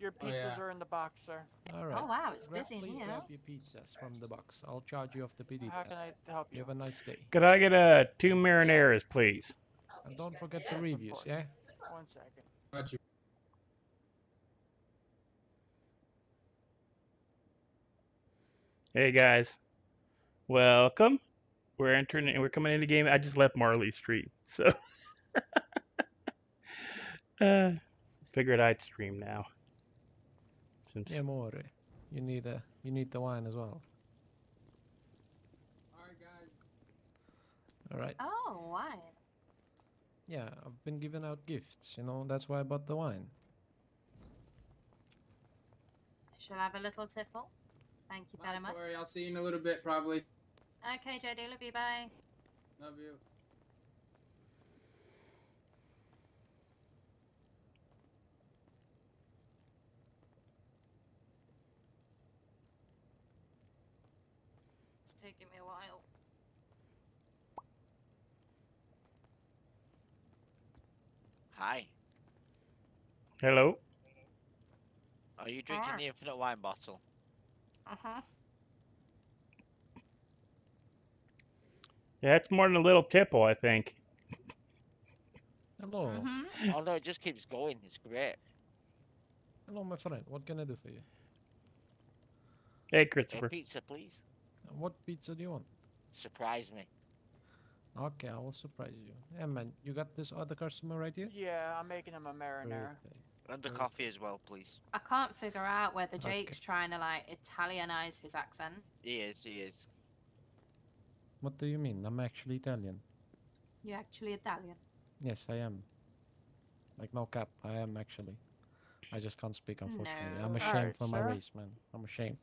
Your pizzas are in the box, sir. All right. Oh wow, it's busy in Please here. grab your pizzas from the box. I'll charge you off the PD How tab. can I help You you? have a nice day. Could I get 2 marinaras, please? And don't forget the Yes, of reviews, course. yeah? 1 second. Got you. Hey guys, welcome. We're coming into the game. I just left Marley Street, so figured I'd stream now. Since Yeah, more. You need the wine as well. Alright, guys. All right. Oh, wine. Yeah, I've been giving out gifts. That's why I bought the wine. Shall I have a little tipple? Thank you very Bye, much. Tori. I'll see you in a little bit, probably. Okay, JD, love you, bye. Love you. It's taking me a while. Hi. hello. Are you drinking the infinite wine bottle? Uh-huh. Yeah, it's more than a little tipple, I think. Hello. Mm-hmm. Oh no, it just keeps going. It's great. Hello, my friend. What can I do for you? Hey, A Christopher. pizza, please. What pizza do you want? Surprise me. Okay, I will surprise you. Yeah, man. You got this other customer right here? Yeah, I'm making him a marinara. Perfect. And the Perfect. coffee as well, please. I can't figure out whether Okay. Jake's trying to, like, Italianize his accent. He is, he is. What do you mean? I'm actually Italian. You're actually Italian. Yes, I am. Like, no cap. I am actually. I just can't speak, unfortunately. No. I'm ashamed Alright, for my sir. race, man. I'm ashamed.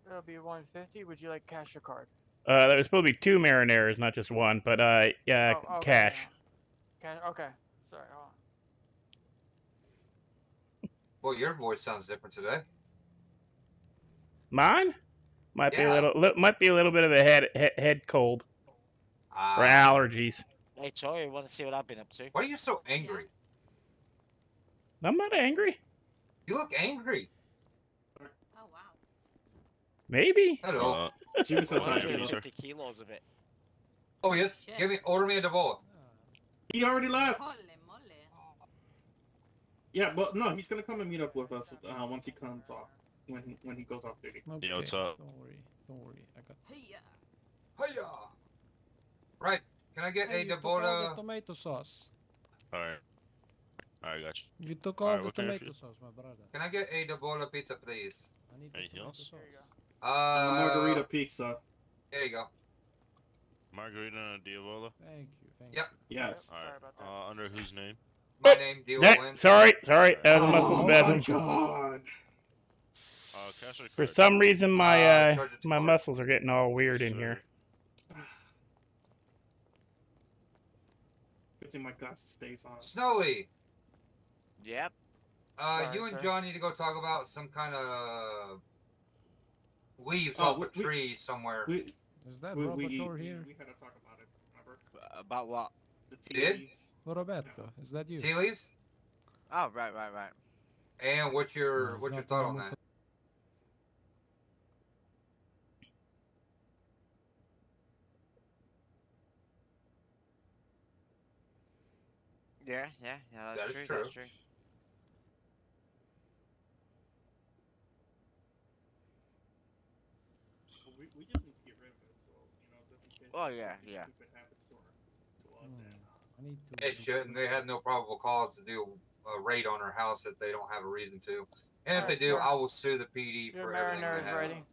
It'll be 150. Would you like cash or card? There was supposed to be 2 marinaras, not just one, but yeah, Oh, okay, cash. Cash. Okay. Sorry. Hold on. Well, your voice sounds different today. Mine might be a Yeah. little bit of a head cold or allergies. Hey, Tori, want to see what I've been up to? Why are you so angry? I'm not angry. You look angry. Oh, wow. Maybe. Hello. She was so I want tired. 50 kilos of it. Oh yes. Shit. Order me a Davola. He already left. Holy moly. Yeah, but no, he's gonna come and meet up with us once he comes off. When he goes off duty. Okay. Yo, what's up? Don't worry. I got. Hiya. Hiya. Right. Can I get Hey, a you took all the Davola? tomato sauce. Alright. Alright, gotcha. You took all Alright, the what can I tomato do? sauce, my brother. Can I get a Davola pizza, please? I need the Anything tomato else? sauce. Here you go. Margarita pizza. There you go. Margarita and a Diavola? Thank you. Yep. Yes. Sorry Alright. about that. Under whose name? My name, Deal Win. Sorry. That was a Oh muscle my spasm. god. Cash or For credit? some reason, my charge it my tomorrow. muscles are getting all weird in Sir. here. Good thing my glasses stays on. Snowy. Yep. Sorry, You and sir. John need to go talk about some kind of leaves Oh, off a tree somewhere. Is that We Roberto here? had to talk about it. Remember? About what? The You did? leaves. Roberto, is that you? Tea leaves? Oh, right. And what's your No, he's what's your not thought gonna on move that? Yeah, That that's is true, true. that's true. We just need to get rid of it, so it doesn't fit. Oh, yeah. Stupid habits to us. I need to. They shouldn't. They have no probable cause to do a raid on our house if they don't have a reason to. And if they Alright, do, sir. I will sue the PD Your for everything they marinara is have. ready.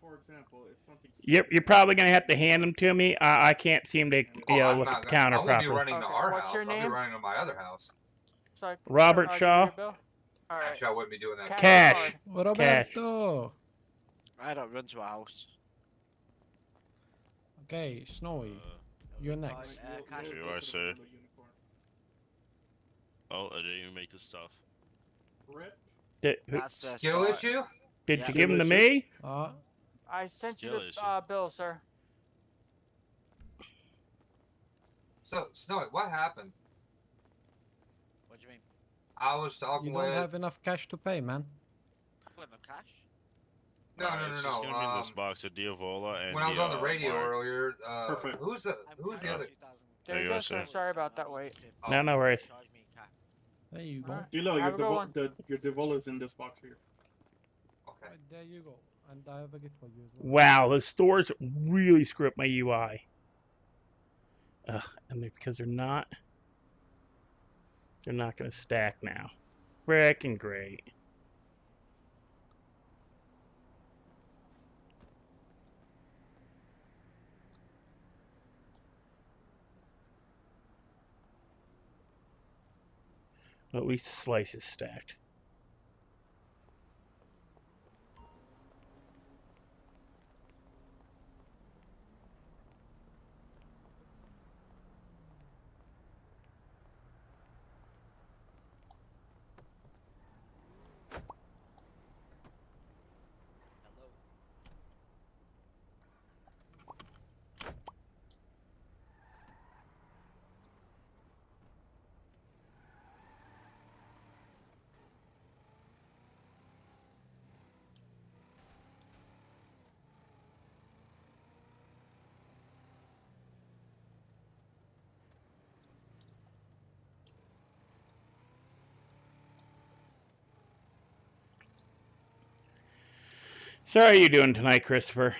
For example, if something. You're probably gonna have to hand them to me. I can't seem to I'm look not at the gonna. counter I won't be properly. running to Okay, our what's house. your I'll be name? running to my other house. So Robert I'll give Shaw. you your bill. All right. Actually, I wouldn't be doing that. Cash. Roberto. I don't run to a house. Okay, Snowy, you're next. Cash. What do I say? Oh, I didn't even make this stuff. Rip. That's Skill so- issue? Did Yeah. you give them to me? Uh, I sent you Skill the issue. bill, sir. So, Snowy, what happened? What do you mean? I was You talking don't with. have enough cash to pay, man. What, no cash? No, It's just gonna be in this box of Diavola and when I was on the radio Mark. earlier, Perfect. who's the other? There you go, sir. Sorry about that wait. Oh. No, no worries. Charge me cash. There you go. Alright. Dilo, Have a good one. your Devola's in this box here. Okay. Right, there you go. And I have a gift for you as well. Wow, the stores really screw up my UI. And because they're not going to stack now. Frickin' great. Well, at least the slice is stacked. Hello. So how are you doing tonight, Christopher?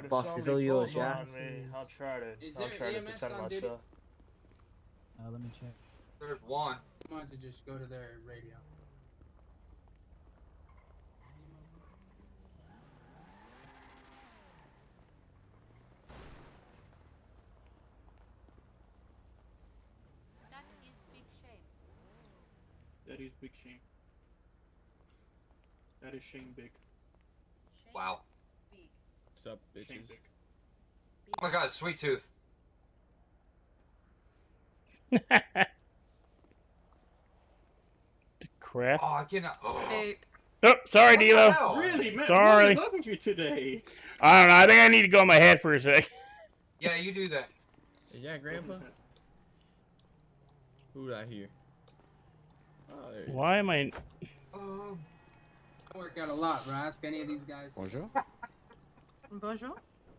Boss is all yours, yeah? I'll try to Is there EMS on duty? Let me check. There's one. Why don't you just go to their radio? That is big shame. That is big shame. That is shame big. Shame Wow. big. What's up, Shame bitches? big. Oh my God, Sweet Tooth. Crap. Oh, I cannot. Oh. Hey. Oh, sorry, What the D'Lo. hell? Really, man? Sorry. What is up with you today? I don't know. I think I need to go on my head for a sec. Yeah, you do that. Yeah, Grandpa? Who I hear? Oh, there he is. Why am I... I work out a lot, bro. Ask any of these guys. Bonjour. Bonjour.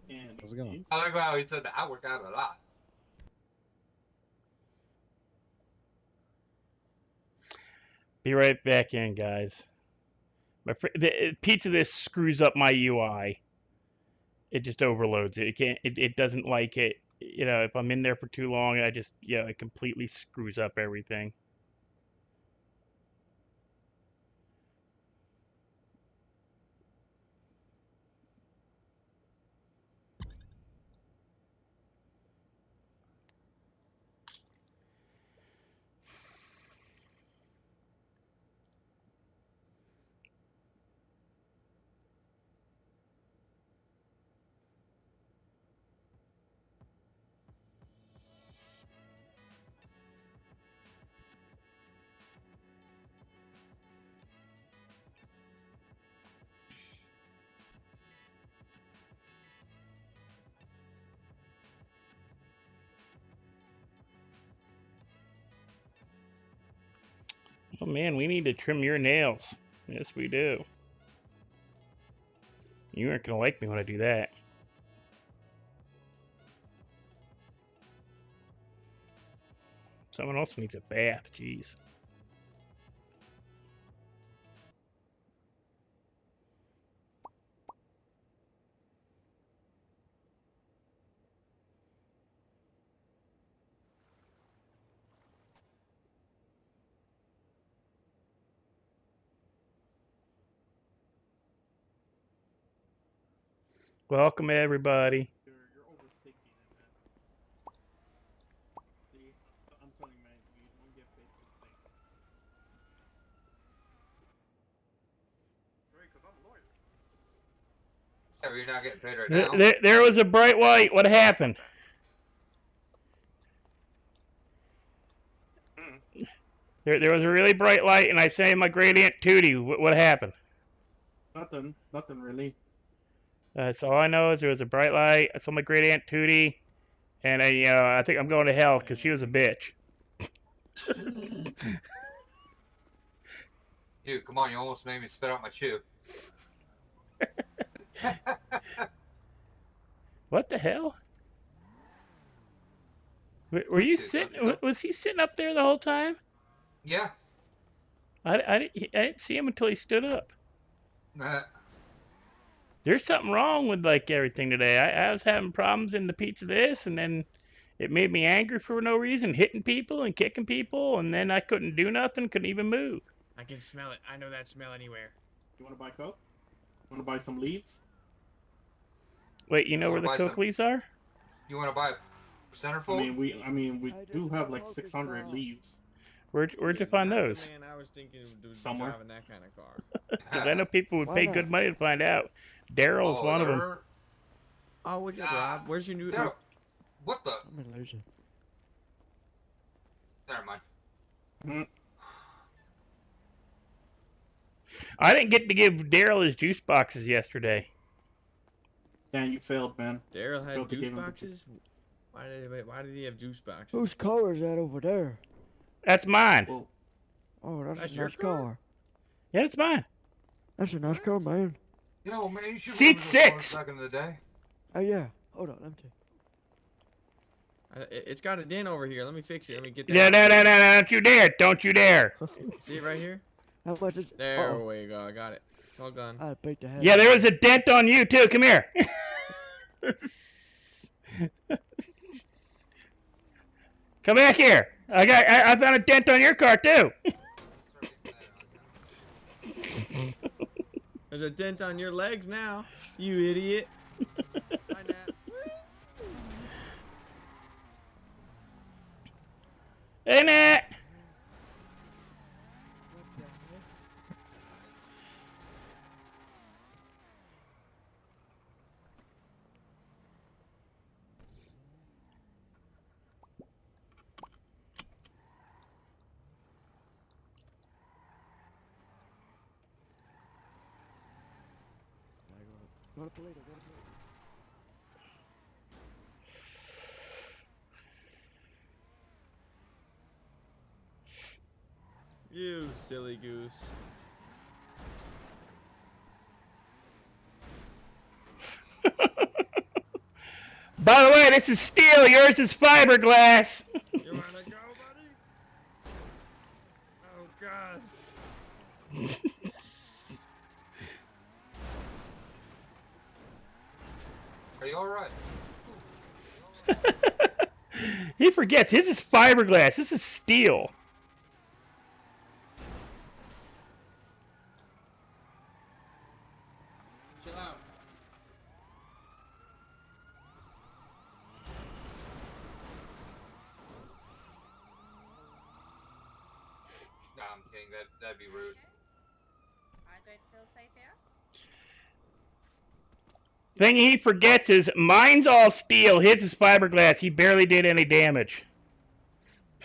And How's it going? I like how he said that. I work out a lot. Be right back in, guys. Pizza this screws up my UI. It just overloads it. It can't. It doesn't like it. You know, if I'm in there for too long, I just it completely screws up everything. Oh man, we need to trim your nails. Yes, we do. You aren't gonna like me when I do that. Someone else needs a bath, jeez. Welcome everybody. You're overthinking it, man. See, I'm telling you, man, you don't get paid to think. Right, because I'm a lawyer. Yeah, but you're not getting paid right now. There was a bright light. What happened? There was a really bright light, and I say my great aunt Tootie. What happened? Nothing really. So all I know is there was a bright light. I saw my great aunt Tootie, and I think I'm going to hell because she was a bitch. Dude, come on, you almost made me spit out my chew. What the hell? Were you sitting? Was he sitting up there the whole time? Yeah. I didn't see him until he stood up. Nah. There's something wrong with like everything today. I was having problems in the pizza this, and then it made me angry for no reason, hitting people and kicking people, and then I couldn't do nothing, couldn't even move. I can smell it. I know that smell anywhere. You want to buy Coke? Want to buy some leaves? Wait, you know where the Coke leaves are? You want to buy a centerfold? I mean, we do have like 600 leaves. Where'd you find those? Man, I was thinking of Somewhere. driving that kind of car. Because I know people would pay good money to find out. Daryl's one of them. Oh, what's your Rob? Where's your new? What the? I'm an illusion. Never mind. I didn't get to give Daryl his juice boxes yesterday. Yeah, you failed, man. Daryl had juice boxes? Why did he have juice boxes? Whose car is that over there? That's mine. Well, oh, that's a your nice car. Yeah, it's mine. That's a nice car, man. You know, man, you should Seat remember those 6. cars back in the day. Oh, yeah. Hold on, let me check. It's got a dent over here. Let me fix it. Let me get that. No, don't you dare. Don't you dare. See it right here? How much is it? There we go. I got it. It's all gone. I beat the head. Yeah, there was a dent on you, too. Come here. Come back here. I found a dent on your car, too. There's a dent on your legs now, you idiot. Hi, Nat. Hey, Nat. Go to Polito, go to Polito. You silly goose. By the way, this is steel. Yours is fiberglass. You wanna go, buddy? Oh, God. Are you alright? He forgets. His is fiberglass. This is steel. Chill out. Nah, I'm kidding. That'd be rude. I don't feel safe here. Thing he forgets is mine's all steel. His is fiberglass. He barely did any damage.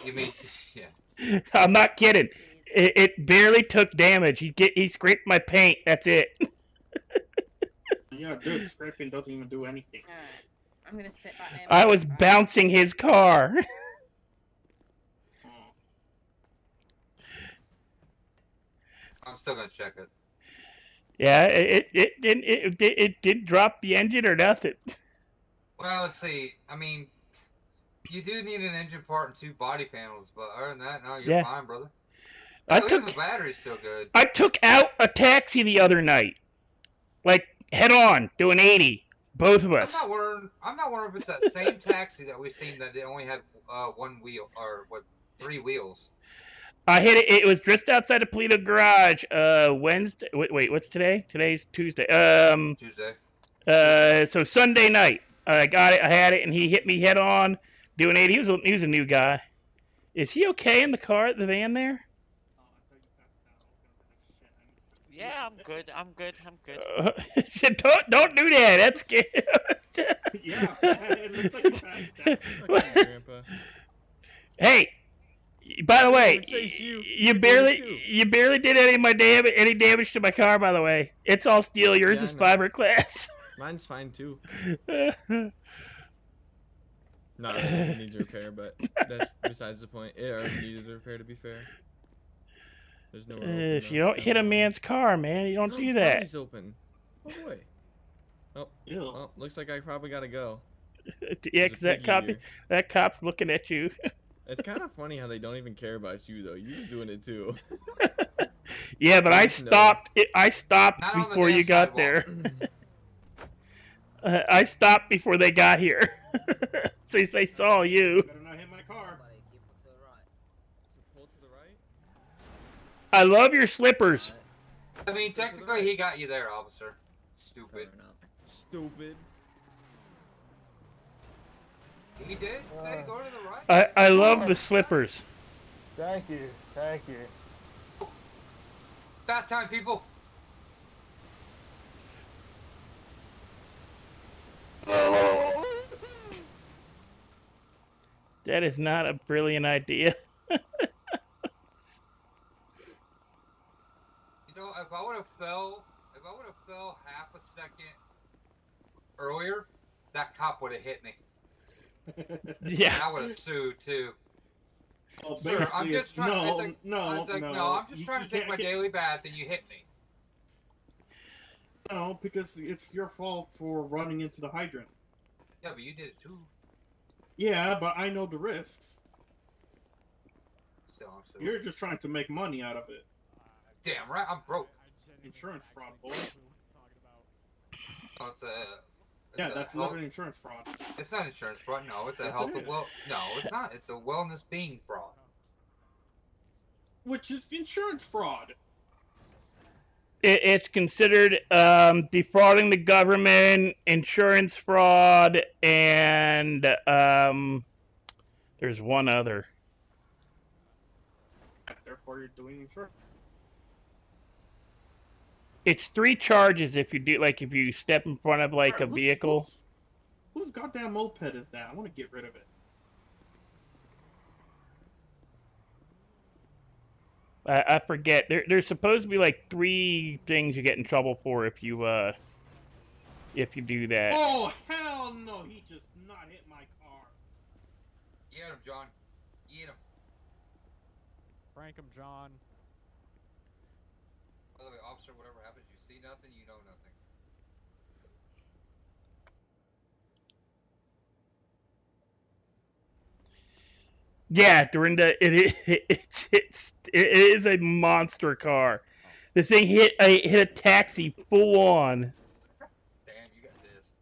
You mean, yeah. I'm not kidding. It barely took damage. He scraped my paint. That's it. Yeah, dude, scraping doesn't even do anything. Alright. I'm gonna sit back there. I was bouncing his car. still gonna check it. Yeah, it didn't drop the engine or nothing. Well, let's see. I mean, you do need an engine part and 2 body panels, but other than that, no, you're Yeah. fine, brother. I Hey, even took the battery's still good. I took out a taxi the other night, like head on, doing 80, both of I'm us. not wondering if it's that same taxi that we've seen that it only had 1 wheel or 3 wheels. I hit it. It was just outside the Polito garage. Wednesday. Wait, what's today? Today's Tuesday. Tuesday. So Sunday night, I got it. I had it, and he hit me head on, doing 80. He was a new guy. Is he okay in the car, the van there? Yeah, I'm good. I'm good. I'm good. Don't do that. That's scary. Yeah, it looks like that. Fuck you, Grandpa. Hey, by the way, would chase you. you We'd do it too. barely did any damage to my car. By the way, it's all steel. Yours Yeah, is I know. fiberglass. Mine's fine too. Not really. It needs repair, but that's besides the point. It already needed a repair, to be fair. There's nowhere open. If you don't hit a man's car, man, you don't do that. Party's open. Oh boy. Oh, Ew. well, looks like I probably gotta go. Yeah, There's 'cause a piggy here. that cop's looking at you. It's kind of funny how they don't even care about you though. You're doing it too. Yeah, but I Please, no. stopped. I stopped Not on the before damn you got sidewalk. there. I stopped before they got here. Since they saw you. Better not hit my car. Pull to the right. I love your slippers. I mean, technically, he got you there, officer. Stupid. Stupid. He did say go to the right. I love the slippers. Thank you. Thank you. That time, people. That is not a brilliant idea. You know, if I would have fell half a second earlier, that cop would have hit me. Yeah. And I would have sued too. Well, Sir, I'm basically, just trying. no, it's like, no, it's like, no. I'm just trying to take my daily bath, and you hit me. No, because it's your fault for running into the hydrant. Yeah, but you did it too. Yeah, but I know the risks. Still, I'm still. You're just trying to make money out of it. Damn right, I'm broke. Insurance fraud, boy. Oh, Yeah, that's literally insurance fraud. It's not insurance fraud. No, it's a Yes, health it and is. well. No, it's not. It's a wellness being fraud. Which is insurance fraud. It's considered defrauding the government, insurance fraud, and there's one other. Therefore, you're doing insurance. It's 3 charges if you do, like, if you step in front of like a Alright, vehicle. Whose goddamn moped is that? I want to get rid of it. I forget. There's supposed to be like 3 things you get in trouble for if you do that. Oh, hell no! He just not hit my car. Get him, John. Get him. Frank him, John. By the way, officer, whatever happens, you see nothing, you know nothing. Yeah, during the it is a monster car. The thing hit a taxi full on. Damn, you got this.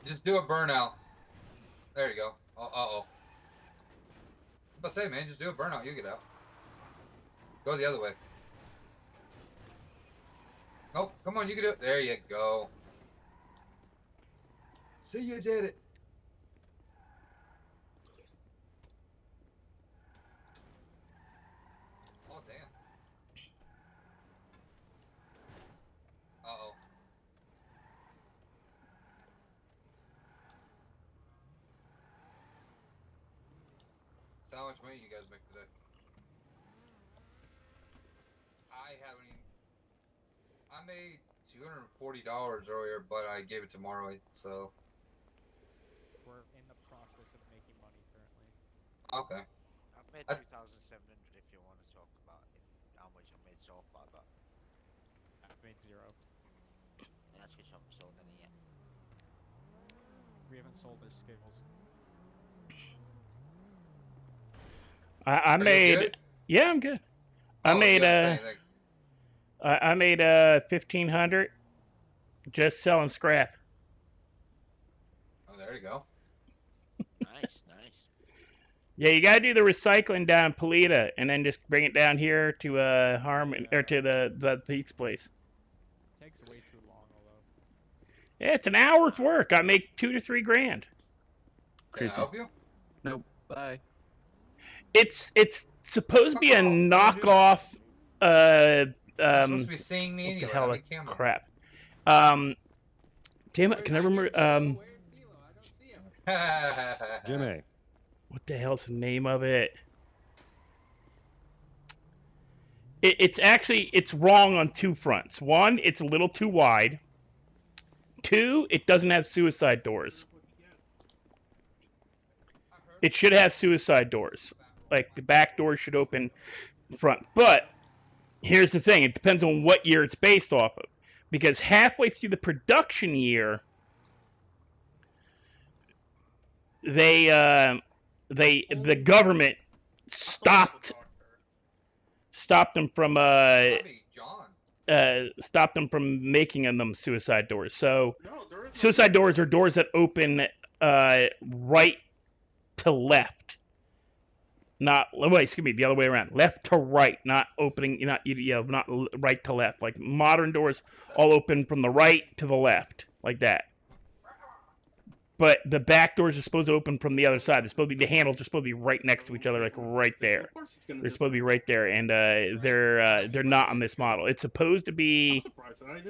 Just do a burnout. There you go. Uh-oh. I'm about to say, man, just do a burnout. You get out. Go the other way. Oh, come on, you can do it. There you go. See, you did it. Oh, damn. Uh-oh. So how much money you guys make today? I haven't even... I made $240 earlier, but I gave it to Marley, so. We're in the process of making money currently. Okay. I've made I- 2,700 if you want to talk about how much I've made so far, but I've made 0. that's because I haven't sold any yet. We haven't sold our skills. I Are you made. good? Yeah, I'm good. I Oh, made you haven't said anything. I made 1,500 just selling scrap. Oh, there you go. Nice, nice. Yeah, you gotta do the recycling down in Polita, and then just bring it down here to Harmon or to the Pete's place. Takes way too long, although. Yeah, it's an hour's work. I make $2 to $3 grand. Can I Crazy. help you? Nope. Bye. It's supposed to be a Fuck off. What are you doing? knockoff. You're supposed to be seeing me What the anyway. hell? I'm Like a camera. crap. Damn it! Can I remember? Where's Stilo? I don't see him. Jimmy. What the hell's the name of it? It's actually wrong on two fronts. One, it's a little too wide. Two, it doesn't have suicide doors. It should have suicide doors. Like the back door should open front. But here's the thing, it depends on what year it's based off of. Because halfway through the production year, the government stopped them from making them suicide doors. So suicide doors are doors that open right to left. Not excuse me, the other way around. Left to right, not opening, not right to left. Like modern doors all open from the right to the left, like that. But the back doors are supposed to open from the other side. They're supposed to be, the handles are supposed to be right next to each other, like right there. They're supposed to be right there, and they're not on this model. It's supposed to be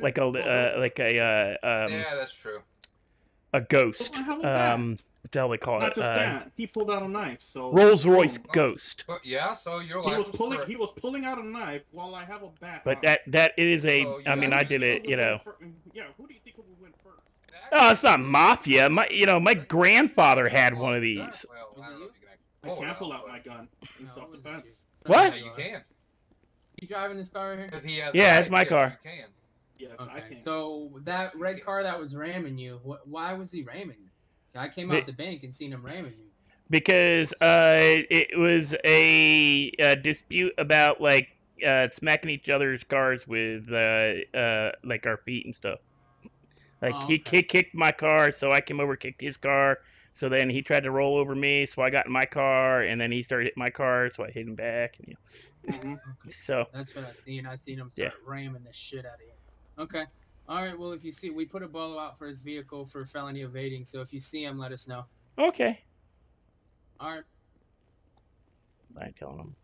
like Yeah, that's true. a ghost. Well, how about What the hell they call Not it? just that, he pulled out a knife. So Rolls Royce boom. ghost. But yeah, so your He life was pulling. correct. He was pulling out a knife while I have a bat. But that is a. So I mean, I did it. So You know. Yeah, who do you think would win first? Oh, it's not mafia. My grandfather had one of these. Well, I don't know if you can I actually can't pull pull it out my gun in No, self-defense. What? Yeah, you can. You driving this car here? If he has Yeah, the it's my right, car. You can. Yes, I Okay, can. so that red car that was ramming you, why was he ramming you? I came out the bank and seen him ramming you. Because it was a dispute about like smacking each other's cars with like our feet and stuff. Like he kicked my car, so I came over, kicked his car. So then he tried to roll over me, so I got in my car, and then he started hitting my car, so I hit him back. And, So that's what I seen. I seen him start ramming the shit out of you. Okay. All right. Well, if you see, we put a bolo out for his vehicle for felony evading. So if you see him, let us know. Okay. All right. I ain't telling him.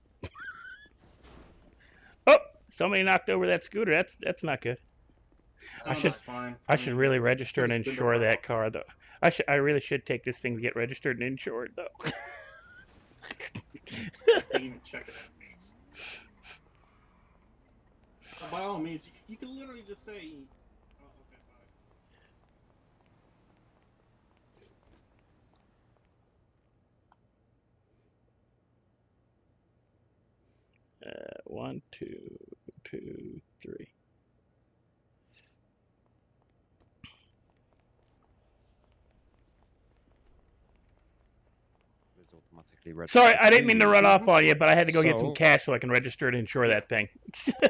Oh, somebody knocked over that scooter. That's not good. I should really register and insure that car though. I really should take this thing to get registered and insured though. Even check it out. By all means, you can literally just say. Oh, okay, bye. 1, 2, 2, 3. Sorry, I didn't mean to run off on you, but I had to go get some cash so I can register and insure that thing.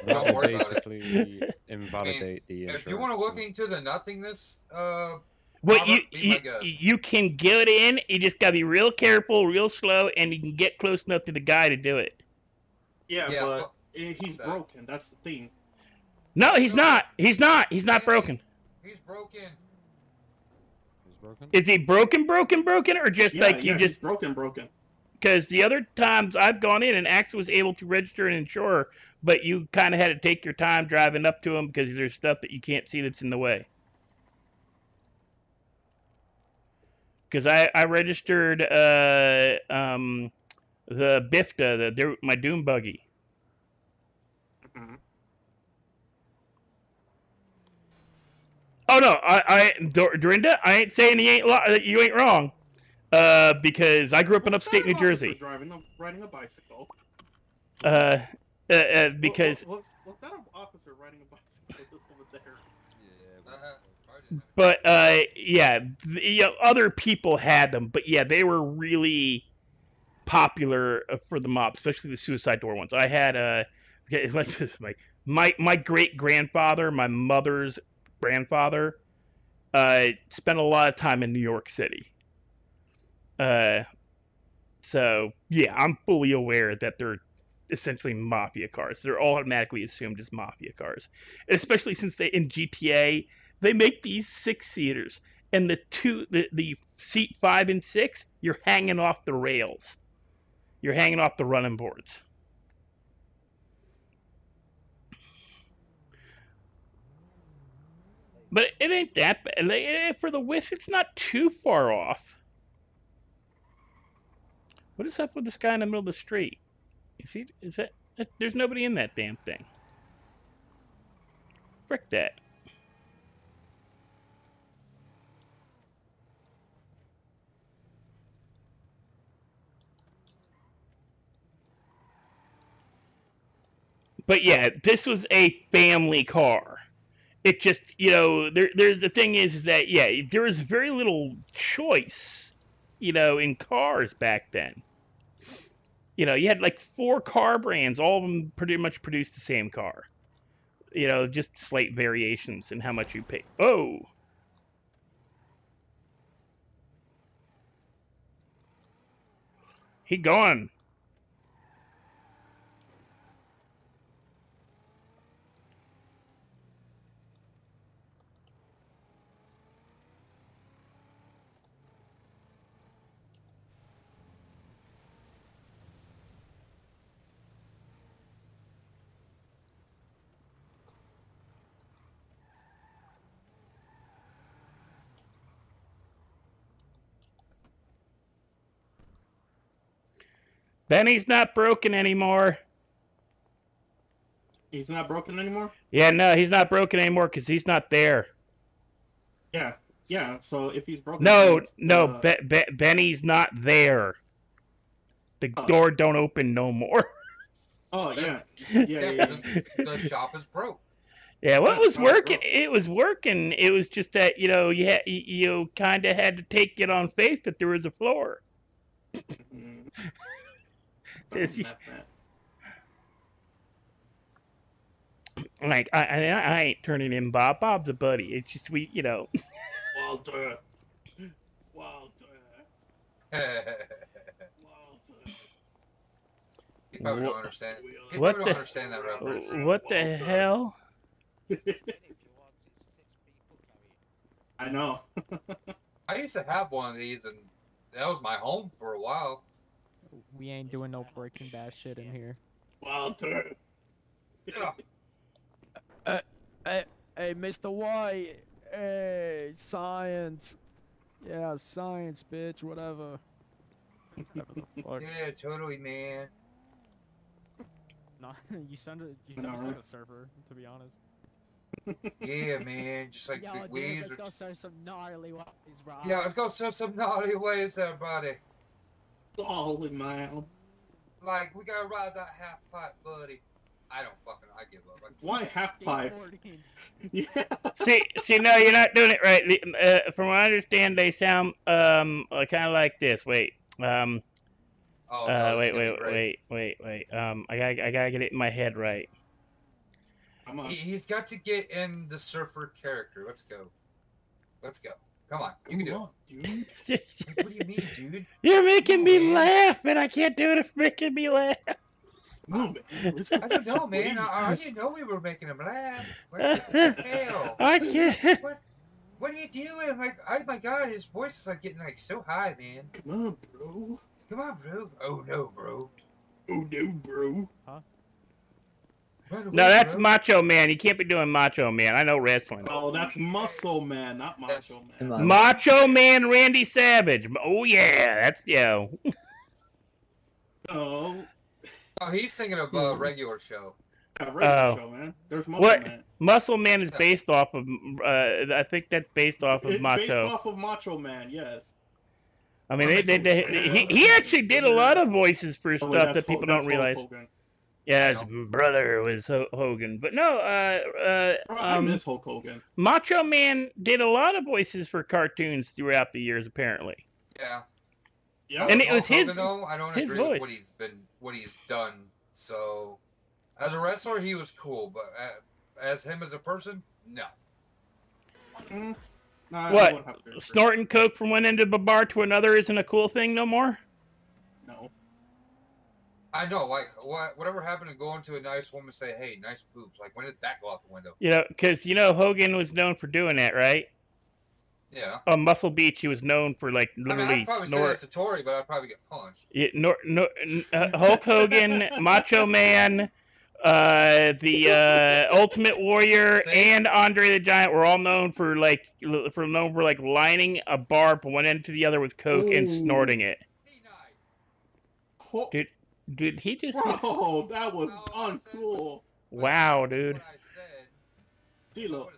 Don't worry about it. Basically invalidate the insurance. If you want to look into the nothingness, Well, Robert, be my guest. you can get in. You just gotta be real careful, real slow, and you can get close enough to the guy to do it. Yeah, but he's broken. That's the thing. No, he's not. He's not. He's not broken. He's broken. He's broken? Is he broken, or just like you just he's broken? Because the other times I've gone in and actually was able to register and insure, but you kind of had to take your time driving up to him because there's stuff that you can't see that's in the way. Because I registered the Bifta, my Doom buggy. Oh no, Dorinda, I ain't saying you ain't wrong. Because I grew up in upstate New Jersey. Riding a bicycle. Because. Was that an officer riding a bicycle over there? But yeah, other people had them, but yeah, they were really popular for the mob, especially the suicide door ones. I had my great grandfather, my mother's grandfather, spent a lot of time in New York City. So yeah, I'm fully aware that they're essentially mafia cars. They're automatically assumed as mafia cars, especially since in GTA they make these 6-seaters, and the seat 5 and 6, you're hanging off the rails, you're hanging off the running boards. But it ain't that bad. For the width, it's not too far off. What is up with this guy in the middle of the street? Is that there's nobody in that damn thing. Frick that. But yeah, this was a family car. It just, there's the thing is that, yeah, there was very little choice, in cars back then. You had like 4 car brands, all of them pretty much produced the same car. Just slight variations in how much you pay. Oh! He gone. Benny's not broken anymore. He's not broken anymore? Yeah, no, he's not broken anymore because he's not there. Yeah, so if he's broken... No, Benny's not there. The door don't open no more. Oh, yeah. The shop is broke. Yeah, well, it was working. It was working. It was just that, you kind of had to take it on faith that there was a floor. Like, I ain't turning in Bob. Bob's a buddy. It's just Walter. You probably don't understand. You What probably don't understand that reference. What the hell? I know. I used to have one of these, and that was my home for a while. We ain't doing no Breaking Bad shit in here. Walter. Hey, Mr. White. Hey, science. Yeah, science, bitch. Whatever. Whatever the fuck. Yeah, totally, man. No, you sounded like a surfer, to be honest. Yeah, man. Just like Yo, the dude, waves. let's go surf some gnarly waves, bro. Yeah, let's go surf some gnarly waves, everybody. Holy man. Like, we gotta ride that half pipe, buddy. I give up. Why half pipe? Yeah. See, no, you're not doing it right. From what I understand, they sound kind of like this. Wait. No, wait. I gotta get it in my head right. He's got to get in the surfer character. Let's go. Come on, you can do it. Dude. What do you mean, dude? You're making me laugh, and I can't do it if making me laugh. No, man. I don't know, man. I didn't know we were making him laugh. What the hell? I can't. What are you doing? Like, oh my god, his voice is like getting like so high, man. Come on, bro. Oh no, bro. Huh? No, that's Macho Man. You can't be doing Macho Man. I know wrestling. Oh, that's Muscle Man, not Macho Man. Macho Man Randy Savage. Oh yeah, that's Oh. Oh, he's thinking of a regular show. Yeah, radio show, man. There's Muscle What? Man. Muscle Man is based off of. I think that's based off of It's Macho. based off of Macho Man, yes. I mean, he actually did a lot of voices for Oh, wait, stuff that people don't Hulk realize. Hogan. Yeah, his brother was Hogan, but no. I miss Hulk Hogan. Macho Man did a lot of voices for cartoons throughout the years, apparently. Yeah. Yeah. And it was Hulk his. Hogan, though, I don't his agree voice. with what he's done. So, as a wrestler, he was cool, but as him as a person, no. What? Snorting coke from one end of a bar to another isn't a cool thing no more? No. I know, like, whatever happened to going to a nice woman and say, hey, nice boobs? Like, when did that go out the window? You know, because, Hogan was known for doing that, right? Yeah. On Muscle Beach, he was known for, like, I mean, literally I'd probably say that to Tori, but I'd probably get punched. Hulk Hogan, Macho Man, the Ultimate Warrior, and Andre the Giant were all known for lining a bar from one end to the other with coke and snorting it. Dude, he just. Bro, that was uncool. Wow, dude. D-Lo.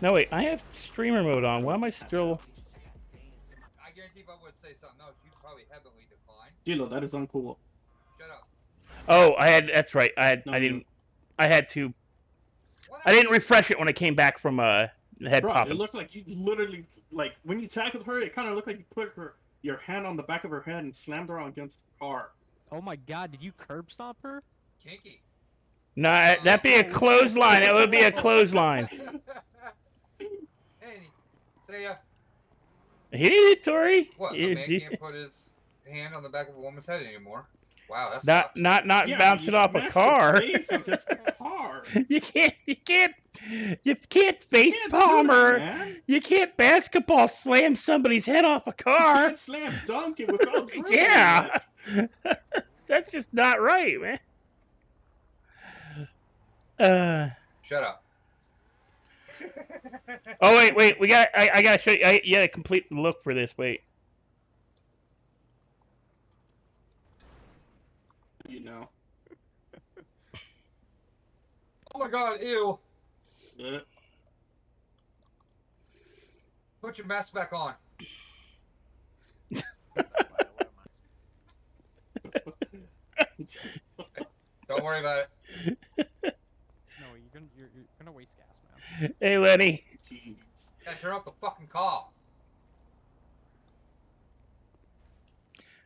No, wait, I have streamer mode on. Why am I still... I guarantee if I would say something else, you'd probably heavily decline. D-Lo, that is uncool. Shut up. Oh, that's right. I didn't refresh it when I came back from head Bro, popping. it looked like you literally, like, when you tackled her, it kind of looked like you put your hand on the back of her head and slammed her against the car. Oh my god, did you curb stomp her? Kinky. No, that'd be a clothesline. It would be a clothesline. Hey, say ya. He did it, Tori. What? A man can't put his hand on the back of a woman's head anymore. Wow, that's not bounce it off a car. Car. You can't face palm her. You can't basketball slam somebody's head off a car. You can't slam dunk it without yeah. That's just not right, man. Shut up. Oh wait, I gotta show you. You gotta complete the look for this. Wait. You know. Oh my god, ew. Yeah. Put your mask back on. Don't worry about it. No, you're gonna waste gas, man. Hey, Lenny. Yeah, turn off the fucking car.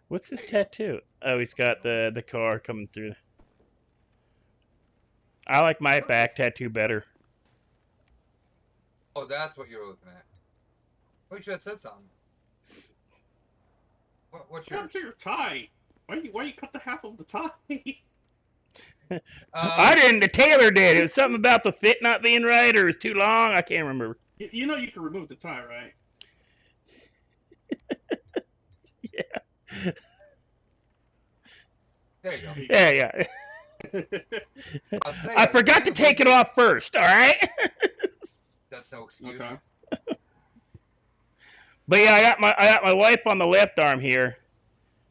What's his tattoo? Oh, he's got the car coming through. I like my back tattoo better. Oh, that's what you're looking at. Well, you should have said something. What's your tie? Why you cut the half of the tie? I didn't. The tailor did. It was something about the fit not being right, or it was too long. I can't remember. You know you can remove the tie, right? Yeah. There you go. Yeah. I forgot to take it off first. All right. That's no excuse. Okay. But yeah, I got my wife on the left arm here.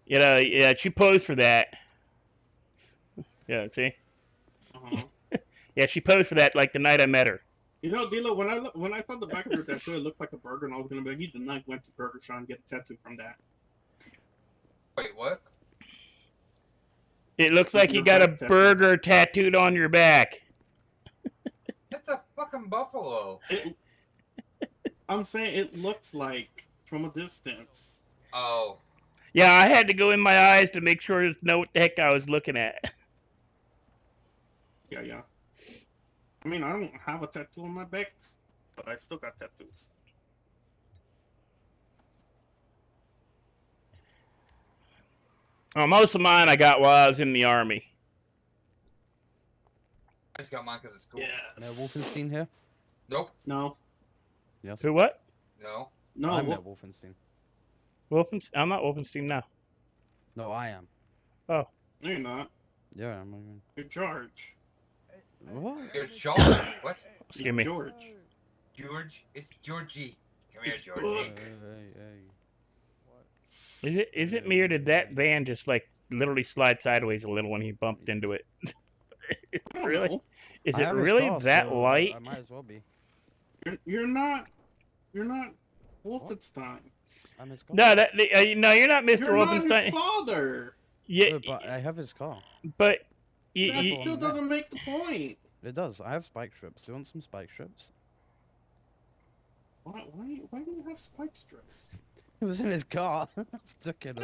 You know, yeah, she posed for that. Yeah, see. Yeah, she posed for that like the night I met her. You know, Dilo, when I saw the back of her tattoo, it looked like a burger, and I was gonna be like, he did not went to Burger Shop and get a tattoo from that. Wait, what? It looks like you got a burger tattooed on your back. It's a fucking buffalo. I'm saying it looks like from a distance. Oh. Yeah, I had to go in my eyes to make sure to know what the heck I was looking at. Yeah. I mean, I don't have a tattoo on my back, but I still got tattoos. Most of mine I got while I was in the army. I just got mine because it's cool. Yeah. Wolfenstein here? Nope. No. Yes. Who? What? No. No. I'm at Wolfenstein. Wolfenstein? I'm not Wolfenstein now. No, I am. Oh. No, you're not. Yeah, I'm. You're George. What? You're George. What? Excuse me. George. George? It's Georgie. Come here, Georgie. Is it me or did that van just like literally slide sideways a little when he bumped into it. Really? know. Is I it have his really car, that so light? I might as well be. You're not Wolfenstein. I'm his car. No, no, you're not Mr. You're not Wolfenstein. his father. Yeah, No, but I have his car. but That still doesn't make the point. It does. I have spike strips. Do you want some spike strips? Why do you have spike strips? It was in his car. Took it.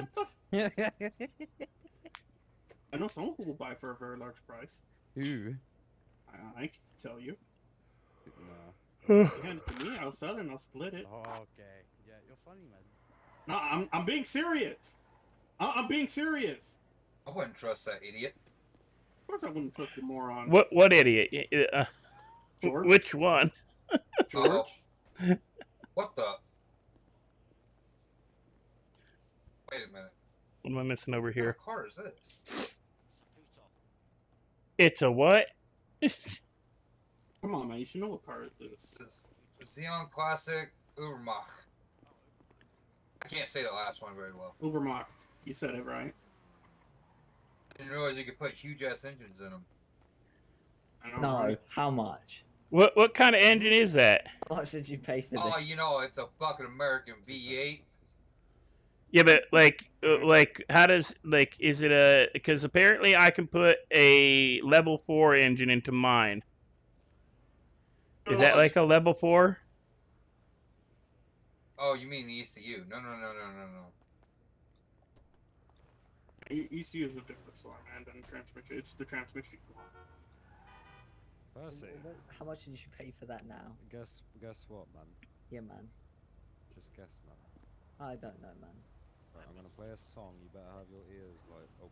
I know someone who will buy for a very large price. Who? I can tell you. No. You hand it to me, I'll sell it and I'll split it. Oh, okay. Yeah, you're funny, man. No, I'm being serious. I'm being serious. I wouldn't trust that idiot. Of course I wouldn't trust the moron. what idiot? George? Which one? George? What the? Wait a minute. What am I missing over What here? car is this? It's a what? Come on, man. You should know what car it is. It's Xeon Classic Ubermacht. I can't say the last one very well. Ubermacht. You said it right. I didn't realize you could put huge ass engines in them. I know, No, right? how much? What kind of engine is that? How much did you pay for Oh, this? you know, it's a fucking American V8. Yeah, but like how does is it a? Because apparently I can put a level 4 engine into mine. Is that like a level 4? Oh, you mean the ECU? No. ECU is a different story, man, than transmission. It's the transmission. Percy, How much did you pay for that now? guess what, man? Yeah, man. Just guess, man. I don't know, man. Right, I'm gonna play a song. You better have your ears like open.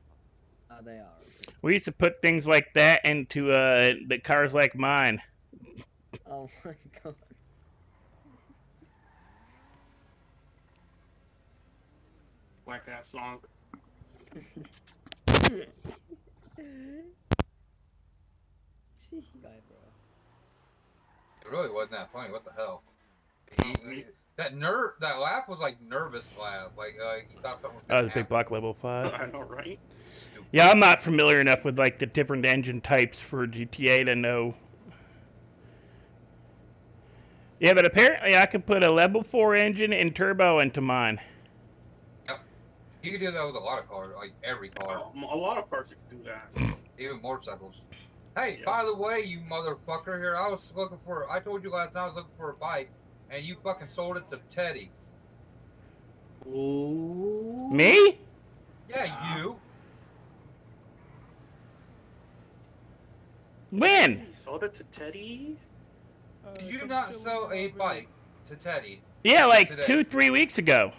Oh, they are. Okay. We used to put things like that into the cars like mine. Oh my god. Whack ass song. Cheeky guy, bro. It really wasn't that funny. What the hell? That laugh was like nervous laugh. Like he thought something was Oh, gonna the big block level 5. I know, right? Yeah, I'm not familiar enough with like the different engine types for GTA to know. Yeah, but apparently I can put a level 4 engine and turbo into mine. Yep. You can do that with a lot of cars, like every car. A lot of cars you can do that. Even motorcycles. Hey, Yeah. by the way, you motherfucker, here, I told you last night I was looking for a bike, and you fucking sold it to Teddy. Ooh. Me? Yeah, you. When? You sold it to Teddy? Did you not sell a bike to Teddy? Yeah, like today? 2-3 weeks ago.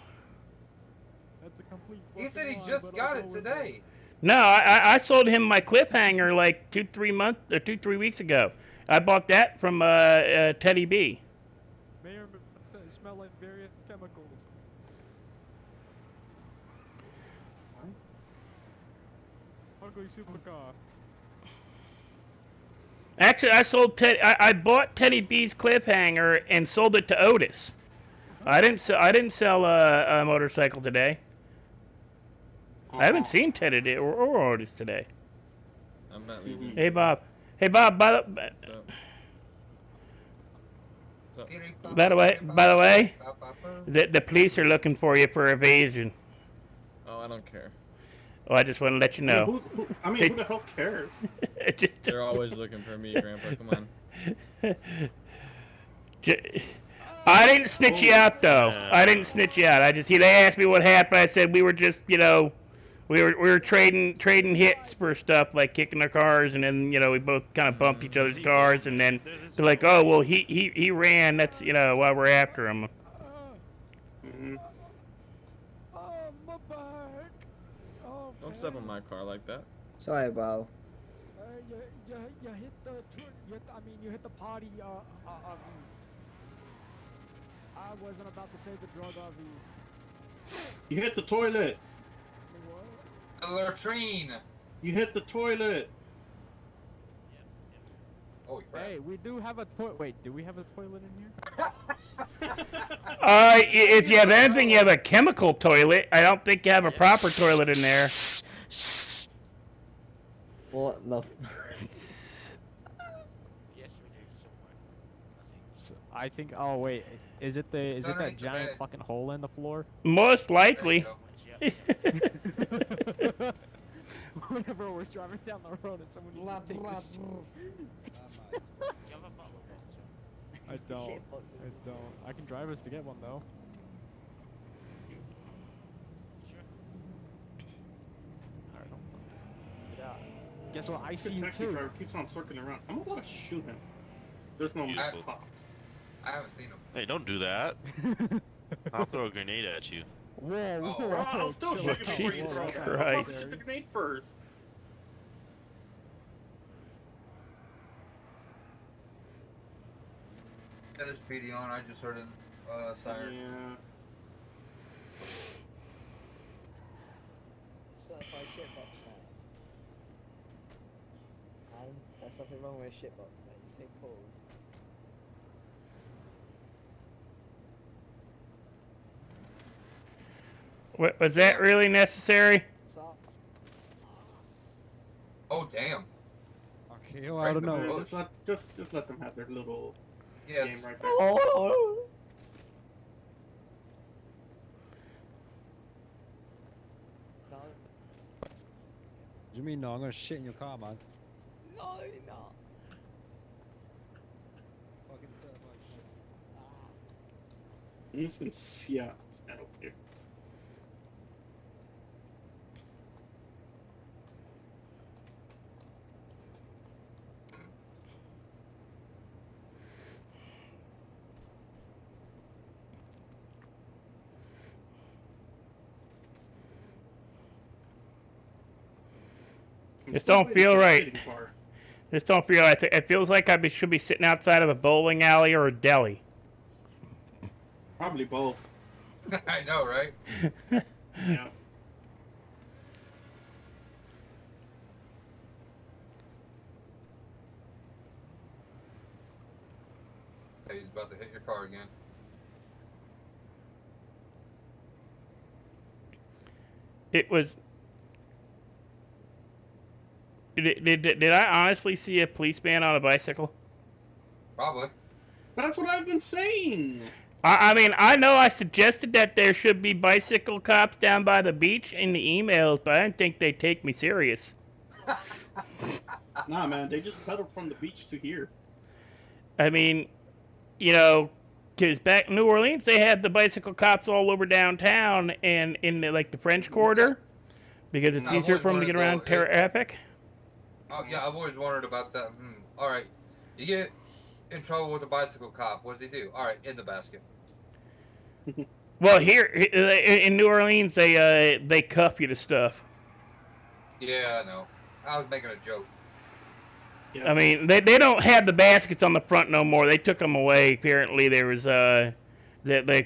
That's a complete. He said he fucking lie, just but I'll got it go with today. No, I sold him my cliffhanger like 2-3 weeks ago. I bought that from Teddy B. May or may smell like various chemicals. Ugly supercar. Actually, I bought Teddy B's cliffhanger and sold it to Otis. I didn't sell a motorcycle today. I haven't seen Teddy or Otis today. I'm not leaving. Hey Bob. Hey Bob. By the way, the police are looking for you for evasion. Oh, I don't care. Oh, I just want to let you know. Who the hell cares? They're always looking for me, Grandpa. Come on. I didn't snitch you out though. I didn't snitch you out. They asked me what happened. I said we were just, we were trading hits for stuff like kicking their cars, and then we both kind of bumped each other's cars, and then they're like, oh well, he ran. That's why we're after him. Oh, my back. Oh, Don't step on my car like that. Sorry, bro. You hit the you hit the potty of me. I wasn't about to say the drug of you. You hit the toilet. The latrine. You hit the toilet. Holy crap. Hey, we do have a toilet. Wait, do we have a toilet in here? If you have anything, you have a chemical toilet. I don't think you have a proper toilet in there. No. Yes, we do somewhere. I think. I think. Oh wait, is it It's that underneath the giant bed. fucking hole in the floor? Most likely. Whenever we're driving down the road and someone needs to take a shit. Do you have a bottle of water? I don't. I can drive us to get one though. Sure. Alright, hold on. Yeah. Guess what? I The seen taxi too. driver keeps on circling around. I'm about to shoot him. There's no Beautiful. cops. I haven't seen him. Hey, don't do that. I'll throw a grenade at you. Whoa, Oh, whoa, Bro, I'll still chill shoot you before you Jesus throw it. I'll Christ. probably shoot the grenade first. Yeah, there's PD on. I just heard a siren. Yeah. Certified shitbox, man. And there's nothing wrong with a shitbox, mate. Just take pause. Was that really necessary? So, Oh damn. Okay, well, I don't know. Yeah, just let them have their little game Yes. right there. oh. No, What do you mean, no? I'm gonna shit in your car, man. no, no. Fucking certified shit. I'm just gonna stand over here. This don't feel right. This don't feel right. It feels like I should be sitting outside of a bowling alley or a deli. Probably both. I know, right? Yeah. Hey, he's about to hit your car again. It was. Did I honestly see a policeman on a bicycle? Probably. That's what I've been saying. I mean, I know I suggested that there should be bicycle cops down by the beach in the emails, but I didn't think they'd take me serious. Nah, man, they just pedaled from the beach to here. I mean, you know, because back in New Orleans, they had the bicycle cops all over downtown and in the French Quarter, because it's I've easier always for them to wondered, get around though, traffic. Oh yeah, I've always wondered about that. All right, you get in trouble with a bicycle cop. What does he do? All right, in the basket. Well, here in New Orleans, they cuff you to stuff. Yeah, I know. I was making a joke. I mean, they don't have the baskets on the front no more. They took them away. Apparently, there was that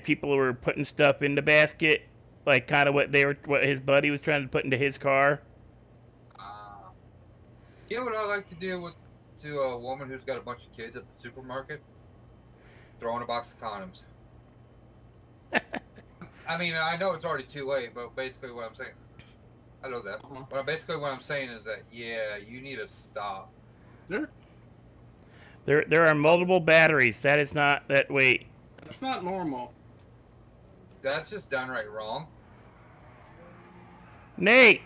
people were putting stuff in the basket, like kind of what his buddy was trying to put into his car. You know what I like to do to a woman who's got a bunch of kids at the supermarket? Throw in a box of condoms. I mean, I know it's already too late, but basically what I'm saying, I know that. But basically what I'm saying is that, yeah, you need to stop. There are multiple batteries. That is not that. Wait. That's not normal. That's just downright wrong. Nate.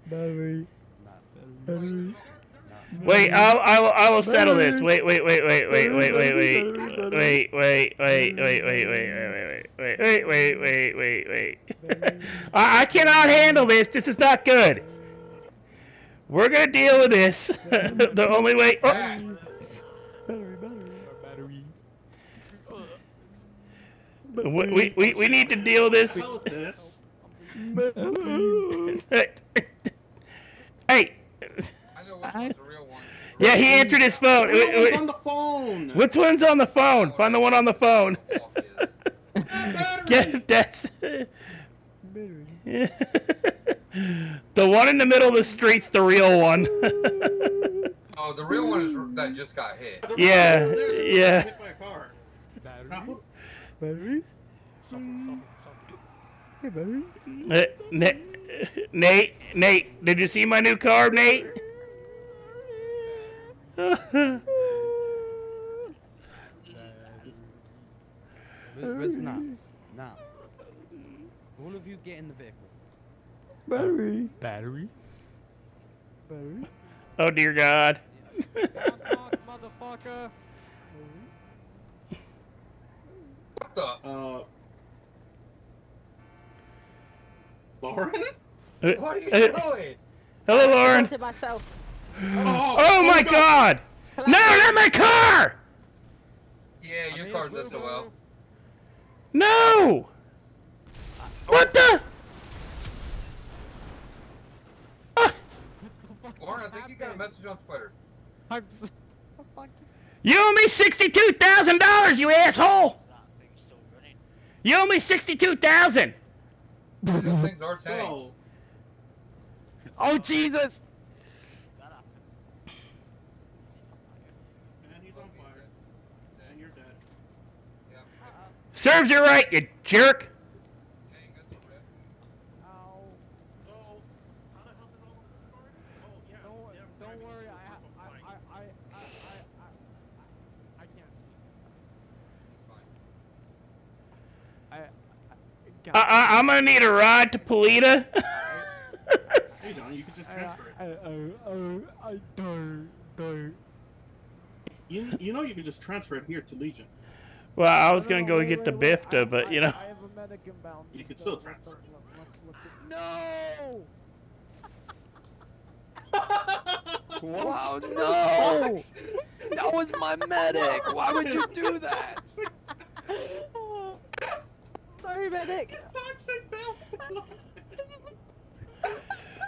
Battery. Wait, I will settle this. Wait. I cannot handle this. This is not good. We're gonna deal with this. The only way. Oh. We need to deal with this. Hey. I know which one's the real one. Yeah, he answered his phone. Which one's on the phone? Which one's on the phone? Find the one on the phone. Get that's. The one in the middle of the street's the real one. Oh, the real one is that just got hit. Yeah, yeah. Hit by a car. Battery? Hey, battery? Nate, did you see my new car, Nate? Where's Nat? Nat. All of you get in the vehicle. Battery. Battery? Battery. Oh dear God. Motherfucker. What the? Lauren? What are you doing? Hello, Lauren. To myself. Oh my God! No, not my car! Yeah, your car's SOL. No! What the? Lauren, I think you got a message on Twitter. I'm so... You owe me $62,000, you asshole! You owe me $62,000. Those things are tanks. Oh Jesus! And he's on fire. And you're dead. Serves you right, you jerk. Don't worry, I can't speak. I'm gonna need a ride to Polita. Hey, Don, you can just transfer it. I don't. You know you can just transfer it here to Legion. Well, I was gonna go get the Bifta, but you know. I have a medic inbound. You can still transfer. No! Wow, no! That was my medic! Why would you do that? Sorry, medic.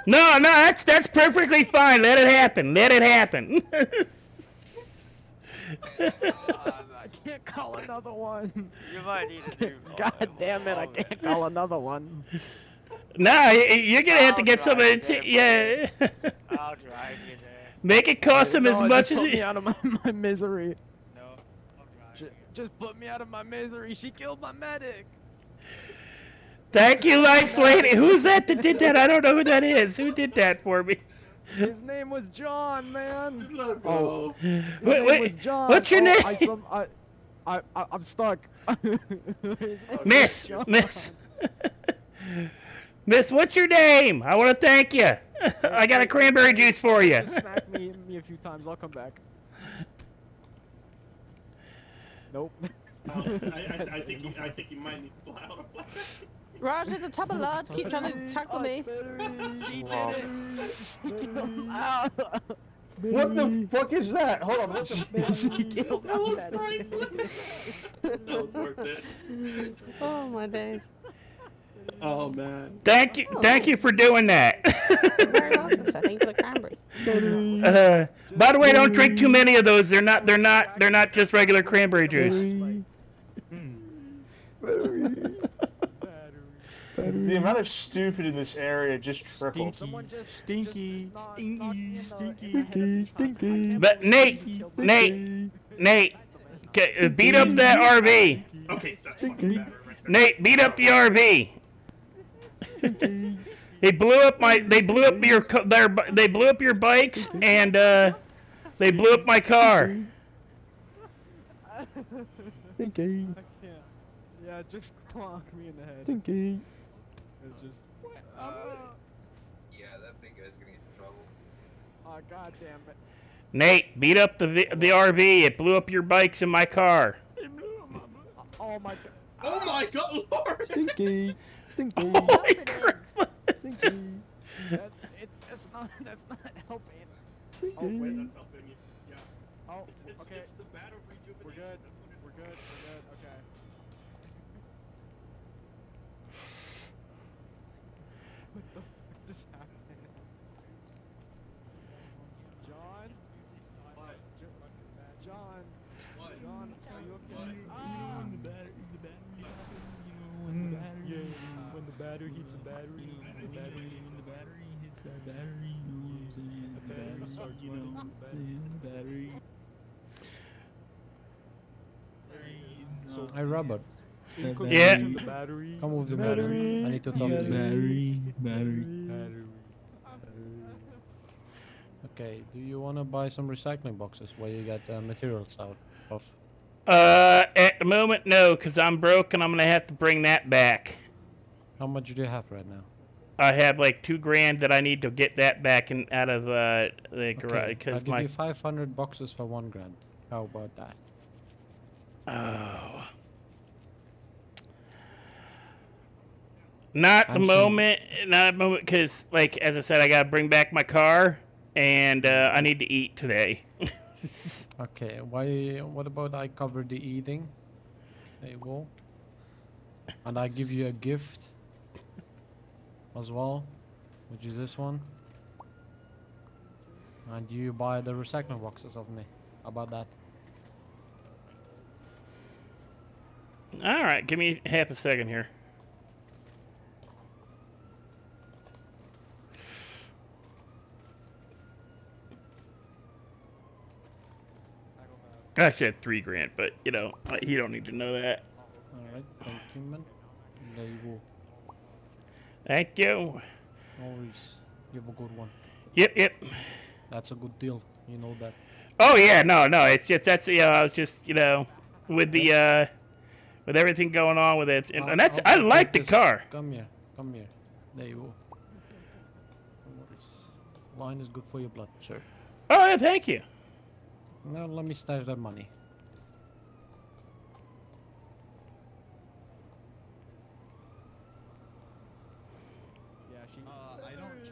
No, that's perfectly fine. Let it happen. Let it happen. I can't call another one. You might need a new. God damn it! I can't call another one. No, you're gonna have to get somebody to yeah. I'll drive you there. Make it cost them as No, much just as put it. me out of my misery. No, I'll drive you. Just put me out of my misery. She killed my medic. Thank you, nice lady. Who's that did that? I don't know who that is. Who did that for me? His name was John, man. Oh, his name was John. What's your name? I'm stuck. Miss. Miss, what's your name? I want to thank you. I got a cranberry juice for you. Just smack me a few times. I'll come back. Nope. I think you might need to fly out a flag. Raj, there's a tub of lard. Keep trying to tackle me. She did it. She killed me. What the fuck is that? Hold on. What the She killed That was my priceless. That was worth it. Oh my days. Oh man. Thank you for doing that. You're very welcome, sir. Thank you for the cranberry. By the way, don't drink too many of those. They're not just regular cranberry juice. The amount of stupid in this area just tripled. Stinky. But Nate, okay, beat up that RV. Okay, that's fucking better. Nate, beat up the RV. They blew up your bikes and they blew up my car. Stinky. Yeah, just clonk me in the head. Stinky. It's just. Yeah, that big guy's gonna get in trouble. Oh god damn it. Nate, beat up the RV. It blew up your bikes and my car. Oh my god. Oh my god, Lord! Stinky. Stinky. Holy crap! Stinky. That's not helping. Oh wait, that's helping you. Yeah. Oh, It's okay. the battle rejuvenation. We're good. We're good. Okay. What the fuck just happened? John? What? John? What? John, are you okay? When the battery hits the battery, when the battery hits that battery, you know what I'm saying? The battery starts running, the battery. Hi, Robert. Yeah. The battery. Come with the battery. I need to talk to you. Battery. Okay, do you want to buy some recycling boxes where you get materials out of? At the moment, no, because I'm broke and I'm gonna have to bring that back. How much do you have right now? I have like $2,000 that I need to get that back and out of the garage Okay, I'll because give you 500 boxes for $1,000. How about that? Oh. Not the And some- moment, not the moment, because, like, as I said, I gotta bring back my car, and I need to eat today. Okay, what about I cover the eating? There you go. And I give you a gift as well, which is this one. And you buy the recycling boxes of me. How about that? All right, give me half a second here. I actually had $3,000, but you know, you don't need to know that. Alright, thank you, man. There you go. Thank you. No worries. You have a good one. Yep. That's a good deal. You know that. Oh yeah, no, it's just I was just with the with everything going on with it, and that's I Also like the take this- car. Come here. There you go. No worries. Wine is good for your blood, sir. Oh yeah, thank you. Now let me stash that money. Yeah, she. I don't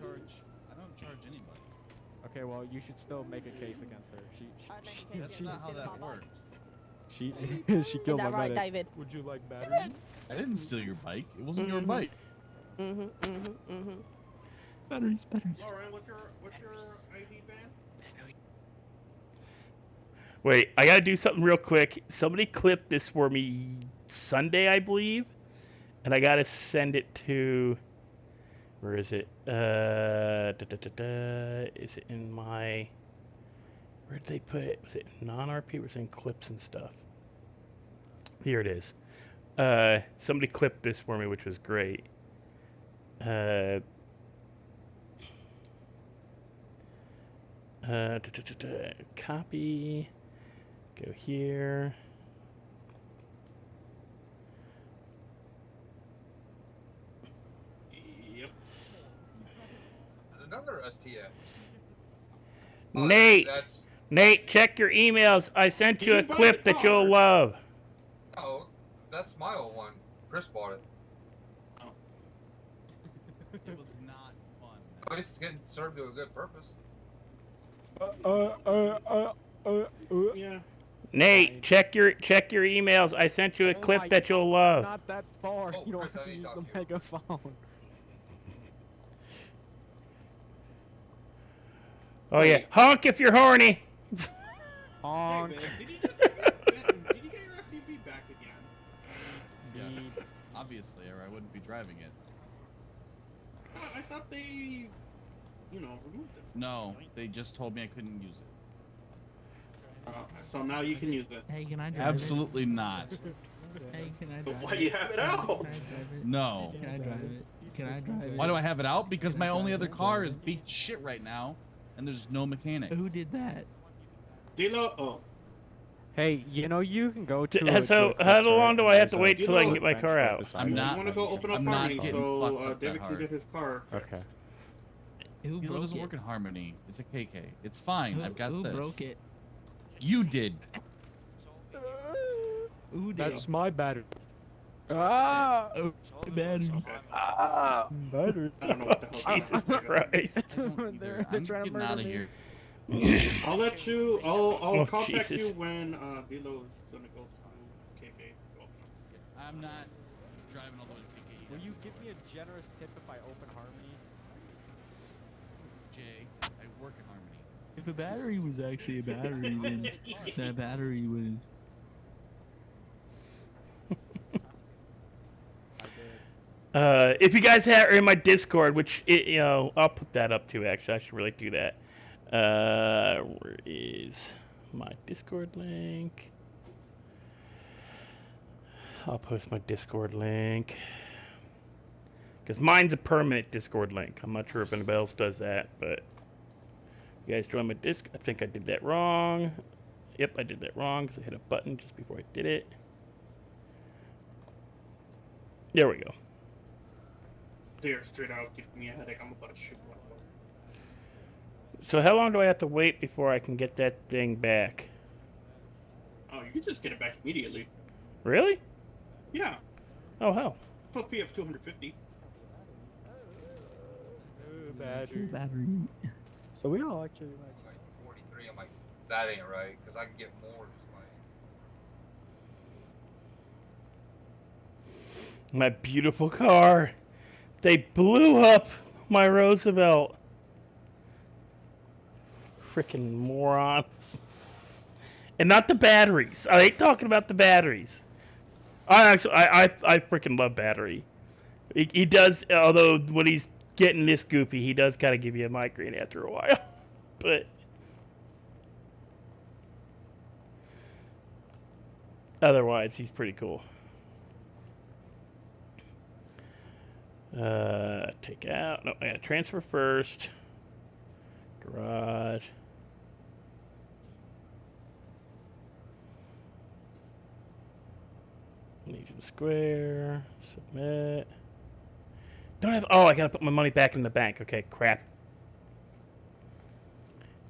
charge anybody. Okay, well, you should still make a case against her. That's not how that works. She she killed that my right, medic. David? Would you like battery? I didn't steal your bike. It wasn't your bike. Batteries. Lauren, what's your ID band? Wait, I gotta do something real quick. Somebody clipped this for me Sunday, I believe, and I gotta send it to. Where is it? Is it in my? Where did they put it? Was it non-RP? Was it in clips and stuff? Here it is. Somebody clipped this for me, which was great. Copy. Go here. Yep. There's another STX. Nate, That's Nate, check your emails. I sent He you a didn't buy clip the that you'll car. love. oh, that's my old one. Chris bought it. It was not fun. At least it's getting served to a good purpose. Yeah. Nate, check your emails. I sent you a clip my that you'll love. Not that far. Oh, You don't Chris, have I to need to use talk the to you. megaphone. Oh yeah, honk if you're horny. Honk. Hey, man, did you get your SUV back again? Yes, obviously, or I wouldn't be driving it. I thought they, removed it. No, they just told me I couldn't use it. So now you can use it. Hey, can I drive Absolutely not. Hey, can I So drive why do you have it out? No. Can I drive it? Can I drive it? Why do I have it out? Because my only other car is beat to shit right now, and there's no mechanic. Who did that? Dilo. Oh. Hey, you can go to. So how long do I have to wait till I can get my car out? I'm not. You want to go open up I'm not Harmony getting so fucked up David that can hard. get his car fixed. Okay. Who It broke doesn't it? work in Harmony. It's a KK. It's fine. I've got Who this. broke it? You did. Who did? That's my battery. Oh, battery. Battery. I don't know what the hell. Jesus Christ. They're I'm trying to getting murder out of me. here. I'll let you. I'll Oh, contact Jesus. you when Dilo's gonna go to KK. I'm not driving all the way to KK. Will you give me a generous tip if I open Harmony? Jay, I work in Harmony. If a battery was actually a battery, then that battery was. If you guys are in my Discord, which I'll put that up too. Actually, I should really do that. Where is my Discord link? I'll post my Discord link. Because mine's a permanent Discord link. I'm not sure if anybody else does that, but you guys join my Discord. I think I did that wrong. Yep, I did that wrong because I hit a button just before I did it. There we go. Clear straight out, giving me a headache. I'm about to shoot one. So how long do I have to wait before I can get that thing back? Oh, you can just get it back immediately. Really? Yeah. Oh, hell. Plus fee of 250. Battery. So we all actually like 43. I'm like, that ain't right, because I can get more just like. My beautiful car. They blew up my Roosevelt. Freaking morons. And not the batteries. I ain't talking about the batteries. I freaking love battery. He does, although when he's getting this goofy, he does kind of give you a migraine after a while. But otherwise, he's pretty cool. Take out. No, I gotta transfer first. Garage. Legion Square. Submit. Don't have. Oh, I gotta put my money back in the bank. Okay, crap.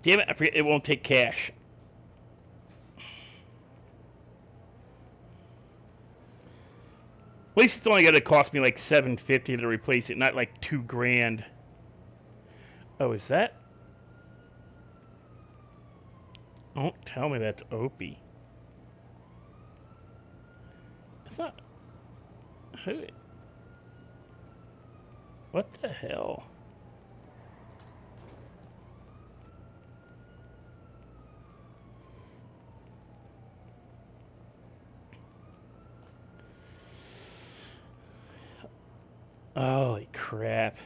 Damn it! I forget. It won't take cash. At least it's only gonna cost me like $750 to replace it, not like $2 grand. Oh, is that? Don't tell me that's Opie. I thought. Who? What the hell? Holy crap.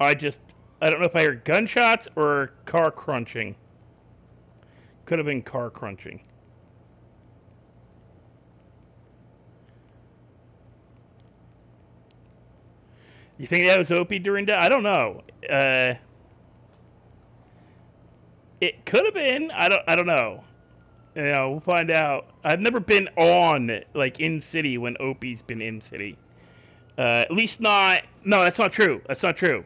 I don't know if I heard gunshots or car crunching. Could have been car crunching. You think that was Opie during that? I don't know. It could have been. I don't know. You know, we'll find out. I've never been on, like, in city when Opie's been in city. At least not. No, that's not true. That's not true.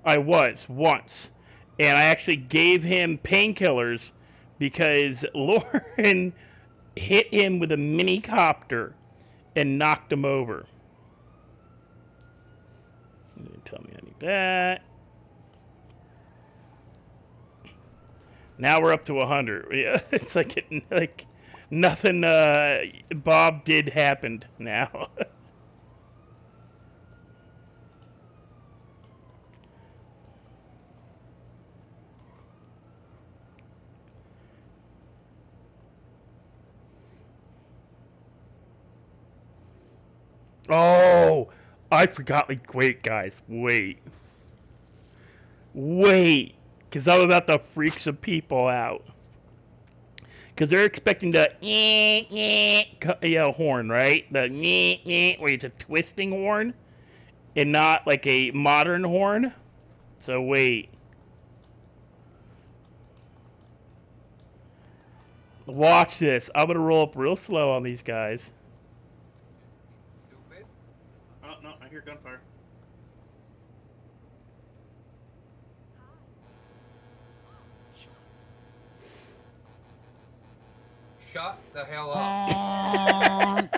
I was once, and I actually gave him painkillers because Lauren hit him with a mini copter and knocked him over. You didn't tell me I need that. Now we're up to 100. Yeah, it's like nothing Bob did happened now. Oh, I forgot. Like, wait, guys, wait, because I'm about to freak some people out. Because they're expecting the horn, right? The where it's a twisting horn, and not like a modern horn. So wait. Watch this. I'm gonna roll up real slow on these guys. Oh, no, I hear gunfire. Shut the hell up.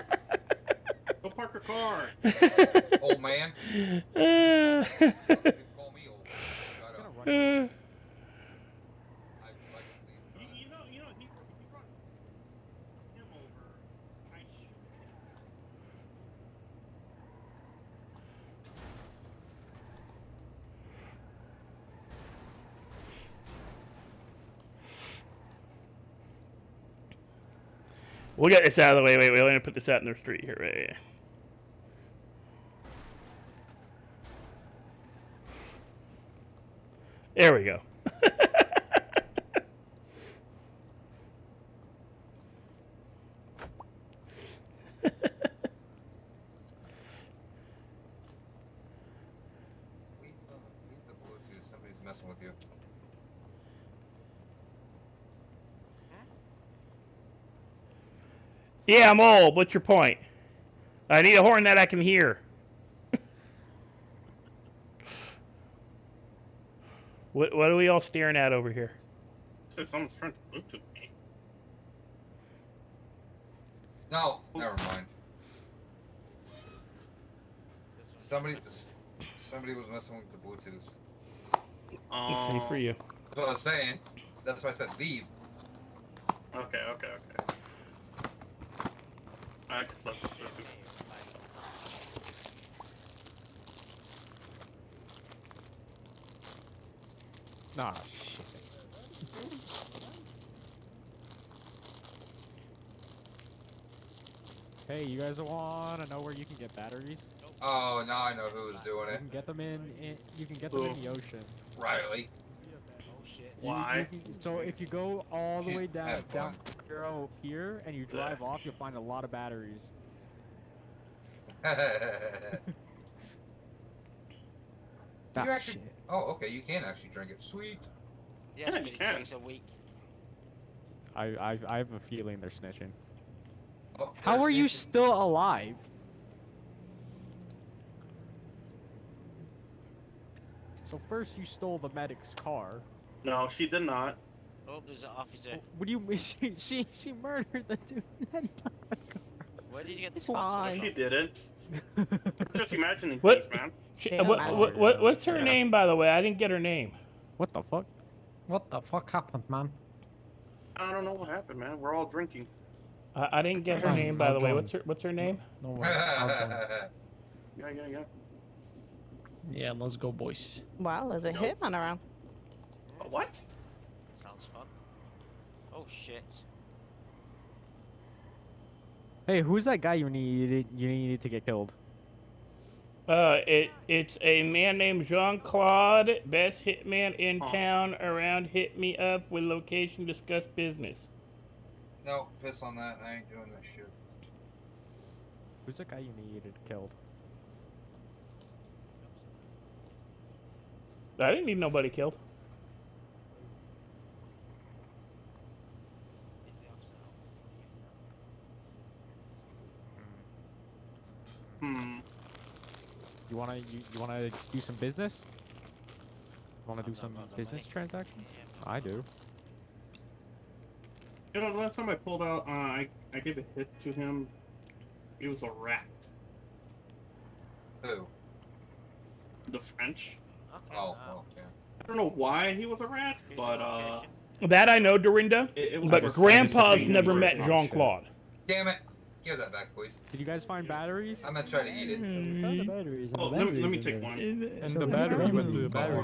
Go park your car. Old man. Call me old. Shut up. You know, he runs him over. I shoot him. We'll get this out of the way. Wait, we're going to put this out in the street here. Right. There we go. Leave the Bluetooth. Somebody's messing with you. Yeah, I'm old. What's your point? I need a horn that I can hear. What are we all staring at over here? So someone's trying to Bluetooth me. No, never mind. Somebody was messing with the Bluetooth. Same for you. That's what I was saying. That's why I said leave. Okay. I just left the Bluetooth. Nah, shit. Hey, you guys wanna know where you can get batteries? Oh, now I know who was doing You it. can get them in you can get them in the ocean. Riley. Oh shit. Why? So if you go all the way down had fun. Zero here and you drive off, you'll find a lot of batteries. You actually? Oh, okay. You can actually drink it. Sweet. Yes, Yeah, but you it can. takes a week. I have a feeling they're snitching. Oh, How are you still alive? So first you stole the medic's car. No, she did not. Oh, there's an officer. What do you mean? She murdered the dude. Where did you get this Fine. She didn't. Just imagining What? things, man. What's her name, by the way? I didn't get her name. What the fuck? What the fuck happened, man? I don't know what happened, man. We're all drinking. I didn't get her Fine, name, by I'll the way. join. What's her name? No worries, I'll join. Yeah. Yeah, let's go, boys. Wow, there's a hitman around. What? Sounds fun. Oh shit. Hey, who's that guy you needed to get killed? It's a man named Jean-Claude, best hitman in town. Around, hit me up with location, discuss business. No, piss on that. I ain't doing that shit. Who's that guy you needed killed? I didn't need nobody killed. You wanna do some business? Wanna do some business transactions? I do. You know, the last time I pulled out, I gave a hit to him. He was a rat. Who? The French. Okay. Oh, well, yeah. I don't know why he was a rat, but That I know, Dorinda. It was But just Grandpa's satisfying never for met it. Jean-Claude. Damn it! Give that back, please. Did you guys find batteries? I'm gonna try to eat it. Oh, let me take one. And the battery with the battery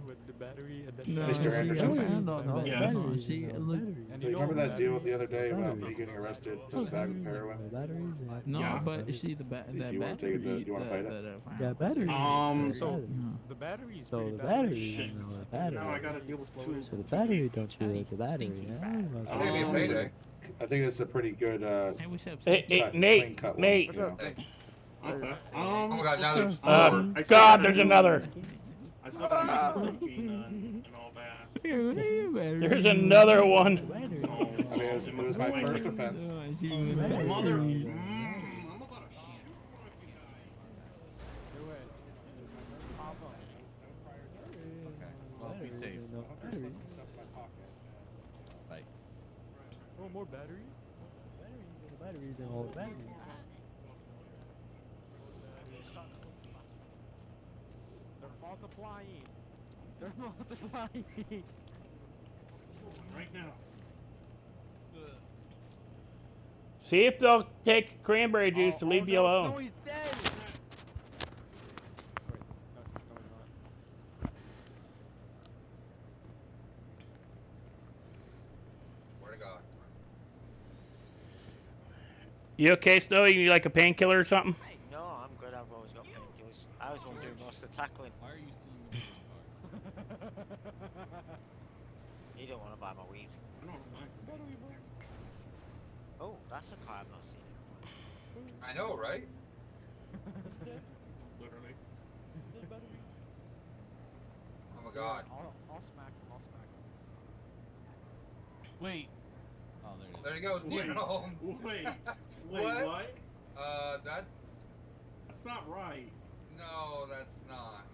with the battery disappeared. Mr. Anderson? No, yes. So you remember that deal the other day about me getting arrested for the bag of heroin? No, Yeah. but see the You wanna take it? Do you wanna fight it? Yeah, battery. So the battery's So pretty the bad. battery, Shit. you know, the battery. Now I gotta deal with two. So the battery, don't you like the battery? Yeah. Maybe a payday. I think it's a pretty good Hey, what's up? Hey, cut, clean Nate, cut Nate. one. You know? Okay. Oh my god, now there's I four. still God, gotta there's do- another. I still gotta make myself clean and all that. There's another one. So, I mean, it was my first offense. Mother. Okay. Well, be safe. Bye. Oh, more battery? Batteries and all the batteries. They're multiplying. They're multiplying. Right now. See if they'll take cranberry juice to leave you alone. Snowy's dead. Swear to God. You okay, Snow? You need like a painkiller or something? No, I'm good. I've always got painkillers. I was the one doing most of the tackling. Why are you still in the middle of the car? You don't want to buy my weed. I don't know. Oh, that's a car I've not seen in a while. I know, right? Literally. Oh my god. I'll smack him. I'll smack him. Wait. Oh, there it is. There you go. Nero. Wait, What? what? That's not right. No, that's not.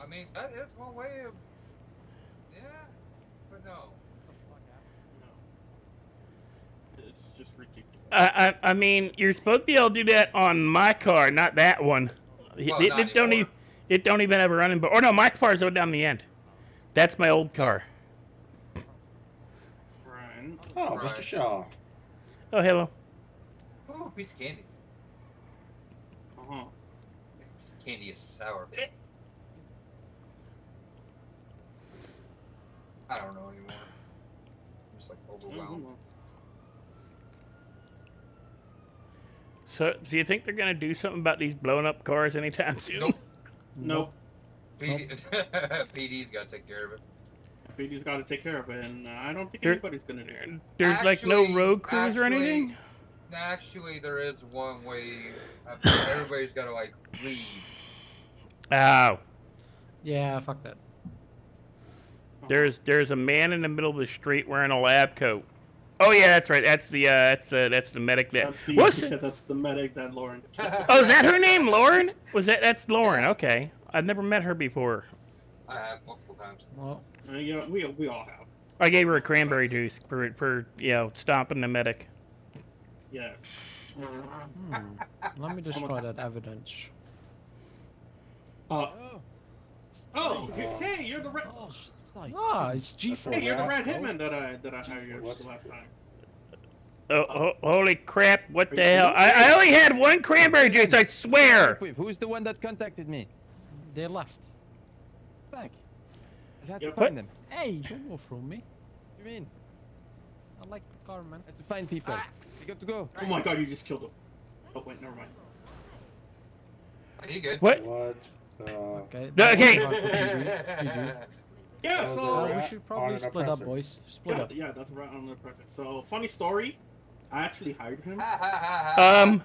I mean, that is one way of. Yeah, but no. It's just ridiculous. I mean, you're supposed to be able to do that on my car, not that one. Well, It don't even. It don't even have a running. But no, my car's over down the end. That's my old car. Oh, Mr. Shaw. Oh, hello. Ooh, piece of candy. Uh-huh. This candy is sour. I don't know anymore. I'm just like overwhelmed. So, do you think they're gonna do something about these blown up cars anytime soon? Nope. PD's got to take care of it. PD's got to take care of it, and I don't think There- anybody's gonna do it. There's like no road crews or anything. Actually, there is one way. Everybody's got to like leave. Oh. Yeah, fuck that. There's a man in the middle of the street wearing a lab coat. Oh yeah, that's right. That's the medic that. That's the medic that Lauren. Oh, is that her name, Lauren? That's Lauren? Okay, I've never met her before. I have multiple times. Well, yeah, we all have. I gave her a cranberry juice for stomping the medic. Yes. Let me destroy that evidence. Oh, hey, you're the red. Ah, it's G4. Hey, you're the red hitman that I hired the last time. Oh, holy crap! What the hell? I only had one cranberry juice. I swear. Who's the one that contacted me? They left. Back. I had to Yep. find them. Hey, don't go through me. What do you mean? I like the car, man. I have to find people. We got to go. Oh my god, you just killed him. Oh wait, never mind. Are you good? What? What? Okay. Okay. GG. Yeah, so we should probably split up, boys. Split up. Yeah, that's right on the present. So funny story, I actually hired him. I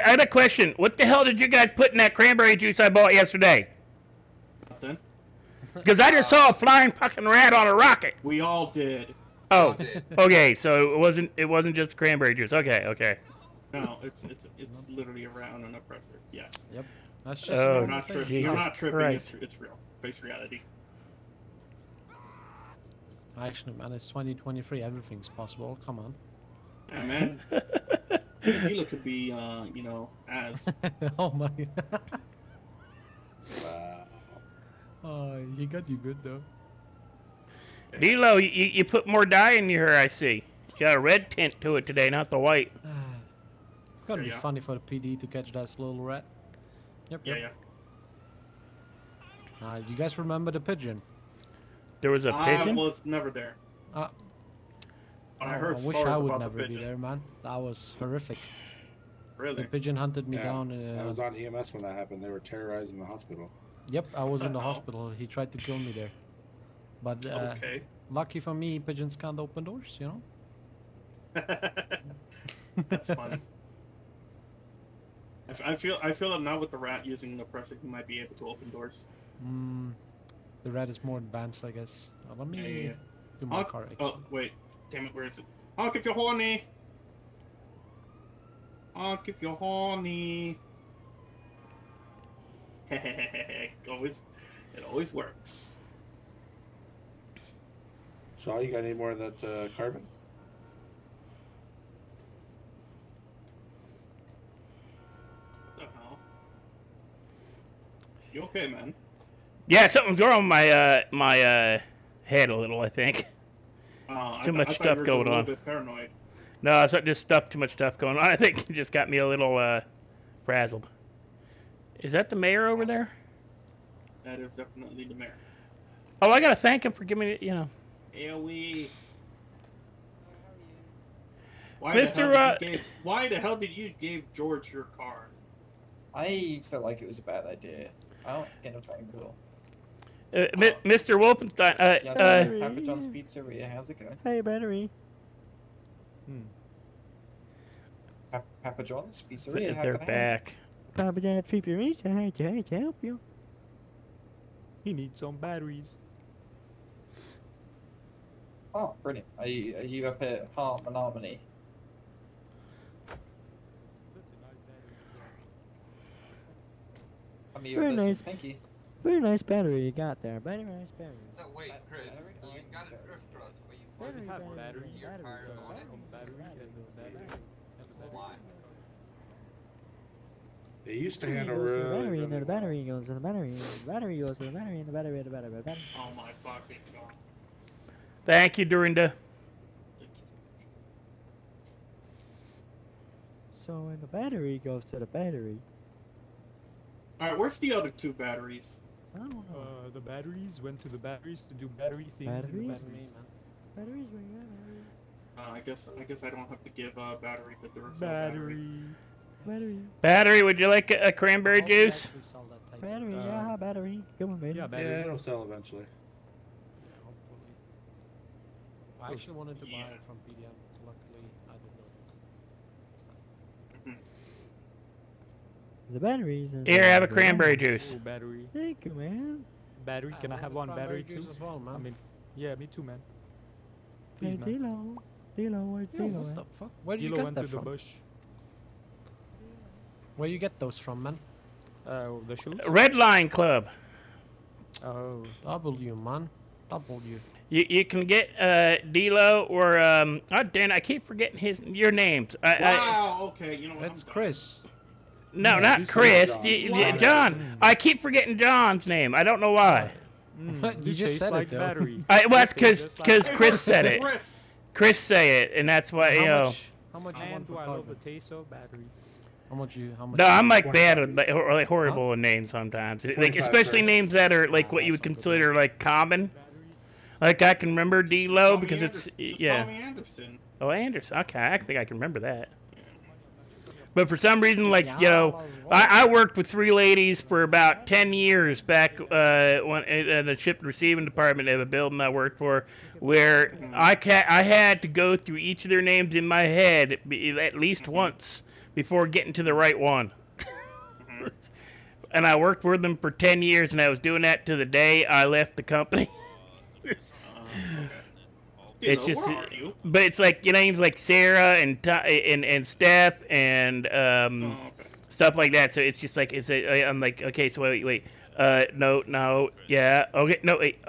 had a question. What the hell did you guys put in that cranberry juice I bought yesterday? Nothing. Because I just saw a flying fucking rat on a rocket. We all did. Oh, okay. So it wasn't just cranberry juice. Okay. No, it's literally a rat on an oppressor. Yes. Yep. That's just. Oh, You're not tripping. You're not tripping. Christ. It's real. Face reality. Actually, man, it's 2023. Everything's possible. Come on. Yeah, man. Hilo could be, as. Oh my. Oh, he got you good though. D'Lo, you put more dye in your hair. I see. You got a red tint to it today, not the white. It's gonna be funny for the PD to catch that little rat. Yep. Yeah. You guys remember the pigeon? There was a pigeon? I was never there. I heard wish stories I would about the never be pigeon. there, man. That was horrific. Really? The pigeon hunted me Yeah, down. I was on EMS when that happened. They were terrorizing the hospital. Yep, I was in the hospital. He tried to kill me there. But Okay. lucky for me, pigeons can't open doors, you know? That's funny. I feel that now with the rat using the oppressor, he might be able to open doors. The rat is more advanced, I guess. Let me do my Honk. car Oh, actually. wait. Damn it, where is it? Honk if you're horny! Honk if you're horny! It always works. Shaw, you got any more of that carbon? What the hell? You okay, man? Yeah, something's wrong with my head a little. I think. Too much stuff going A on. little bit paranoid. No, it's not just too much stuff going on. I think it just got me a little frazzled. Is that the mayor over there? That is definitely the mayor. Oh, I gotta thank him for giving me, AOE. Why the hell did you give George your car? I felt like it was a bad idea. I don't get a phone call. Mr. Wolfenstein, Yes, Papa John's Pizzeria. How's it going? Hey, battery. Papa John's Pizzeria. How They're can I help? back. Papa John's Pizzeria. Hey, to help you. He needs some batteries. Oh, brilliant. Are you up at Harmony? Very nice. Thank you. Very nice battery you got there. Very nice battery. So wait, Chris, you got a drift truck, but you wasn't have putting batteries. your tires on it? Why? They used to Battery handle goes to the really, battery, and really then the well. battery goes to the battery, and the battery goes to the battery, and the battery, and the battery, and the battery, and the battery. Oh my fucking god. Thank you, Dorinda. So when the battery goes to the battery. Alright, where's the other two batteries? I don't know. The batteries went to the batteries to do battery things. Batteries? In the batteries. Batteries, where you at, batteries? I guess I don't have to give battery, but there is Battery. Battery, would you like a cranberry juice? Battery, yeah, battery. Come on, baby. Yeah, it'll sell eventually. Yeah, hopefully. I actually wanted to buy it from PDM. Luckily, I did not. The batteries. Here, have a cranberry juice. Oh, battery. Thank you, man. Battery, can I have one battery too? Juice as well, man. I mean, yeah, me too, man. Hey, Please, man. Dilo, where's Yo, Dilo? what the fuck? Where did you Dilo get went that to from? the bush. Where you get those from, man? The shoes? Redline Club. Oh. W, man. W. You can get D'Lo or oh Dan, I keep forgetting your names. Okay, you know what? That's Chris. No, Yeah, not you said Chris. John. John. I keep forgetting John's name. I don't know why. You just said it, though. battery. Well, that's because Chris said it. Chris. Chris say it, and that's why, you know. How much you Man, want do for I love carbon? the taste of battery. How much? No, I'm like bad at like horrible in names sometimes. Like especially names that are like what you would consider like common. Like I can remember D'Lo because it's yeah. Call me Anderson. Oh, Anderson. Okay, I think I can remember that. But for some reason, like, you know, I worked with three ladies for about 10 years back when in the ship and receiving department of a building I worked for, where I had to go through each of their names in my head at least once before getting to the right one. And I worked with them for 10 years, and I was doing that to the day I left the company. It's just, but it's like your names like Sarah and Steph and stuff like that. So it's just like I'm like, okay, so wait, no, yeah, okay, no, wait,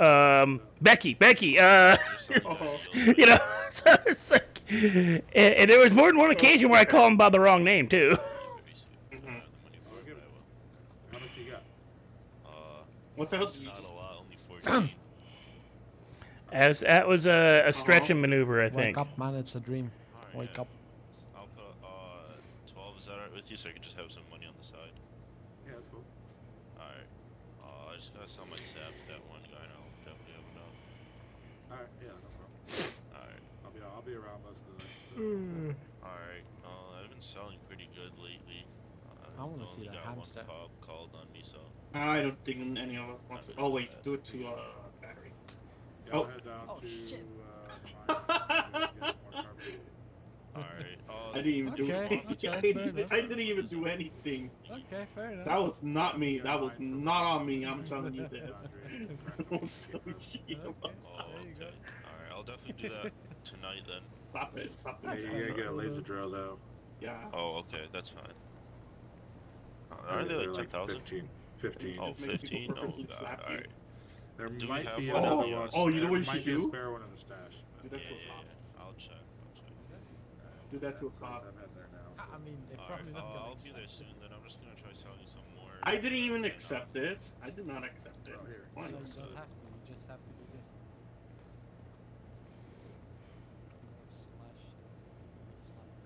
Becky, you know, so it's like, and there was more than one occasion where I called him by the wrong name too. How much you got? What the hell? Did you Not a lot, only 14. As that was a stretching maneuver, I think. Wake up, man! It's a dream. Wake up. I'll put 12. Is that alright with you? So I can just have some money on the side. Yeah, that's cool. Alright. I just gotta sell my sap to that one guy, and I'll definitely open up. Alright, yeah, no problem. Alright. I'll be around most of the night. Alright. I've been selling pretty good lately. I want to see only that got hamster. one cop called on me, so. I don't think any of us wants it. Oh wait, do it to battery. Yeah, I'll head down to shit. Alright. I didn't even do anything. I didn't even do anything. Okay, fair enough. That was not me. That was not on me. I'm telling you this. Don't tell me shit. Oh, okay. Alright, I'll definitely do that tonight then. Stop it. Hey, you gotta get a laser drill though. Yeah. Oh, okay, that's fine. Aren't they like 10,000? 15. Oh, 15? Oh, God, alright. There Do we might have be one? another one. Oh, you know what you There should might be a do? spare one in the stash. Do that to a cop. I'll check. Do that to a cop. I've had there now. I mean, they're Alright, probably not gonna I'll be there soon then. I'm just gonna try selling some more. I didn't even accept it. I did not accept it. So you don't have to. You just have to do this.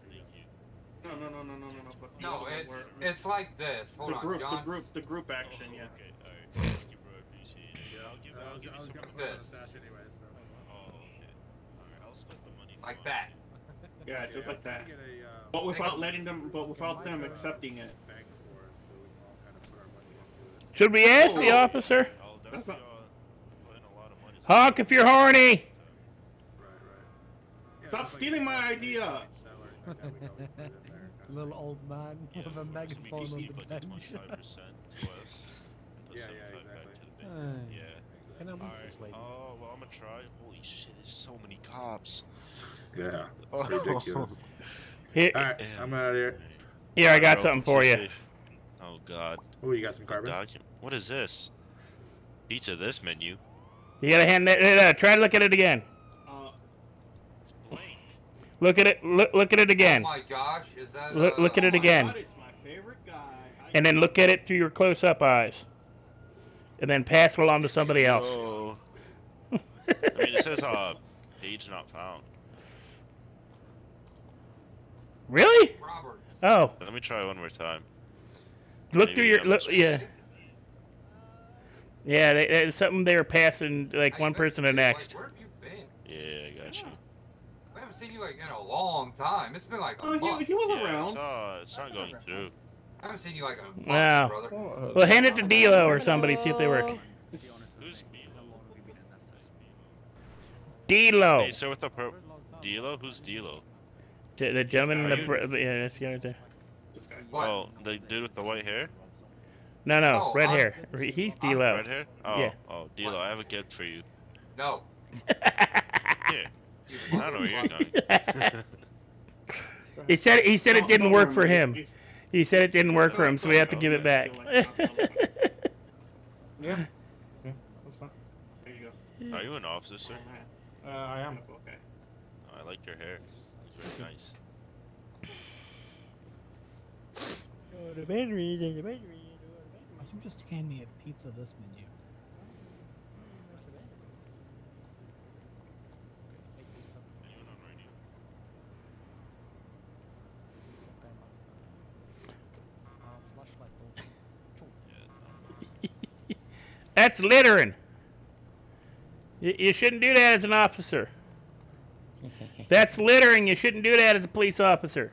Thank you. No. But No, it's like this. Hold on, John. The group action, yeah. Okay, alright. Thank you, bro. I appreciate it. Yeah, I'll give you some gonna more. put it in the stash anyway, so. Oh, okay. Alright, I'll split the money. Like that. Yeah, just like that. But without letting them, but without them accepting it. Should we ask the Oh. officer? I'll That's definitely not. put in a lot of money. Hawk, if you're horny. Stop stealing my idea. Little old man Yeah, with a so we megaphone just on keep the like bench. 25% to us, and put 75 back to the bank. Hey, Yeah. can I meet Alright. this lady? Oh, well, I'm gonna try. Holy shit, there's so many cops. Yeah. Oh. Ridiculous. Here, All right, I'm out of here. here, I got Bro, something stay for you. safe. Oh god. Oh, you got some carbon? What is this? Pizza this menu. You gotta hand that. Try to look at it again. It's blank. Look at it. Look at it again. Oh my gosh, is that? Look at it again. God, it's my favorite guy. And then look at it through your close-up eyes. And then pass it along to somebody else. Yo. I mean, it says page not found. Really? Roberts. Oh. Let me try one more time. Look Maybe through your I'm look. just- Yeah. Yeah, it's something they were passing like one person to the next. Where have you been? Yeah, I got you. We haven't seen you like in a long time. It's been like a Oh, month. he was Yeah, around. it's not going through. I haven't seen you like in a month, Wow. brother. Well, hand it to Dilo or somebody. See if they work. Who's Dilo. Hey, so with the Dilo? Who's Dilo? The gentleman in the Are you- yeah, that's the other thing. Oh, the dude with the white hair? No, No, red I'm- hair. He's Dilo. Red hair? Oh, Yeah. oh, Dilo, I have a gift for you. No. Here. I don't know where you're going. He said it didn't work for him. He said it didn't work for him, so we have to give it back. Yeah. Yeah. There you go. Are you an officer, sir? I am. Okay. Oh, I like your hair. It's very nice. Oh, the battery, the battery. Why don't you just hand me a pizza this menu? That's littering. You shouldn't do that as an officer. That's littering. You shouldn't do that as a police officer.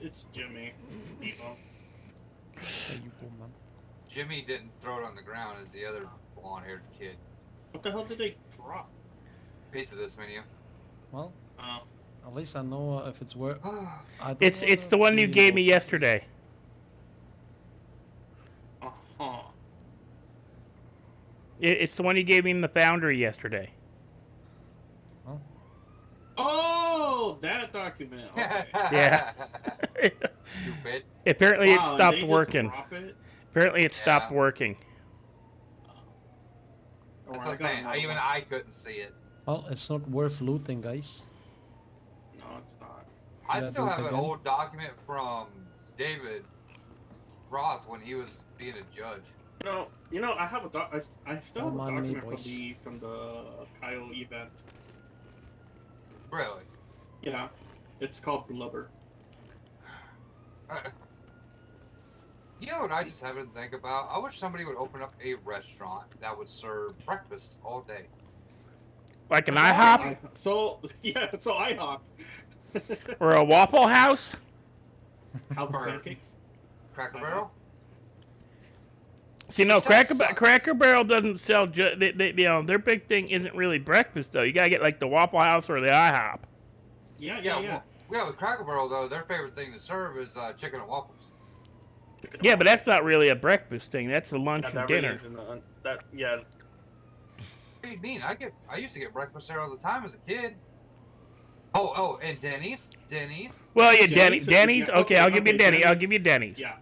It's Jimmy. Jimmy didn't throw it on the ground as the other blonde-haired kid. What the hell did they drop? Pizza this menu. Well, at least I know if it's worth. It's the one you gave me yesterday. Uh-huh. It's the one you gave me in the Foundry yesterday. Oh, that document. Okay. Yeah. Stupid. Apparently Wow, it and stopped they just working. drop it? Apparently it stopped working. That's what I'm saying. Even I couldn't see it. Well, it's not worth looting, guys. No, it's not. I Should I still do it have an again? old document from David Roth when he was being a judge. You know, I have a I still have a Come on, me document boys. from the Kyle event. Really? Yeah, it's called Blubber. You know what I just happened to think about? I wish somebody would open up a restaurant that would serve breakfast all day. Like an IHOP So yeah, so IHOP. or a Waffle House? House of pancakes. Cracker Barrel? See, no, That Cracker Barrel doesn't sell. Their big thing isn't really breakfast though. You gotta get like the Waffle House or the IHOP. Yeah. Well, with Cracker Barrel though, their favorite thing to serve is chicken and waffles. Yeah, but that's not really a breakfast thing. That's the lunch and that dinner. Really isn't yeah. What do you mean? I used to get breakfast there all the time as a kid. Oh, and Denny's. Well, yeah, Denny's Denny's. is- Okay, I'll give you okay, Denny. I'll Denny's. give you Denny's. Yeah.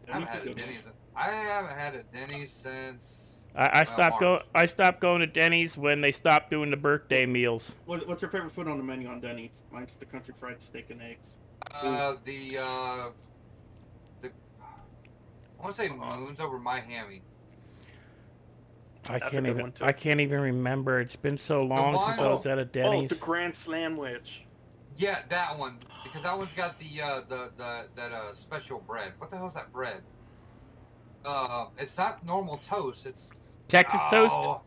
I haven't had a Denny's. I haven't had a Denny's since. I stopped going. March. I stopped going to Denny's when they stopped doing the birthday meals. What's your favorite food on the menu on Denny's? Mine's the country fried steak and eggs. I want to say Moons over my hammy. I That's a can't good even. one, too. I can't even remember. It's been so long since I was at a Oh, Denny's. the Grand Sandwich. Yeah, that one because that one's got the special bread. What the hell is that bread? It's not normal toast. It's Texas toast? No,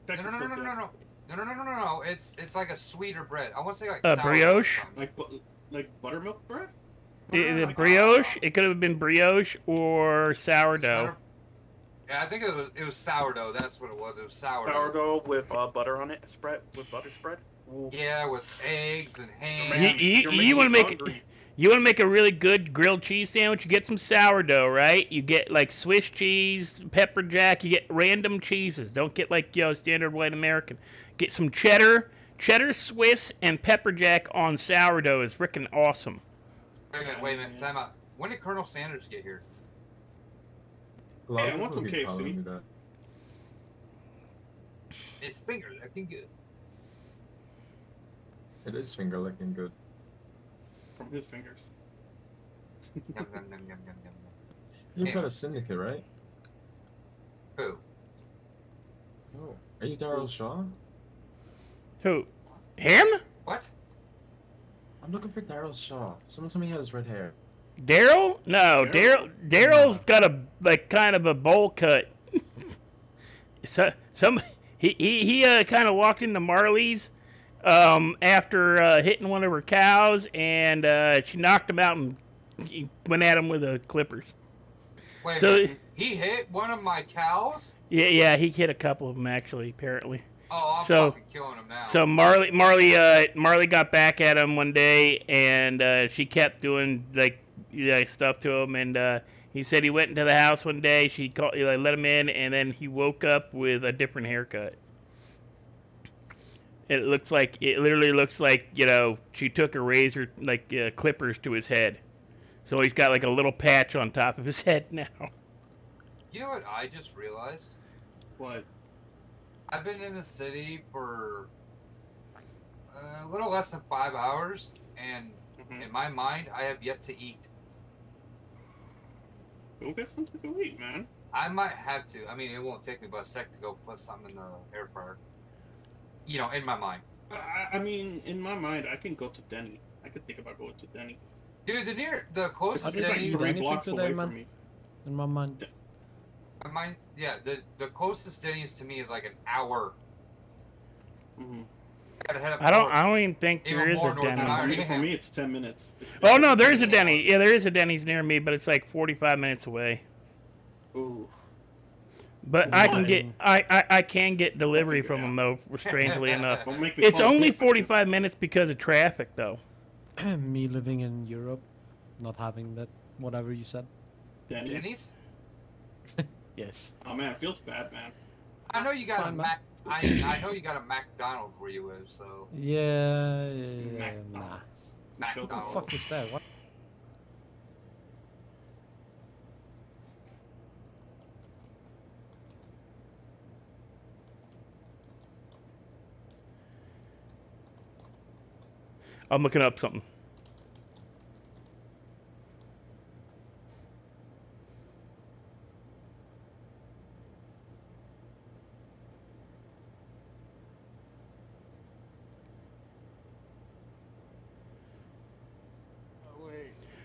Texas no. toast, yes. No. It's like a sweeter bread. I want to say like Brioche. Like buttermilk bread. The brioche. It could have been brioche or sourdough. Yeah, I think it was sourdough. That's what it was. It was sourdough. Sourdough with butter on it, spread with butter spread. Ooh. Yeah, with eggs and ham. You want to make a really good grilled cheese sandwich? You get some sourdough, right? You get like Swiss cheese, pepper jack. You get random cheeses. Don't get like standard white American. Get some cheddar, Swiss, and pepper jack on sourdough is freaking awesome. Wait a minute. Time out. When did Colonel Sanders get here? Hey, I want some KFC. It's finger looking good. It is finger licking good. From his fingers. Yum, yum, yum, yum, yum, yum. You've got a syndicate, right? Who? Oh, are you Daryl Shaw? Who? Him? What? I'm looking for Daryl Shaw. Someone told me he had his red hair. Daryl? No, Daryl's got a kind of a bowl cut. He kind of walked into Marley's after hitting one of her cows, and she knocked him out and he went at him with the clippers. Wait a minute. He hit one of my cows? Yeah, he hit a couple of them actually, apparently. Oh, I'm fucking killing him now. So Marley got back at him one day, and she kept doing stuff to him, and he said he went into the house one day. She let him in, and then he woke up with a different haircut. It literally looks like she took a razor clippers to his head, so he's got like a little patch on top of his head now. You know what I just realized? What? I've been in the city for a little less than 5 hours, and in my mind, I have yet to eat. Go get something to eat, man. I might have to. I mean, it won't take me but a sec to go put something in the air fryer. In my mind. I mean, in my mind, I can go to Denny. I could think about going to Denny. Dude, the closest Denny like 3 blocks away from me. In my mind. The closest Denny's to me is like an hour. Mm-hmm. Gotta head up I don't even think there is a Denny. For me, it's 10 minutes. Oh no, there is a Denny. Yeah, there is a Denny's near me, but it's like 45 minutes away. Ooh. But I can get delivery from them though. Strangely enough, it's only 45 minutes because of traffic though. Me living in Europe, not having that whatever you said. Denny's? Yes. Oh man, it feels bad, man. I know you got a Mac. I know you got a McDonald's where you live, so. Yeah. Nah. McDonald's. What the fuck is that? What? I'm looking up something.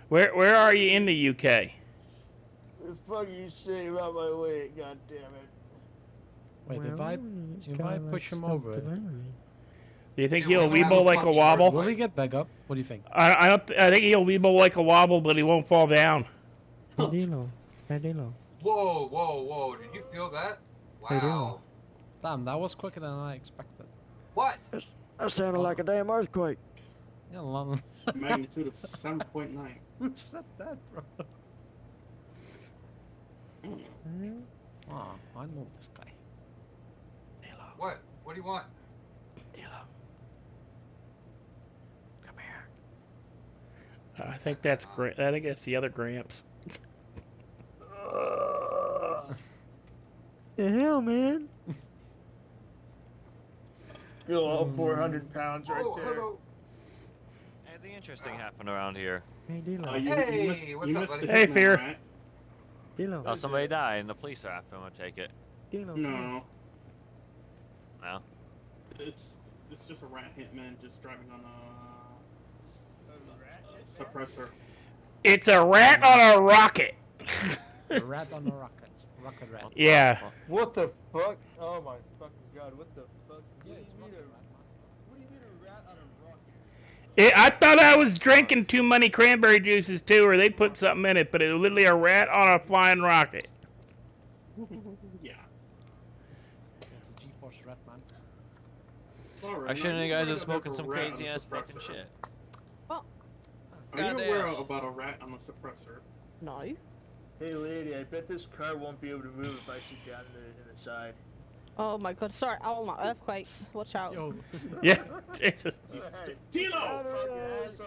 Where are you in the UK? The fuck you say about my weight? God damn it! Wait, if I push him over, do you think he'll weeble like a wobble? Will he get back up? What do you think? I think he'll weeble like a wobble, but he won't fall down. Dilo. Whoa! Did you feel that? Wow. Damn, that was quicker than I expected. What? That sounded like a damn earthquake. Yeah, long. Magnitude of 7.9. Who said that, bro? Oh, I know this guy. What? What do you want? Come here. I think that's I think that's the other Gramps. The hell, man? Feel all 400 pounds right there. Hello. Anything interesting happened around here? Hey, Dilo. Hey, Fear. Dilo. Oh, somebody died and the police are after him, I take it. Dilo. No. No? It's just a rat hitman just driving on a suppressor. It's a rat on a rocket. A rat on a rocket. Rocket rat. Yeah. What the fuck? Oh my fucking god! What the fuck? Yeah, What it's do you mean rocket rat, man. What do you mean a rat on a rocket? I thought I was drinking too many cranberry juices too, or they put something in it, but it was literally a rat on a flying rocket. Yeah. It's a G-force rat, man. Sorry, I shouldn't no, you you guys worried have spoken about a some rat on crazy a ass fucking suppressor. shit. Are you Goddamn. aware about a rat on a suppressor? No. Hey lady, I bet this car won't be able to move if I sit down in the side. Oh my god, sorry. Oh my earthquakes. Watch out. Yo. Yeah, Jesus. Tilo!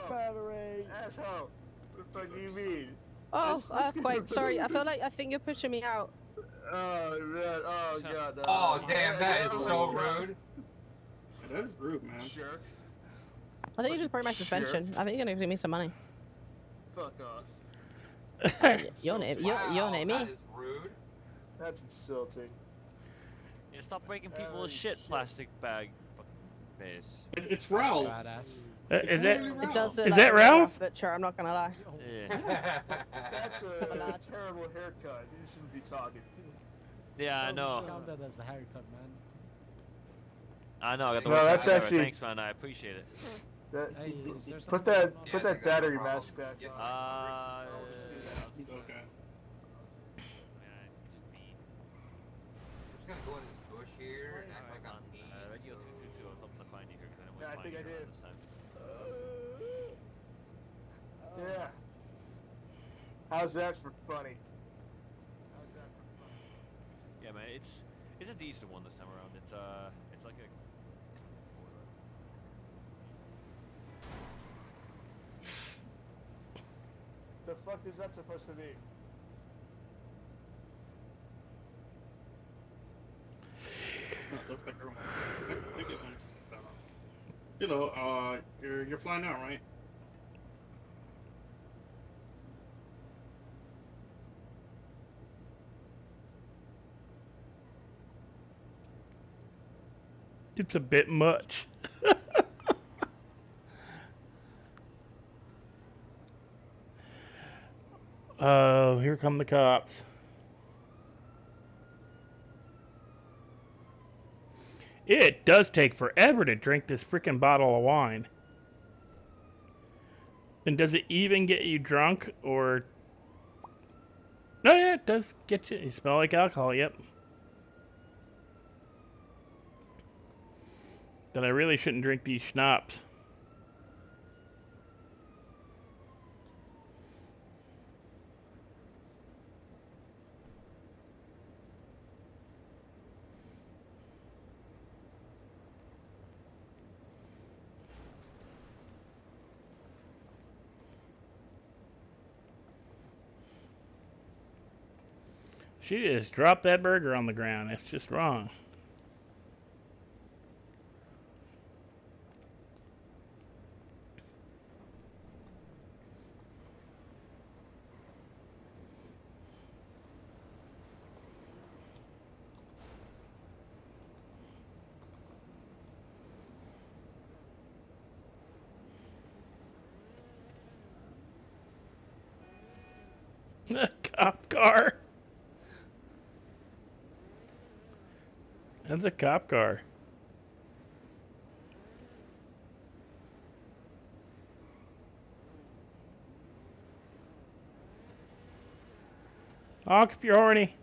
Battery! Asshole! What the fuck do you mean? Oh, This gonna- earthquake. Sorry, I think you're pushing me out. Oh, man. Oh, god. No. Oh, damn, that is so rude. Yeah, that is rude, man. Sure. I think you just broke my suspension. I think you're gonna give me some money. Fuck off. Your name, your name, me. That is rude. That's insulting. Yeah, stop breaking people's shit, plastic bag fucking face. It's Ralph. Is that It does look is like that a Ralph? butcher, I'm not gonna lie. Yeah. That's a terrible haircut. You shouldn't be talking. Yeah, I know. Count that as a haircut, man. I know. I got the No, work that's out. actually- Thanks, man. I appreciate it. That, Hey, is there put something that going on? put that battery mask back on. Okay. I'm just gonna go in this bush here and act like I'm me. Radio 222. I was hoping to find you here because I didn't Yeah, I find think you I here did. this time. Yeah. How's that for funny? Yeah, man. It's a decent one this time around. It's like a. The fuck is that supposed to be? Looks like everyone. You know, you're flying out, right? It's a bit much. Oh, here come the cops. It does take forever to drink this freaking bottle of wine. And does it even get you drunk or... Oh yeah, it does get you. You smell like alcohol, yep. Then I really shouldn't drink these schnapps. She just dropped that burger on the ground. It's just wrong. A cop car. That's a cop car. Honk if you're horny.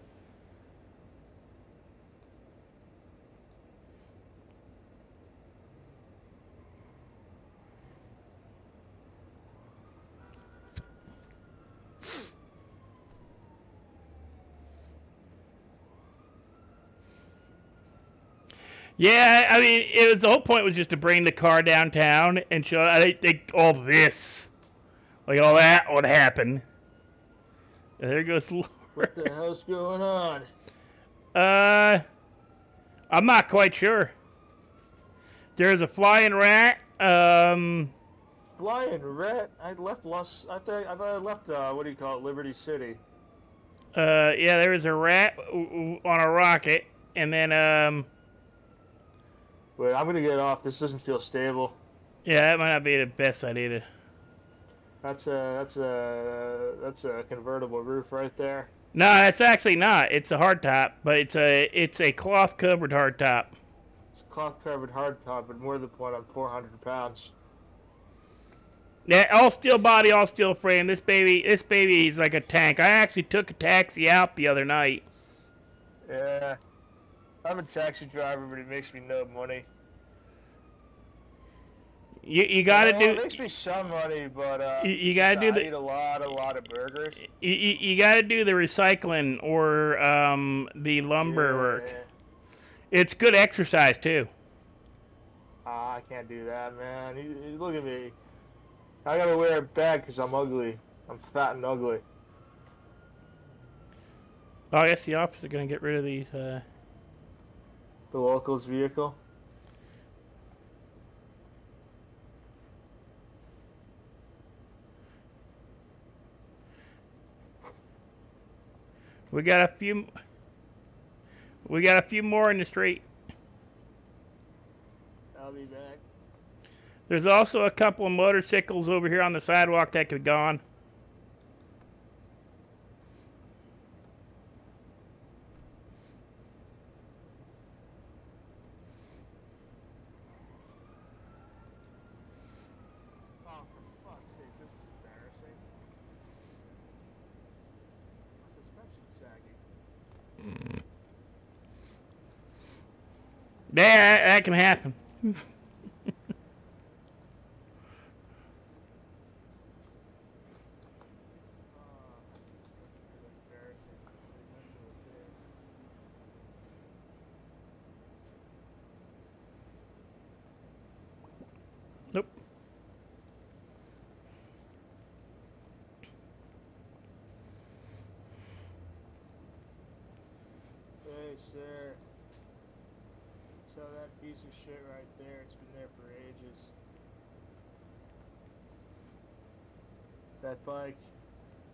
Yeah, I mean, the whole point was just to bring the car downtown and show. I think all this, like all that, would happen. And there goes Lord. What the hell's going on? I'm not quite sure. There's a flying rat. Flying rat? I thought I left. What do you call it? Liberty City. Yeah, there was a rat on a rocket, and then Wait, I'm gonna get off. This doesn't feel stable. yeah, that might not be the best idea. That's a convertible roof right there. No, it's actually not. It's a hardtop, but it's a cloth covered hardtop. It's cloth covered hardtop, but more to the point, I'm 400 pounds. Yeah, all steel body, all steel frame. This baby is like a tank. I actually took a taxi out the other night. Yeah. I'm a taxi driver, but it makes me no money. You gotta do. It makes me some money, but You gotta do I eat a lot of burgers. You gotta do the recycling or the lumber work. It's good exercise too. I can't do that, man. Look at me. I gotta wear it back because I'm ugly. I'm fat and ugly. Oh, I guess the office are gonna get rid of these. The locals vehicle. We got a few. We got a few more in the street. I'll be back. There's also a couple of motorcycles over here on the sidewalk that could gone. Oh, for fuck's sake, this is embarrassing. My suspension's sagging. Yeah, that can happen. Nope. Hey, sir. Tell that piece of shit right there. It's been there for ages. That bike.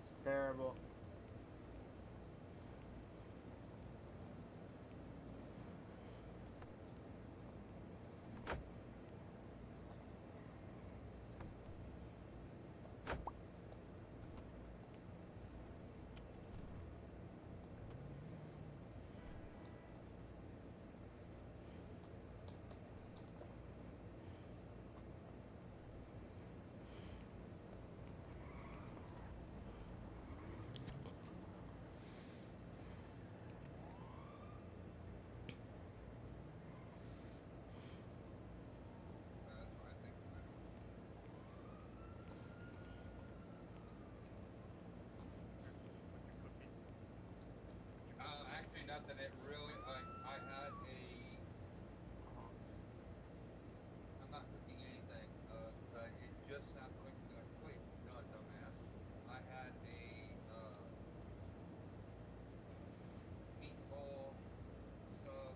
It's terrible. Actually, nothing. It really, I had a. I'm not cooking anything, cause it just now clicked to me like, wait, no, dumbass. I had a meatball sub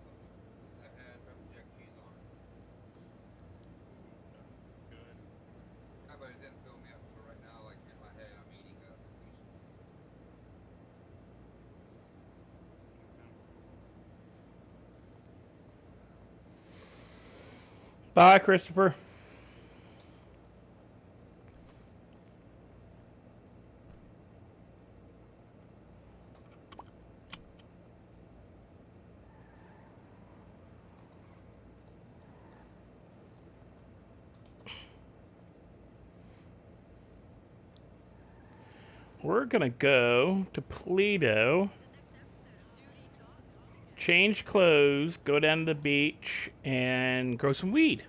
that had pepper jack cheese on it. Good. Yeah, but it didn't fill me up. So right now, like in my head, I'm eating cookies. Bye, Christopher. We're gonna go to Toledo, change clothes, go down to the beach, and grow some weed.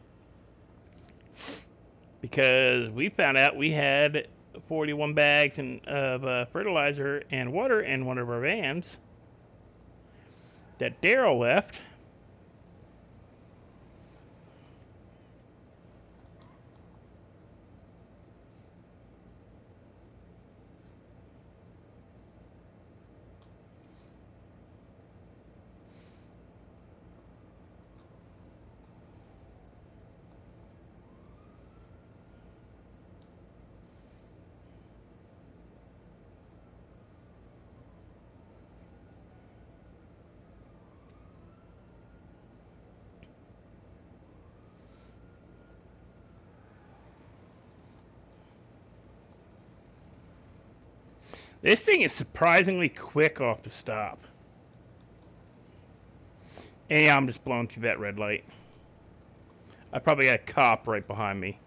Because we found out we had 41 bags of fertilizer and water in one of our vans that Daryl left. This thing is surprisingly quick off the stop. And yeah, I'm just blowing through that red light. I probably got a cop right behind me.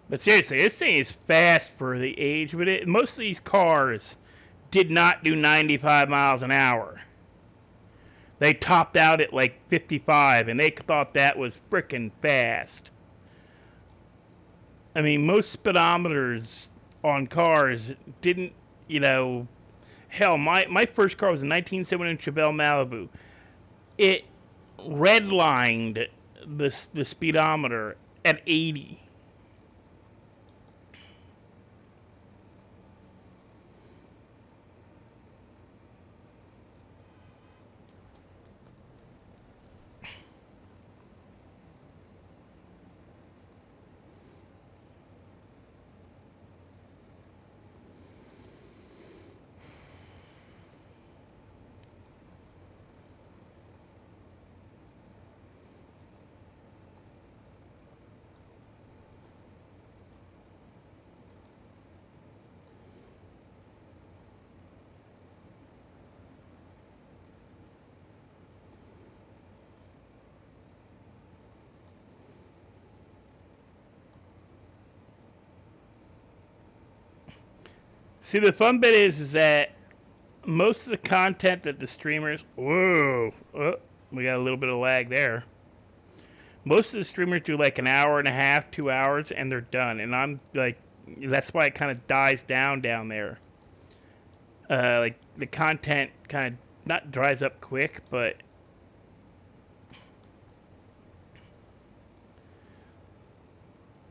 But seriously, this thing is fast for the age of it. Most of these cars did not do 95 miles an hour. They topped out at like 55, and they thought that was frickin' fast. I mean, most speedometers on cars didn't, you know... Hell, my first car was a 1971 Chevelle Malibu. It redlined the speedometer at 80. See, the fun bit is that most of the content that the streamers... Whoa! Oh, we got a little bit of lag there. Most of the streamers do like an hour and a half, 2 hours, and they're done. And I'm like... That's why it kind of dies down there. Like, the content kind of not dries up quick, but...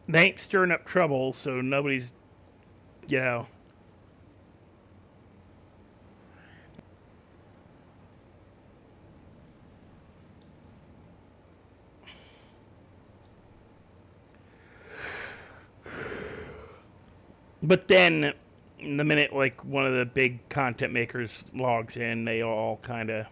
They ain't stirring up trouble, so nobody's... You know... But then, the minute like one of the big content makers logs in, they all kind of...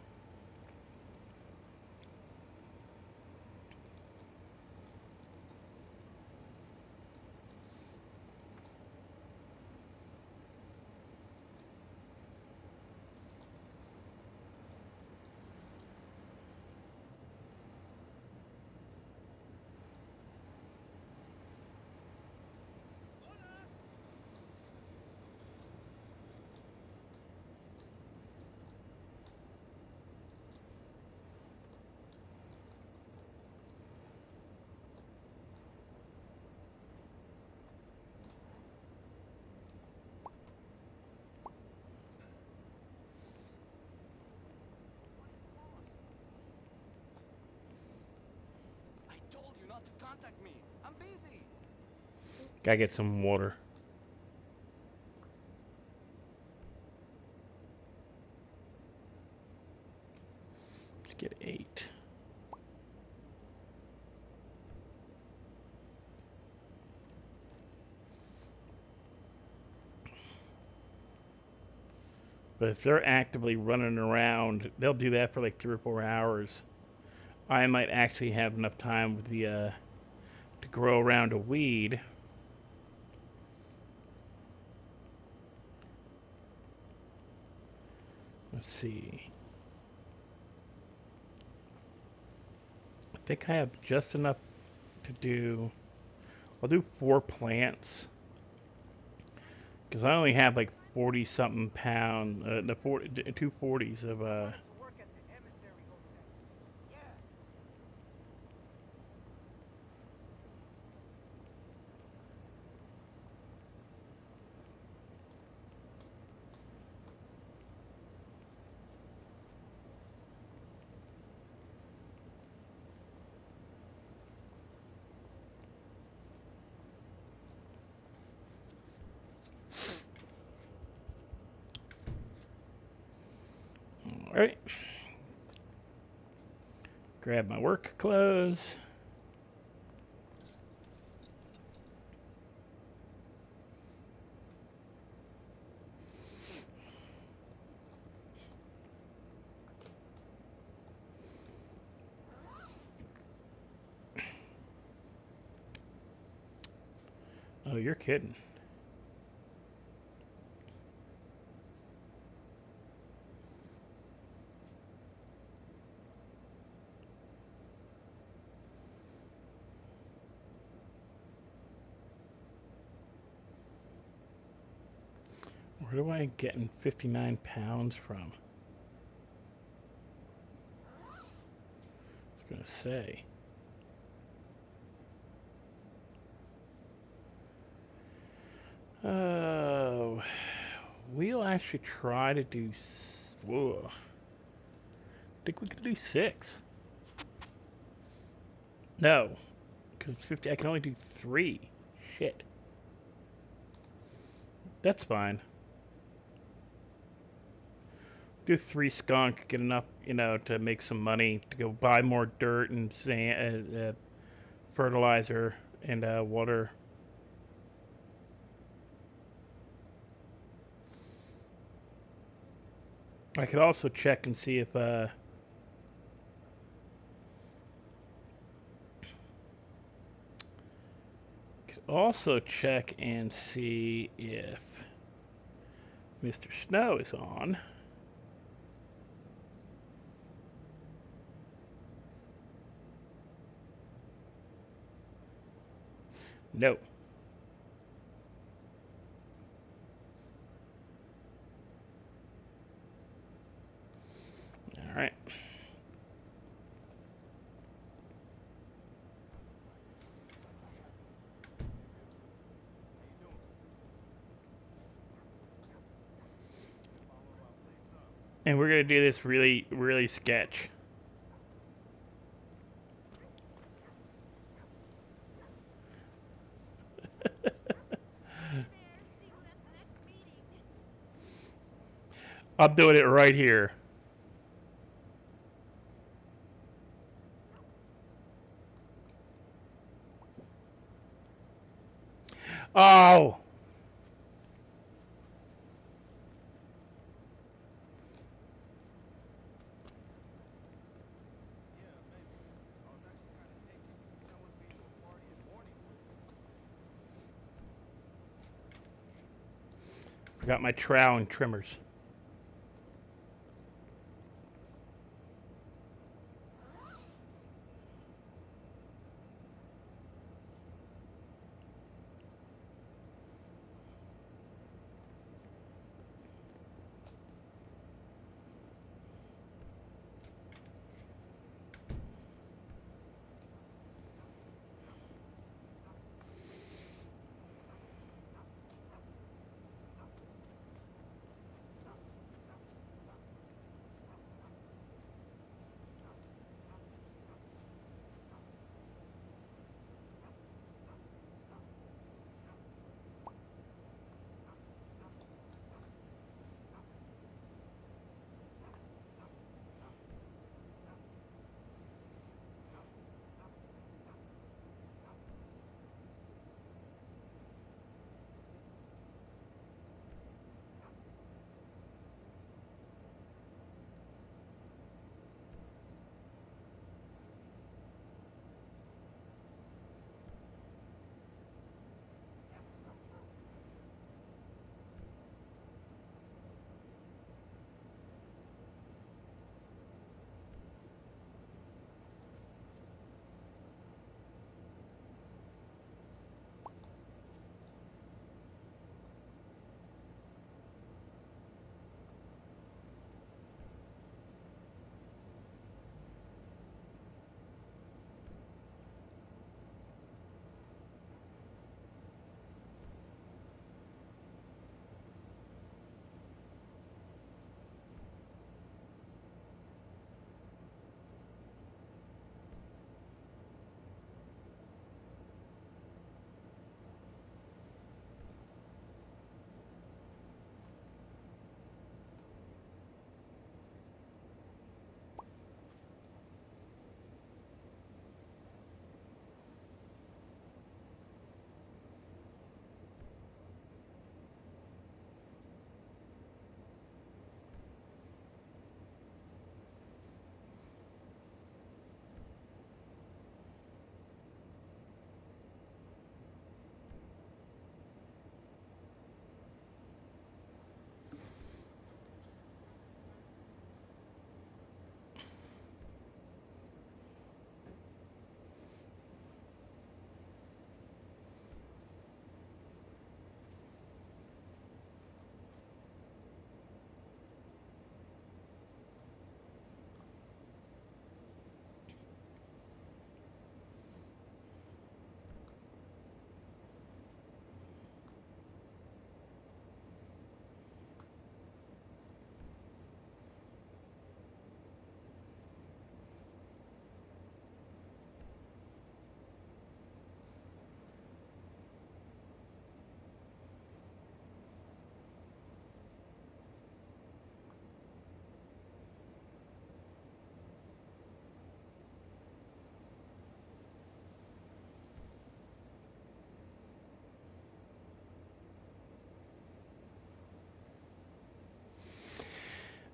Gotta get some water. Let's get 8. But if they're actively running around, they'll do that for like 3 or 4 hours. I might actually have enough time with the to grow around a weed. Let's see. I think I have just enough to do I'll do 4 plants. Because I only have like 40 something pounds, the 240s of all right. Grab my work clothes. Oh, you're kidding. Where do I get 59 pounds from? I was gonna say. Oh, we'll actually try to do. Whoa. I think we could do 6. No, because it's 50. I can only do 3. Shit. That's fine. Do 3 skunk, get enough, you know, to make some money to go buy more dirt and sand, fertilizer and water. I could also check and see if could also check and see if Mr. Snow is on. No. All right. And we're gonna do this really, really sketch. I'm doing it right here. Oh! Forgot my trowel and trimmers.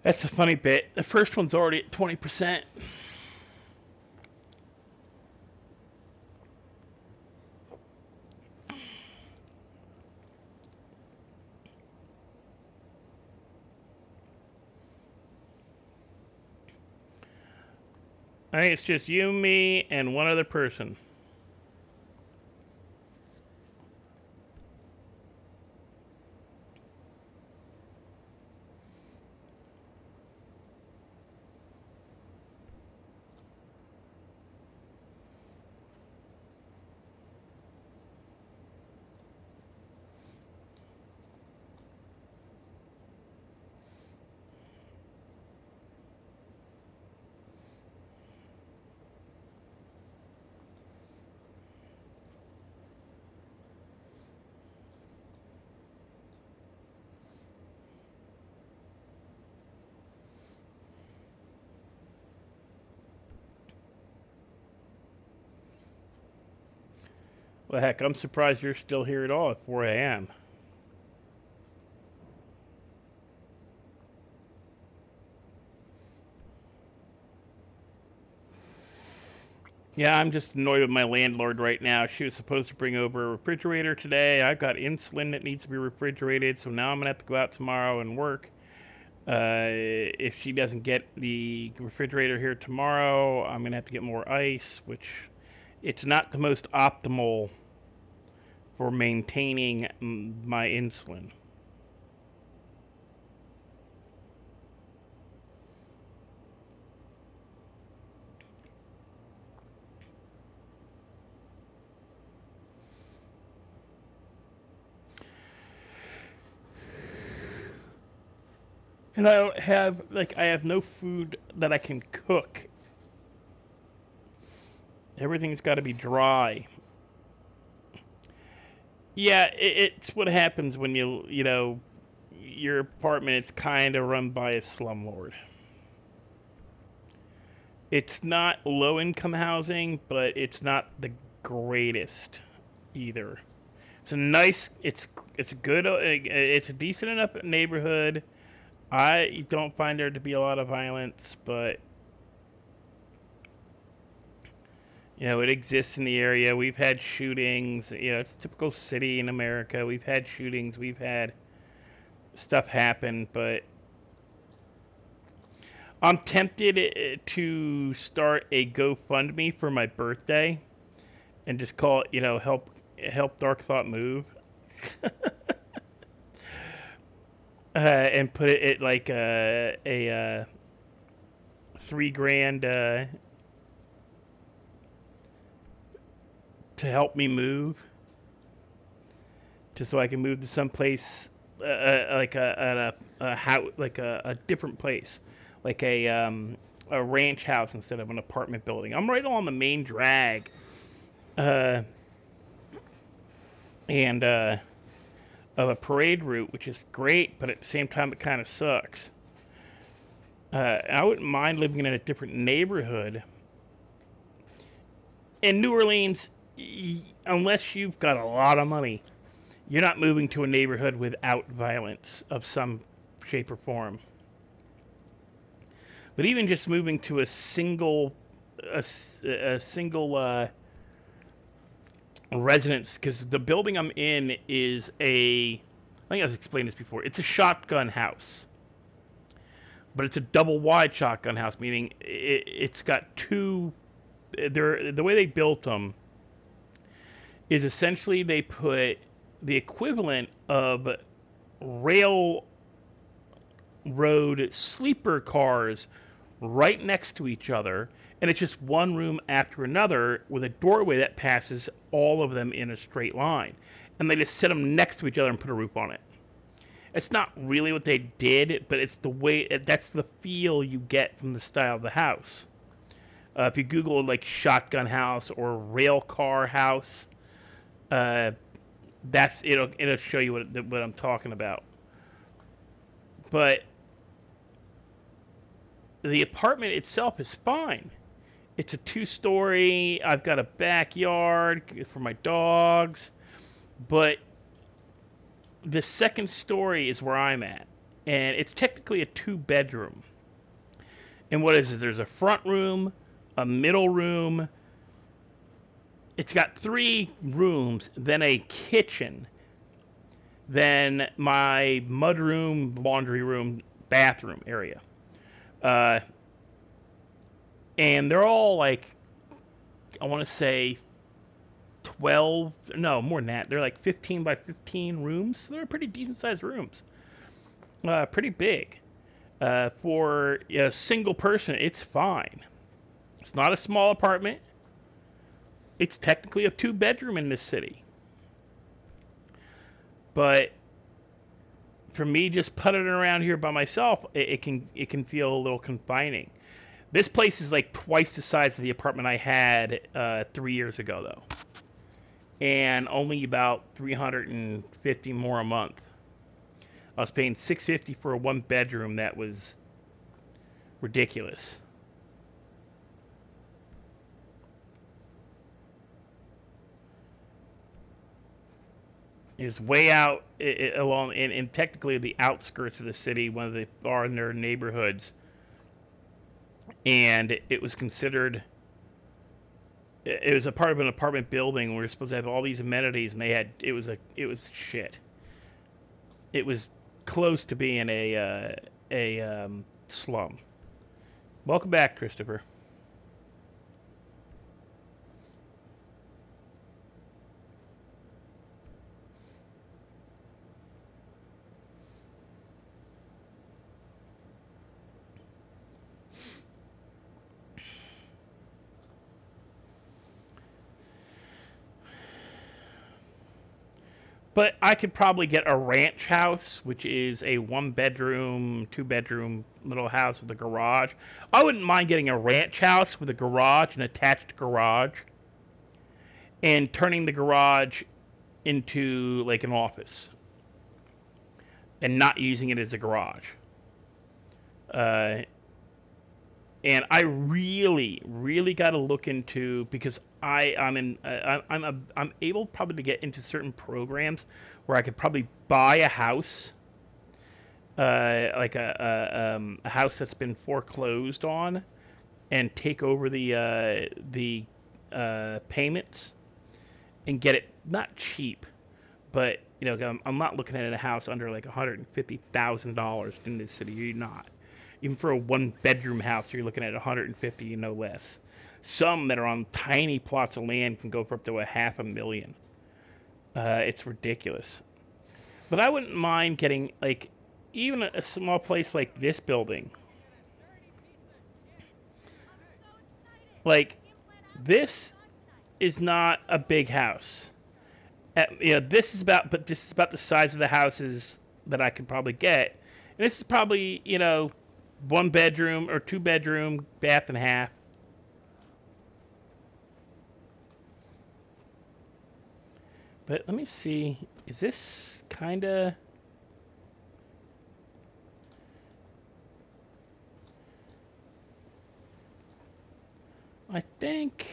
That's the funny bit. The first one's already at 20%. I think it's just you, me, and one other person. Well, heck, I'm surprised you're still here at all at 4 a.m. Yeah, I'm just annoyed with my landlord right now. She was supposed to bring over a refrigerator today. I've got insulin that needs to be refrigerated, so now I'm going to have to go out tomorrow and work. If she doesn't get the refrigerator here tomorrow, I'm going to have to get more ice, which it's not the most optimal for maintaining my insulin. And I don't have, I have no food that I can cook. Everything's got to be dry. Yeah, it's what happens when you know, your apartment is kind of run by a slumlord. It's not low-income housing, but it's not the greatest either. It's a nice, it's a good, it's a decent enough neighborhood. I don't find there to be a lot of violence, but you know, it exists in the area. We've had shootings. You know, it's a typical city in America. We've had shootings. We've had stuff happen, but I'm tempted to start a GoFundMe for my birthday and just call it, you know, help Dark Thought move. And put it at like a $3,000 to help me move, just so I can move to some place like a house, like a different place, like a ranch house instead of an apartment building. I'm right on the main drag, and of a parade route, which is great, but at the same time it kind of sucks. I wouldn't mind living in a different neighborhood. In New Orleans, unless you've got a lot of money, you're not moving to a neighborhood without violence of some shape or form. But even just moving to a single residence, because the building I'm in is I think I've explained this before. It's a shotgun house, but it's a double wide shotgun house, meaning it's got two. The way they built them is essentially they put the equivalent of railroad sleeper cars right next to each other, and it's just one room after another with a doorway that passes all of them in a straight line. And they just set them next to each other and put a roof on it. It's not really what they did, but it's the way, that's the feel you get from the style of the house. If you Google like shotgun house or rail car house, it'll show you what I'm talking about. But the apartment itself is fine. It's a 2-story. I've got a backyard for my dogs, but the second story is where I'm at, and it's technically a 2-bedroom. And what is it? There's a front room, a middle room. It's got 3 rooms, then a kitchen, then my mudroom, laundry room, bathroom area. And they're all like, I want to say 12, no, more than that. They're like 15 by 15 rooms. So they're pretty decent sized rooms. Pretty big. For a single person, it's fine. It's not a small apartment. It's technically a 2-bedroom in this city. But for me, just putting around here by myself, it can feel a little confining. This place is like twice the size of the apartment I had 3 years ago, though, and only about $350 more a month. I was paying $650 for a 1-bedroom. That was ridiculous. Is way out along in technically the outskirts of the city, one of the farther neighborhoods, and it was considered. It was a part of an apartment building. We were supposed to have all these amenities, and it was shit. It was close to being a slum. Welcome back, Christopher. But I could probably get a ranch house, which is a 1-bedroom, 2-bedroom little house with a garage. I wouldn't mind getting a ranch house with a garage, an attached garage, and turning the garage into like an office and not using it as a garage. And I really, really got to look into, because I'm able probably to get into certain programs where I could probably buy a house, like a house that's been foreclosed on, and take over the payments and get it not cheap, but I'm not looking at a house under like $150,000 in this city. You're not. Even for a 1-bedroom house, you're looking at $150,000, no less. Some that are on tiny plots of land can go for up to $500,000. It's ridiculous. But I wouldn't mind getting like even a small place like this building. Like this is not a big house. This is about the size of the houses that I could probably get, and this is probably 1-bedroom or 2-bedroom, bath and half. But let me see. Is this kind of... I think...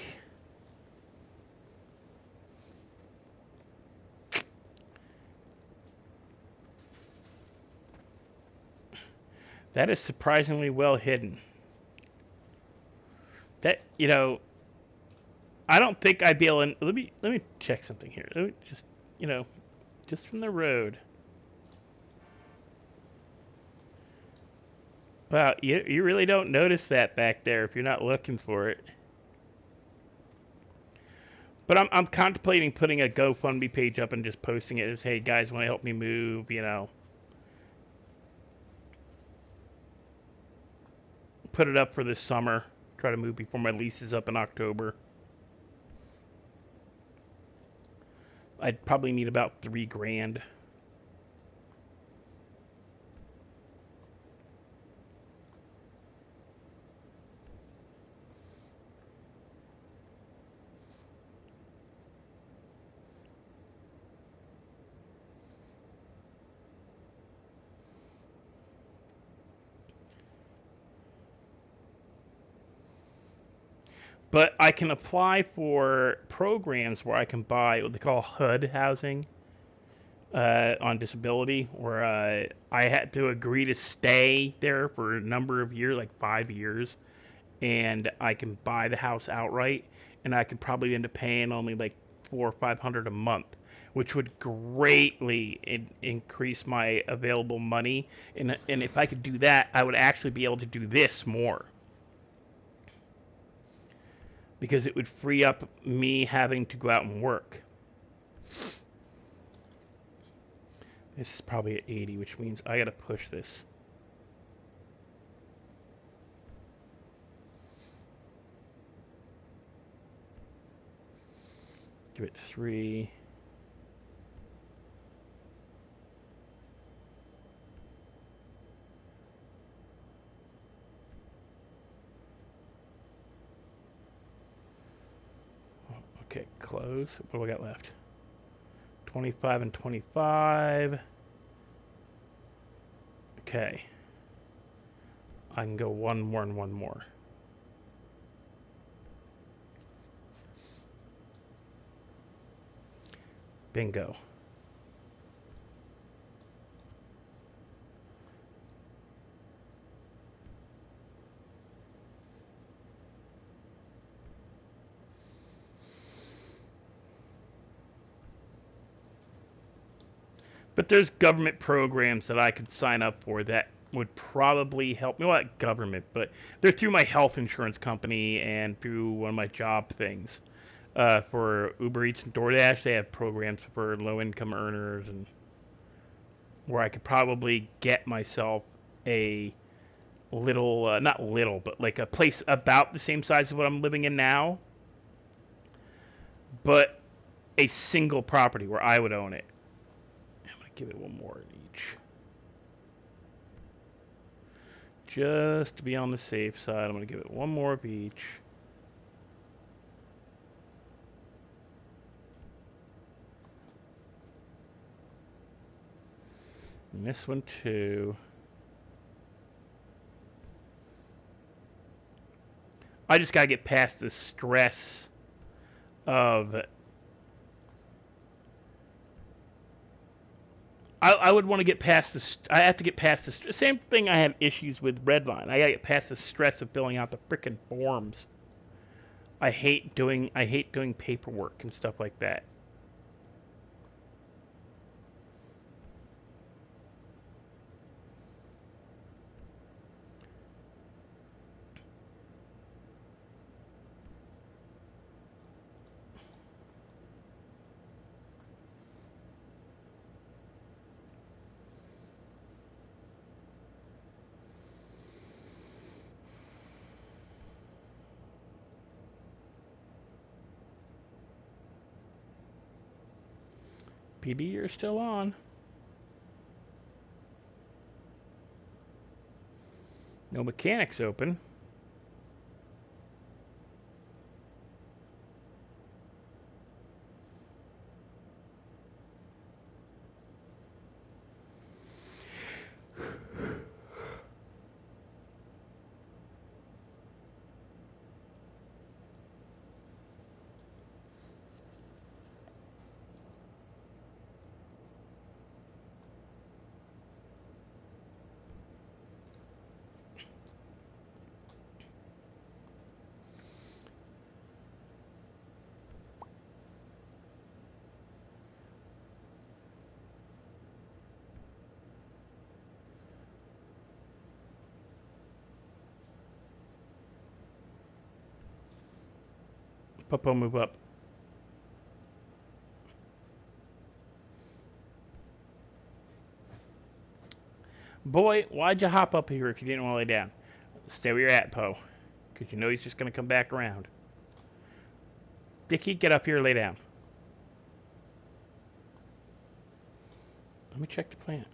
that is surprisingly well hidden. That, I don't think I'd be able to... Let me check something here. Let me just, just from the road. Wow, you really don't notice that back there if you're not looking for it. But I'm contemplating putting a GoFundMe page up and just posting it as, hey guys, want to help me move, Put it up for this summer. Try to move before my lease is up in October. I'd probably need about $3,000. But I can apply for programs where I can buy what they call HUD housing. on disability, where I had to agree to stay there for a number of years, like 5 years, and I can buy the house outright, and I could probably end up paying only like $400 or $500 a month, which would greatly increase my available money. And if I could do that, I would actually be able to do this more, because it would free up me having to go out and work. This is probably at 80, which means I gotta push this. Give it 3. Okay, close. What do we got left? 25 and 25. Okay. I can go one more and one more. Bingo. But there's government programs that I could sign up for that would probably help me. Well, not government, but they're through my health insurance company and through one of my job things. For Uber Eats and DoorDash, they have programs for low-income earners, and where I could probably get myself a little, not little, but like a place about the same size as what I'm living in now, but a single property where I would own it. I'm going to give it one more in each, just to be on the safe side. I'm going to give it one more of each. And this one too. I just gotta get past the stress of... I would want to get past this. I have to get past the same thing I have issues with Redline. I gotta get past the stress of filling out the frickin' forms. I hate doing paperwork and stuff like that. PD, you're still on. No mechanics open. Popo, move up. Boy, why'd you hop up here if you didn't want to lay down? Stay where you're at, Poe. Because you know he's just going to come back around. Dickie, get up here and lay down. Let me check the plant.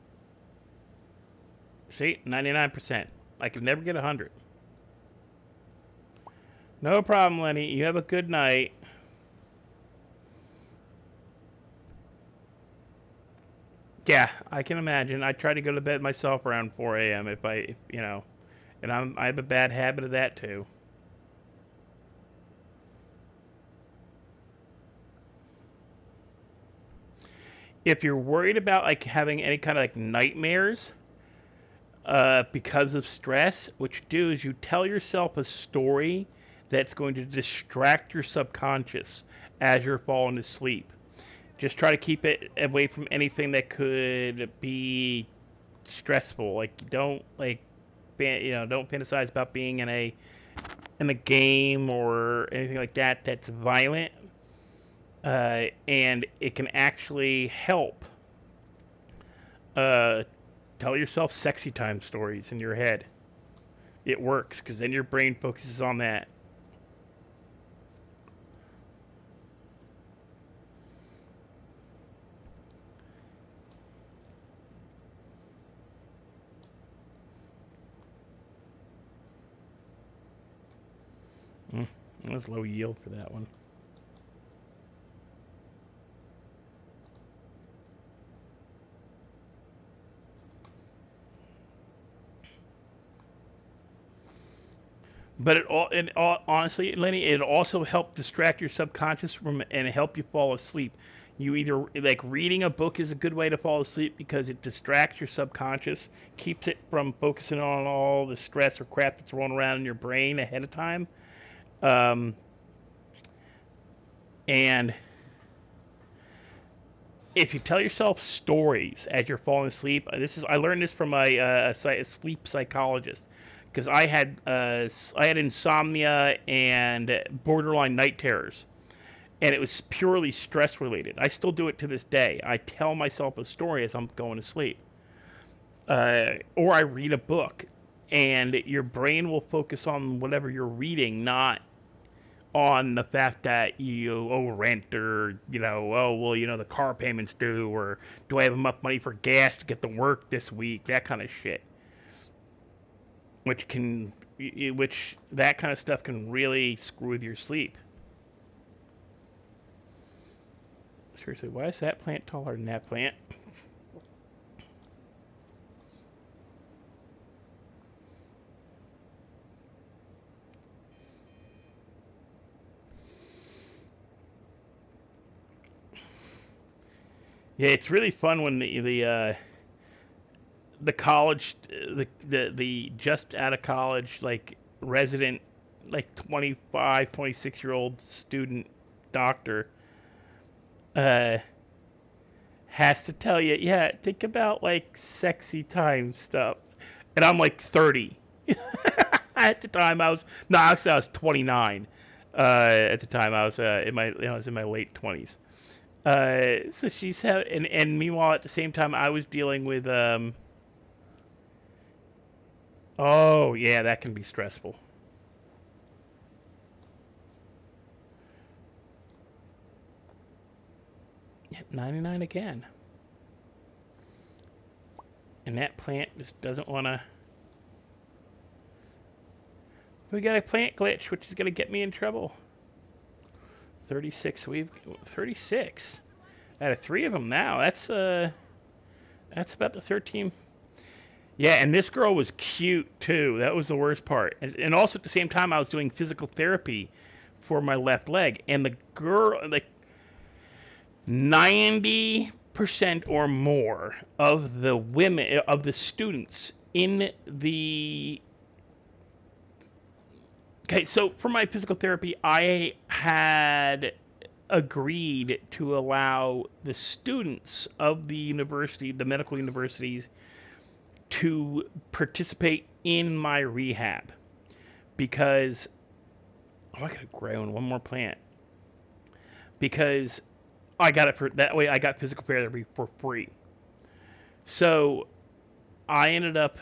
See? 99%. I can never get 100. No problem, Lenny. You have a good night. Yeah, I can imagine. I try to go to bed myself around 4 a.m. if you know, and I have a bad habit of that too. if you're worried about like having any kind of like nightmares because of stress, what you do is you tell yourself a story that's going to distract your subconscious as you're falling asleep. Just try to keep it away from anything that could be stressful. Like don't don't fantasize about being in a game or anything like that that's violent. And it can actually help tell yourself sexy time stories in your head. It works because then your brain focuses on that. That was low yield for that one. But honestly, Lenny, it also helped distract your subconscious from and help you fall asleep. You either like reading a book is a good way to fall asleep because it distracts your subconscious, keeps it from focusing on all the stress or crap that's rolling around in your brain ahead of time. And if you tell yourself stories as you're falling asleep, I learned this from my a sleep psychologist because I had insomnia and borderline night terrors, and it was purely stress related. I still do it to this day. I tell myself a story as I'm going to sleep, or I read a book, and your brain will focus on whatever you're reading, not on the fact that you owe rent or, the car payment's due or do I have enough money for gas to get to work this week, that kind of shit. Which that kind of stuff can really screw with your sleep. Seriously, why is that plant taller than that plant? Yeah, it's really fun when the college, the just out of college, like resident, like 25, 26-year-old student doctor has to tell you, yeah, think about like sexy time stuff. And I'm like 30. At the time I was 29. At the time I was in my late 20s. So she's and meanwhile at the same time I was dealing with oh yeah, that can be stressful. Yep, 99 again. And that plant just doesn't want to. We got a plant glitch, which is going to get me in trouble. 36. We've 36 out of 3 of them now. That's about the 13. Yeah, and this girl was cute too. That was the worst part. And also at the same time, I was doing physical therapy for my left leg, and the girl, like 90% or more of the women, of the students in the. Okay, so for my physical therapy, I had agreed to allow the students of the university, the medical universities, to participate in my rehab because I gotta grow one more plant because I got it for that way. I got physical therapy for free. So I ended up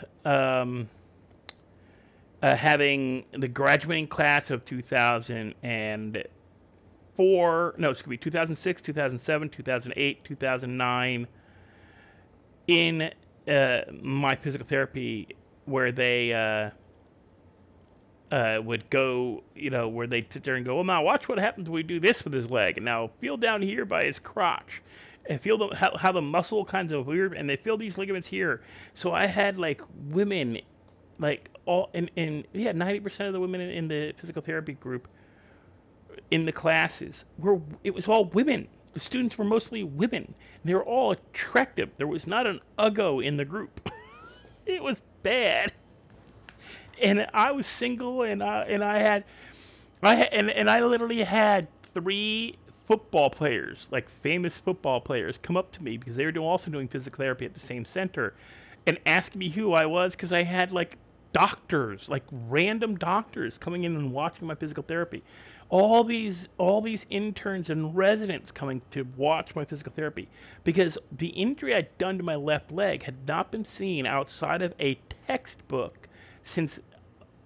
having the graduating class of 2004. No, it's gonna be 2006, 2007, 2008, 2009 in my physical therapy where they would go, where they'd sit there and go, well, now watch what happens when we do this with his leg. And now feel down here by his crotch. And feel how the muscle kinds of weird, and they feel these ligaments here. So I had, like, women, like, all, and 90% of the women in the physical therapy group in the classes it was all women. the students were mostly women. They were all attractive. There was not an uggo in the group. It was bad. And I was single, and I literally had 3 football players, like famous football players, come up to me because they were also doing physical therapy at the same center, and ask me who I was because I had like doctors, like random doctors, coming in and watching my physical therapy. All these interns and residents coming to watch my physical therapy because the injury I'd done to my left leg had not been seen outside of a textbook since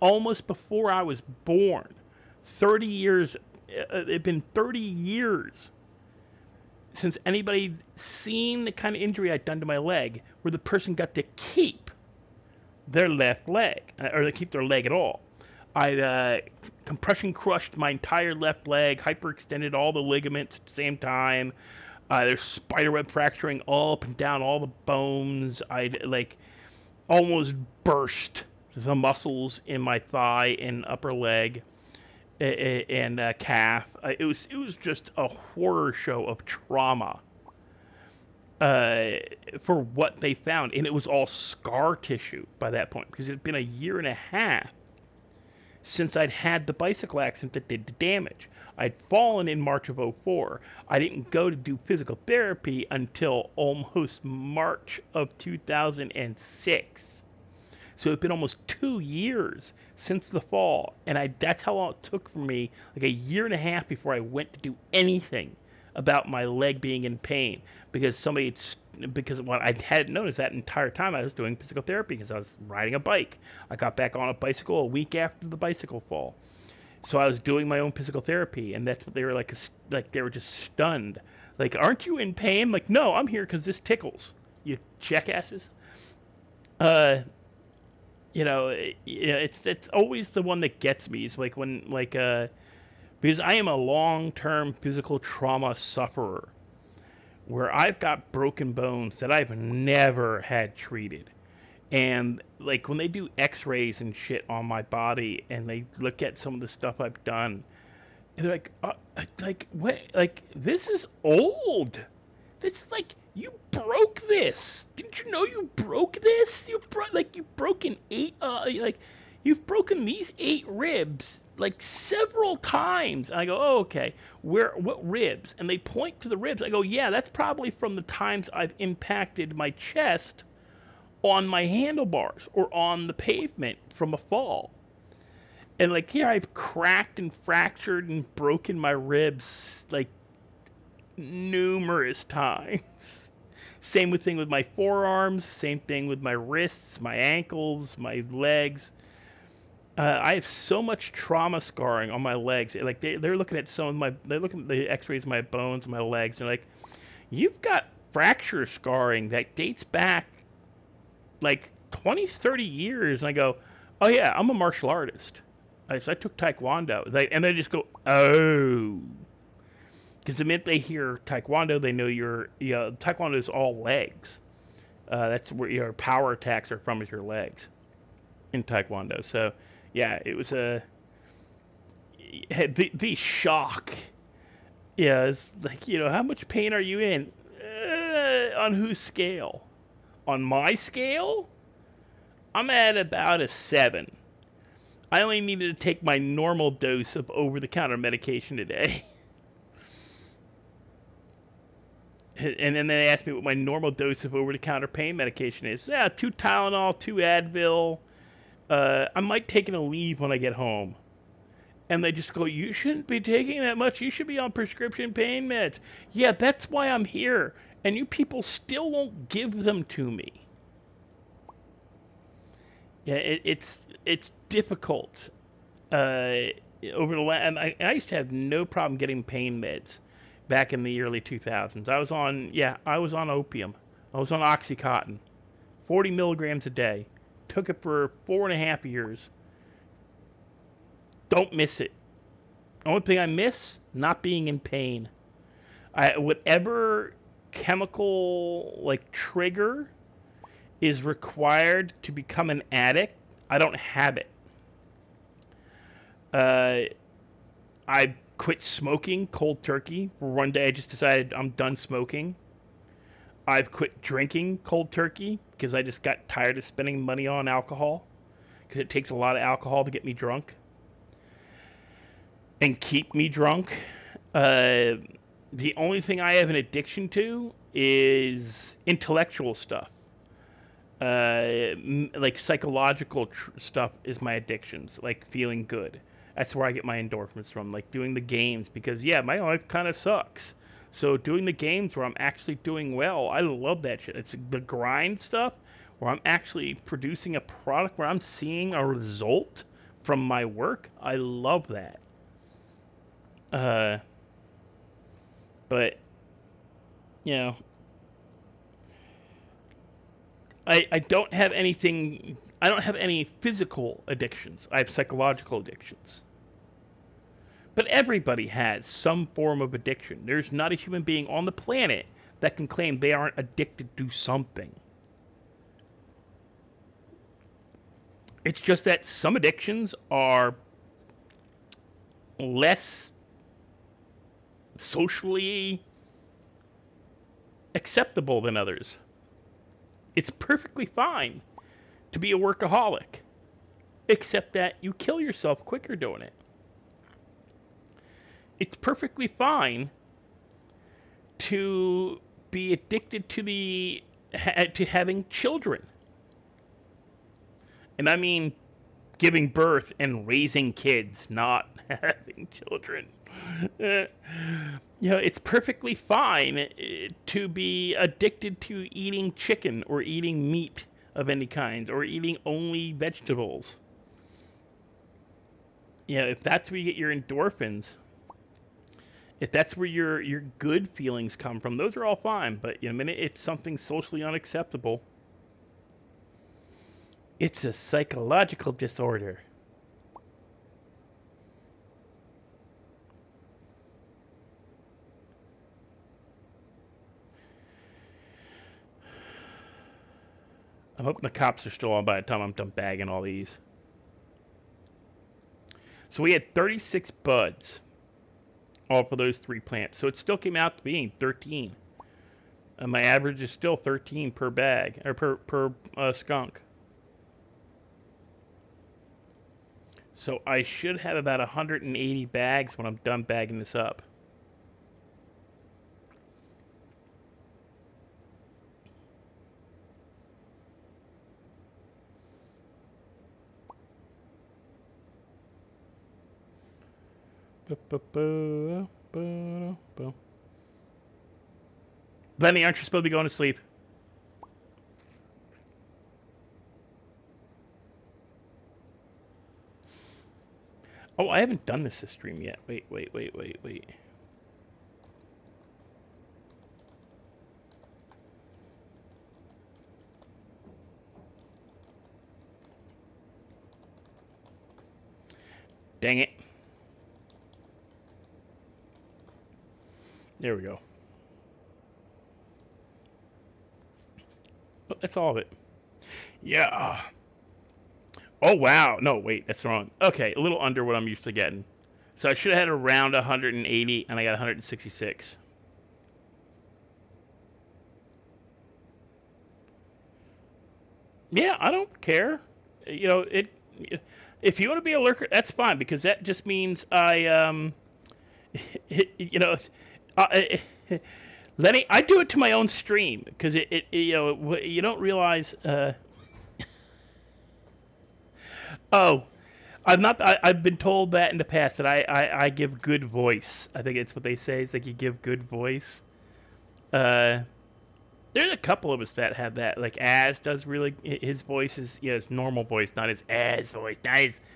almost before I was born. 30 years, it'd been 30 years since anybody seen the kind of injury I'd done to my leg where the person got to keep their left leg, or they keep their leg at all. I compression crushed my entire left leg, hyperextended all the ligaments at the same time. There's spiderweb fracturing all up and down all the bones. I like almost burst the muscles in my thigh and upper leg and calf. It was just a horror show of trauma for what they found, and it was all scar tissue by that point because it had been a year and a half since I'd had the bicycle accident that did the damage. I'd fallen in March of 04. I didn't go to do physical therapy until almost March of 2006. So it's been almost 2 years since the fall, and that's how long it took for me, like a year and a half before I went to do anything about my leg being in pain because what I hadn't noticed that entire time I was doing physical therapy because I was riding a bike. I got back on a bicycle a week after the bicycle fall. So I was doing my own physical therapy, and that's what they were like they were just stunned. Like, aren't you in pain? Like, no, I'm here because this tickles. You jackasses. It's always the one that gets me. It's like when because I am a long-term physical trauma sufferer where I've got broken bones that I've never had treated. And like when they do x-rays and shit on my body and they look at some of the stuff I've done, they're like, what? Like, this is old. This like, you broke this. Didn't you know you broke this? You've broken 8 you've broken these 8 ribs like several times. And I go, oh, okay. What ribs? And they point to the ribs. I go, yeah, that's probably from the times I've impacted my chest on my handlebars or on the pavement from a fall. And like here I've cracked and fractured and broken my ribs like numerous times. Same thing with my forearms, same thing with my wrists, my ankles, my legs. I have so much trauma scarring on my legs. Like they're looking at they're looking at the x-rays of my bones and my legs, and they're like, you've got fracture scarring that dates back like 20, 30 years. And I go, oh yeah, I'm a martial artist. So I took Taekwondo. And they just go, oh. Because the minute they hear Taekwondo, they know Taekwondo is all legs. That's where your power attacks are from, is your legs in Taekwondo. So, yeah, it was the shock. Yeah, it's like, how much pain are you in? On whose scale? On my scale, I'm at about a 7. I only needed to take my normal dose of over-the-counter medication today. And then they asked me what my normal dose of over-the-counter pain medication is. 2 Tylenol, 2 Advil. I might take a leave when I get home. And they just go, you shouldn't be taking that much. You should be on prescription pain meds. Yeah, that's why I'm here. And you people still won't give them to me. Yeah, it's difficult. And I used to have no problem getting pain meds back in the early 2000s. I was on opium. I was on Oxycontin, 40 milligrams a day. Took it for 4.5 years. Don't miss it. Only thing I miss, not being in pain. Whatever chemical trigger is required to become an addict, I don't have it. I quit smoking cold turkey. One day I just decided I'm done smoking. I've quit drinking cold turkey because I just got tired of spending money on alcohol, because it takes a lot of alcohol to get me drunk and keep me drunk. The only thing I have an addiction to is intellectual stuff. Like psychological stuff is my addictions, like feeling good. That's where I get my endorphins from, like doing the games, because yeah, my life kind of sucks. So doing the games where I'm actually doing well, I love that shit. It's the grind stuff where I'm actually producing a product where I'm seeing a result from my work. I love that. But you know, I don't have anything. I don't have any physical addictions. I have psychological addictions. But everybody has some form of addiction. There's not a human being on the planet that can claim they aren't addicted to something. It's just that some addictions are less socially acceptable than others. It's perfectly fine to be a workaholic, except that you kill yourself quicker doing it. It's perfectly fine to be addicted to having children. And I mean giving birth and raising kids, not having children. It's perfectly fine to be addicted to eating chicken or eating meat of any kind or eating only vegetables. If that's where you get your endorphins, if that's where your good feelings come from, those are all fine. But the minute it's something socially unacceptable, it's a psychological disorder. I'm hoping the cops are still on by the time I'm done bagging all these. So we had 36 buds, all for those 3 plants. So it still came out to being 13. And my average is still 13 per bag, or per skunk. So I should have about 180 bags when I'm done bagging this up. Lenny, aren't you supposed to be going to sleep? Oh, I haven't done this stream yet. Wait. Dang it. There we go. Oh, that's all of it. Yeah. Oh, wow. No, wait, that's wrong. Okay, a little under what I'm used to getting. So I should have had around 180, and I got 166. Yeah, I don't care. If you want to be a lurker, that's fine, because that just means I, Lenny, I do it to my own stream, because you don't realize, oh, I've been told that in the past, that I give good voice. I think it's what they say. It's like you give good voice. There's a couple of us that have that. Like Az does really. His voice is his normal voice, not his Az voice,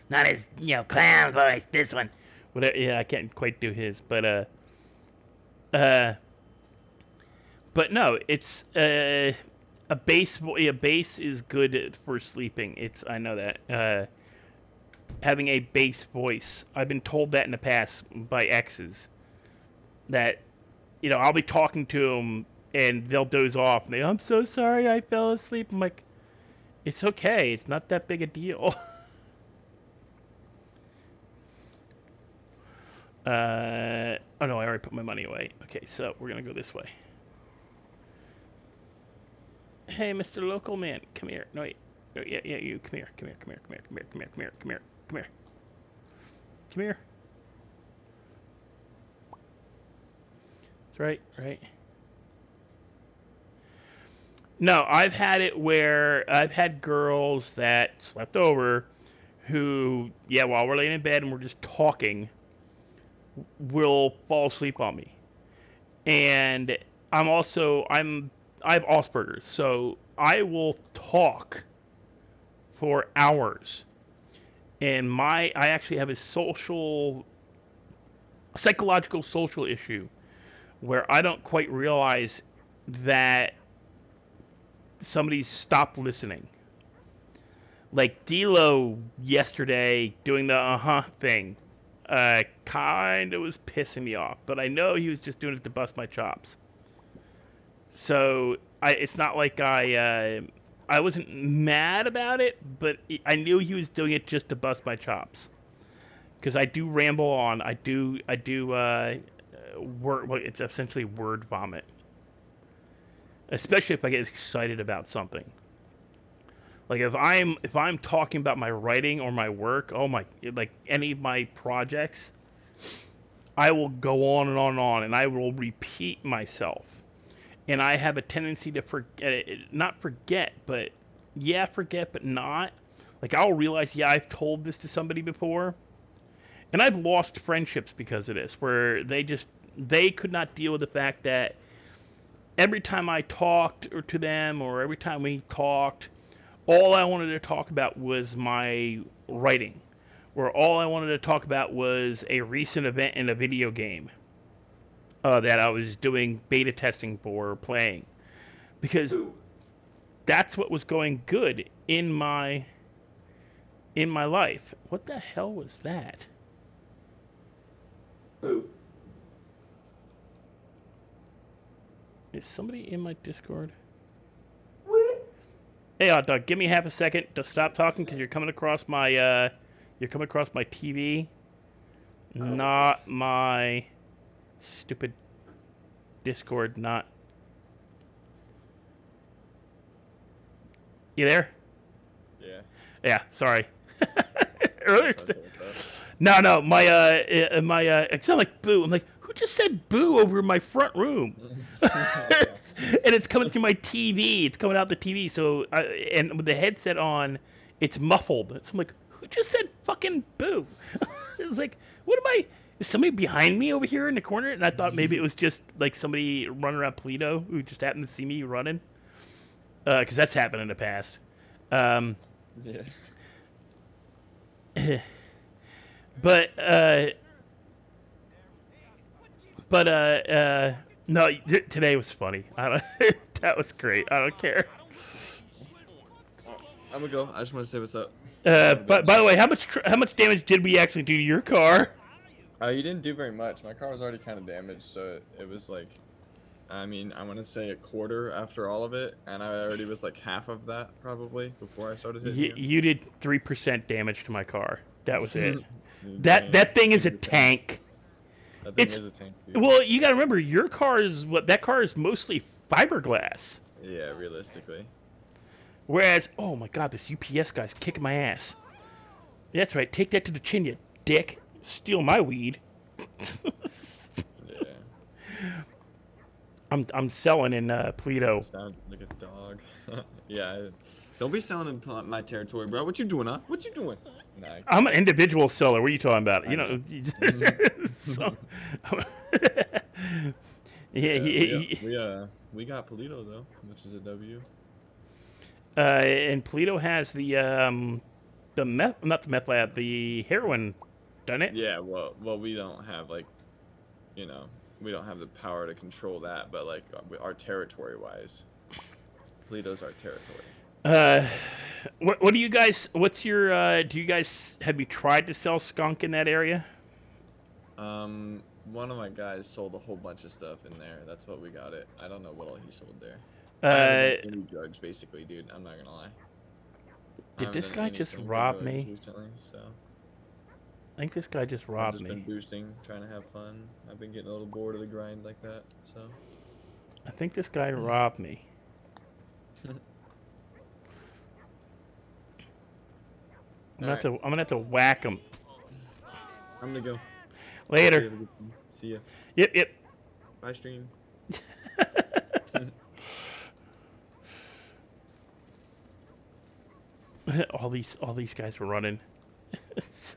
not his clown voice. This one, whatever. Yeah, I can't quite do his, but no, it's a bass. A bass is good for sleeping. I know that. Having a bass voice. I've been told that in the past by exes. That, I'll be talking to them and they'll doze off. And I'm so sorry I fell asleep. I'm like, it's okay. It's not that big a deal. Oh no, I already put my money away. Okay, so we're gonna go this way. Hey, Mr. Local Man, come here. No, wait. No, yeah, you. Come here. Come here. Come here. Come here. Come here. Come here. Come here. Come here. Come here. Come here. That's right. Right. No, I've had it where I've had girls that slept over who, yeah, while we're laying in bed and we're just talking, will fall asleep on me. And I have Asperger's, so I will talk for hours. And I actually have a psychological social issue where I don't quite realize that somebody's stopped listening. Like D-Lo yesterday doing the thing, kind of was pissing me off, but I know he was just doing it to bust my chops. So it's not like I wasn't mad about it, but I knew he was doing it just to bust my chops. Because I do ramble on. I do word. Well, it's essentially word vomit. Especially if I get excited about something. Like if I'm talking about my writing or my work, like any of my projects, I will go on and on and on, and I will repeat myself. And I have a tendency to forget, but not. Like I'll realize, yeah, I've told this to somebody before, and I've lost friendships because of this, where they could not deal with the fact that every time I talked to them, or every time we talked, all I wanted to talk about was my writing, where all I wanted to talk about was a recent event in a video game that I was doing beta testing for, playing, because that's what was going good in my life. What the hell was that? Is somebody in my Discord? Hey, hot dog, give me half a second to stop talking because you're coming across my TV, not my stupid Discord. Not. You there? Yeah. Yeah. Sorry. Earlier. No. My it sounded like boo. I'm like, who just said boo over in my front room? And it's coming through my TV. It's coming out the TV. So, and with the headset on, it's muffled. So I'm like, who just said fucking boo? It was like, what am I? Is somebody behind me over here in the corner? And I thought maybe it was just like somebody running around Polito who just happened to see me running. Because that's happened in the past. Yeah. No, today was funny. That was great. I don't care. I'm gonna go. I just want to say what's up. But by the way, how much damage did we actually do to your car? You didn't do very much. My car was already kind of damaged, so it was like, I mean, I want to say a quarter after all of it, and I already was like half of that probably before I started hitting you. You did 3% damage to my car. That was it. That thing is a tank. That thing is a tank, dude. Well, you gotta remember, your car is that car is mostly fiberglass. Yeah, realistically. Whereas, oh my god, this UPS guy's kicking my ass. That's right, take that to the chin, you dick. Steal my weed. Yeah. I'm selling in Polito. Sound like a dog. Yeah. Don't be selling in my territory, bro. What you doing, huh? What you doing? Nah, I'm an individual seller. What are you talking about? You know. So, we got Polito though, which is a W. And Polito has the meth, not the meth lab, the heroin, doesn't it? Yeah. Well, we don't have like, we don't have the power to control that, but like our territory wise, Polito's our territory. What do you guys? What's your? Have you tried to sell skunk in that area? One of my guys sold a whole bunch of stuff in there. That's what we got it. I don't know what all he sold there. Any drugs, basically, dude. I'm not gonna lie. Did this guy just rob me? Recently, so. think this guy just I've robbed just me. been boosting, trying to have fun. I've been getting a little bored of the grind like that, so. I think this guy robbed me. I'm gonna have to whack him. I'm gonna go. Later. See ya. Yep. Bye, stream. all these guys were running. This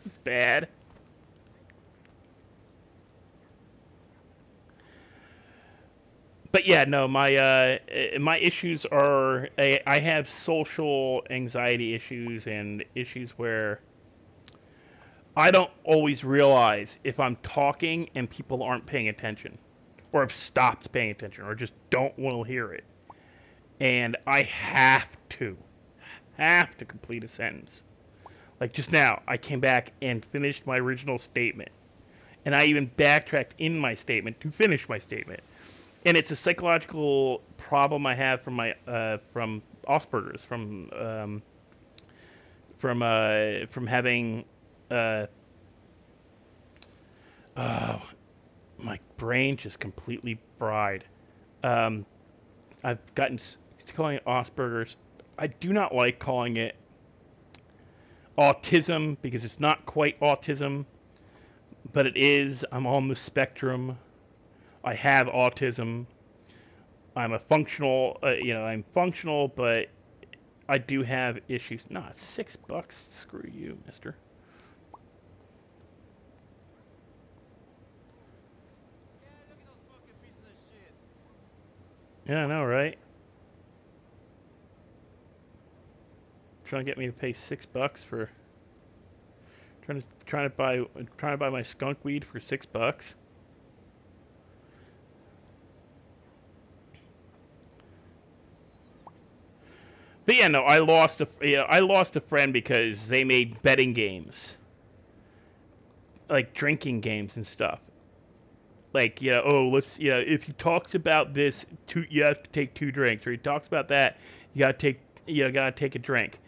is bad. But yeah, no, my issues are I have social anxiety issues and issues where I don't always realize if I'm talking and people aren't paying attention, or have stopped paying attention, or just don't want to hear it, and I have to complete a sentence. Like just now, I came back and finished my original statement, and I even backtracked in my statement to finish my statement. And it's a psychological problem I have from my from Asperger's, from having my brain just completely fried. I've gotten used to calling it Asperger's. I do not like calling it autism because it's not quite autism, but it is. I'm on the spectrum. I have autism. I'm a functional, I'm functional, but I do have issues. Nah, it's $6. Screw you, mister. Yeah, I know, right? Trying to get me to pay $6 for trying to buy my skunk weed for $6. But yeah, no, I lost a friend because they made betting games, like drinking games and stuff. Like, if he talks about this, you have to take 2 drinks, or he talks about that, you gotta take a drink.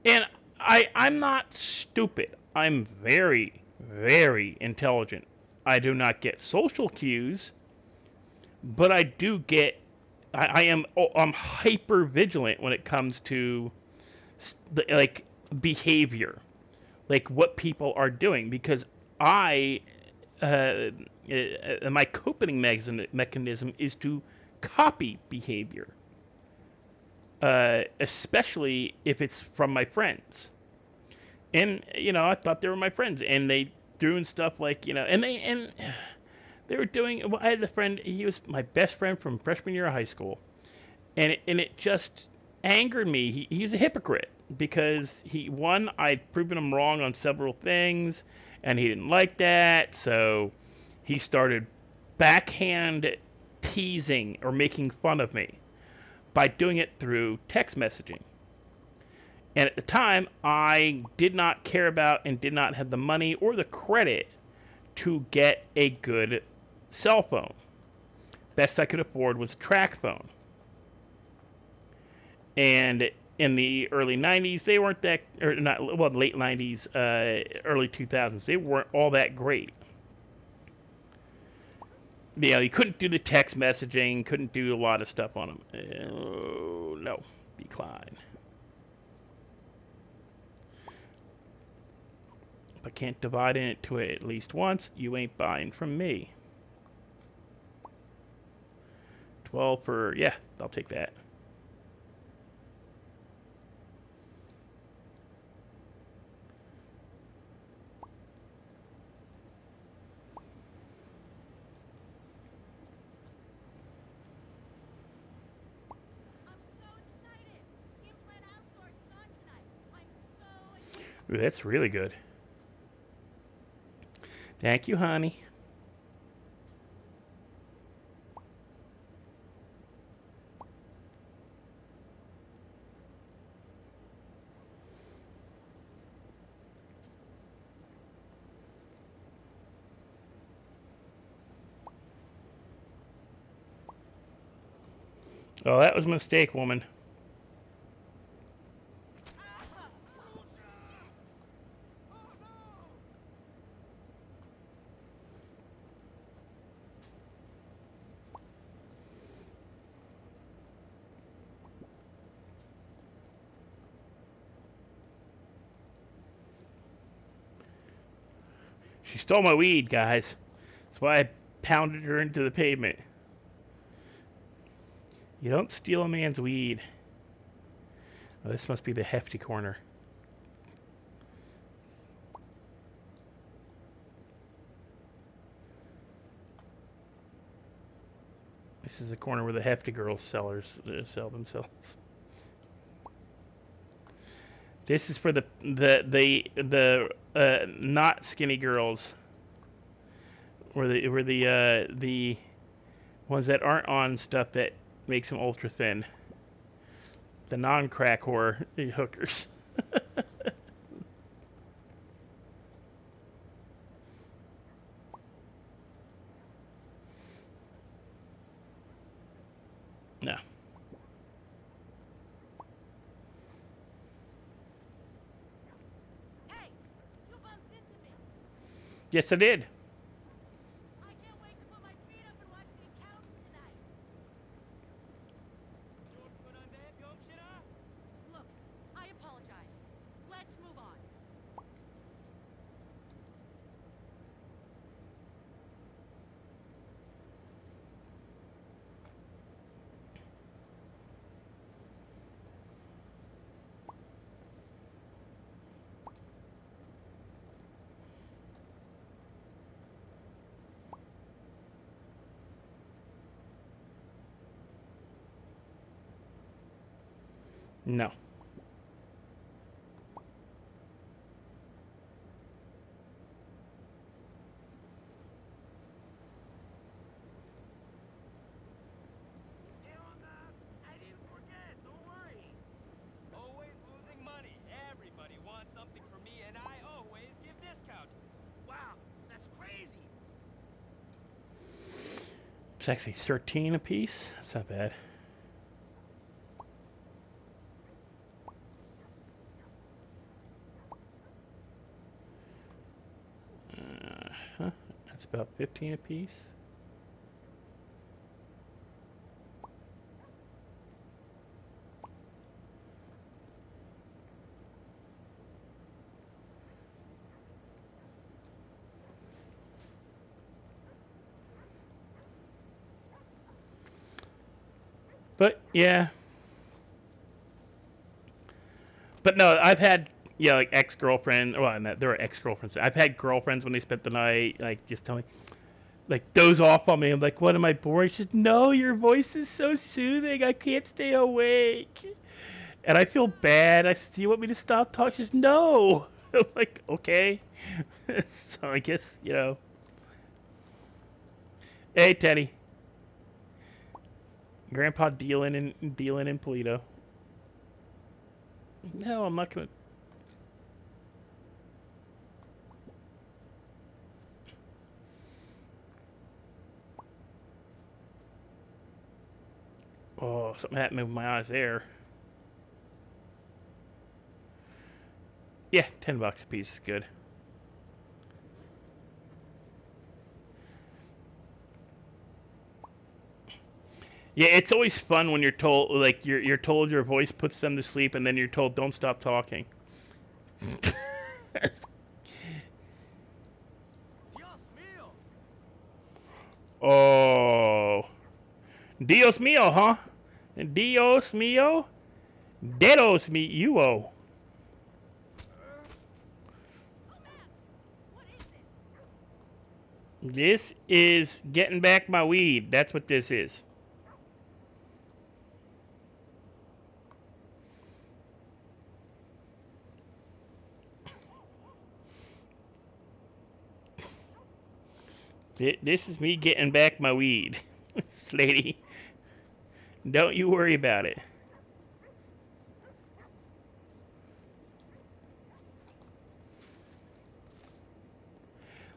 And I'm not stupid. I'm very, very intelligent. I do not get social cues, but I do get. I'm hyper vigilant when it comes to like behavior, like what people are doing, because my coping mechanism is to copy behavior, especially if it's from my friends. And I thought they were my friends, and they doing stuff like and they were doing. Well, I had a friend. He was my best friend from freshman year of high school, and it just angered me. He's a hypocrite because I'd proven him wrong on several things, and he didn't like that, so he started backhand teasing or making fun of me by doing it through text messaging. And at the time, I did not care about and did not have the money or the credit to get a good cell phone. Best I could afford was a track phone. And in the early 90s, they weren't that, or not, well, late 90s, early 2000s, they weren't all that great. You couldn't do the text messaging, couldn't do a lot of stuff on them. No, decline. If I can't divide into it at least once, you ain't buying from me. 12 for, yeah, I'll take that. Ooh, that's really good. Thank you, honey. Oh, that was a mistake, woman. She stole my weed, guys. That's why I pounded her into the pavement. You don't steal a man's weed. Oh, this must be the hefty corner. This is the corner where the hefty girls sell themselves. This is for the not skinny girls, or the ones that aren't on stuff that makes them ultra thin. The non-crack whore hookers. No. Yes, I did. Look, I apologize. Let's move on. No. I didn't forget, don't worry. Always losing money. Everybody wants something from me, and I always give discounts. Wow, that's crazy. It's actually 13 a piece. That's not bad. That's about 15 a piece. But yeah. But no, I've had like ex-girlfriend. Well, no, there are ex-girlfriends. I've had girlfriends when they spent the night, like just tell me, like doze off on me. I'm like, what am I boring? She says, no, your voice is so soothing. I can't stay awake. And I feel bad. I said, do you want me to stop talking? She says, no. I'm like, okay. So I guess, Hey, Teddy. Grandpa dealing in Polito. No, I'm not gonna. Oh, something happened with my eyes there. Yeah, $10 a piece is good. Yeah, it's always fun when you're told, like, you're told your voice puts them to sleep, and then you're told don't stop talking. Oh, Dios mío, huh? Dios mío, dedos mío. This is getting back my weed. That's what this is. This is me getting back my weed, lady. Don't you worry about it.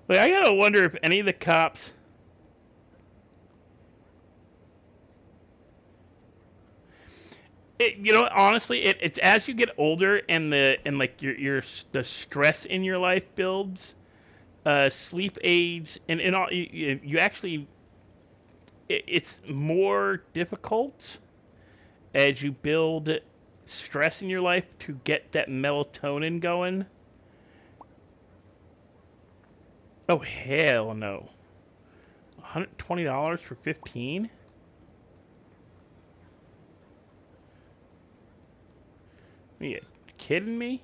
Like, I gotta wonder if any of the cops. Honestly, it's as you get older and like the stress in your life builds, sleep aids and all you actually it's more difficult as you build stress in your life to get that melatonin going. Oh, hell no. $120 for 15? Are you kidding me?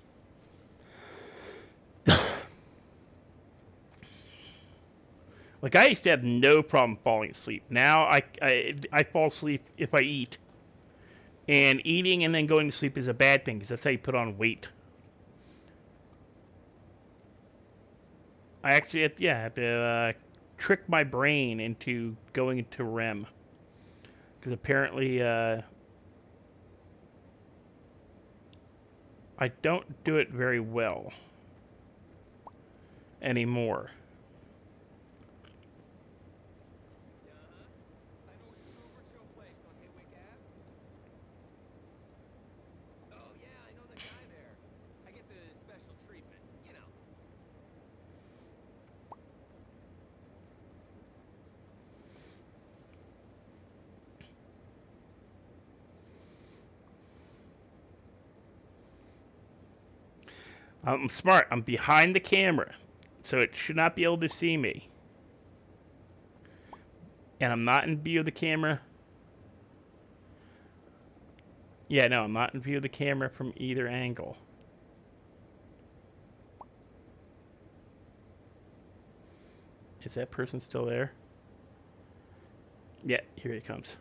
Like, I used to have no problem falling asleep. Now I fall asleep if I eat. And eating and then going to sleep is a bad thing because that's how you put on weight. I actually have to trick my brain into going into REM. Because apparently I don't do it very well anymore. Oh yeah, I know the guy there. I get the special treatment, you know. I'm smart. I'm behind the camera, so it should not be able to see me. And I'm not in view of the camera. Yeah, no, I'm not in view of the camera from either angle. Is that person still there? Yeah, here he comes.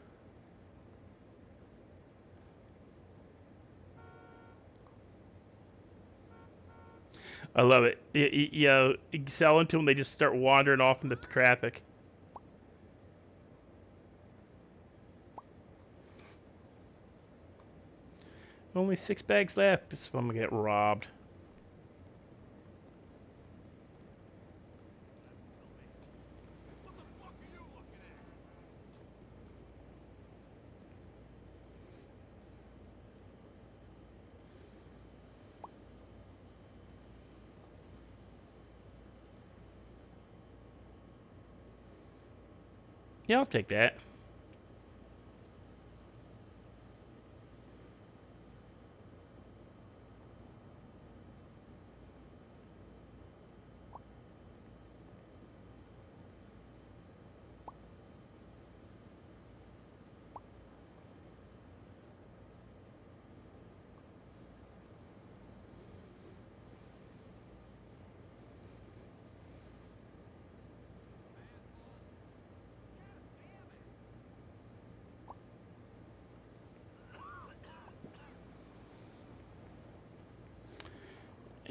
I love it. You know, you sell into them, they just start wandering off into traffic. Only 6 bags left. This is when I'm gonna get robbed. Yeah, I'll take that.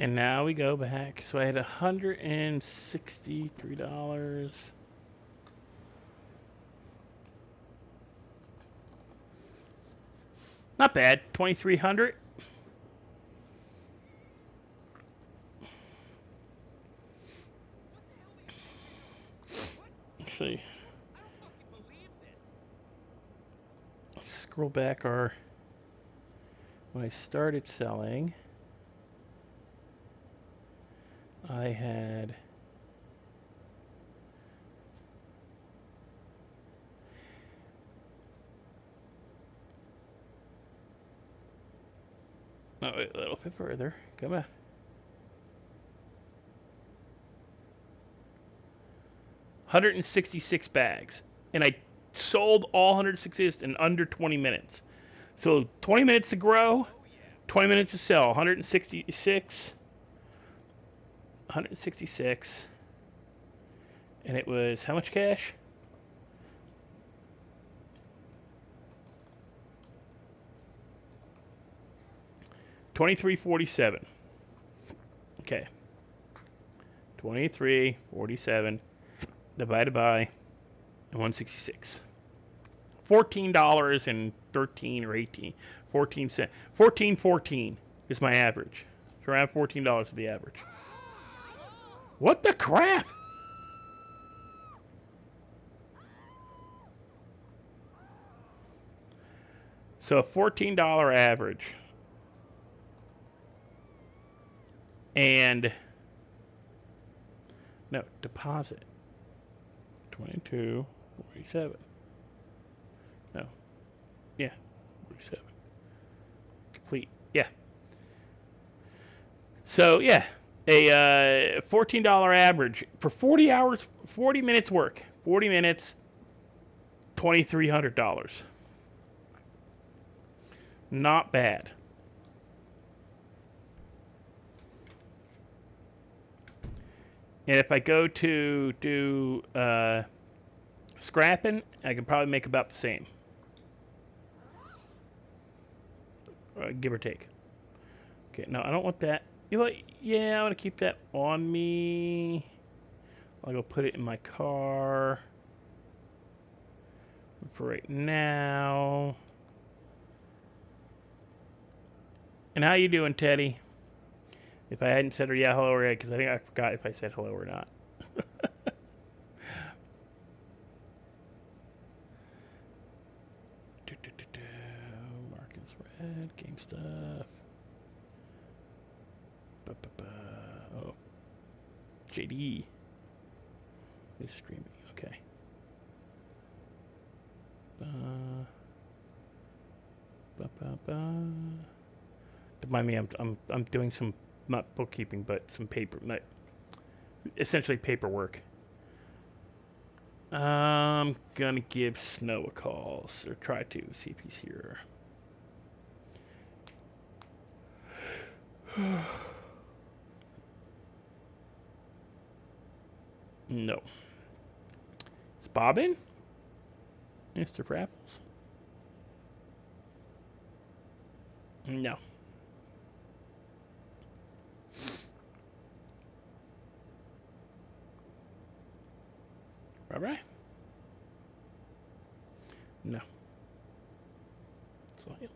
And now we go back. So I had $163. Not bad. 2,300. Actually, let's scroll back our when I started selling. I had wait, a little bit further. Come on. $166 bags, and I sold all 166 in under 20 minutes. So 20 minutes to grow, 20 minutes to sell. 166, and it was how much cash? $23.47. Okay. 23.47 divided by 166. $14.13 or 18. 14 cents. 14.14 is my average. It's around $14 is the average. What the crap? So a $14 average. And no, deposit. 22.47. No. Yeah. 47. Complete. Yeah. So yeah. a $14 average for 40 hours, 40 minutes work. 40 minutes, $2,300. Not bad. And if I go to do scrapping, I can probably make about the same. Give or take. Okay, no, I don't want that. You know what? Yeah, I want to keep that on me. I'll go put it in my car for right now. And how you doing, Teddy? If I hadn't said yeah, hello, or because I think I forgot if I said hello or not. Markets red, game stuff. Oh, JD is streaming. Okay. Remind me, I'm doing some not bookkeeping, but some paper, essentially paperwork. I'm gonna give Snow a call, or try to see if he's here. No. Is Bob in? Mr. Frapples? No. Right? No. So, yeah.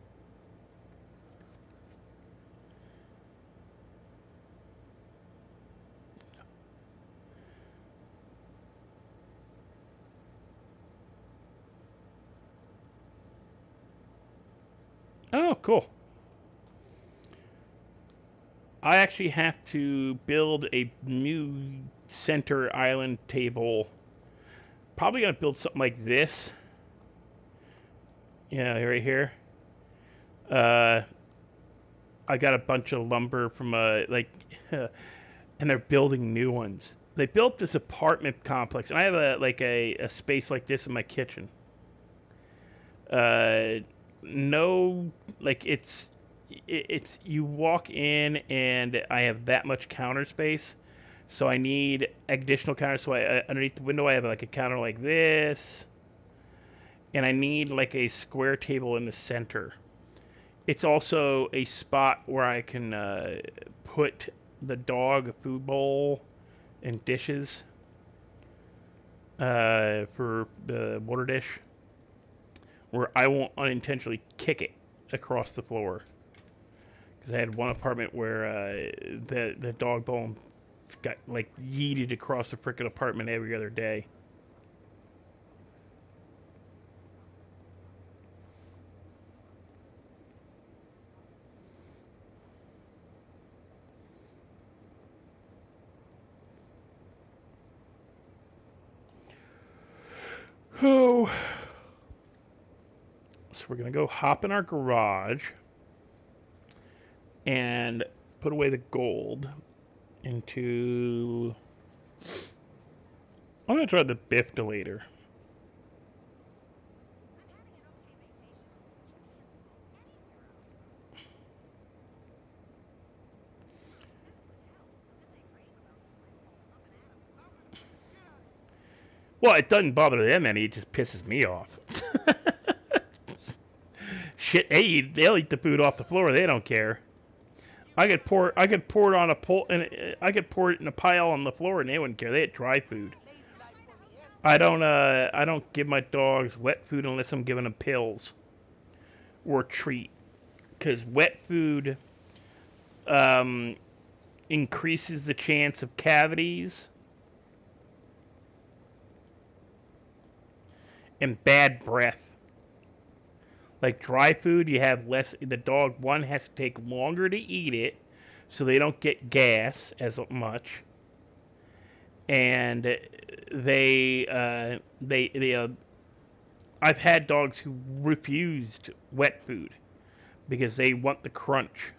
Oh, cool. I actually have to build a new center island table. Probably gonna build something like this. Yeah, right here. I got a bunch of lumber from and they're building new ones. They built this apartment complex, and I have a space like this in my kitchen. No, like it's you walk in and I have that much counter space, so I need additional counters. So underneath the window I have like a counter like this, and I need like a square table in the center. It's also a spot where I can put the dog a food bowl and dishes for the water dish, where I won't unintentionally kick it across the floor. Because I had one apartment where the dog bone got like yeeted across the frickin' apartment every other day. Oh. So we're gonna go hop in our garage and put away the gold into. I'm gonna try the biff delator. Well, it doesn't bother them any. It just pisses me off. Shit, they'll eat the food off the floor. They don't care. I could pour it on a pole, and I could pour it in a pile on the floor, and they wouldn't care. They had dry food. I don't give my dogs wet food unless I'm giving them pills or treat, because wet food increases the chance of cavities and bad breath. Like dry food, you have less. The dog, one, has to take longer to eat it, so they don't get gas as much. And I've had dogs who refused wet food because they want the crunch.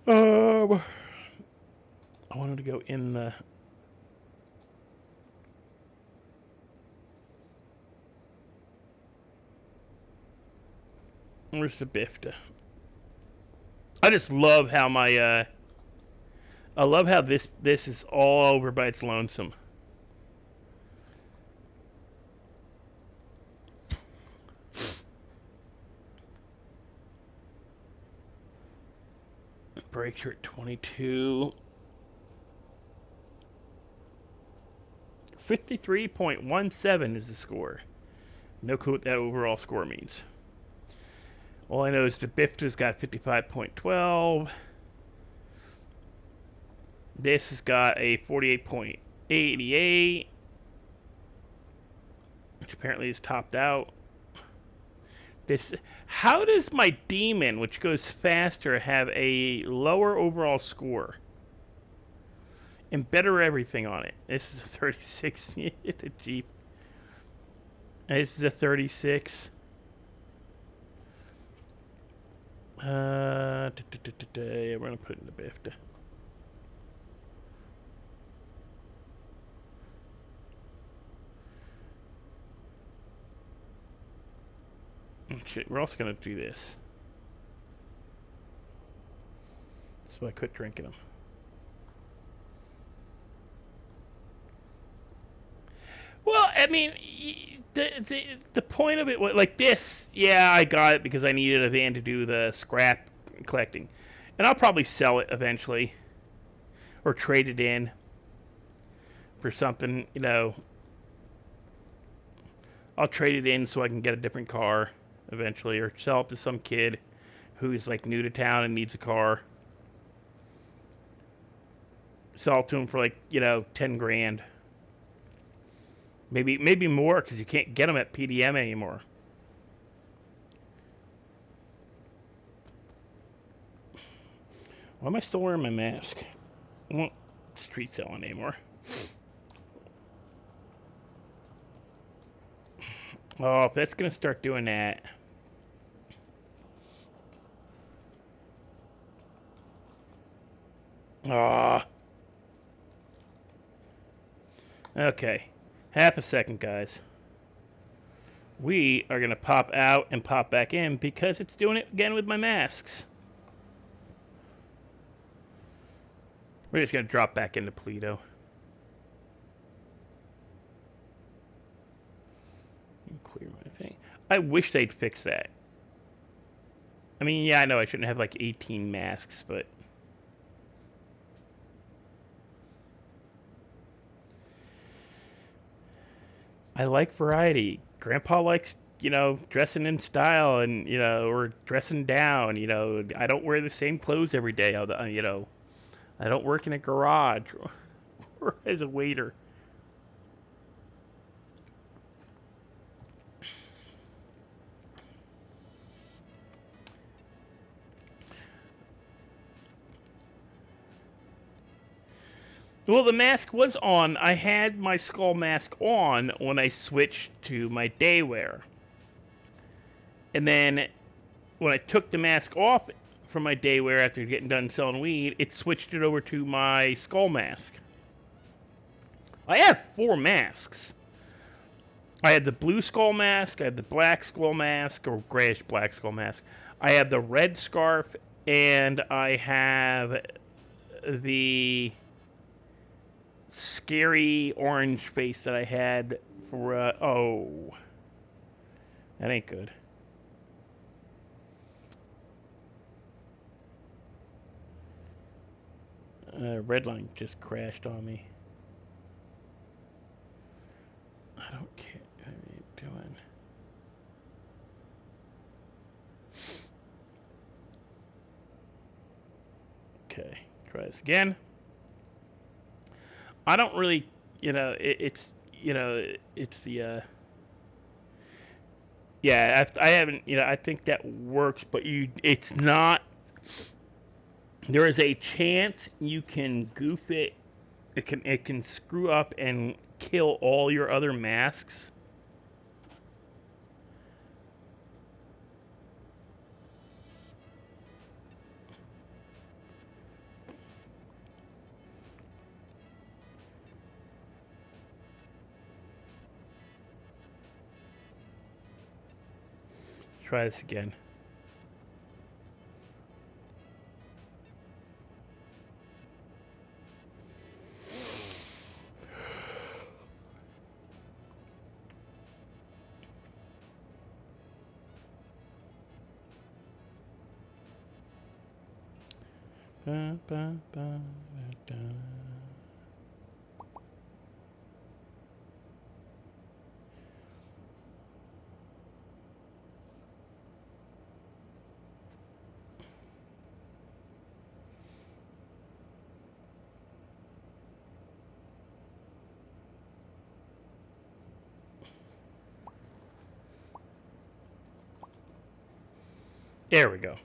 I wanted to go in the. Where's the bifta? I just love how my I love how this is all over by its lonesome. Brakes are at 22. 53.17 is the score. No clue what that overall score means. All I know is the bifta's got 55.12. This has got a 48.88, which apparently is topped out. This, how does my demon, which goes faster, have a lower overall score and better everything on it? This is a 36. It's a Jeep. This is a 36. We're gonna put it in the bifta. Okay, we're also gonna do this. So I quit drinking them. Well, I mean, the point of it was like this. Yeah, I got it because I needed a van to do the scrap collecting, and I'll probably sell it eventually, or trade it in for something. You know, I'll trade it in so I can get a different car eventually, or sell it to some kid who's like new to town and needs a car. Sell it to him for like 10 grand. Maybe more, because you can't get them at PDM anymore. Why am I still wearing my mask? I won't street selling anymore. Oh, if that's gonna start doing that. Ah. Okay. Half a second, guys. We are going to pop out and pop back in because it's doing it again with my masks. We're just going to drop back into Polito. Clear my thing. I wish they'd fix that. I mean, yeah, I know I shouldn't have like 18 masks, but... I like variety. Grandpa likes, dressing in style and, or dressing down, I don't wear the same clothes every day, I don't work in a garage or as a waiter. Well, the mask was on. I had my skull mask on when I switched to my day wear. And then when I took the mask off from my day wear after getting done selling weed, it switched it over to my skull mask. I have 4 masks. I had the blue skull mask, I had the black skull mask, or grayish black skull mask. I have the red scarf, and I have the scary orange face that I had for, oh. That ain't good. Redline just crashed on me. I don't care. What are you doing? Okay, try this again. I don't really, it's the, yeah, I haven't, I think that works, but it's not, there is a chance you can goof it, it can screw up and kill all your other masks. try this again. Ba, ba, ba, da, da. There we go.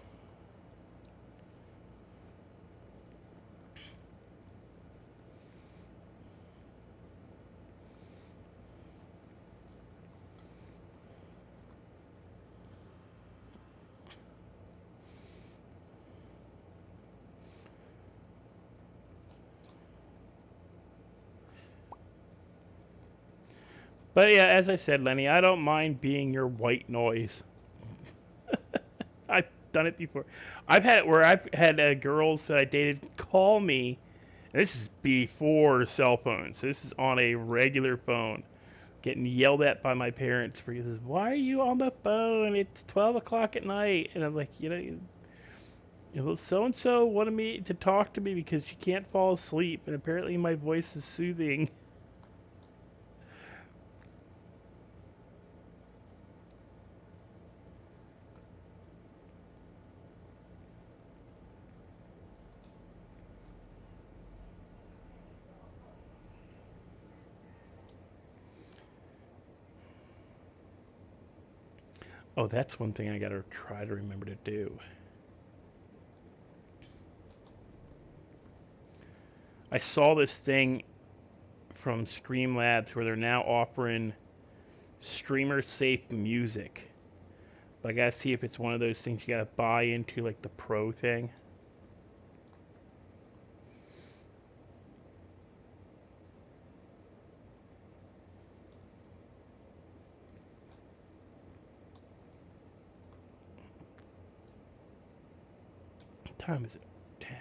But yeah, as I said, Lenny, I don't mind being your white noise. I've done it before. I've had it where I've had girls that I dated call me. And this is before cell phones. This is on a regular phone. Getting yelled at by my parents because, why are you on the phone? It's 12 o'clock at night. And I'm like, so-and-so wanted me to talk to me because she can't fall asleep. And apparently my voice is soothing. Oh, that's one thing I gotta try to remember to do. I saw this thing from Streamlabs where they're now offering streamer safe music. But I gotta see if it's one of those things you gotta buy into, like the pro thing. What time is it? 10.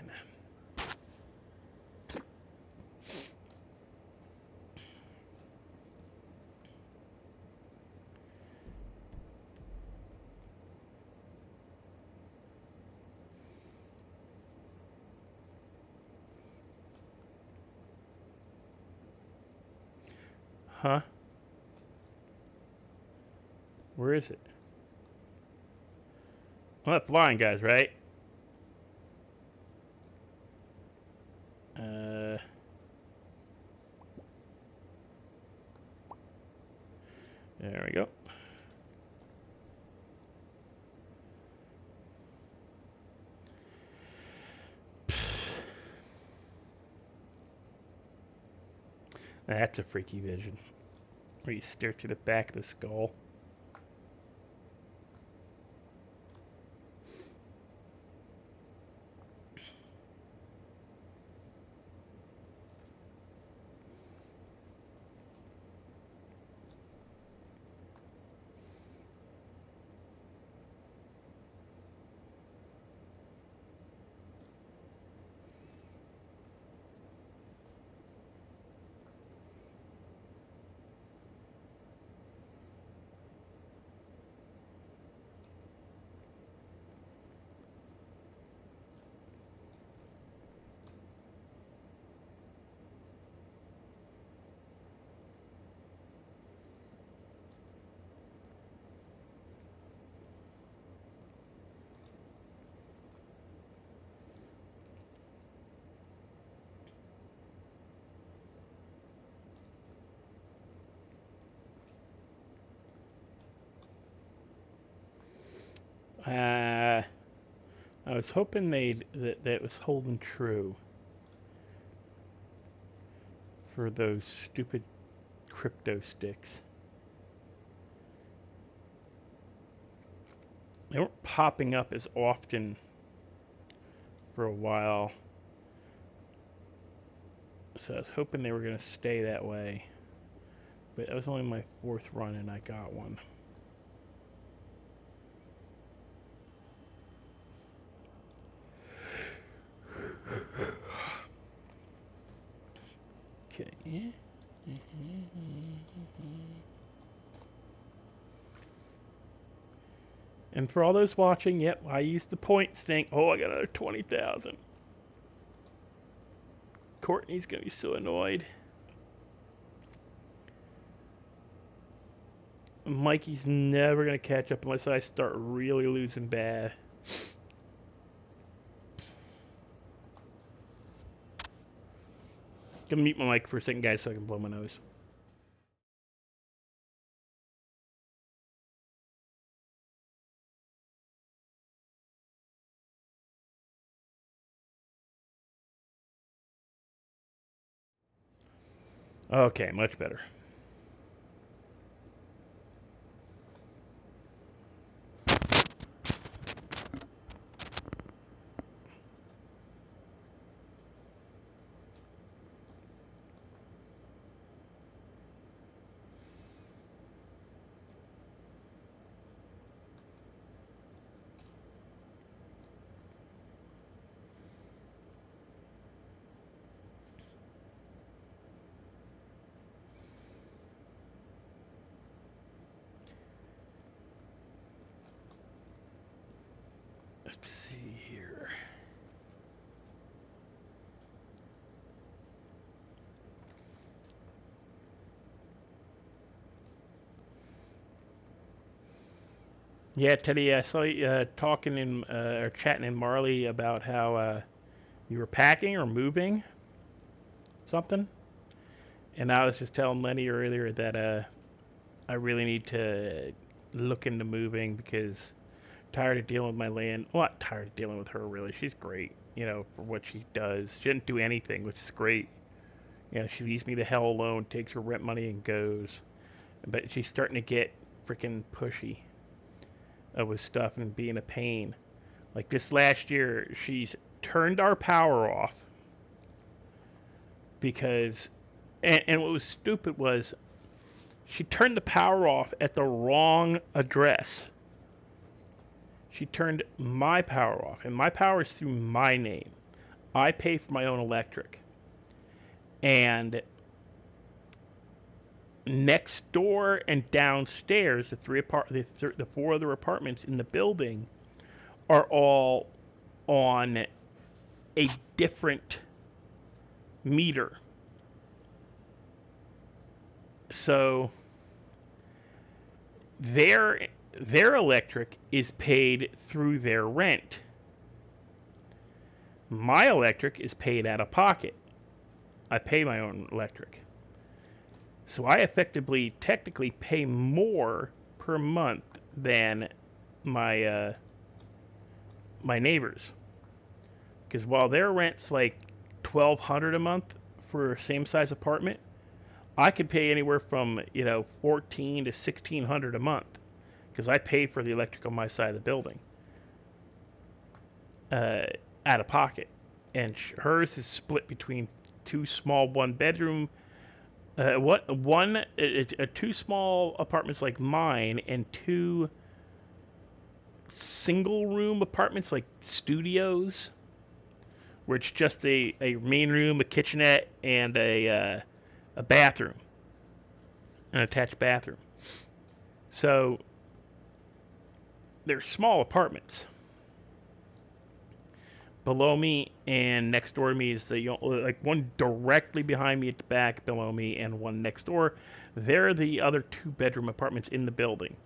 Huh? Where is it? I'm not flying, guys, right? There we go. That's a freaky vision. Where you stare through the back of the skull. I was hoping that was holding true for those stupid crypto sticks. They weren't popping up as often for a while, so I was hoping they were going to stay that way. But that was only my 4th run and I got one. Okay. And for all those watching, yep, I used the points thing. Oh, I got another 20,000. Courtney's gonna be so annoyed. Mikey's never gonna catch up unless I start really losing bad. Gonna mute my mic for a second, guys, so I can blow my nose. Okay, much better. Let's see here. Yeah, Teddy, I saw you talking in or chatting in Marley about how you were packing or moving something, and I was just telling Lenny earlier that I really need to look into moving because I'm tired of dealing with my land. Well, not tired of dealing with her really. She's great, you know, for what she does. She didn't do anything, which is great. You know, she leaves me the hell alone, takes her rent money and goes. But she's starting to get freaking pushy with stuff and being a pain. Like this last year, she's turned our power off because, and what was stupid was she turned the power off at the wrong address. She turned my power off, and my power is through my name. I pay for my own electric. And next door and downstairs, the four other apartments in the building are all on a different meter. So their electric is paid through their rent. My electric is paid out of pocket. I pay my own electric. So I technically pay more per month than my my neighbors. Because while their rent's like $1,200 a month for a same size apartment, I could pay anywhere from, you know, $1,400 to $1,600 a month because I pay for the electric on my side of the building out of pocket, and hers is split between two small one-bedroom, two small apartments like mine, and two single-room apartments like studios, where it's just a main room, a kitchenette, and a bathroom, an attached bathroom. So they're small apartments. Below me and next door to me is like one directly behind me at the back below me and one next door. They're the other 2-bedroom apartments in the building.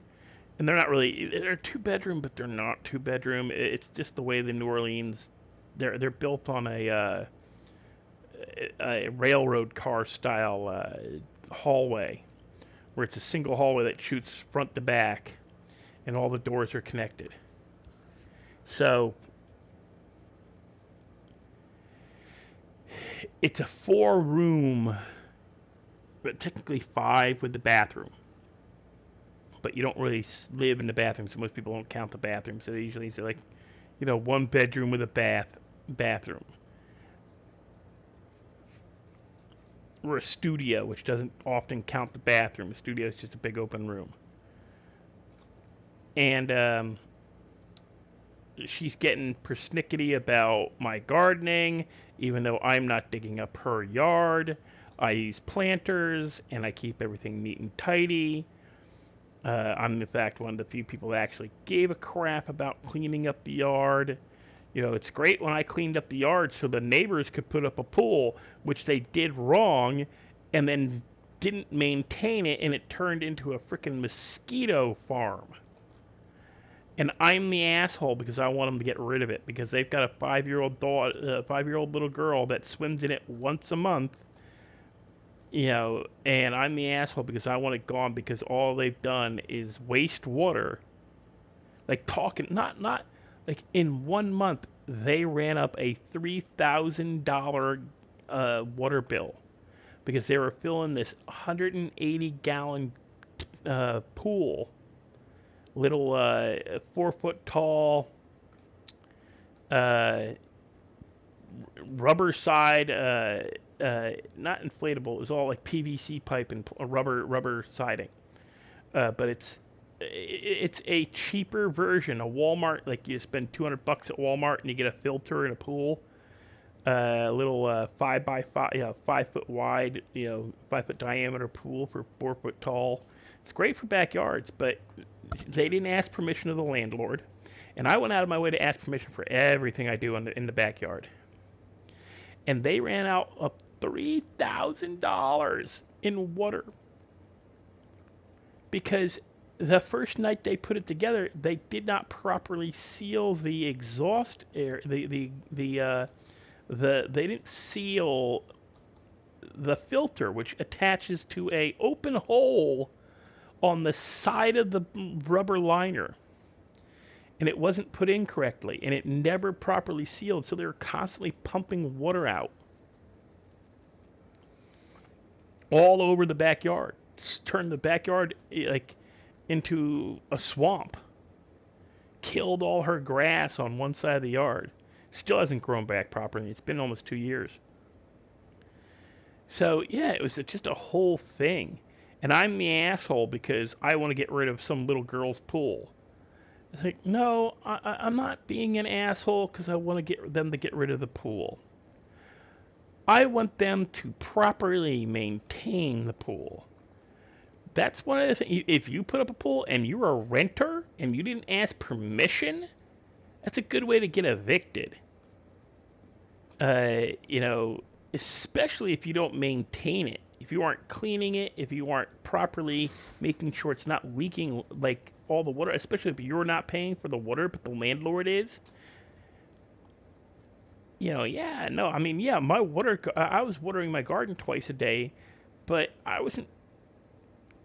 And they're not really, they're 2-bedroom, but they're not 2-bedroom. It's just the way the New Orleans, they're built on a railroad car style hallway, where it's a single hallway that shoots front to back and all the doors are connected. So it's a 4-room, but technically 5 with the bathroom. But you don't really live in the bathroom, so most people don't count the bathroom. So they usually say, like, you know, 1 bedroom with a bathroom. Or a studio, which doesn't often count the bathroom. A studio is just a big open room. And she's getting persnickety about my gardening, even though I'm not digging up her yard. I use planters, and I keep everything neat and tidy. I'm, in fact, one of the few people that actually gave a crap about cleaning up the yard. You know, it's great when I cleaned up the yard so the neighbors could put up a pool, which they did wrong, and then didn't maintain it, and it turned into a freaking mosquito farm. And I'm the asshole because I want them to get rid of it, because they've got a 5-year-old daughter, 5-year-old little girl that swims in it once a month. You know, and I'm the asshole because I want it gone, because all they've done is waste water. Like talking, not like in 1 month they ran up a $3,000 water bill because they were filling this 180-gallon pool, little 4-foot tall rubber side, not inflatable. It was all like PVC pipe and rubber siding, but it's a cheaper version. A Walmart, like you spend $200 at Walmart and you get a filter and a pool. A little 5x5, 5 foot wide, 5 foot diameter pool for 4 foot tall. It's great for backyards, but they didn't ask permission of the landlord, and I went out of my way to ask permission for everything I do in the backyard. And they ran out of $3,000 in water because the first night they put it together, they did not properly seal the exhaust air. They didn't seal the filter, which attaches to a open hole on the side of the rubber liner, and it wasn't put in correctly, and it never properly sealed, so they were constantly pumping water out all over the backyard. Turned the backyard like into a swamp. Killed all her grass on one side of the yard. Still hasn't grown back properly. It's been almost 2 years. So yeah, it was just a whole thing. And I'm the asshole because I want to get rid of some little girl's pool. It's like, no, I'm not being an asshole because I want to get them to get rid of the pool. I want them to properly maintain the pool. That's one of the things. If you put up a pool and you're a renter and you didn't ask permission, that's a good way to get evicted. Especially if you don't maintain it. If you aren't cleaning it, if you aren't properly making sure it's not leaking like all the water, especially if you're not paying for the water, but the landlord is. My water, I was watering my garden twice a day, but I wasn't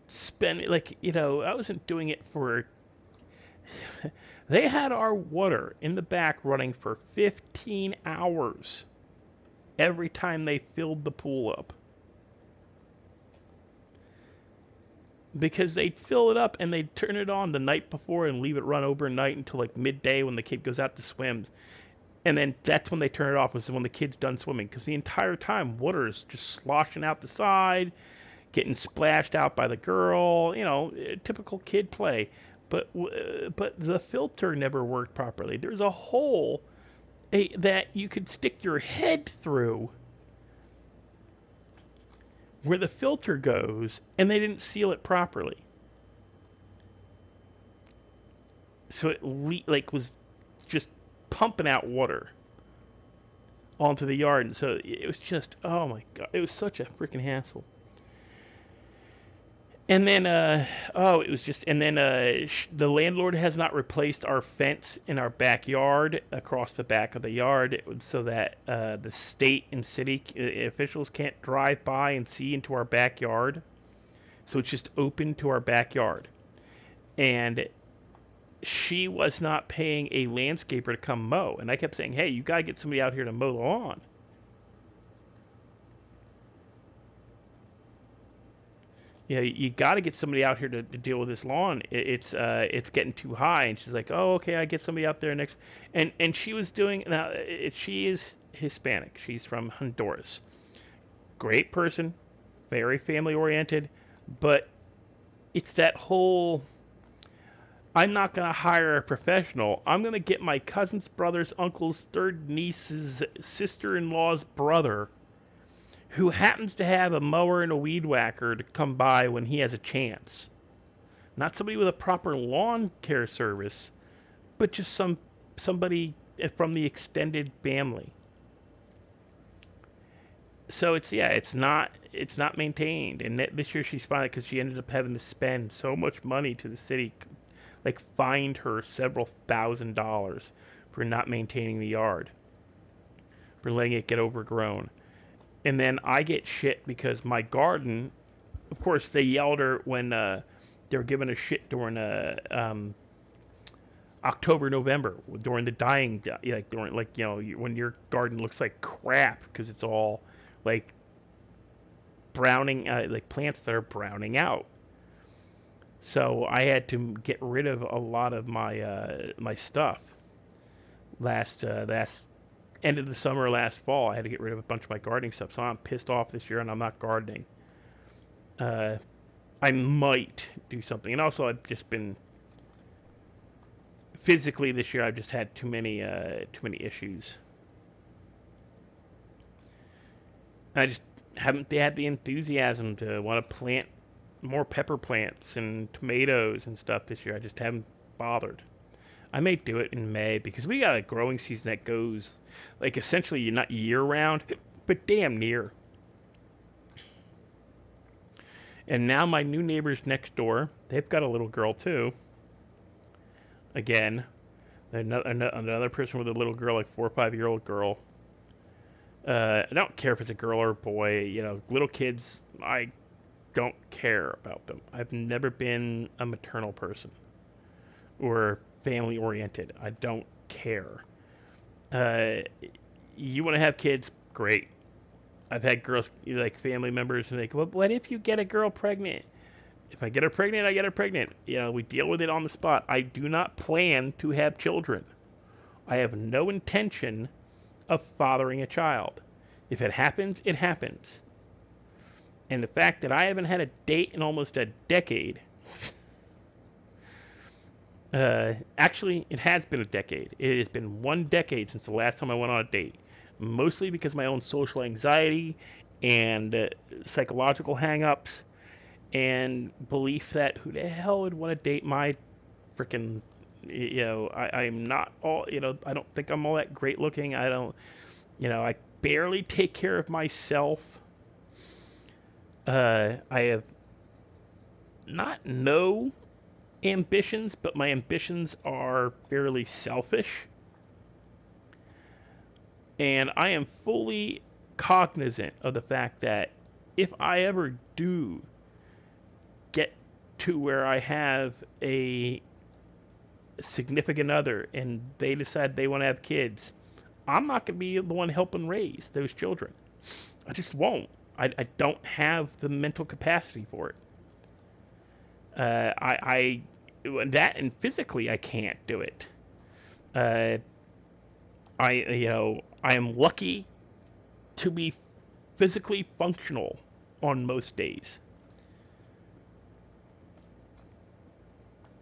spending, I wasn't doing it for, they had our water in the back running for 15 hours every time they filled the pool up. Because they'd fill it up and they'd turn it on the night before and leave it run overnight until like midday when the kid goes out to swim. And then that's when they turn it off, was when the kid's done swimming. Because the entire time, water is just sloshing out the side, getting splashed out by the girl, typical kid play. But the filter never worked properly. There's a hole that you could stick your head through where the filter goes, and they didn't seal it properly. So it was just pumping out water onto the yard, and so it was just, oh my god, it was such a freaking hassle. And then the landlord has not replaced our fence in our backyard across the back of the yard, so that the state and city officials can't drive by and see into our backyard. So it's just open to our backyard. And she was not paying a landscaper to come mow. And I kept saying, hey, you got to get somebody out here to mow the lawn. Yeah, you got to get somebody out here to deal with this lawn. It's getting too high. And she's like, oh, okay, I get somebody out there next. And she was doing, now, she is Hispanic. She's from Honduras. Great person, very family oriented, but it's that whole, I'm not going to hire a professional. I'm going to get my cousin's brother's uncle's third niece's sister-in-law's brother, who happens to have a mower and a weed whacker to come by when he has a chance. Not somebody with a proper lawn care service, but just somebody from the extended family. So it's not maintained. And this year she's finally, because she ended up having to spend so much money to the city, like fined her several $1,000s for not maintaining the yard, for letting it get overgrown. And then I get shit because my garden, of course, they yelled her when they were giving us shit during October, November, during the dying, like during, like, you know, when your garden looks like crap because it's all like browning, like plants that are browning out. So I had to get rid of a lot of my my stuff last end of the summer, last fall. I had to get rid of a bunch of my gardening stuff. So I'm pissed off this year, and I'm not gardening. I might do something, and also I've just been physically this year. I've just had too many issues. I just haven't had the enthusiasm to want to plant more pepper plants and tomatoes and stuff this year. I just haven't bothered. I may do it in May because we got a growing season that goes like essentially not year round, but damn near. And now my new neighbors next door, they've got a little girl too. Again, another person with a little girl, like 4 or 5 year old girl. I don't care if it's a girl or a boy. You know, little kids, I don't care about them. I've never been a maternal person or family oriented. I don't care. You want to have kids? Great. I've had girls, like family members, and they go, well, what if you get a girl pregnant? If I get her pregnant, I get her pregnant. You know, we deal with it on the spot. I do not plan to have children. I have no intention of fathering a child. If it happens, it happens. And the fact that I haven't had a date in almost a decade. Actually, it has been a decade. It has been 1 decade since the last time I went on a date. Mostly because of my own social anxiety and psychological hang-ups and belief that who the hell would want to date my freaking, you know, I'm not all, you know, I don't think I'm all that great looking. I don't, you know, I barely take care of myself. I have not no ambitions, but my ambitions are fairly selfish. And I am fully cognizant of the fact that if I ever do get to where I have a significant other and they decide they want to have kids, I'm not going to be the one helping raise those children. I just won't. I don't have the mental capacity for it. That and physically I can't do it. I am lucky to be physically functional on most days.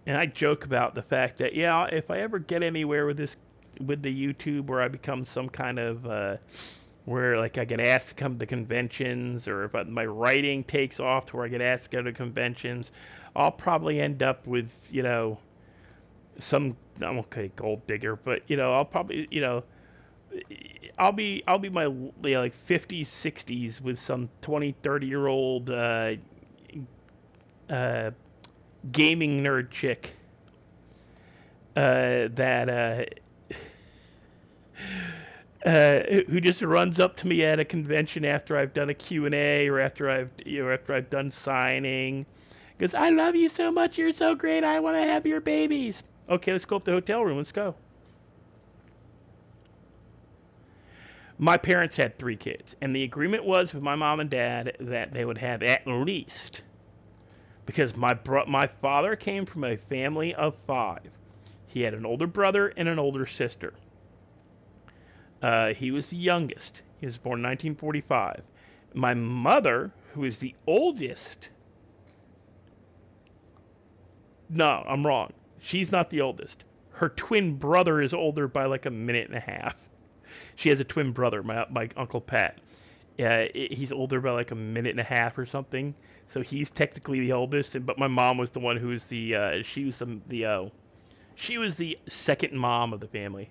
And I joke about the fact that, yeah, if I ever get anywhere with this, with the YouTube, where I become some kind of, where like I get asked to come to conventions, or if my writing takes off to where I get asked to go to conventions, I'll probably end up with, you know, some, okay, gold digger, but, you know, I'll probably, you know, I'll be my, you know, like 50s, 60s with some 20, 30-year-old gaming nerd chick who just runs up to me at a convention after I've done a Q&A or after I've done signing, goes, I love you so much, you're so great, I want to have your babies. Okay, let's go up to the hotel room, let's go. My parents had 3 kids, and the agreement was with my mom and dad that they would have at least, because my father came from a family of 5. He had an older brother and an older sister. He was the youngest. He was born in 1945. My mother, who is the oldest... No, I'm wrong. She's not the oldest. Her twin brother is older by like a minute and a half. She has a twin brother, my Uncle Pat. Yeah, he's older by like a minute and a half or something. So he's technically the oldest, but my mom was the one who was she was the second mom of the family.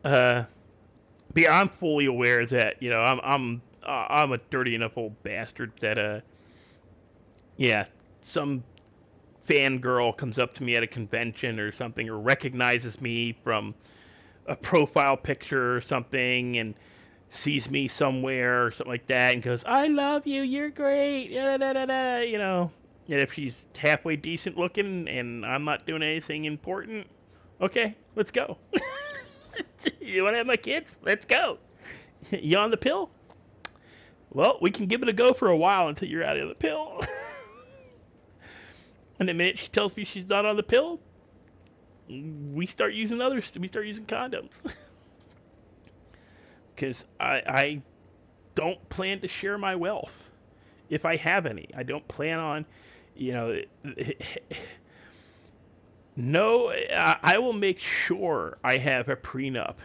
But yeah, I'm fully aware that I'm a dirty enough old bastard that yeah, some fangirl comes up to me at a convention or something, or recognizes me from a profile picture or something, and sees me somewhere or something like that, and goes, "I love you, you're great," you know. And if she's halfway decent looking and I'm not doing anything important, okay, let's go. You want to have my kids? Let's go. You on the pill? Well, we can give it a go for a while until you're out of the pill. And the minute she tells me she's not on the pill, we start using condoms. Because I don't plan to share my wealth. If I have any, I don't plan on, no, I will make sure I have a prenup.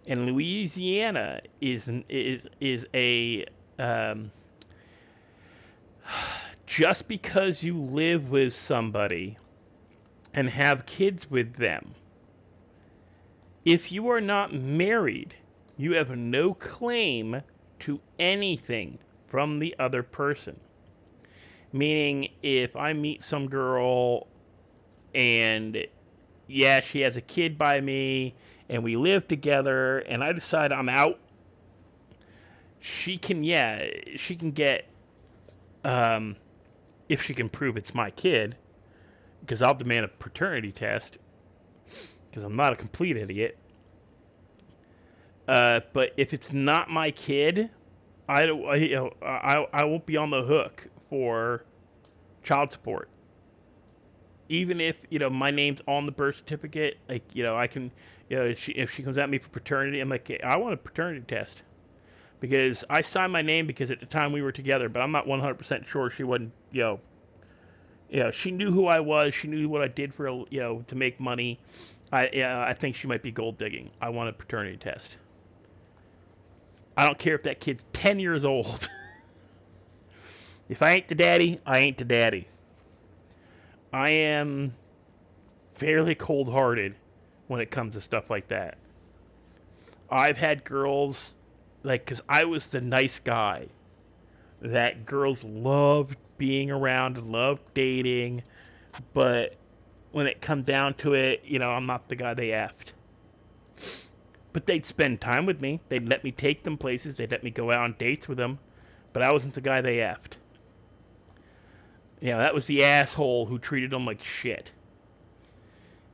And Louisiana is a just because you live with somebody and have kids with them, if you are not married, you have no claim to anything from the other person. Meaning, if I meet some girl and, yeah, she has a kid by me and we live together and I decide I'm out, she can get, if she can prove it's my kid, because I'll demand a paternity test, because I'm not a complete idiot. But if it's not my kid, I won't be on the hook for child support. Even if my name's on the birth certificate, like I can, if she comes at me for paternity, I'm like, I want a paternity test, because I signed my name because at the time we were together, but I'm not 100% sure she wasn't, she knew who I was, she knew what I did for to make money. I think she might be gold digging. I want a paternity test. I don't care if that kid's 10 years old. If I ain't the daddy, I ain't the daddy. I am fairly cold-hearted when it comes to stuff like that. I've had girls, because I was the nice guy that girls loved being around and loved dating, but when it come down to it, I'm not the guy they effed. But they'd spend time with me. They'd let me take them places. They'd let me go out on dates with them. But I wasn't the guy they effed. That was the asshole who treated them like shit.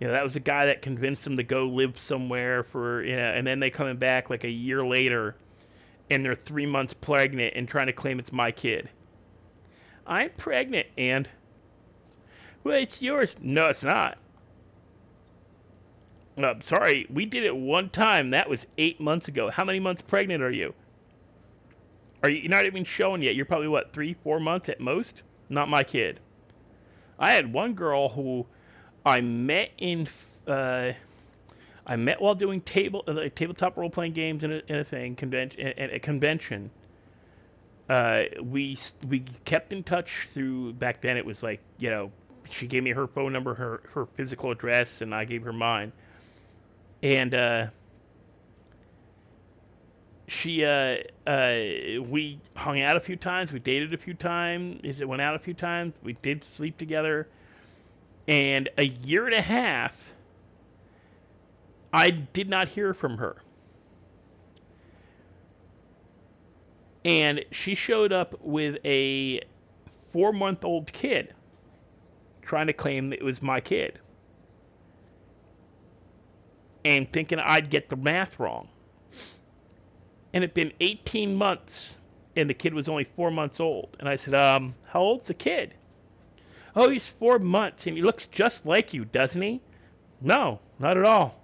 That was the guy that convinced them to go live somewhere for, and then they coming back like a year later and they're 3 months pregnant and trying to claim it's my kid. I'm pregnant, and... Well, it's yours. No, it's not. I'm sorry, we did it one time. That was 8 months ago. How many months pregnant are you? You're not even showing yet. You're probably, 3-4 months at most? Not my kid. I had one girl who I met while doing tabletop role-playing games in a convention. We kept in touch through, back then it was she gave me her phone number, her physical address, and I gave her mine. And we hung out a few times, we dated a few times, went out a few times, we did sleep together. And a year and a half, I did not hear from her. And she showed up with a 4-month-old kid, trying to claim it was my kid. And thinking I'd get the math wrong. And it'd been 18 months, and the kid was only 4 months old. And I said, how old's the kid? Oh, he's 4 months, and he looks just like you, doesn't he? No, not at all.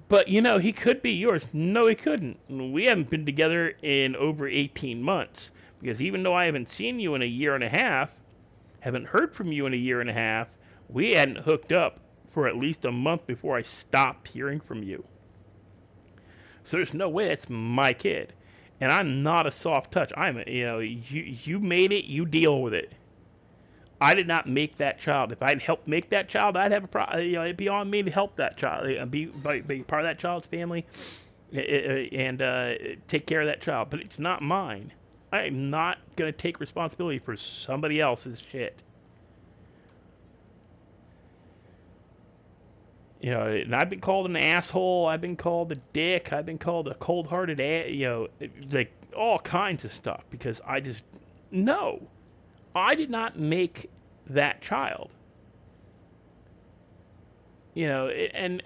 But, he could be yours. No, he couldn't. We haven't been together in over 18 months. Because even though I haven't seen you in a year and a half, haven't heard from you in a year and a half, we hadn't hooked up for at least a month before I stopped hearing from you. So there's no way that's my kid. And I'm not a soft touch. You made it, you deal with it. I did not make that child. If I'd helped make that child, I'd have a problem. It'd be on me to help that child, be part of that child's family, and take care of that child. But it's not mine. I am not gonna take responsibility for somebody else's shit. And I've been called an asshole. I've been called a dick. I've been called a cold-hearted, like all kinds of stuff because I just no. I did not make that child. And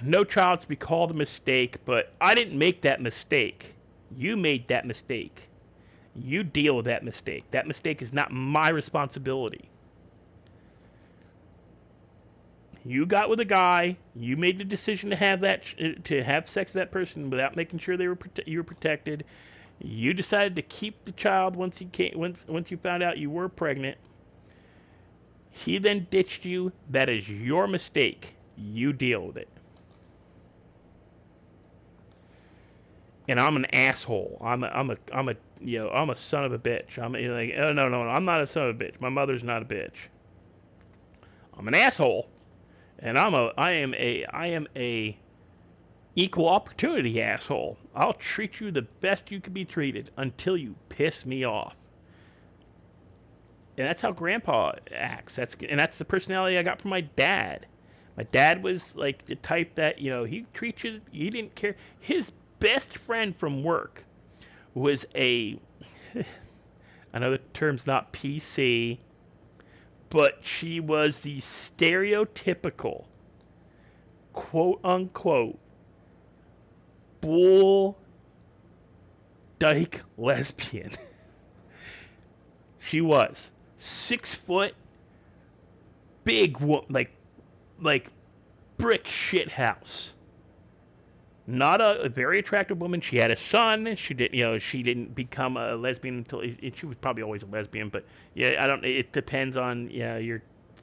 no child to be called a mistake, but I didn't make that mistake. You made that mistake. You deal with that mistake. That mistake is not my responsibility. You got with a guy. You made the decision to have sex with that person without making sure you were protected. You decided to keep the child once you found out you were pregnant. He then ditched you. That is your mistake. You deal with it. And I'm an asshole. I'm a son of a bitch. No, I'm not a son of a bitch. My mother's not a bitch. I'm an asshole. And I am a equal opportunity asshole. I'll treat you the best you can be treated until you piss me off. And that's how Grandpa acts. That's the personality I got from my dad. My dad was like the type that, he treats you, he didn't care. His best friend from work was I know the term's not PC, but she was the stereotypical, quote unquote, bull dyke lesbian. She was 6 foot, big, like brick shit house. Not a very attractive woman. She had a son. She didn't become a lesbian until she was probably always a lesbian. But yeah, it depends on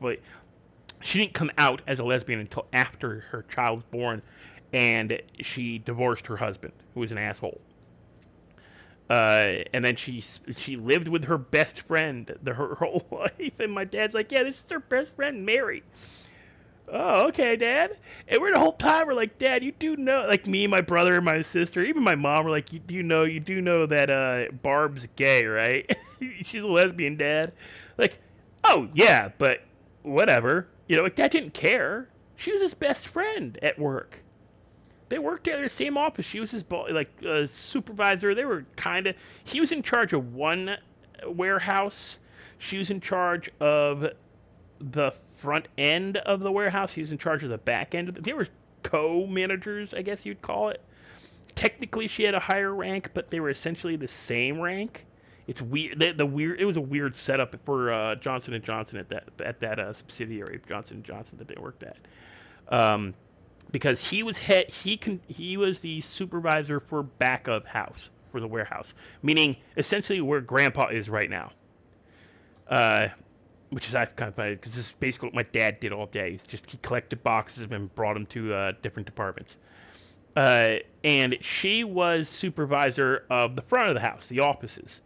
but she didn't come out as a lesbian until after her child was born, and she divorced her husband, who was an asshole. And then she lived with her best friend her whole life. And my dad's like, yeah, this is her best friend, Mary. Oh, okay, Dad. And we're the whole time we're like, Dad, you do know, like me, my brother, my sister, even my mom were like, you do know that Barb's gay, right? She's a lesbian, Dad. Like, oh yeah, but whatever. Like Dad didn't care. She was his best friend at work. They worked together in the same office. She was his supervisor. They were he was in charge of one warehouse. She was in charge of the front end of the warehouse. He was in charge of the back end. They were co-managers, I guess you'd call it. Technically, she had a higher rank, but they were essentially the same rank. It's weird. It was a weird setup for Johnson & Johnson at that subsidiary of Johnson & Johnson that they worked at. Because he was he was the supervisor for back of house for the warehouse, meaning essentially where Grandpa is right now. Which is kind of funny because this is basically what my dad did all day. He collected boxes and brought them to different departments. And she was supervisor of the front of the house, the offices.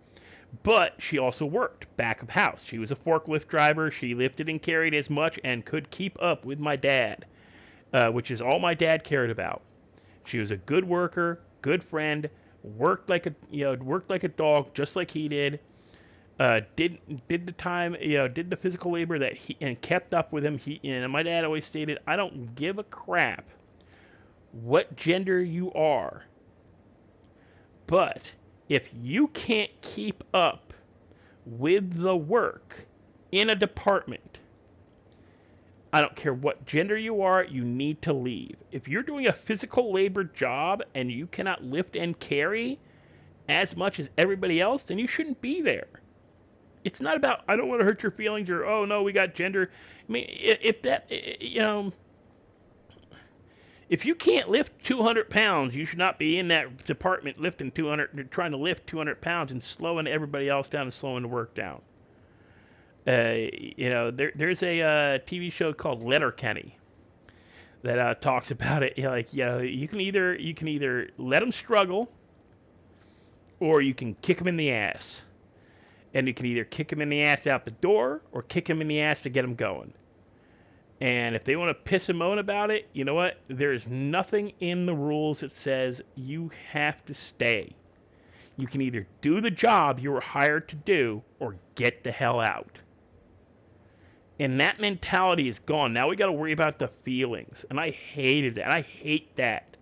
But she also worked back of house. She was a forklift driver. She lifted and carried as much and could keep up with my dad, which is all my dad cared about. She was a good worker, good friend, worked like a dog, just like he did. Did the physical labor that and kept up with him. And my dad always stated, I don't give a crap what gender you are, but if you can't keep up with the work in a department, I don't care what gender you are, you need to leave. If you're doing a physical labor job and you cannot lift and carry as much as everybody else, then you shouldn't be there. It's not about, I don't want to hurt your feelings, or, oh no, we got gender. I mean, if you can't lift 200 pounds, you should not be in that department trying to lift 200 pounds and slowing everybody else down and slowing the work down. You know, there's a TV show called Letterkenny that talks about it. You know, like, you know, you can either let them struggle, or you can kick them in the ass. And you can either kick them in the ass out the door, or kick them in the ass to get them going. And if they want to piss and moan about it, you know what? There's nothing in the rules that says you have to stay. You can either do the job you were hired to do, or get the hell out. And that mentality is gone. Now we got to worry about the feelings. And I hated that. I hate that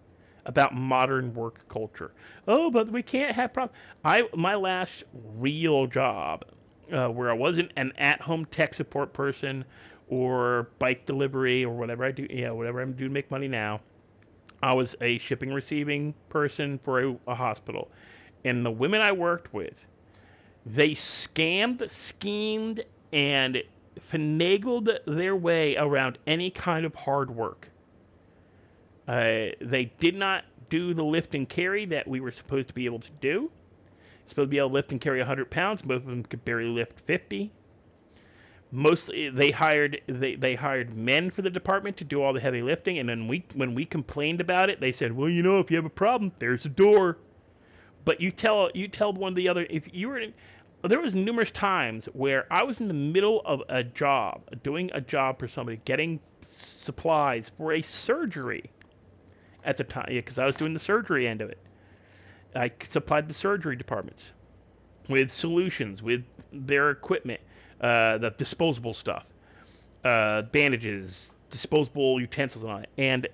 about modern work culture. Oh, but we can't have problems. My last real job, where I wasn't an at-home tech support person or bike delivery or whatever I do, whatever I'm doing to make money now, I was a shipping and receiving person for a hospital. And the women I worked with, they scammed, schemed, and finagled their way around any kind of hard work. They did not do the lift and carry that we were supposed to be able to do. Supposed to be able to lift and carry 100 pounds. Most of them could barely lift 50. Mostly, they hired men for the department to do all the heavy lifting, and then when we complained about it, they said, "Well, you know, if you have a problem, there's a door." But you tell one of the other, if you were in, there was numerous times where I was in the middle of a job, doing a job for somebody, getting supplies for a surgery at the time, because I was doing the surgery end of it. I supplied the surgery departments with solutions, with their equipment, the disposable stuff, bandages, disposable utensils, and all that. And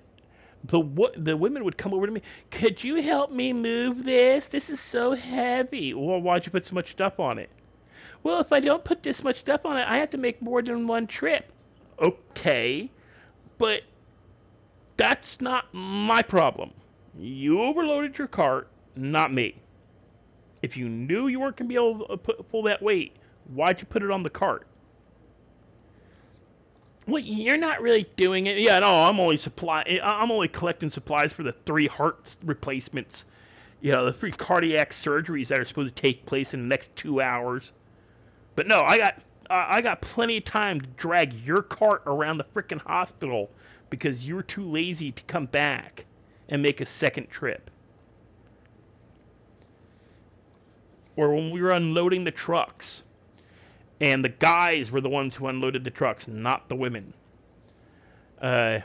the women would come over to me. Could you help me move this? This is so heavy. Well, why'd you put so much stuff on it? Well, if I don't put this much stuff on it, I have to make more than one trip. Okay, but that's not my problem. You overloaded your cart, not me. If you knew you weren't going to be able to pull that weight, why'd you put it on the cart? Well, you're not really doing it. Yeah, no, I'm only collecting supplies for the 3 heart replacements. You know, the 3 cardiac surgeries that are supposed to take place in the next 2 hours. But no, I got plenty of time to drag your cart around the freaking hospital because you were too lazy to come back and make a second trip. Or when we were unloading the trucks, and the guys were the ones who unloaded the trucks, not the women. And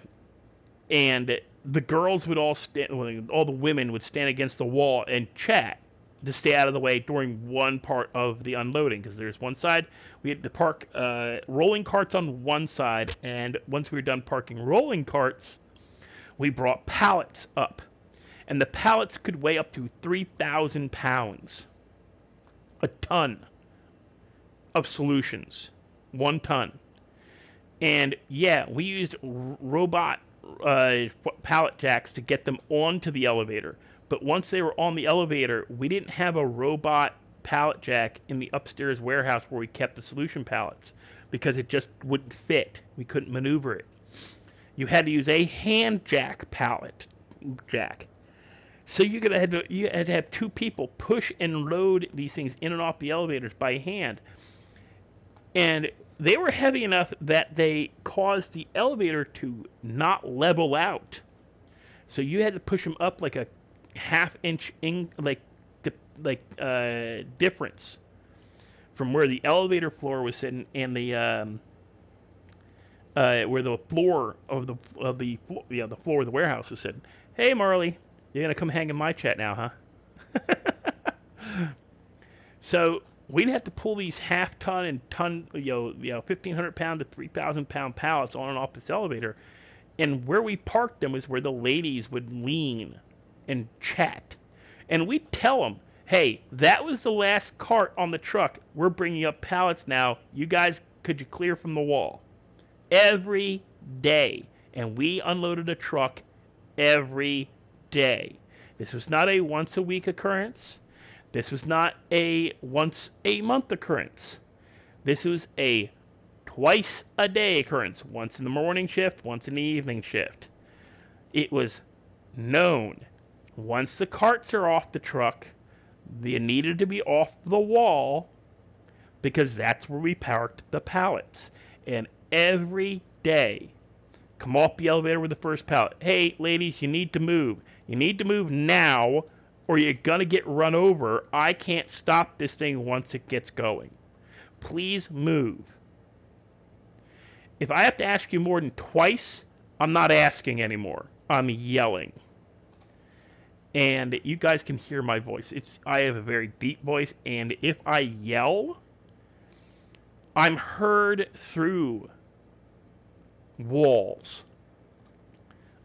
the girls would all the women would stand against the wall and chat to stay out of the way during one part of the unloading. Because there's one side, we had to park rolling carts on one side, and once we were done parking rolling carts, we brought pallets up. And the pallets could weigh up to 3,000 pounds. A ton of solutions. 1 ton. And yeah, we used robot pallet jacks to get them onto the elevator. But once they were on the elevator, we didn't have a robot pallet jack in the upstairs warehouse where we kept the solution pallets because it just wouldn't fit. We couldn't maneuver it. You had to use a hand jack pallet jack. So you had to have 2 people push and load these things in and off the elevators by hand. And they were heavy enough that they caused the elevator to not level out. So you had to push them up like a half-inch difference from where the elevator floor was sitting and the where the floor of the floor of the warehouse was sitting. Hey, Marley, you're gonna come hang in my chat now, huh? So we'd have to pull these half-ton and ton, 1,500 pound to 3,000 pound pallets on and off this elevator, and where we parked them is where the ladies would lean and chat, and we'd tell them, "Hey, that was the last cart on the truck. We're bringing up pallets now. You guys, could you clear from the wall?" Every day, and we unloaded a truck every day. This was not a once-a-week occurrence. This was not a once-a-month occurrence. This was a twice-a-day occurrence. Once in the morning shift, once in the evening shift. It was known. Once the carts are off the truck, they needed to be off the wall because that's where we parked the pallets. And every day, come off the elevator with the first pallet. Hey, ladies, you need to move. You need to move now, or you're going to get run over. I can't stop this thing once it gets going. Please move. If I have to ask you more than twice, I'm not asking anymore. I'm yelling. And you guys can hear my voice. I have a very deep voice, and if I yell, I'm heard through walls.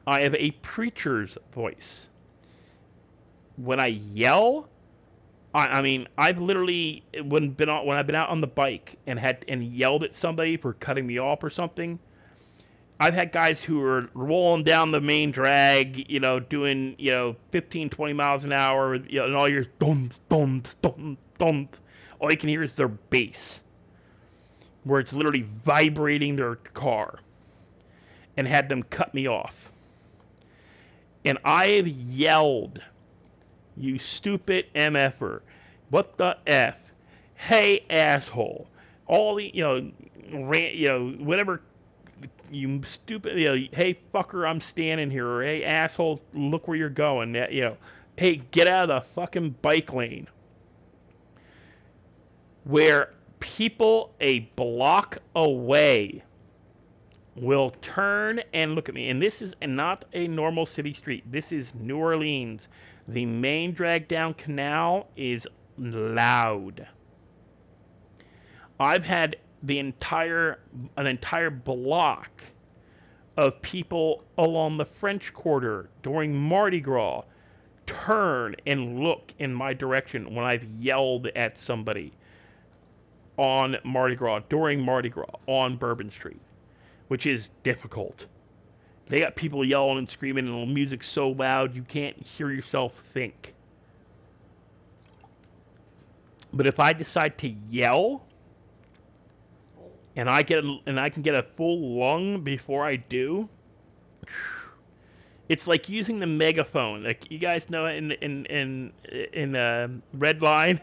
I have a preacher's voice. When I yell, I mean, I've literally when I've been out on the bike and yelled at somebody for cutting me off or something. I've had guys who are rolling down the main drag, doing 15, 20 miles an hour, and all you hear is thump, thump, thump, thump. All you can hear is their bass, where it's literally vibrating their car, and had them cut me off. And I have yelled, "You stupid MFer. What the F? Hey, asshole." All the, whatever, you stupid, hey, fucker, I'm standing here. Or, hey, asshole, look where you're going. Hey, get out of the fucking bike lane. Where people a block away will turn and look at me. And this is not a normal city street. This is New Orleans. The main drag down canal is loud. I've had an entire block of people along the French Quarter during Mardi Gras turn and look in my direction when I've yelled at somebody on Mardi Gras, during Mardi Gras, on Bourbon Street, which is difficult. They got people yelling and screaming, and the music's so loud you can't hear yourself think. But if I decide to yell, and I can get a full lung before I do, it's like using the megaphone. Like, you guys know in Redline,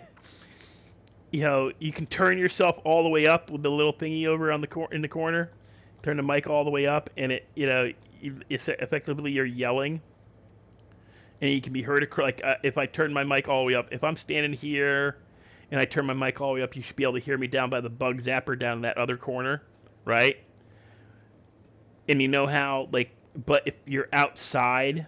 you can turn yourself all the way up with the little thingy over on in the corner. Turn the mic all the way up, and it's effectively you're yelling, and you can be heard. Like, if I turn my mic all the way up, if I'm standing here and I turn my mic all the way up, you should be able to hear me down by the bug zapper down in that other corner, right? And you know how, but if you're outside,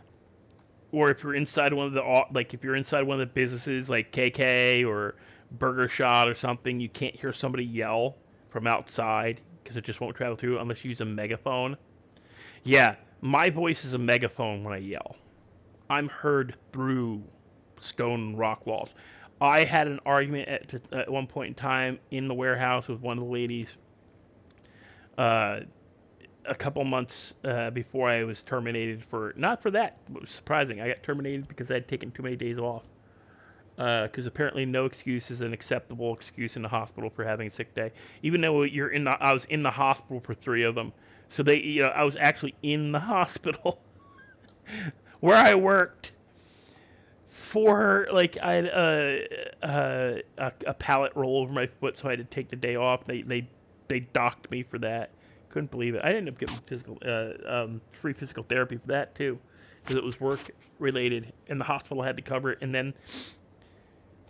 or if you're inside one of the businesses like KK or Burger Shot or something, you can't hear somebody yell from outside because it just won't travel through unless you use a megaphone. Yeah, my voice is a megaphone when I yell. I'm heard through stone rock walls. I had an argument at one point in time in the warehouse with one of the ladies a couple months before I was terminated not for that. It was surprising. I got terminated because I had taken too many days off. Because apparently no excuse is an acceptable excuse in the hospital for having a sick day. Even though I was in the hospital for 3 of them. So I was actually in the hospital where I worked for, I had a pallet roll over my foot, so I had to take the day off. They docked me for that. Couldn't believe it. I ended up getting free physical therapy for that too, because it was work related, and the hospital had to cover it. And then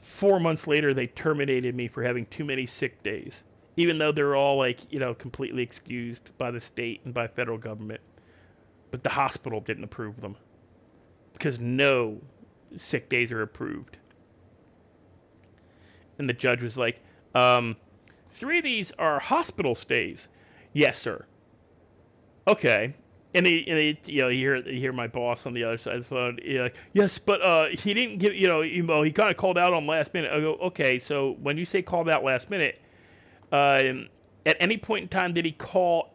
4 months later, they terminated me for having too many sick days, even though they're all completely excused by the state and by federal government. But the hospital didn't approve them because no sick days are approved. And the judge was like, 3 of these are hospital stays. Yes, sir. Okay. And you hear my boss on the other side of the phone. Like, yes, but he didn't give, he kind of called out on last minute. I go, okay, so when you say called out last minute, at any point in time did he call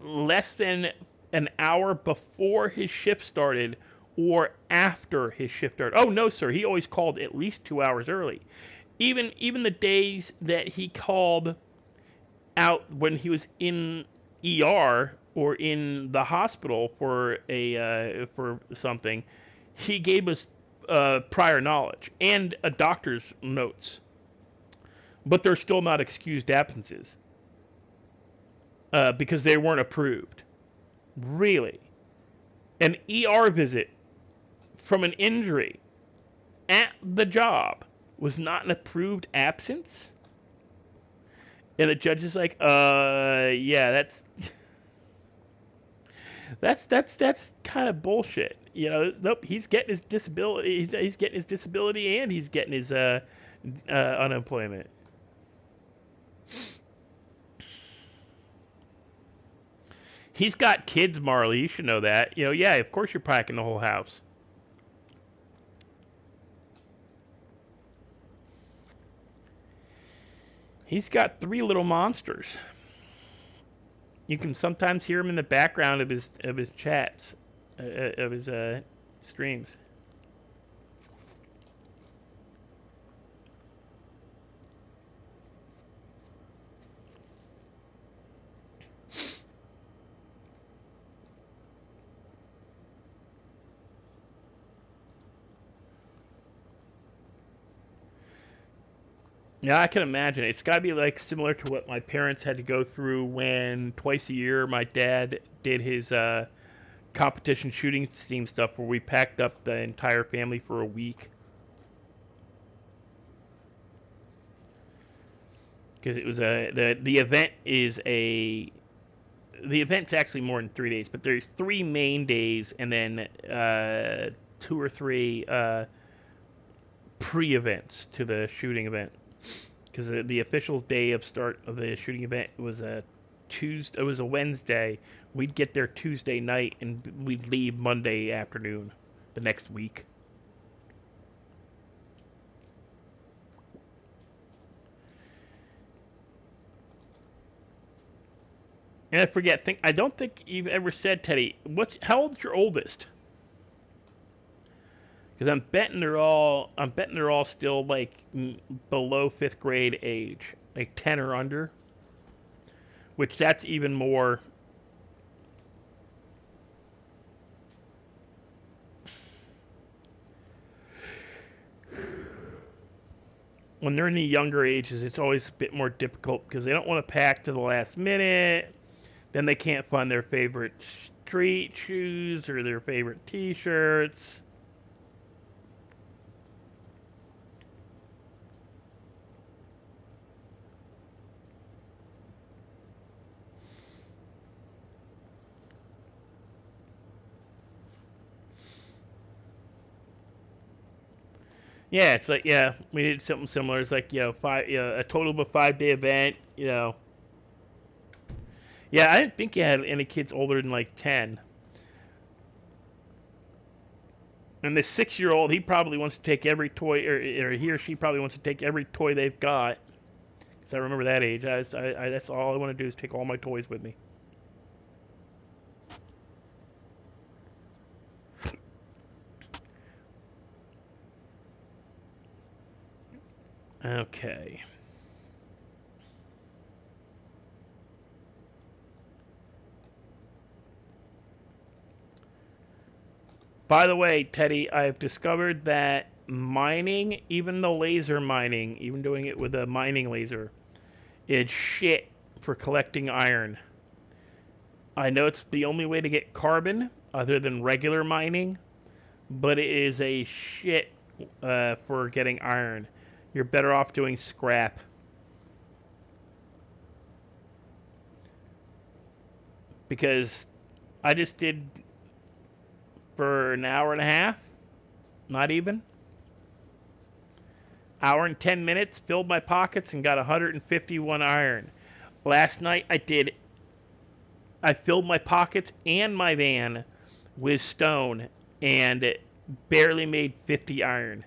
less than an hour before his shift started or after his shift started? Oh, no, sir. He always called at least 2 hours early. Even the days that he called out when he was in ER or in the hospital for something, he gave us prior knowledge and a doctor's notes. but they're still not excused absences because they weren't approved. Really? An ER visit from an injury at the job was not an approved absence? And the judge is like, yeah, that's kind of bullshit. You know, nope, he's getting his disability, he's getting his disability and he's getting his unemployment. He's got kids, Marley, you should know that. You know, yeah, of course you're packing the whole house. He's got 3 little monsters. You can sometimes hear him in the background of his chats, of his streams. Yeah, I can imagine. It's got to be like similar to what my parents had to go through when twice a year my dad did his competition shooting team stuff, where we packed up the entire family for a week. Because it was the event is the event's actually more than 3 days, but there's 3 main days and then 2 or 3 pre-events to the shooting event. Because the official day of start of the shooting event was a Tuesday. It was a Wednesday. We'd get there Tuesday night, and we'd leave Monday afternoon, the next week. And I don't think you've ever said, Teddy, how old's your oldest? Because I'm betting they're all still like below 5th grade age, like 10 or under. Which that's even more. When they're in the younger ages, it's always a bit more difficult because they don't want to pack to the last minute. Then they can't find their favorite street shoes or their favorite t-shirts. Yeah, it's like, yeah, we did something similar. It's like, a total of a 5-day event, Yeah, I didn't think you had any kids older than like 10. And the 6-year-old, he probably wants to take every toy, or he or she probably wants to take every toy they've got. Because I remember that age. That's all I want to do is take all my toys with me. Okay. By the way, Teddy, I've discovered that mining, even the laser mining, even doing it with a mining laser, is shit for collecting iron. I know it's the only way to get carbon other than regular mining, but it is a shit for getting iron. You're better off doing scrap. Because I just did for an hour and a half, not even. Hour and 10 minutes, filled my pockets and got 151 iron. Last night I filled my pockets and my van with stone and barely made 50 iron.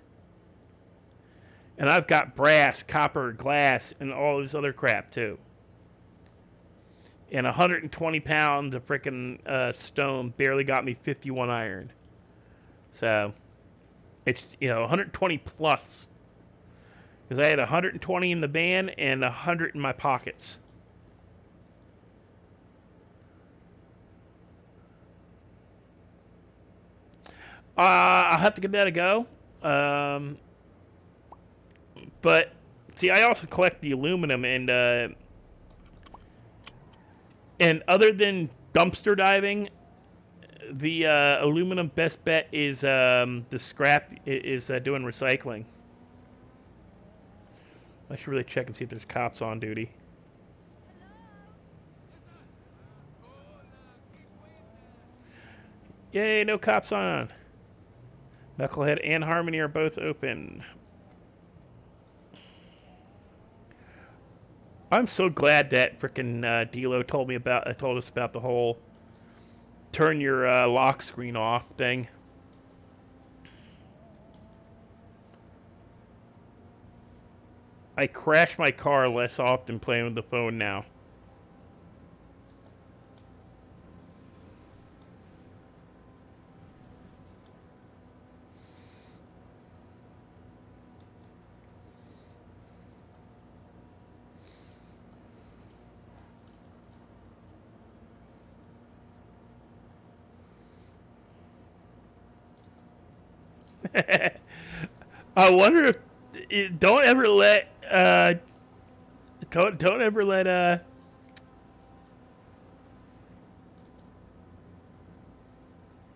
And I've got brass, copper, glass, and all this other crap too. And 120 pounds of freaking stone barely got me 51 iron. So, it's, 120 plus. Because I had 120 in the van and 100 in my pockets. I'll have to give that a go. But See, I also collect the aluminum, and other than dumpster diving, the aluminum best bet is the scrap is doing recycling. I should really check and see if there's cops on duty. Yay, no cops on. Knucklehead and Harmony are both open. I'm so glad that frickin' Dilo told us about the whole turn your lock screen off thing. I crash my car less often playing with the phone now. I wonder if don't ever let don't ever let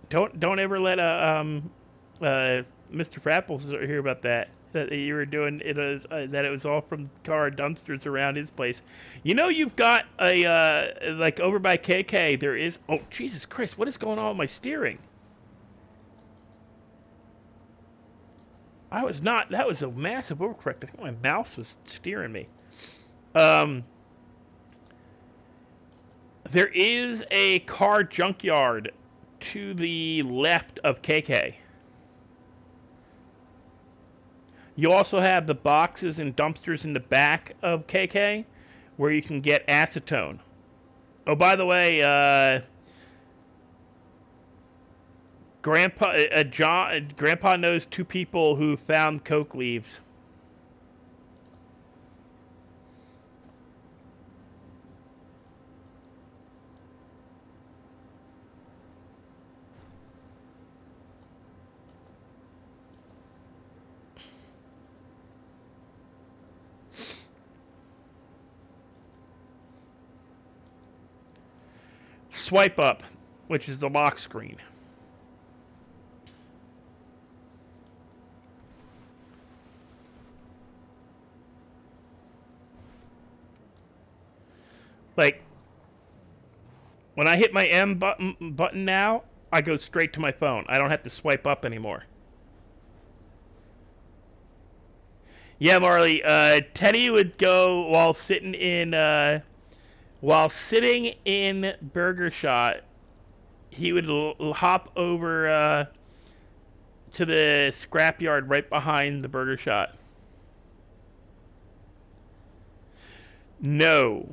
don't ever let Mr. Frapples hear about that you were doing it as that it was all from car dumpsters around his place. You know, you've got a like over by KK there is, oh Jesus Christ, what is going on with my steering? That was a massive overcorrect. I think my mouse was steering me. There is a car junkyard to the left of KK. You also have the boxes and dumpsters in the back of KK where you can get acetone. Oh, by the way, Grandpa knows 2 people who found coke leaves. Swipe up, which is the lock screen. Like, when I hit my M button now, I go straight to my phone. I don't have to swipe up anymore. Yeah, Marley, Teddy would go while sitting in Burger Shot. He would hop over to the scrapyard right behind the Burger Shot. No.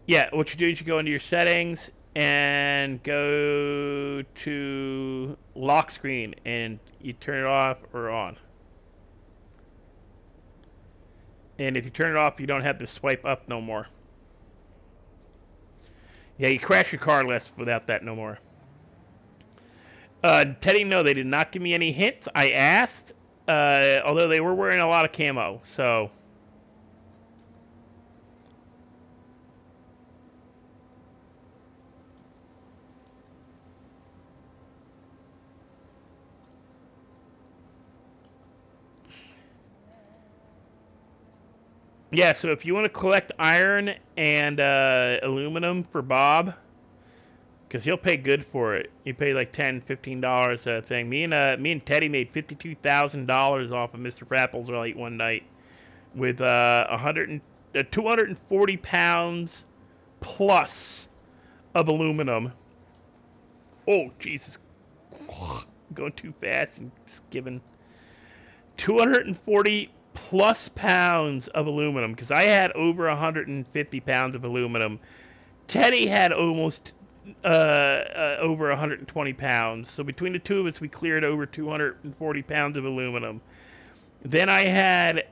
Yeah, what you do is you go into your settings and go to lock screen and you turn it off or on. And if you turn it off, you don't have to swipe up no more. Yeah, you crash your car less without that no more. Teddy, no, they did not give me any hints. I asked, although they were wearing a lot of camo, so... Yeah, so if you want to collect iron and aluminum for Bob, because he'll pay good for it. You pay like $10, $15 a thing. Me and Teddy made $52,000 off of Mr. Frapples late one night with 240 pounds plus of aluminum. Oh, Jesus. Going too fast and giving 240 plus pounds of aluminum, because I had over 150 pounds of aluminum. Teddy had almost over 120 pounds. So between the two of us, we cleared over 240 pounds of aluminum. Then I had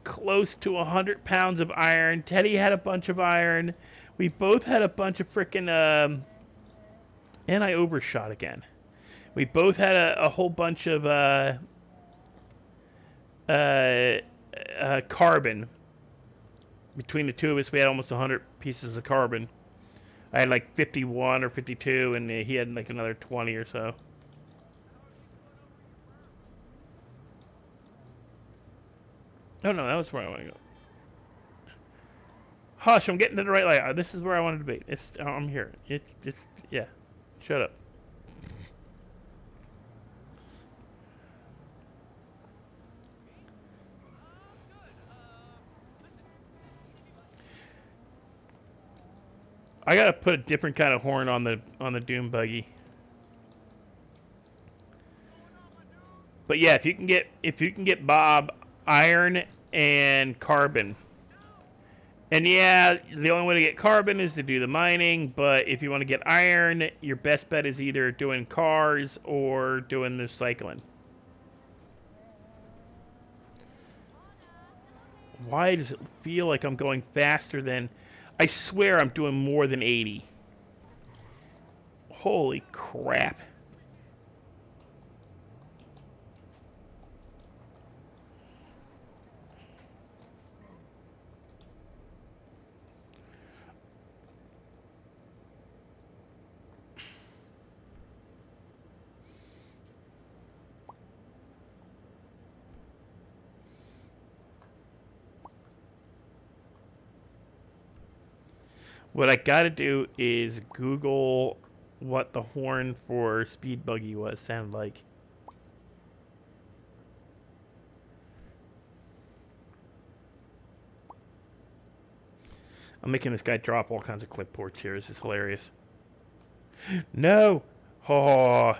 close to 100 pounds of iron. Teddy had a bunch of iron. We both had a bunch of frickin' and I overshot again. We both had a whole bunch of carbon. Between the two of us, we had almost 100 pieces of carbon. I had like 51 or 52, and he had like another 20 or so. Oh no, that was where I want to go. Hush, I'm getting to the right layout. This is where I wanted to be. I'm here. Yeah. Shut up. I gotta put a different kind of horn on the Doom buggy. But yeah, if you can get Bob iron and carbon. And yeah, the only way to get carbon is to do the mining, but if you want to get iron, your best bet is either doing cars or doing the cycling. Why does it feel like I'm going faster than... I swear I'm doing more than 80. Holy crap. What I gotta do is Google what the horn for speed buggy sounded like. I'm making this guy drop all kinds of clipboards here. This is hilarious. No! Oh.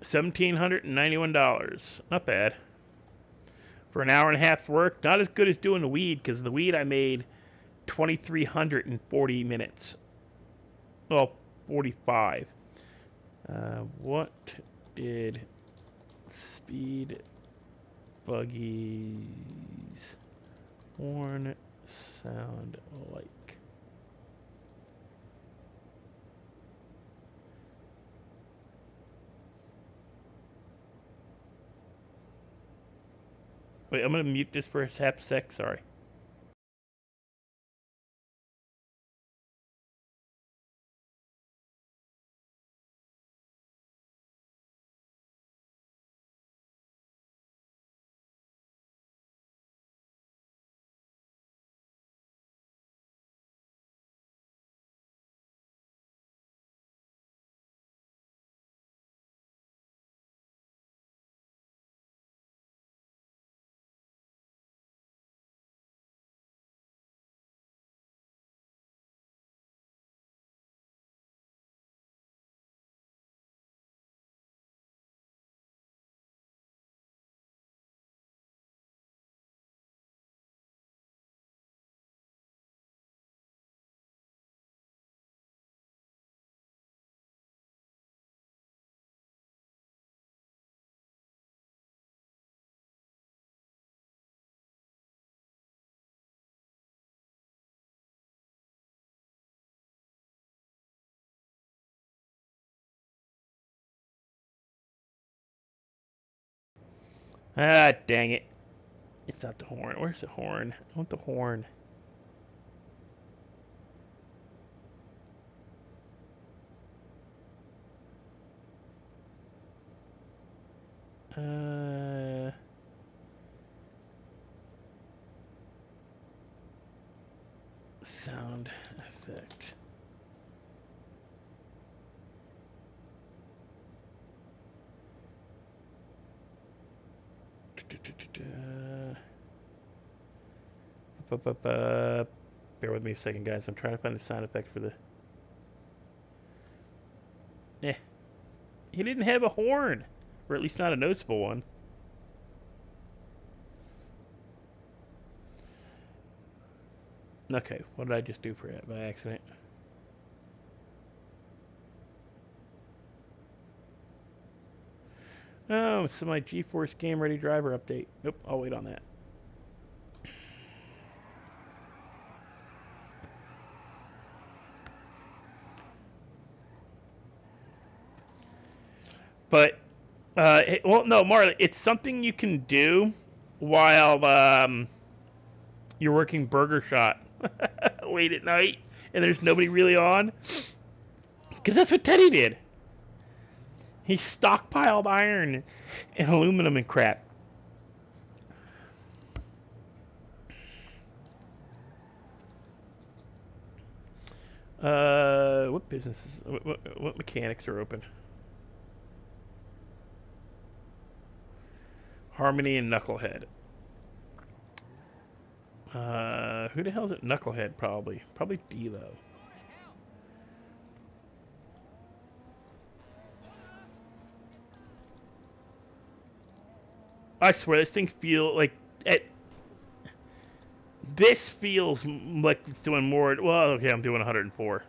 $1,791. Not bad. For an hour and a half's work. Not as good as doing the weed, because the weed I made 2,340 minutes. Well, 45. What did speed buggies horn sound like? Wait, I'm gonna mute this for a half sec, sorry. Ah, dang it. It's not the horn. Where's the horn? I want the horn. Sound effect. Bear with me a second, guys. I'm trying to find the sound effect for the... Eh. He didn't have a horn. Or at least not a noticeable one. Okay, what did I just do for it by accident? Oh, so my GeForce Game Ready driver update. Nope, I'll wait on that. But Well, no, Marley, it's something you can do while you're working Burger Shot late at night and there's nobody really on. Because that's what Teddy did. He stockpiled iron and aluminum and crap. What businesses? What mechanics are open? Harmony and Knucklehead. Who the hell's at Knucklehead? Probably D-Lo. I swear this thing feels like this feels like it's doing more. Well, okay, I'm doing 104.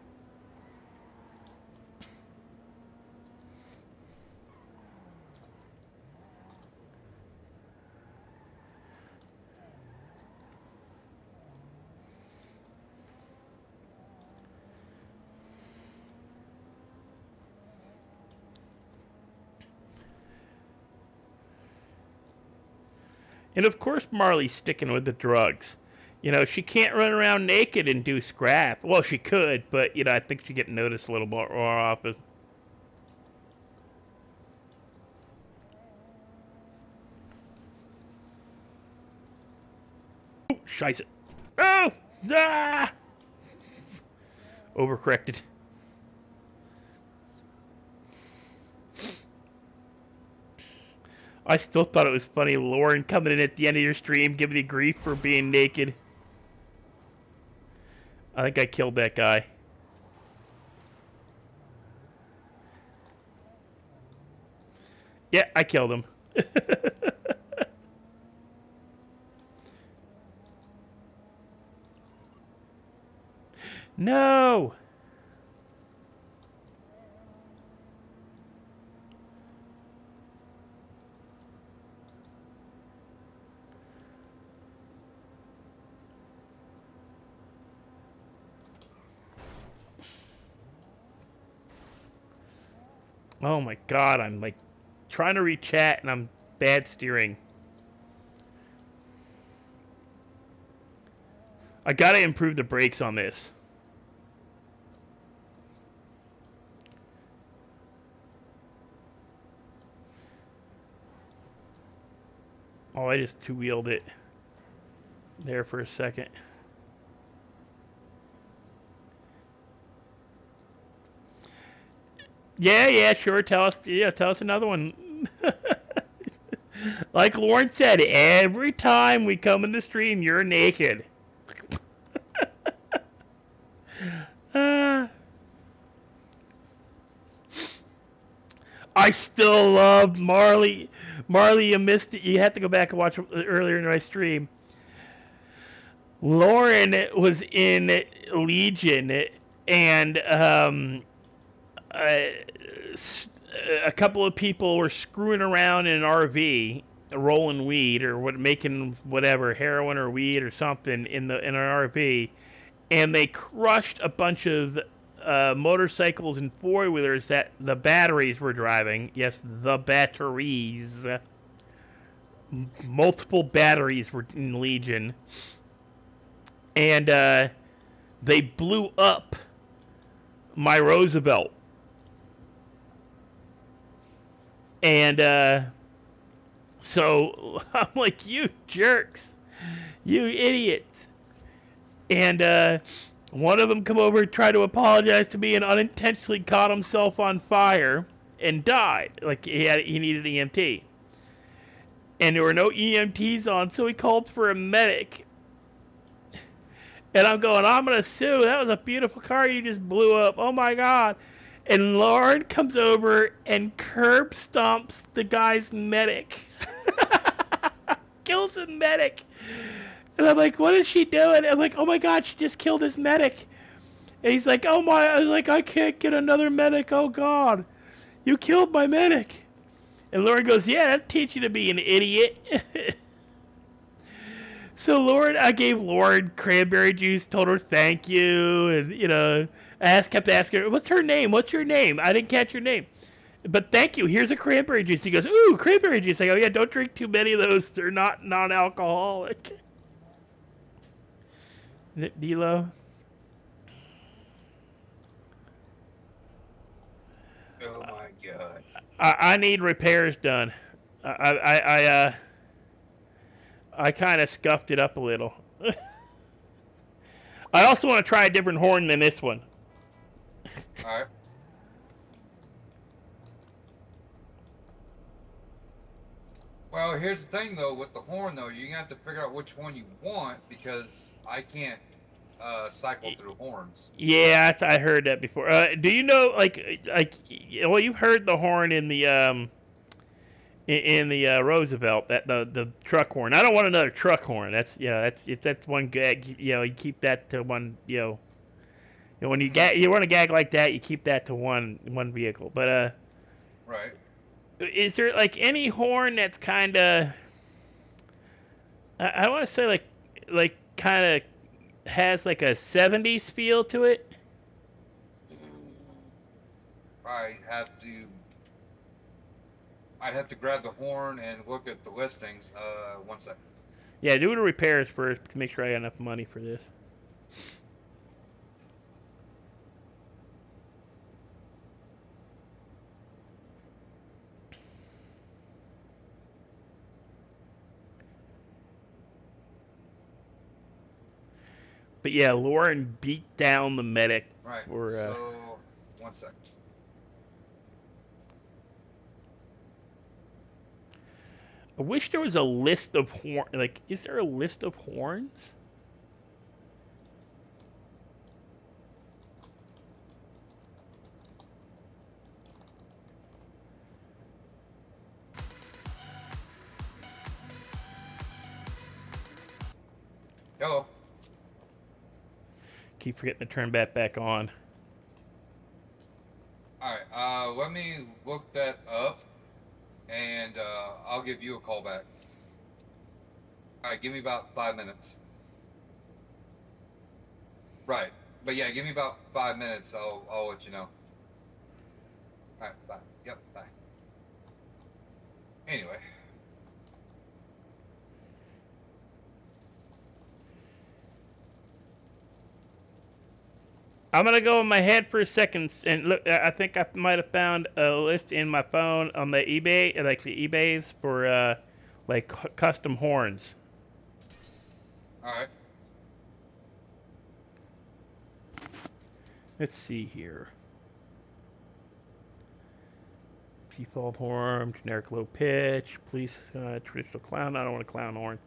And of course Marley's sticking with the drugs. You know, she can't run around naked and do scrap. Well, she could, but, you know, I think she'd get noticed a little more often. Oh, scheiße. Oh! Ah! Overcorrected. I still thought it was funny, Lauren coming in at the end of your stream, giving you grief for being naked. I think I killed that guy. Yeah, I killed him. No! Oh my god, I'm like trying to re-chat and I'm bad steering. I gotta improve the brakes on this. Oh, I just two-wheeled it there for a second. Yeah, sure. Tell us another one. Like Lauren said, every time we come in the stream, you're naked. I still love Marley. Marley, you missed it. You have to go back and watch earlier in my stream. Lauren was in Legion, and a couple of people were screwing around in an RV, rolling weed or making whatever, heroin or weed or something in an RV, and they crushed a bunch of motorcycles and four-wheelers that the batteries were driving. Yes, the batteries. Multiple batteries were in Legion. And they blew up my Roosevelt. And so I'm like, you jerks. You idiots. And one of them come over and tried to apologize to me and unintentionally caught himself on fire and died. Like he needed EMT. And there were no EMTs on, so he called for a medic. And I'm going, I'm going to sue. That was a beautiful car you just blew up. Oh my God. And Lauren comes over and curb stomps the guy's medic. Kills the medic. And I'm like, what is she doing? I'm like, oh my God, she just killed his medic. And he's like, oh my, I was like, I can't get another medic. Oh God, you killed my medic. And Lauren goes, yeah, that'll teach you to be an idiot. So Lauren, I gave Lauren cranberry juice, told her thank you. And, you know, kept asking her, what's her name? What's your name? I didn't catch your name. But thank you. Here's a cranberry juice. He goes, ooh, cranberry juice. I go, yeah, don't drink too many of those. They're not non-alcoholic. Is it D-Lo? Oh my god. I need repairs done. I kind of scuffed it up a little. I also want to try a different horn than this one. All right. Well, here's the thing though with the horn though, you have to figure out which one you want because I can't cycle through horns. Yeah, I heard that before. Do you know well, you've heard the horn in the Roosevelt, that the truck horn. I don't want another truck horn. That's one gag. You keep that to one. When you want a gag like that, you keep that to one vehicle. But right. Is there like any horn that's kind of I want to say like kind of has like a 70s feel to it? I'd have to grab the horn and look at the listings. 1 second. Yeah, do the repairs first to make sure I got enough money for this. But yeah, Lauren beat down the medic. Right. For, so 1 second. I wish there was a list of horn. Like, is there a list of horns? Hello. Keep forgetting to turn that back on. Alright, let me look that up and I'll give you a call back. Alright, give me about 5 minutes. Right. But yeah, give me about 5 minutes, I'll let you know. Alright, bye. Yep, bye. Anyway. I'm gonna go in my head for a second and look. I think I might have found a list in my phone on the eBay, like the eBays for like custom horns. All right. Let's see here. Default horn, generic low pitch, police traditional clown. I don't want a clown horn.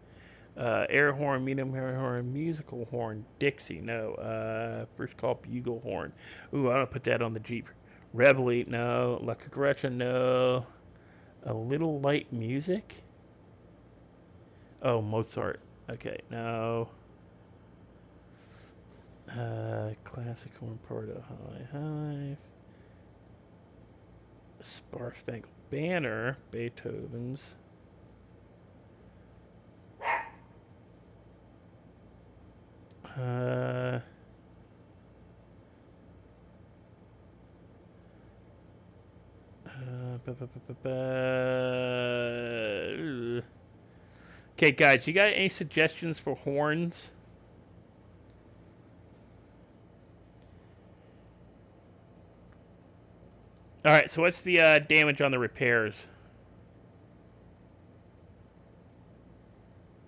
Air horn, medium air horn, musical horn, Dixie, no. First call bugle horn. Ooh, I don't put that on the Jeep. Reveille, no. La Cucaracha, no. A little light music? Oh, Mozart. Okay, no. Classic horn, Porto, High Hive. Star Spangled Banner, Beethoven's. Okay, guys, you got any suggestions for horns? All right, so what's the damage on the repairs?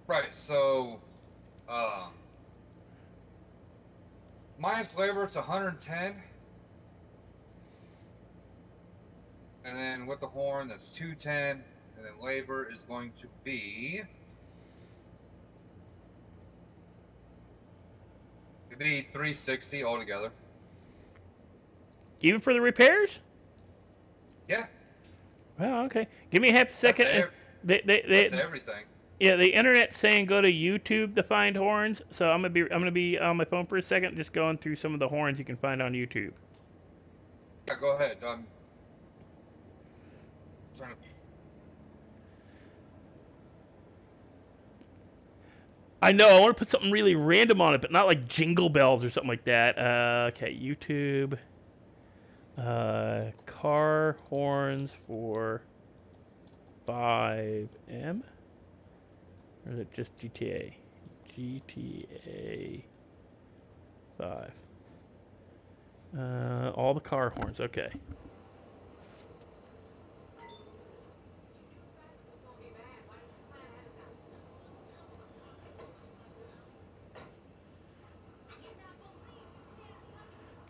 Right, so minus labor, it's 110. And then with the horn, that's 210. And then labor is going to be... It'd be 360 altogether. Even for Yeah. the repairs? Well, okay. Give me half a second. That's everything. Yeah, the internet's saying go to YouTube to find horns, so I'm gonna be on my phone for a second, just going through some of the horns you can find on YouTube. Yeah, go ahead. I'm trying to... I know, I want to put something really random on it, but not like Jingle Bells or something like that. Okay, YouTube. Car horns for 5M? Or is it just GTA? GTA 5. All the car horns, okay.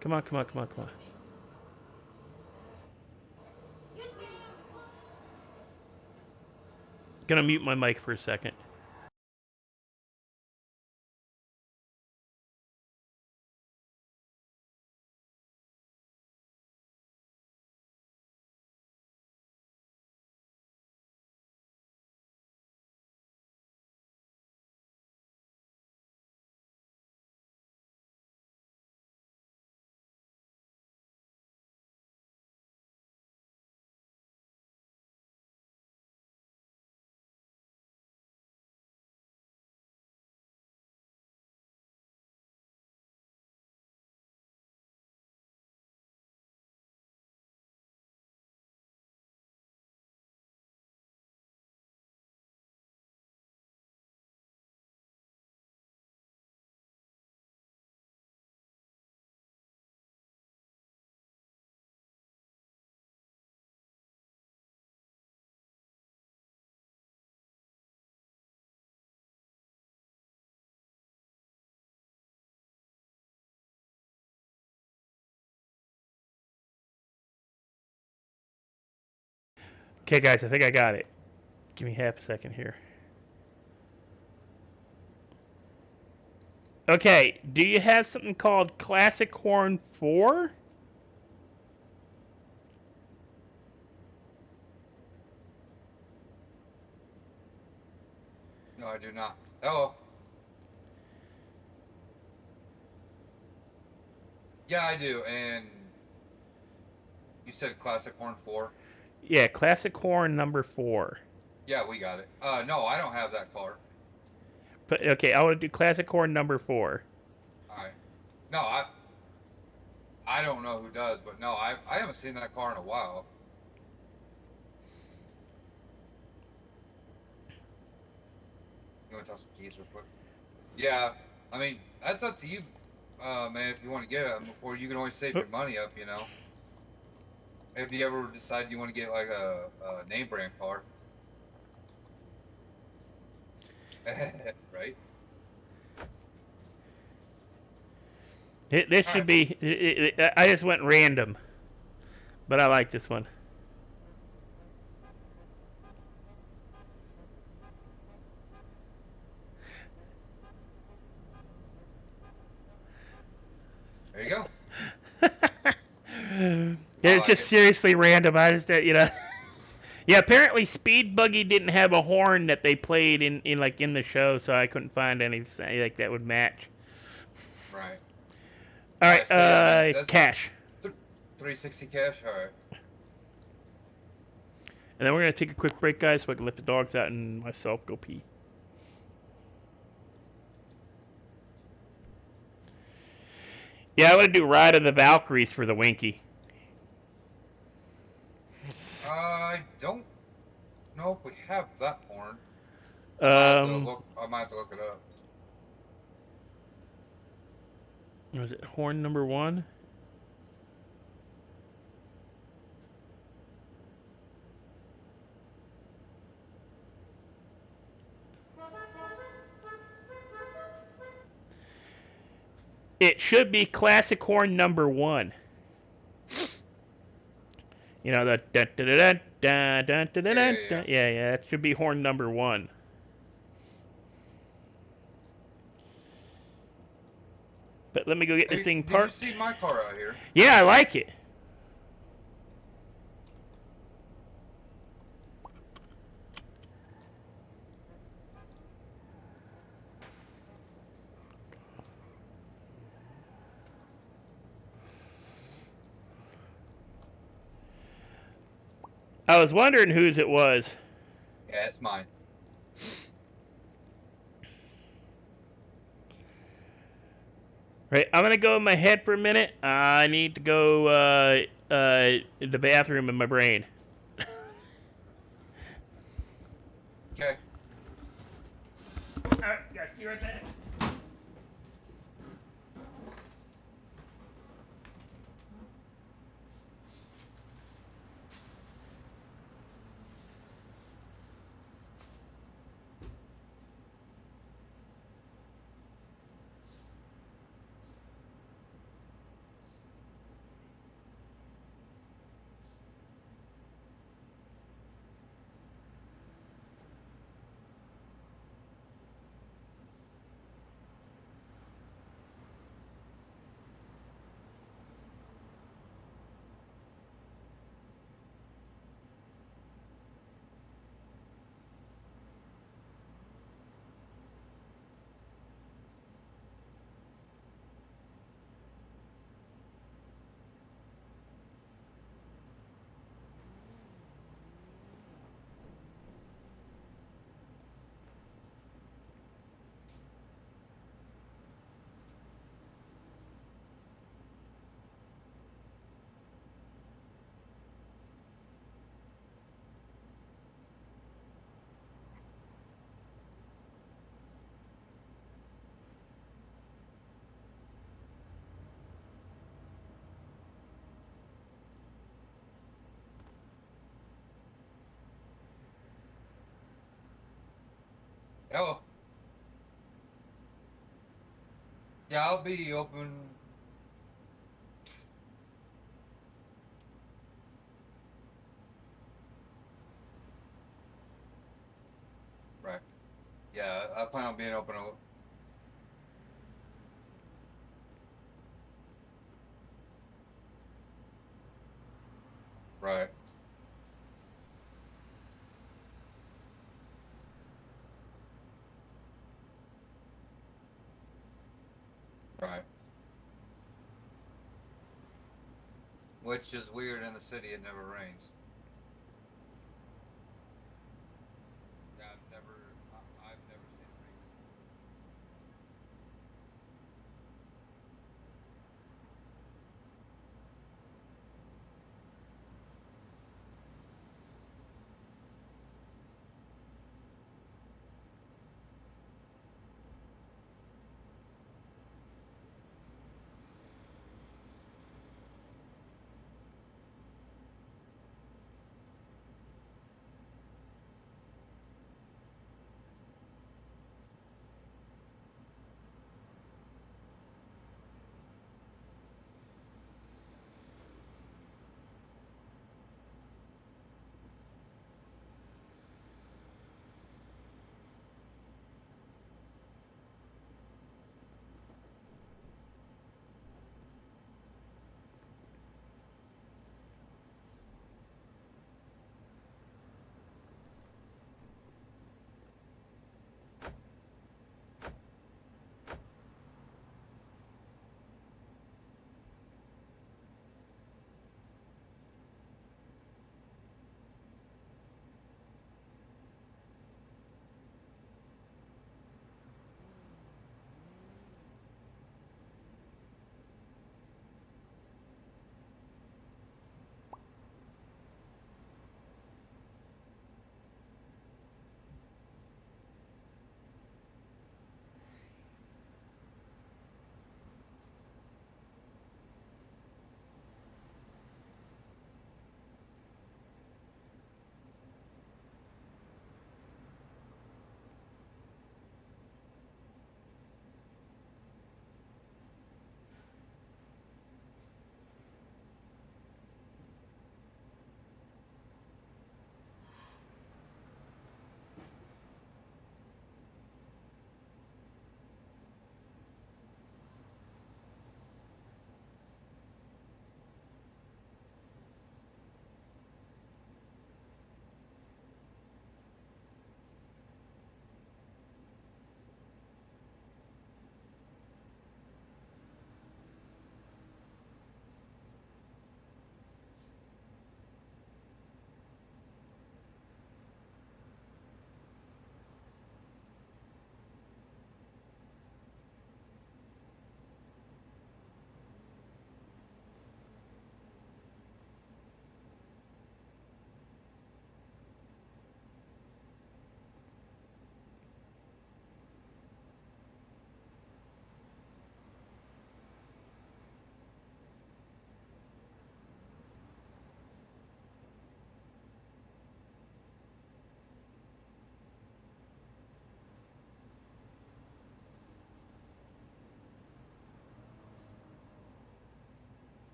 Come on, come on, come on, come on. Gonna mute my mic for a second. Okay, guys, I think I got it. Give me half a second here. Okay, do you have something called Classic Horn 4? No, I do not. Oh. Yeah, I do. And you said Classic Horn 4? Yeah, Classic Horn number 4. Yeah, we got it. No, I don't have that car. But okay, I want to do Classic Horn number 4. Alright. No, I don't know who does, but no, I haven't seen that car in a while. You want to toss some keys real quick? Yeah, I mean, that's up to you, man, if you want to get them, or you can always save your money up, you know? If you ever decide you want to get like a name brand car. Right? This should be... I just went random. But I like this one. There you go. It's just seriously random. I just, yeah, apparently Speed Buggy didn't have a horn that they played in the show, so I couldn't find anything like that would match. Right. All right, so yeah, man, cash. 360 cash. All right. And then we're gonna take a quick break, guys, so I can let the dogs out and myself go pee. Yeah, I want to do Ride of the Valkyries for the Winky. I don't know if we have that horn. I might have to look it up. Was it horn number 1? It should be Classic Horn number 1. You know, the yeah, that should be horn number 1. But let me go get this thing parked. Did you see my car out here? Yeah, I like it. I was wondering whose it was. Yeah, it's mine. Right, I'm gonna go in my head for a minute. I need to go the bathroom in my brain. Okay. Alright, guys, be right back. Oh. Yeah, I'll be open. Right. Yeah, I plan on being open. Right. Right. Which is weird in the city, it never rains. Yeah, I've never seen it rain before.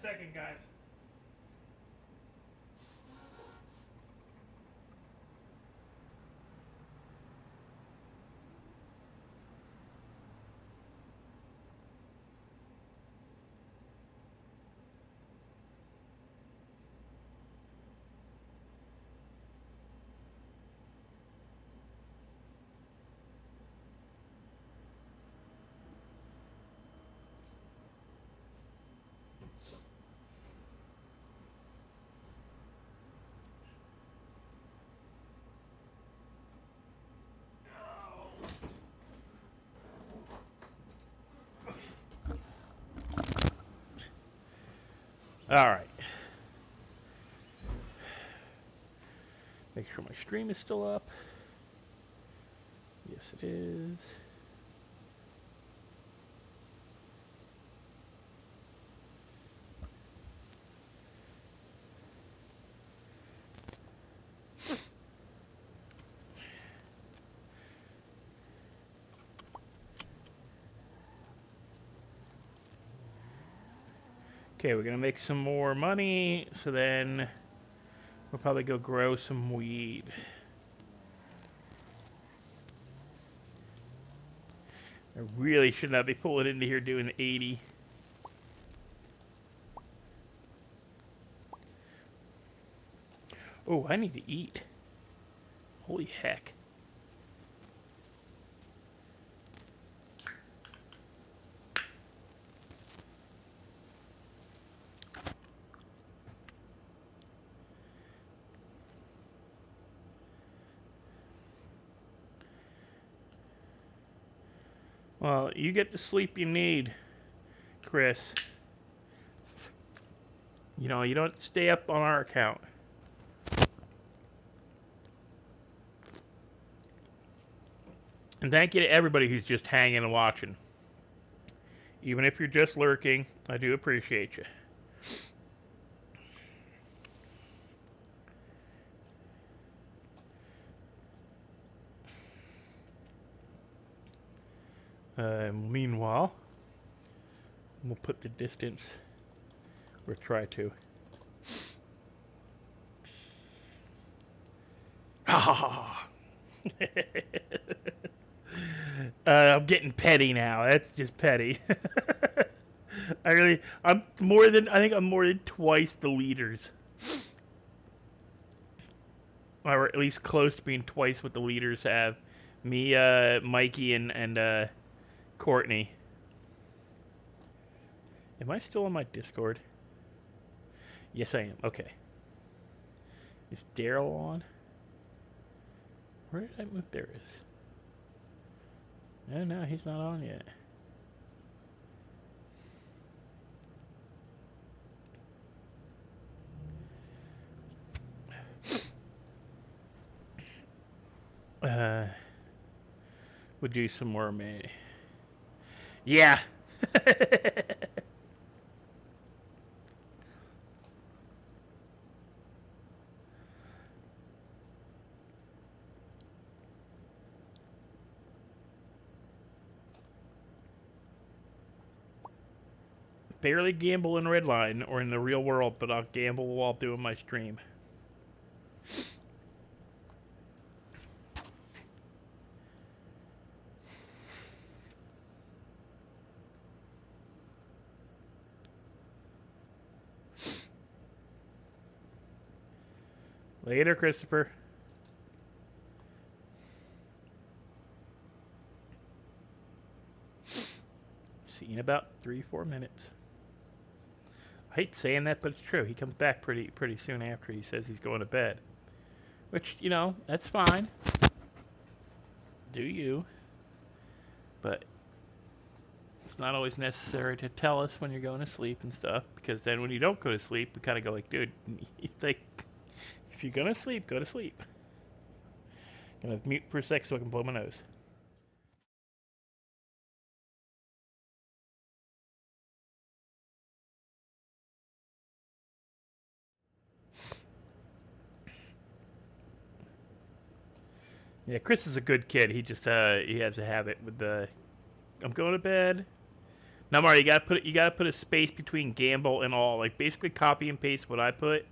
second, guys. All right. Make sure my stream is still up. Yes, it is. Okay, we're gonna make some more money, so then we'll probably go grow some weed. I really should not be pulling into here doing 80. Oh, I need to eat. Holy heck. Well, you get the sleep you need, Chris. You know, you don't stay up on our account. And thank you to everybody who's just hanging and watching. Even if you're just lurking, I do appreciate you. Meanwhile, we'll put the distance, or try to. I'm getting petty now. That's just petty. I think I'm more than twice the leaders. Or at least close to being twice what the leaders have. Me, Mikey, and Courtney. Am I still on my Discord? Yes, I am. Okay. Is Daryl on? Where did I move? There it is. No, he's not on yet. We'll do some more, man. Yeah. Barely gamble in Redline or in the real world, but I'll gamble while doing my stream. Later, Christopher. See you in about 3-4 minutes. I hate saying that, but it's true. He comes back pretty soon after he says he's going to bed. Which, you know, that's fine. Do you. But it's not always necessary to tell us when you're going to sleep and stuff, because then when you don't go to sleep, we kind of go like, dude, like, if you're going to sleep, go to sleep. I'm going to mute for a sec so I can blow my nose. Yeah, Chris is a good kid. He just he has a habit with the I'm going to bed, No, Mario, you gotta put a space between gamble and all. Like basically copy and paste what I put,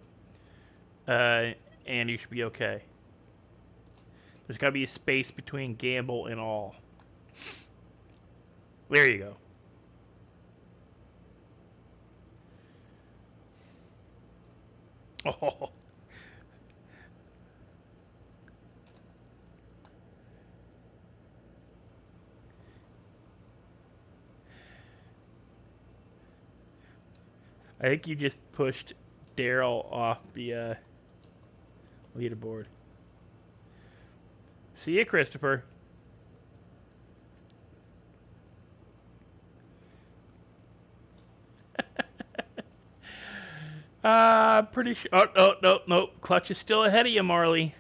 and you should be okay. There's gotta be a space between gamble and all. There you go. Oh. I think you just pushed Daryl off the leaderboard. See ya, Christopher. Pretty sure. Oh, no. Clutch is still ahead of you, Marley.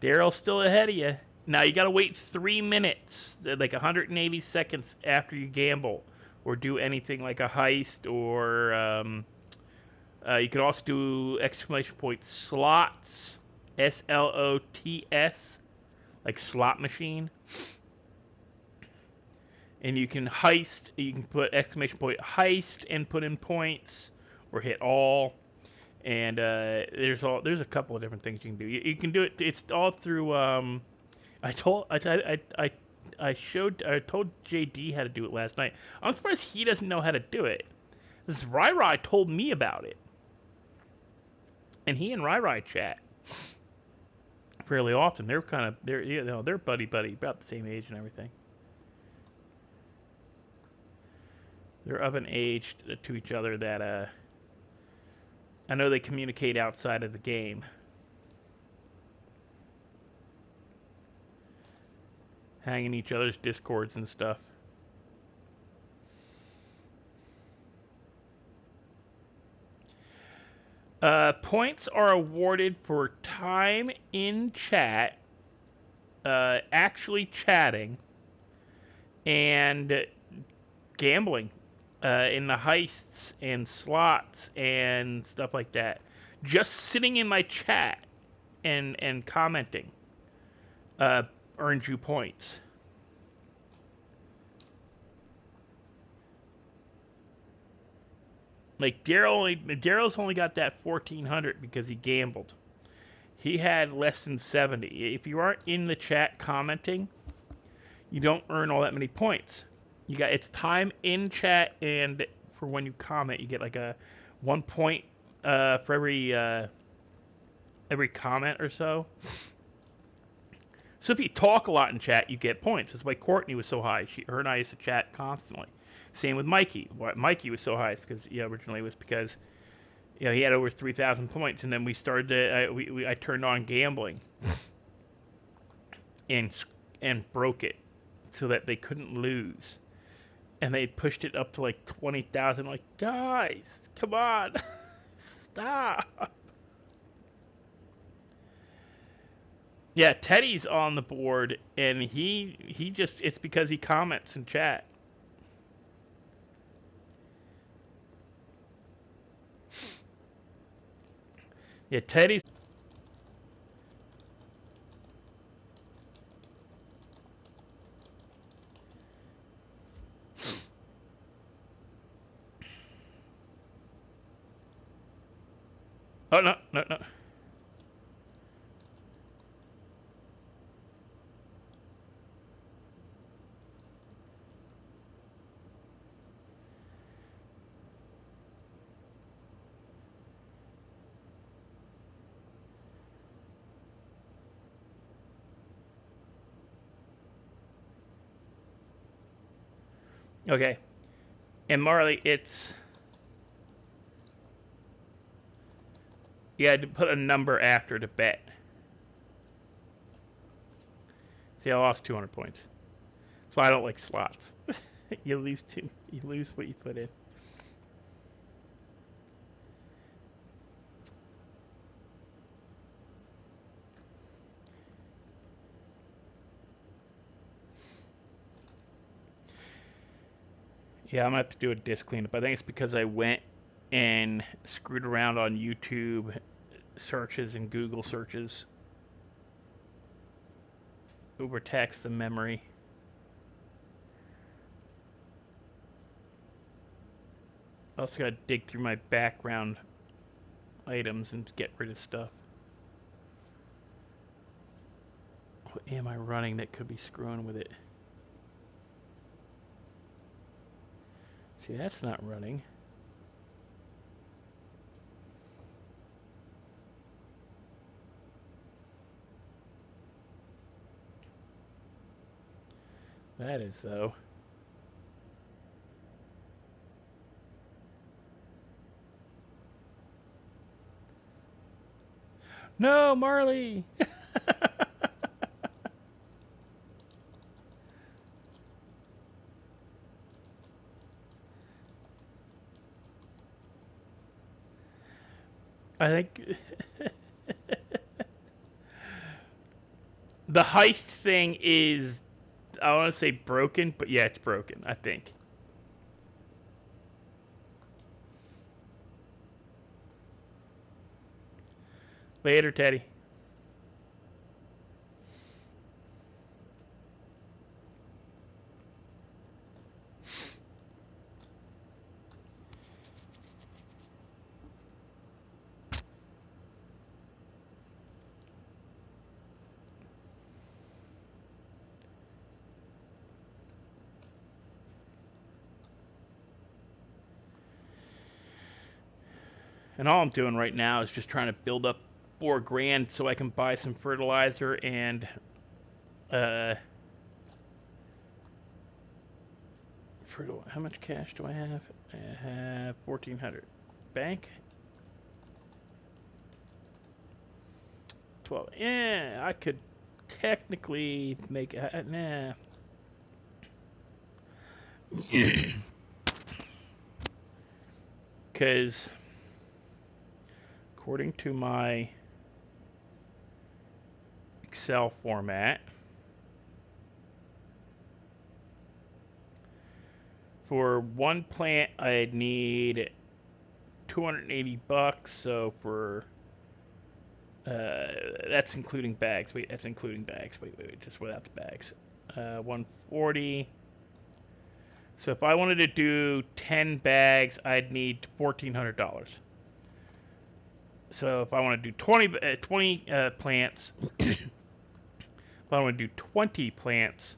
Daryl's still ahead of you. Now you gotta wait 3 minutes, like 180 seconds after you gamble, or do anything like a heist, or you could also do exclamation point slots, SLOTS, like slot machine. And you can heist. You can put exclamation point heist and put in points, or hit all. And there's a couple of different things you can do. You can do it. It's all through. I told JD how to do it last night. I'm surprised he doesn't know how to do it. This Rai told me about it, and he and Rai chat fairly often. They're they're buddy about the same age and everything. They're of an age to each other that I know they communicate outside of the game. Hanging each other's discords and stuff. Points are awarded for time in chat, actually chatting, and gambling in the heists and slots and stuff like that. Just sitting in my chat and commenting earns you points. Like Daryl's only got that 1,400 because he gambled. He had less than 70. If you aren't in the chat commenting, you don't earn all that many points. It's time in chat, and for when you comment, you get like a 1 point for every comment or so. So if you talk a lot in chat, you get points. That's why Courtney was so high. Her and I used to chat constantly. Same with Mikey. Why Mikey was so high because originally it was because he had over 3,000 points, and then we started to I turned on gambling and broke it so that they couldn't lose, and they pushed it up to like 20,000. Like, guys, come on, stop. Yeah, Teddy's on the board, and he just it's because he comments in chat. Yeah, Teddy's. Oh, no. Okay. And Marley, you had to put a number after to bet. See, I lost 200 points. That's why I don't like slots. You lose what you put in. Yeah, I'm gonna have to do a disk cleanup. I think it's because I went and screwed around on YouTube searches and Google searches. Overtaxed the memory. also gotta dig through my background items and get rid of stuff. What am I running that could be screwing with it? See, that's not running. That is, though. No, Marley! I think the heist thing is, I want to say broken, but yeah, it's broken, I think. Later, Teddy. And all I'm doing right now is just trying to build up $4,000 so I can buy some fertilizer and how much cash do I have? I have 1,400. Bank? 12. Yeah, I could technically make it. Nah. Because according to my Excel format, for one plant I'd need 280 bucks. So for that's including bags. Wait, that's including bags. Wait, just without the bags. 140. So if I wanted to do 10 bags, I'd need $1,400. So if I want to do 20 plants, if I want to do 20 plants,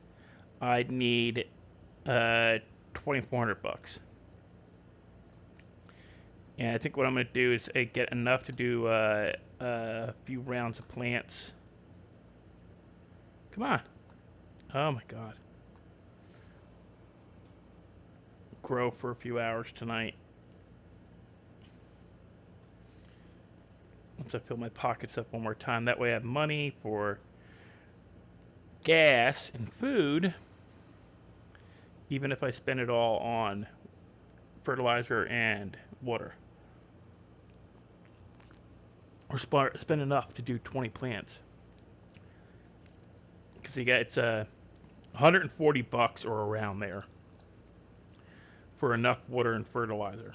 I'd need 2,400 bucks. And I think what I'm going to do is get enough to do a few rounds of plants. Come on. Oh my god. Grow for a few hours tonight. Once I fill my pockets up one more time. That way I have money for gas and food. Even if I spend it all on fertilizer and water. Or spend enough to do 20 plants. Because it's 140 bucks or around there for enough water and fertilizer.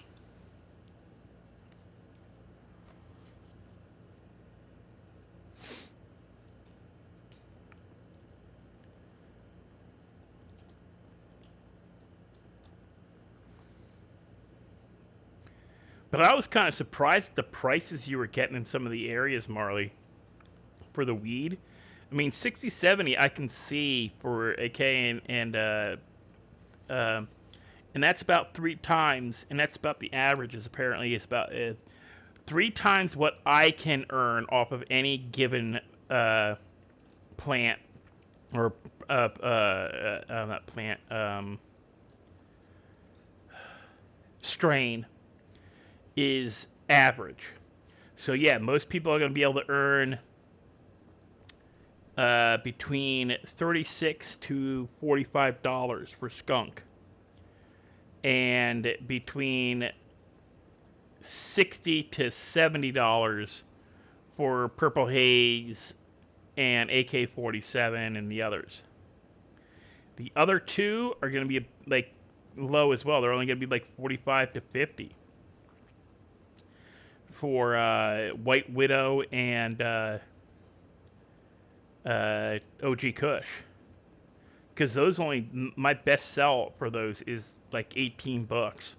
But I was kind of surprised at the prices you were getting in some of the areas, Marley, for the weed. I mean, 60, 70 I can see for AK and that's about 3 times, and that's about the averages apparently. It's about 3 times what I can earn off of any given plant or not plant, strain is average. So yeah, most people are going to be able to earn between $36 to $45 for skunk, and between $60 to $70 for purple haze and AK-47 and the others. The other two are going to be like low as well. They're only going to be like 45 to 50 for White Widow and OG Kush. Because those only, my best sell for those is like 18 bucks.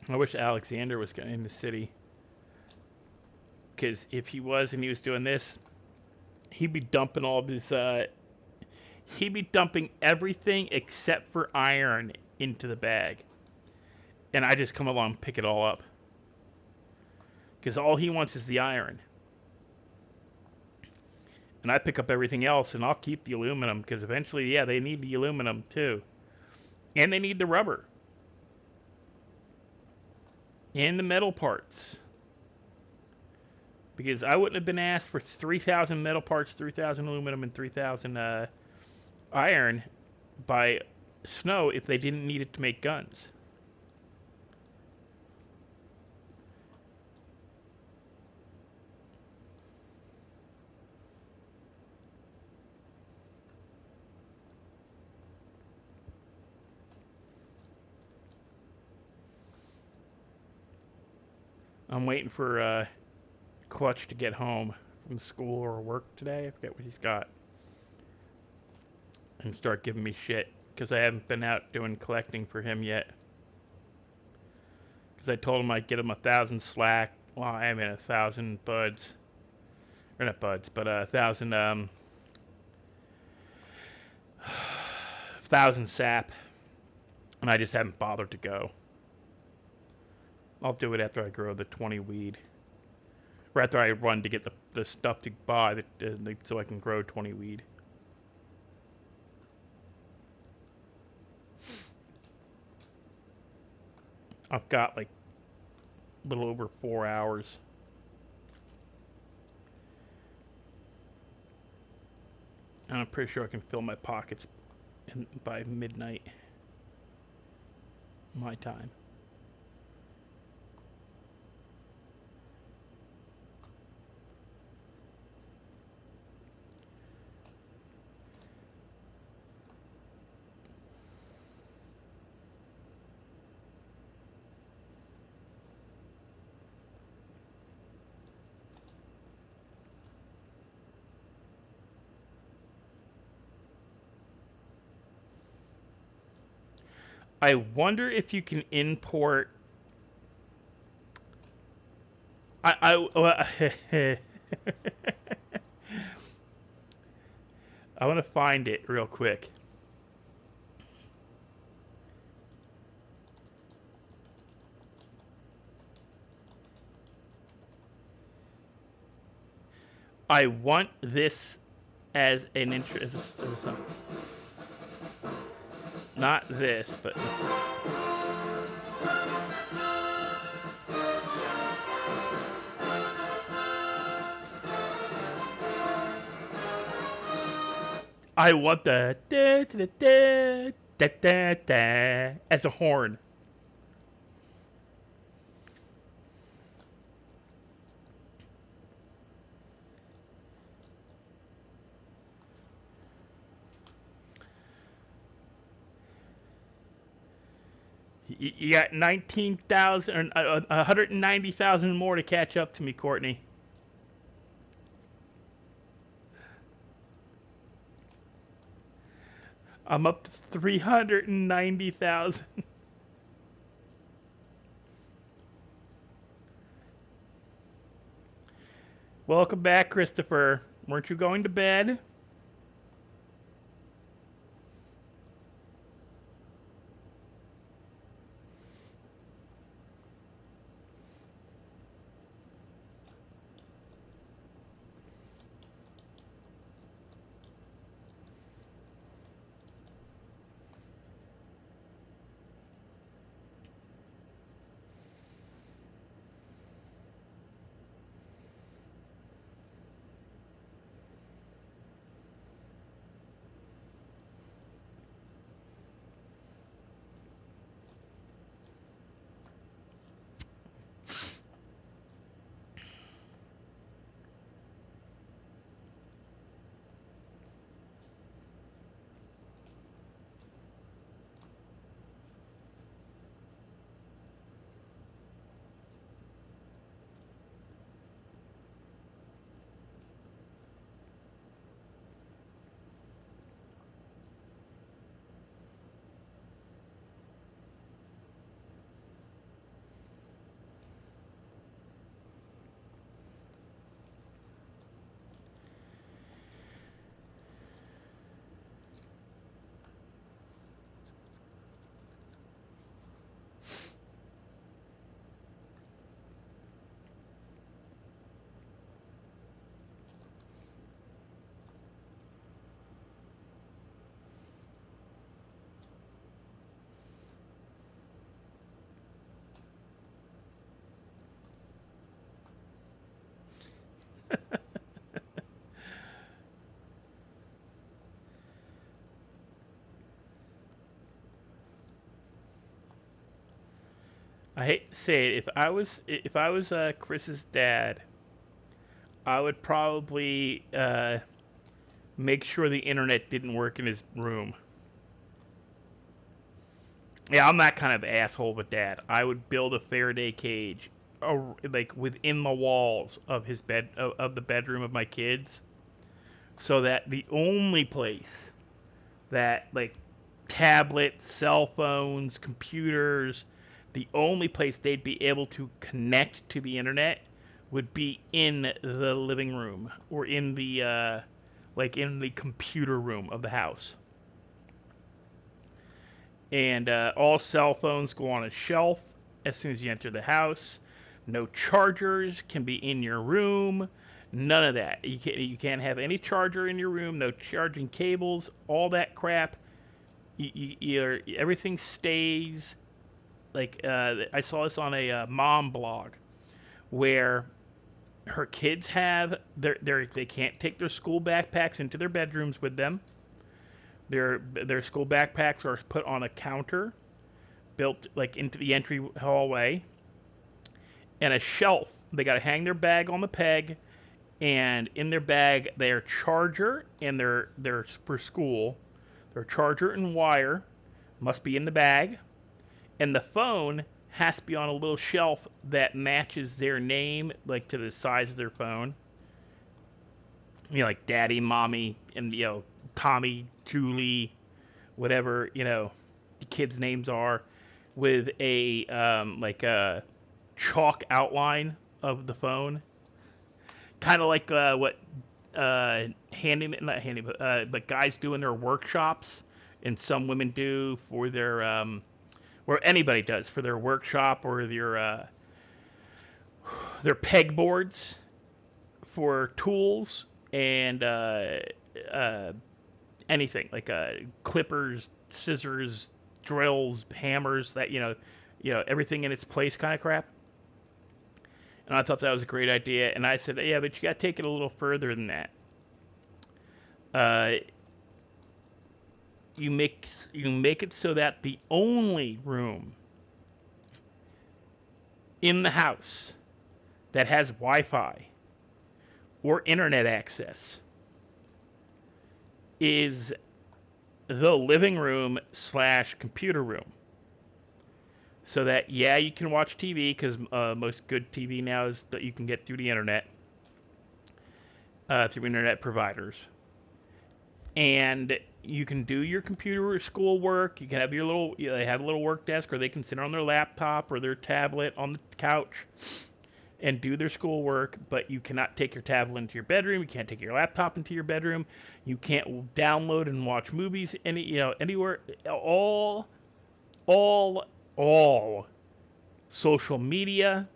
I wish Alexander was in the city. Because if he was and he was doing this, he'd be dumping all of his... he'd be dumping everything except for iron into the bag. And I just come along and pick it all up. Because all he wants is the iron. And I pick up everything else, and I'll keep the aluminum, because eventually, yeah, they need the aluminum too. And they need the rubber. And the metal parts. Because I wouldn't have been asked for 3,000 metal parts, 3,000 aluminum, and 3,000 iron by Snow if they didn't need it to make guns. I'm waiting for Clutch to get home from school or work today. I forget what he's got. And start giving me shit. Because I haven't been out doing collecting for him yet. Because I told him I'd get him 1,000 slack. Well, I mean 1,000 buds. Or not buds, but 1,000 1,000 sap. And I just haven't bothered to go. I'll do it after I grow the 20 weed. Or after I run to get the stuff to buy so I can grow 20 weed. I've got like a little over 4 hours. And I'm pretty sure I can fill my pockets by midnight. My time. I wonder if you can import. I want to find it real quick. I want this as an interest. Not this, but I want the da da da da da da as a horn. You got 19,000 or 190,000 more to catch up to me, Courtney. I'm up to 390,000. Welcome back, Christopher. Weren't you going to bed? I hate to say it, if I was Chris's dad, I would probably make sure the internet didn't work in his room. Yeah, I'm that kind of asshole with dad. I would build a Faraday cage, like within the walls of his bed, of the bedroom of my kids, so that the only place that, like, tablets, cell phones, computers, the only place they'd be able to connect to the internet would be in the living room or in the like in the computer room of the house. And all cell phones go on a shelf as soon as you enter the house. No chargers can be in your room. None of that. You can't have any charger in your room. No charging cables. All that crap. Everything stays. Like I saw this on a mom blog, where her kids have they can't take their school backpacks into their bedrooms with them. Their school backpacks are put on a counter built like into the entry hallway, and a shelf. They got to hang their bag on the peg, and in their bag their charger and their for school, their charger and wire must be in the bag, and the phone has to be on a little shelf that matches their name, like to the size of their phone. You know, like Daddy, Mommy, and Tommy, Julie, whatever the kids' names are, with a like a chalk outline of the phone, kind of like what but guys do in their workshops, and some women do for their or anybody does for their workshop or their pegboards for tools and anything like clippers, scissors, drills, hammers, that everything in its place kind of crap. And I thought that was a great idea, and I said, yeah, but you got to take it a little further than that. You make it so that the only room in the house that has Wi-Fi or internet access is the living room / computer room. So that, yeah, you can watch TV, because most good TV now is that you can get through the internet, through internet providers. And you can do your computer or school work. You can have your little, they have a little work desk, or they can sit on their laptop or their tablet on the couch and do their school work, but you cannot take your tablet into your bedroom. You can't take your laptop into your bedroom. You can't download and watch movies anywhere. All social media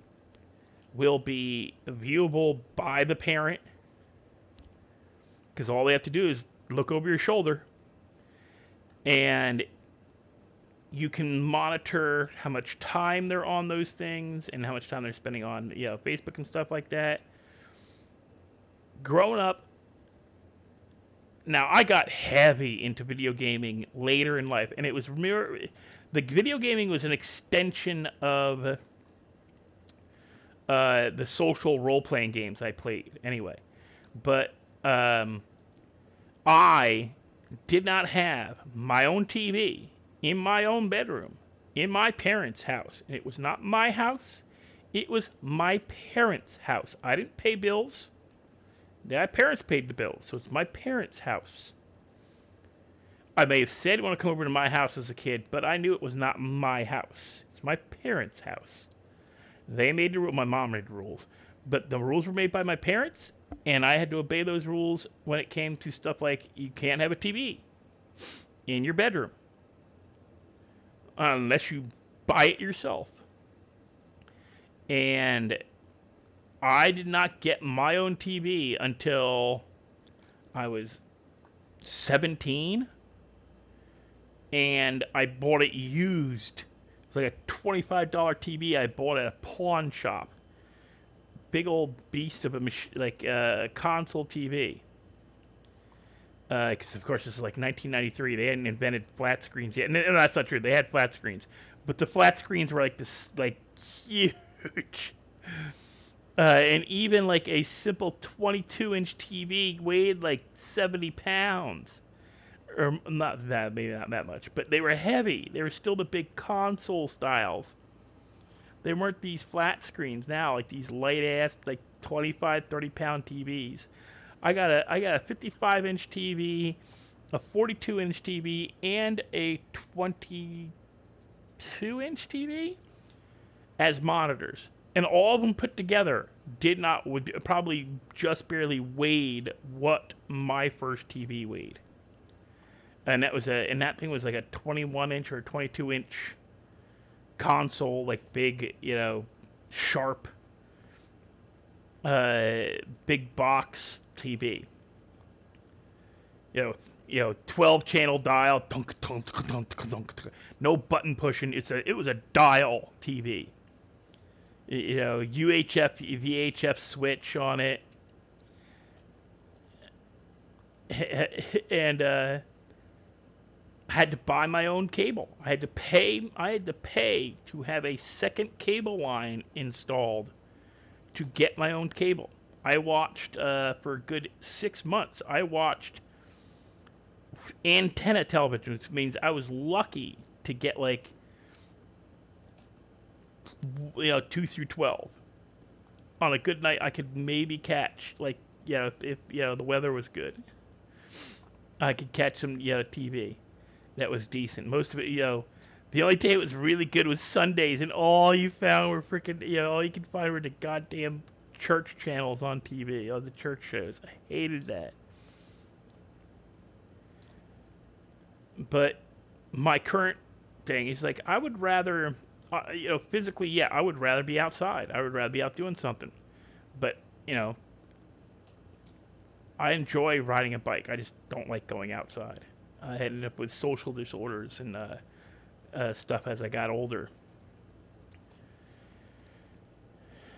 will be viewable by the parent, because all they have to do is look over your shoulder, and you can monitor how much time they're on those things and how much time they're spending on Facebook and stuff like that. Growing up, now I got heavy into video gaming later in life, and it was the video gaming was an extension of the social role-playing games I played anyway. But I did not have my own TV in my own bedroom in my parents' house. And it was not my house. It was my parents' house. I didn't pay bills. My parents paid the bills, so it's my parents' house. I may have said I want to come over to my house as a kid, but I knew it was not my house. It's my parents' house. They made the rules. My mom made the rules. But the rules were made by my parents, and I had to obey those rules when it came to stuff like you can't have a TV in your bedroom unless you buy it yourself. And I did not get my own TV until I was 17, and I bought it used. It's like a $25 TV I bought at a pawn shop. Big old beast of a console TV. Because of course this is like 1993. They hadn't invented flat screens yet. No, that's not true. They had flat screens, but the flat screens were like this, like huge. And even like a simple 22-inch TV weighed like 70 pounds. Or not that, maybe not that much, but they were heavy. They were still the big console styles. They weren't these flat screens now, like these light ass, like 25, 30 pound TVs. I got a 55-inch TV, a 42-inch TV, and a 22-inch TV as monitors. And all of them put together would probably just barely weighed what my first TV weighed. And that thing was like a 21-inch or 22-inch console, like big, sharp, big box TV. 12 channel dial, no button pushing. It was a dial TV. UHF, VHF switch on it, and I had to buy my own cable. I had to pay to have a second cable line installed to get my own cable. I watched for a good 6 months. I watched antenna television, which means I was lucky to get 2 through 12. On a good night, I could maybe catch if the weather was good. I could catch some TV that was decent. Most of it, the only day it was really good was Sundays, and all you found were all you could find were the goddamn church channels on TV, the church shows. I hated that. But my current thing is I would rather, physically, I would rather be outside. I would rather be out doing something. But, I enjoy riding a bike. I just don't like going outside. I ended up with social disorders and stuff as I got older.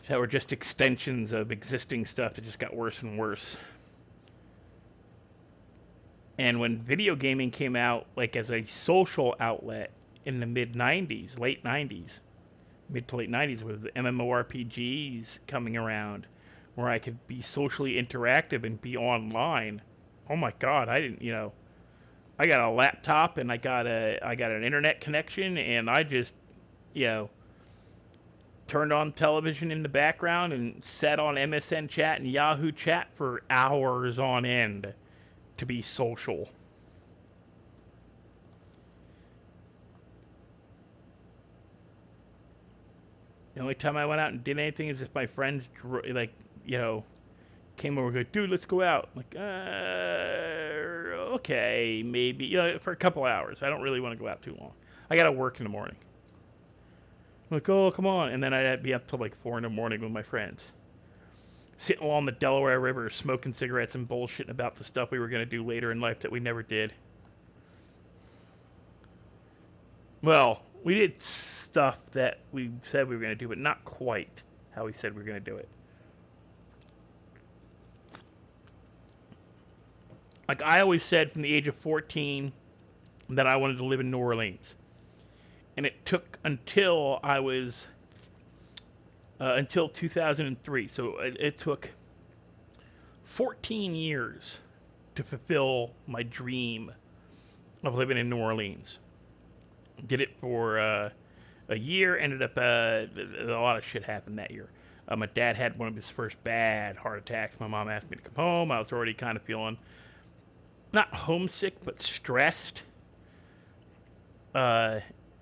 That were just extensions of existing stuff that just got worse and worse. And when video gaming came out, as a social outlet in the mid to late 90s, with the MMORPGs coming around, where I could be socially interactive and be online. Oh my God, I got a laptop and I got an internet connection, and I just, turned on television in the background and sat on MSN chat and Yahoo chat for hours on end to be social. The only time I went out and did anything is if my friends, came over and go, dude, let's go out. I'm like, okay, maybe, for a couple hours. I don't really want to go out too long. I got to work in the morning. I'm like, oh, come on. And then I'd be up till 4 in the morning with my friends. Sitting along the Delaware River, smoking cigarettes and bullshitting about the stuff we were going to do later in life that we never did. Well, we did stuff that we said we were going to do, but not quite how we said we were going to do it. I always said from the age of 14 that I wanted to live in New Orleans. And it took until I was, until 2003. So it took 14 years to fulfill my dream of living in New Orleans. Did it for a year, ended up, a lot of shit happened that year. My dad had one of his first bad heart attacks. My mom asked me to come home. I was already kind of feeling, not homesick, but stressed.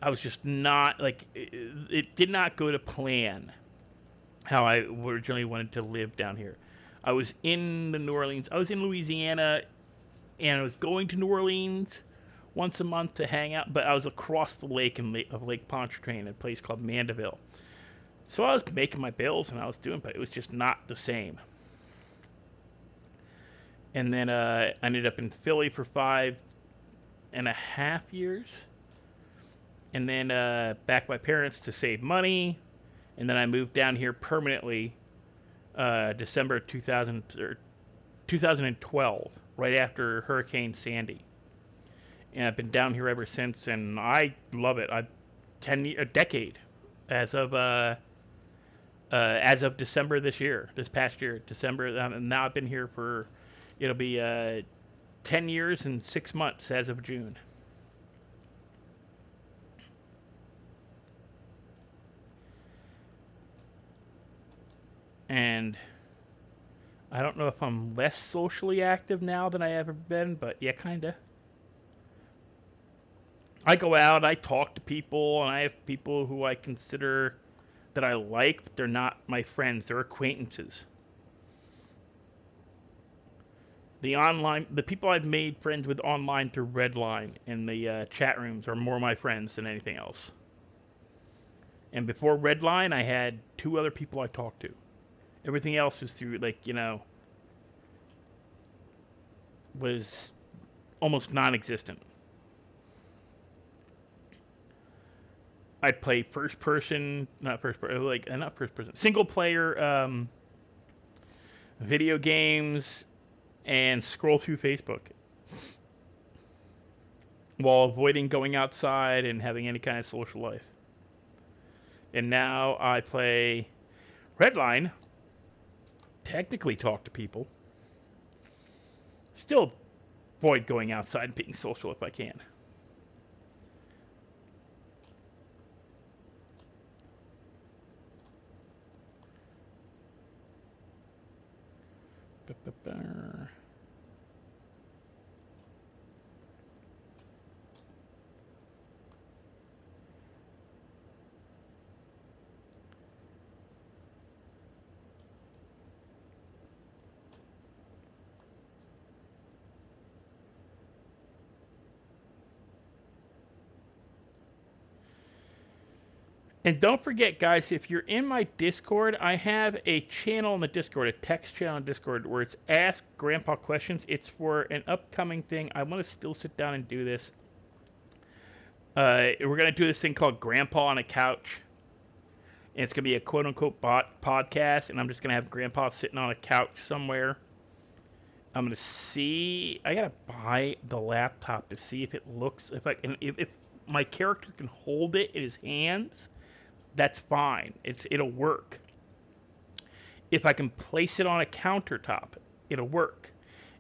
I was just not, it did not go to plan how I originally wanted to live down here. I was in Louisiana, and I was going to New Orleans once a month to hang out, but I was across the lake of Lake Pontchartrain, a place called Mandeville. So I was making my bills, and I was doing, but it was just not the same. And then I ended up in Philly for 5.5 years. And then back my parents to save money. And then I moved down here permanently December 2012, right after Hurricane Sandy. And I've been down here ever since, and I love it. A decade as of December this past year, December. Now I've been here for, it'll be 10 years and 6 months as of June. And I don't know if I'm less socially active now than I ever been, but yeah, kinda. I go out, I talk to people, and I have people who I consider that I like, but they're not my friends, they're acquaintances. The people I've made friends with online through Redline in the chat rooms are more my friends than anything else. And before Redline, I had 2 other people I talked to. Everything else was through, like, you know, was almost non-existent. I'd play single player video games and scroll through Facebook while avoiding going outside and having any kind of social life. And now I play Redline, technically talk to people, still avoid going outside and being social if I can. And don't forget, guys, if you're in my Discord, I have a channel in the Discord, a text channel in Discord, where it's Ask Grandpa Questions. It's for an upcoming thing. I want to still sit down and do this. We're going to do this thing called Grandpa on a Couch. And it's going to be a quote-unquote podcast, and I'm just going to have Grandpa sitting on a couch somewhere. I'm going to see... I got to buy the laptop to see if it looks... If my character can hold it in his hands... That's fine. It'll work. If I can place it on a countertop, it'll work.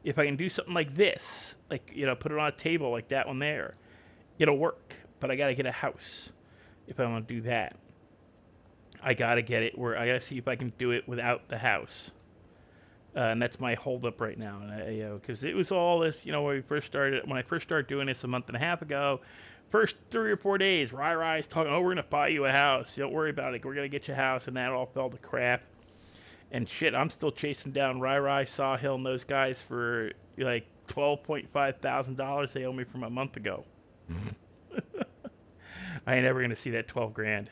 If I can do something like this, like, you know, put it on a table like that one there, it'll work. But I gotta get a house if I want to do that. I gotta get it where I gotta see if I can do it without the house. And that's my holdup right now. And because it was all this, you know, when I first started doing this a month and a half ago. First 3 or 4 days, Rai-Rai's talking, oh, we're going to buy you a house. Don't worry about it. We're going to get you a house. And that all fell to crap. And shit, I'm still chasing down Rai-Rai, Sawhill, and those guys for like $12.5 thousand they owe me from a month ago. I ain't ever going to see that 12 grand.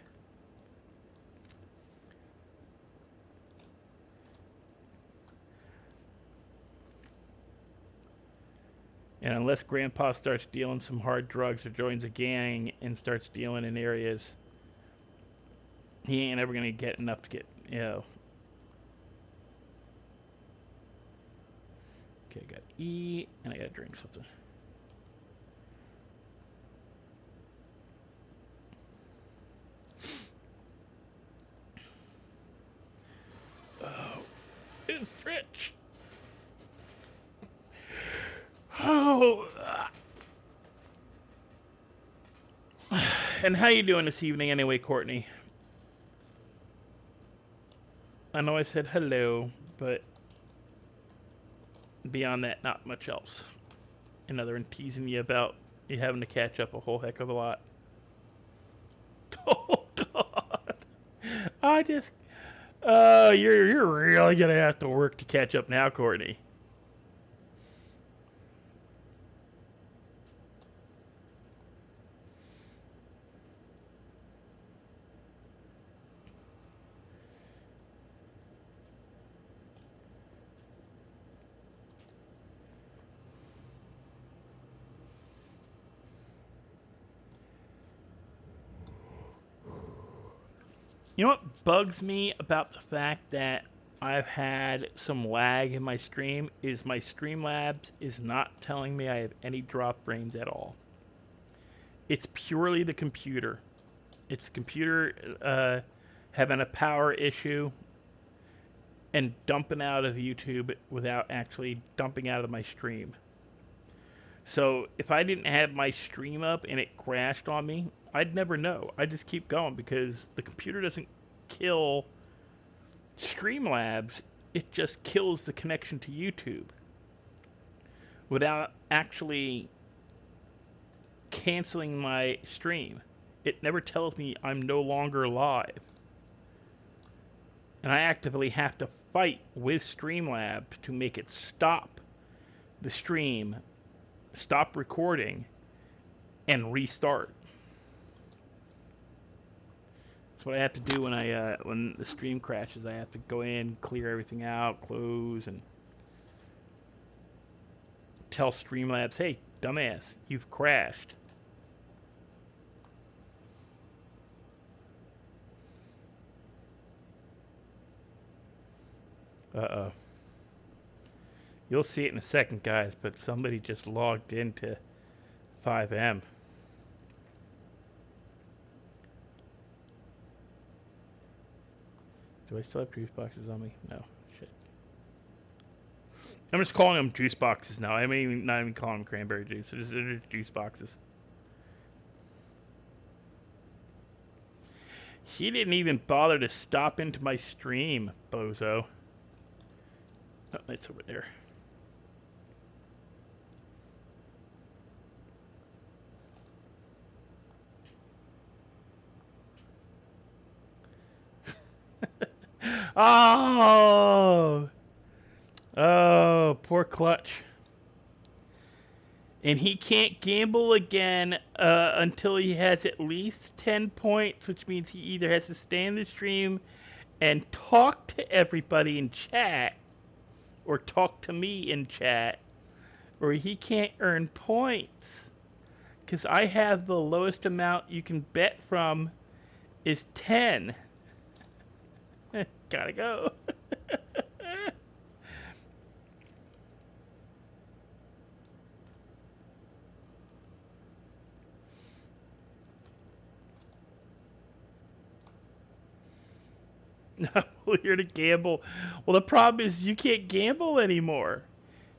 And unless Grandpa starts dealing some hard drugs or joins a gang and starts dealing in areas, he ain't ever gonna get enough to get, you know. Okay, I gotta eat, and I gotta drink something. Oh, it's rich. Oh. And how you doing this evening anyway, Courtney? I know I said hello, but beyond that, not much else. And other than teasing you about you having to catch up a whole heck of a lot. Oh, God. I just... you're really gonna have to work to catch up now, Courtney. You know what bugs me about the fact that I've had some lag in my stream is my Streamlabs is not telling me I have any drop frames at all. It's purely the computer. It's computer having a power issue and dumping out of YouTube without actually dumping out of my stream. So if I didn't have my stream up and it crashed on me, I'd never know. I just keep going because the computer doesn't kill Streamlabs. It just kills the connection to YouTube without actually canceling my stream. It never tells me I'm no longer live. And I actively have to fight with Streamlabs to make it stop the stream, stop recording, and restart. That's what I have to do when the stream crashes. I have to go in, clear everything out, close, and tell Streamlabs, hey, dumbass, you've crashed. Uh-oh. You'll see it in a second, guys, but somebody just logged into 5M. Do I still have juice boxes on me? No. Shit. I'm just calling them juice boxes now. I mean, not even calling them cranberry juice. They're just juice boxes. He didn't even bother to stop into my stream, bozo. Oh, it's over there. Oh! Oh, poor Clutch. And he can't gamble again until he has at least 10 points, which means he either has to stay in the stream and talk to everybody in chat, or talk to me in chat, or he can't earn points. Because I have the lowest amount you can bet from is 10. Gotta go. We're here to gamble. Well, the problem is you can't gamble anymore.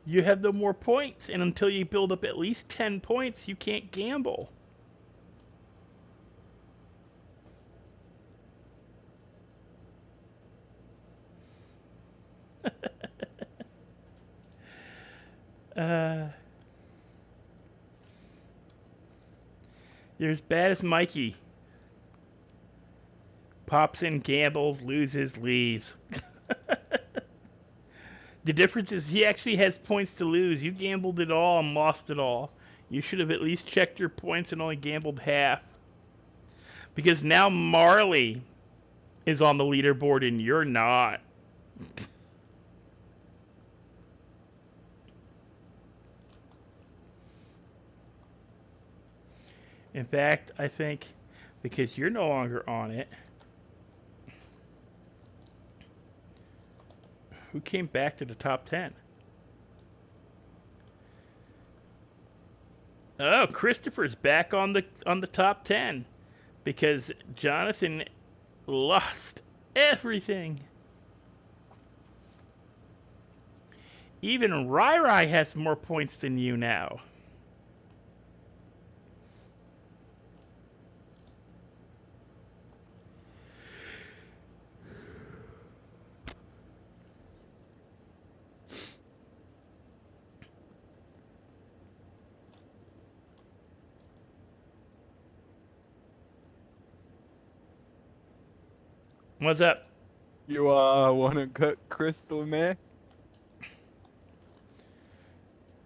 You have no more points, and until you build up at least 10 points, you can't gamble. You're as bad as Mikey. Pops in, gambles, loses, leaves. The difference is he actually has points to lose. You gambled it all and lost it all. You should have at least checked your points and only gambled half. Because now Marley is on the leaderboard and you're not. In fact, I think because you're no longer on it, who came back to the top 10? Oh, Christopher's back on the top 10 because Jonathan lost everything. Even Rai has more points than you now. What's up? You want to cut crystal meth?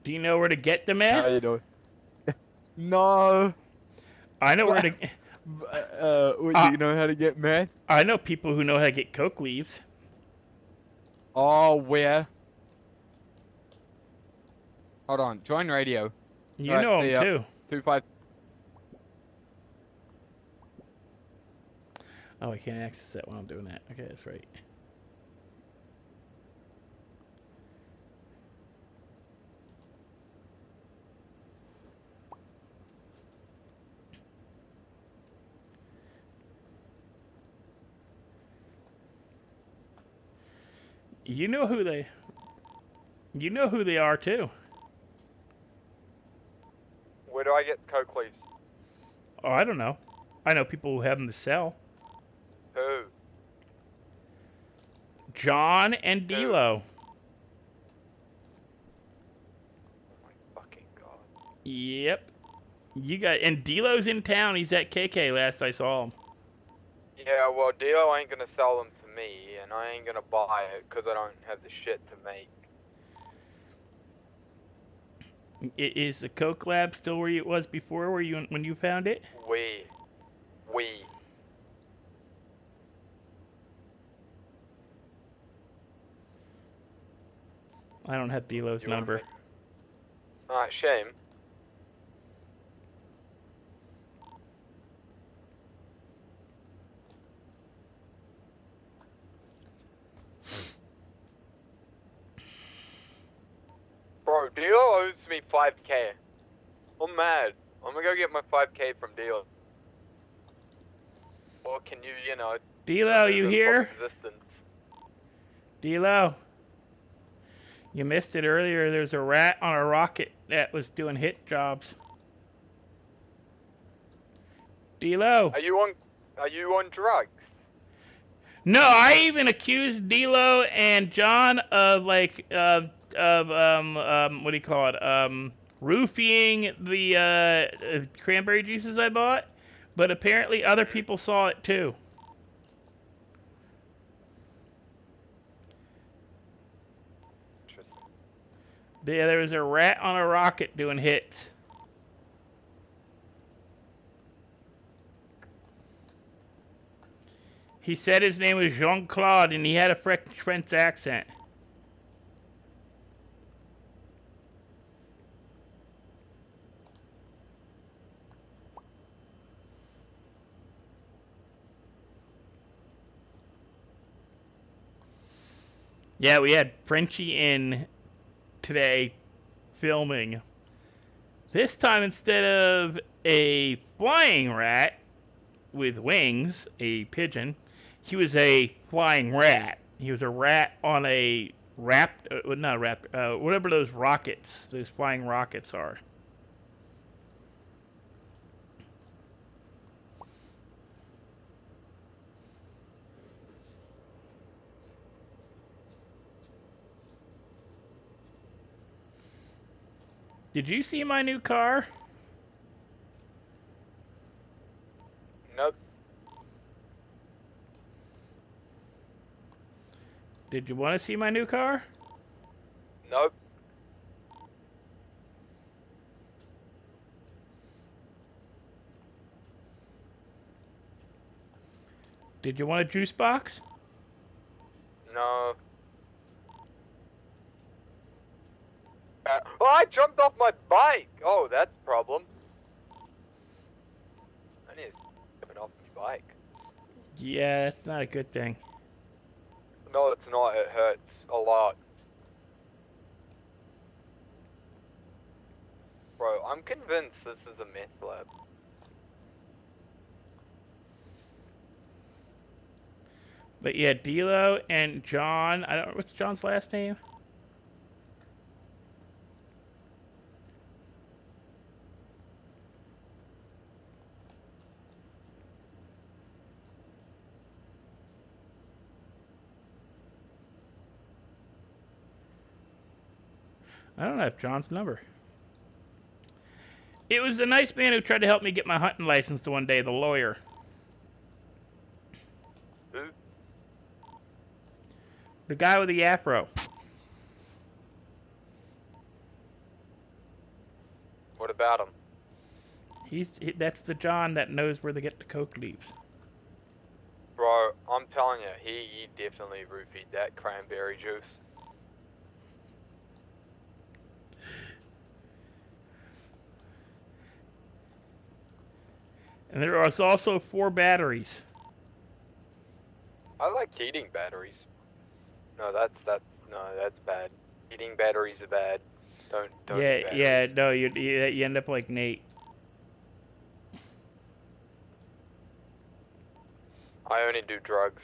Do you know where to get the meth? How you doing? No. I know where to. Do you know how to get meth? I know people who know how to get coke leaves. Oh, where? Hold on. Join radio. You know them too. 25. Oh, I can't access that while I'm doing that. Okay, that's right. You know who they. You know who they are too. Where do I get coke leaves? Oh, I don't know. I know people who have them to sell. Who? John and D'Lo. Fucking god. Yep. You got and D'Lo's in town. He's at KK last I saw him. Yeah, well, Dio ain't gonna sell them to me, and I ain't gonna buy it because I don't have the shit to make. Is the Coke Lab still where it was before, where you when you found it? We. I don't have D'Lo's number. Alright, shame. Bro, Dio owes me 5k. I'm mad. I'm gonna go get my 5k from Dio. Or can you, you know... D'Lo, you remove it from here? existence? D'Lo. You missed it earlier. There's a rat on a rocket that was doing hit jobs. D'Lo. Are you on drugs? No, I even accused D'Lo and John of what do you call it? Roofing the cranberry juices I bought, but apparently other people saw it too. Yeah, there was a rat on a rocket doing hits. He said his name was Jean-Claude and he had a French accent. Yeah, we had Frenchie in today filming. This time, instead of a flying rat with wings, a pigeon, he was a flying rat. He was a rat on a whatever those rockets, those flying rockets are. Did you see my new car? Nope. Did you want to see my new car? Nope. Did you want a juice box? No. Oh, I jumped off my bike! Oh, that's a problem. I need to get off my bike. Yeah, that's not a good thing. No, it's not. It hurts a lot. Bro, I'm convinced this is a meth lab. But yeah, D'Lo and John, I don't know, what's John's last name? I don't have John's number. It was the nice man who tried to help me get my hunting license one day, the lawyer. Who? The guy with the afro. What about him? That's the John that knows where to get the coke leaves. Bro, I'm telling you, he definitely roofied that cranberry juice. And there was also 4 batteries. I like heating batteries. No, that's bad. Heating batteries are bad. Don't eat batteries. Yeah, no, you end up like Nate. I only do drugs.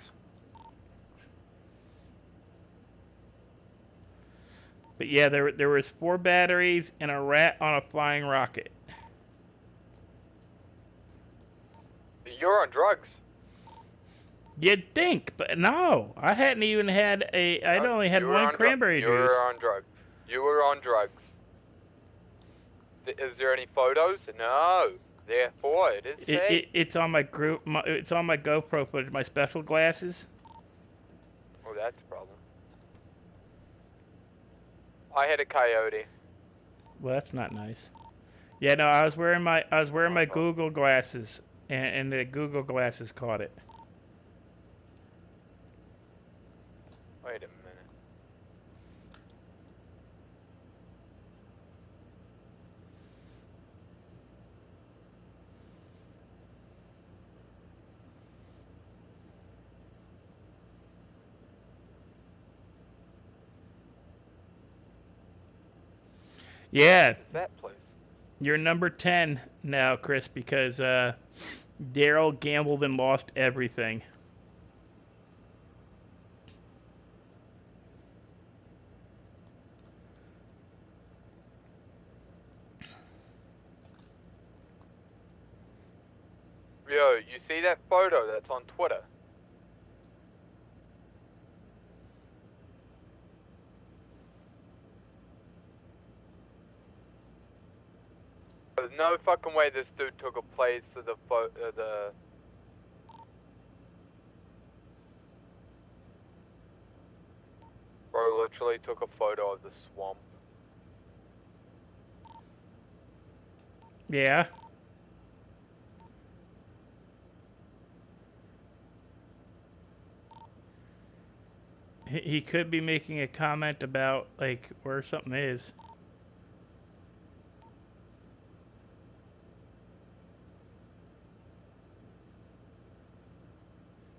But yeah, there was 4 batteries and a rat on a flying rocket. You're on drugs. You'd think, but no. I hadn't even had I'd only had You were 1 on cranberry you juice. were on drugs. You were on drugs. Is there any photos? No. Therefore, it is fake. It's on my group. It's on my GoPro footage. My special glasses. Oh, that's a problem. I had a coyote. Well, that's not nice. Yeah, no, I was wearing my Google glasses, and the Google glasses caught it. Wait a minute. Yeah. That place. You're number 10 now, Chris, because Daryl gambled and lost everything. Yo, you see that photo that's on Twitter? There's no fucking way this dude took a place to the Bro literally took a photo of the swamp. Yeah. He could be making a comment about, like, where something is.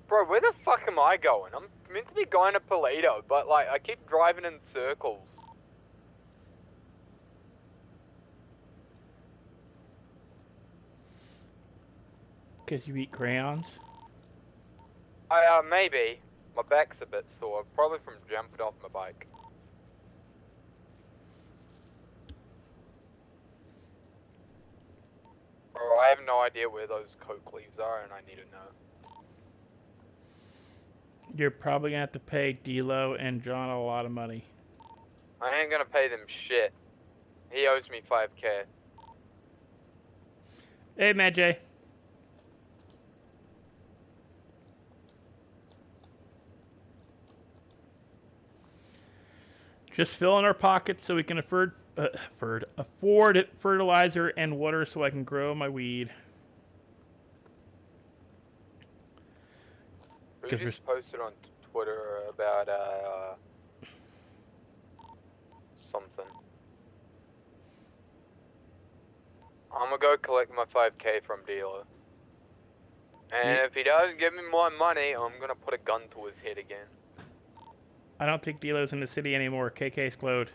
Bro, where the fuck am I going? I'm meant to be going to Toledo, but like I keep driving in circles. Because you eat crayons? Maybe. My back's a bit sore, probably from jumping off my bike. Bro, I have no idea where those coke leaves are, and I need to know. You're probably going to have to pay D-Lo and John a lot of money. I ain't gonna pay them shit. He owes me 5K. Hey, Matt J. Just fill in our pockets so we can afford fertilizer and water so I can grow my weed. You just posted on Twitter about something. I'm gonna go collect my 5K from dealer. And if he doesn't give me more money, I'm gonna put a gun to his head again. I don't think D-Lo's in the city anymore. KK's closed.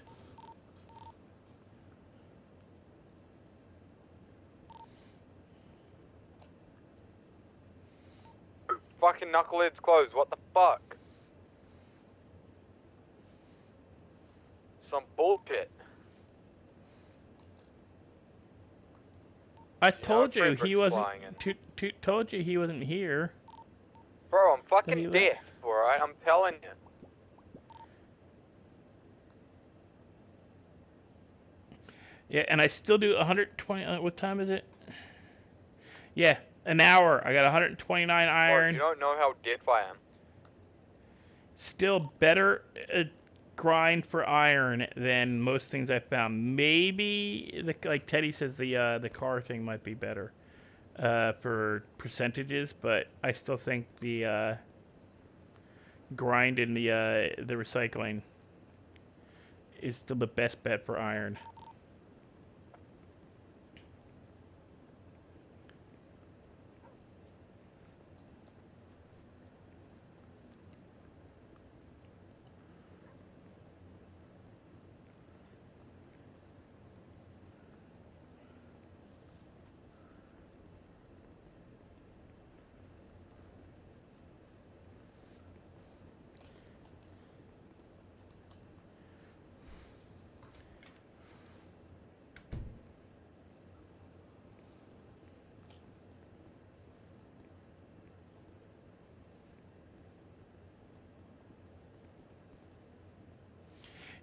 Fucking knucklehead's closed, what the fuck? Some bullshit. I told you he Frederick's wasn't. flying in. Told you he wasn't here. Bro, I'm he fucking deaf, alright? I'm telling you. Yeah, and I still do 120. What time is it? Yeah, an hour. I got 129 iron. Bro, you don't know how deaf I am. Still better grind for iron than most things I found. Maybe like Teddy says, the car thing might be better for percentages, but I still think the grind in the recycling is still the best bet for iron.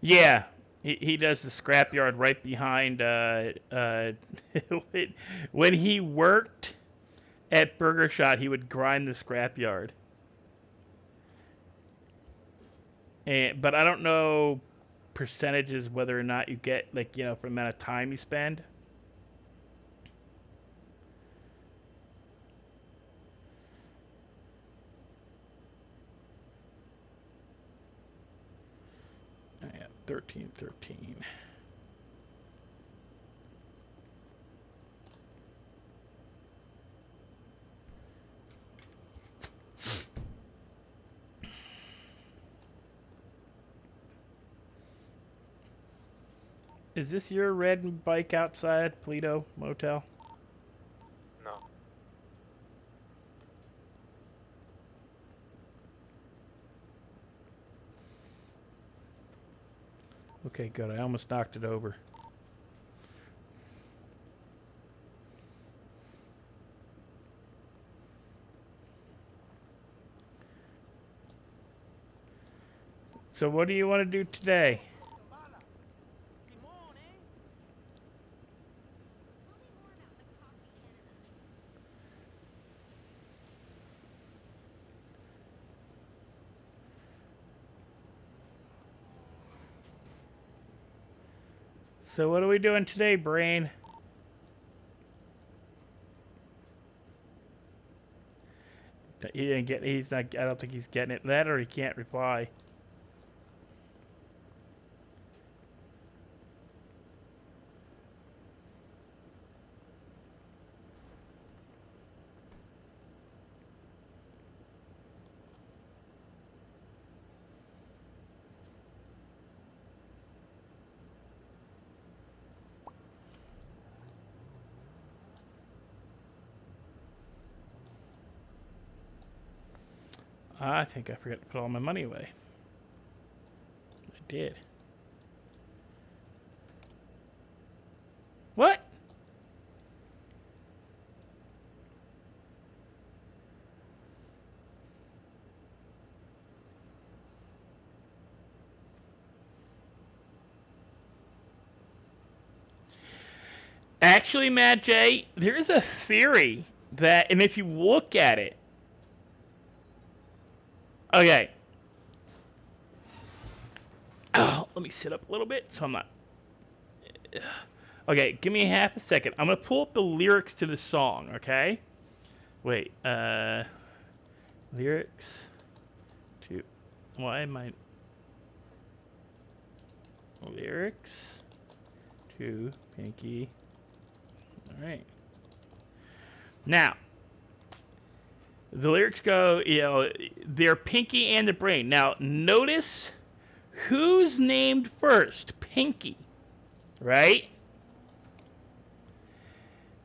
Yeah, he does the scrapyard right behind. When he worked at Burger Shot, he would grind the scrapyard. But I don't know percentages whether or not you get, like, you know, for the amount of time you spend. Yeah, 13. Is this your red bike outside Paleto Motel? No. Okay, good. I almost knocked it over. So what do you want to do today? So what are we doing today, Brain? He didn't get. He's not. I don't think he's getting it. That or he can't reply. I think I forgot to put all my money away. I did. What? Actually, Matt J, there's a theory that, and if you look at it, okay. Oh, let me sit up a little bit so I'm not. Okay, give me half a second. I'm gonna pull up the lyrics to the song. Okay. Wait. Lyrics to. Why am I? Lyrics to Pinky. All right. Now, the lyrics go, you know, they're Pinky and the Brain. Now, notice who's named first? Pinky, right?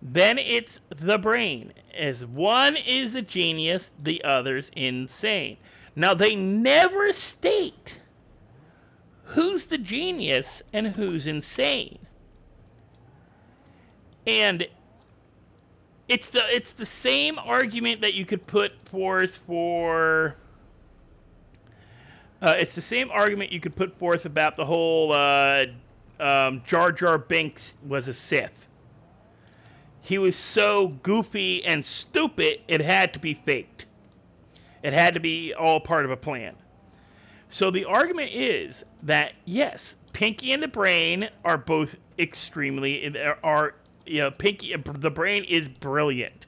Then it's the Brain, as one is a genius, the other's insane. Now, they never state who's the genius and who's insane. And it's the same argument that you could put forth for. It's the same argument you could put forth about the whole Jar Jar Binks was a Sith. He was so goofy and stupid, it had to be faked. It had to be all part of a plan. So the argument is that, yes, Pinky and the Brain are both extremely, Pinky, the Brain is brilliant.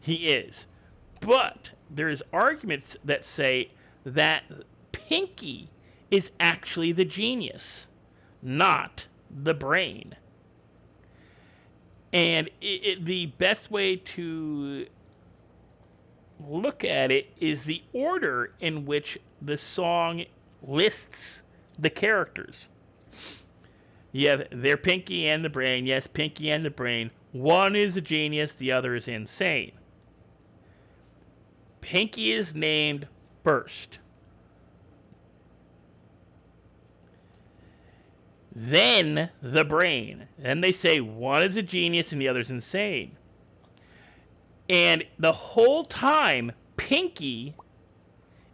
He is. But there's arguments that say that Pinky is actually the genius, not the Brain. And the best way to look at it is the order in which the song lists the characters. You have their Pinky and the Brain. Yes, Pinky and the Brain. One is a genius, the other is insane. Pinky is named first. Then the Brain. Then they say one is a genius and the other's insane. And the whole time, Pinky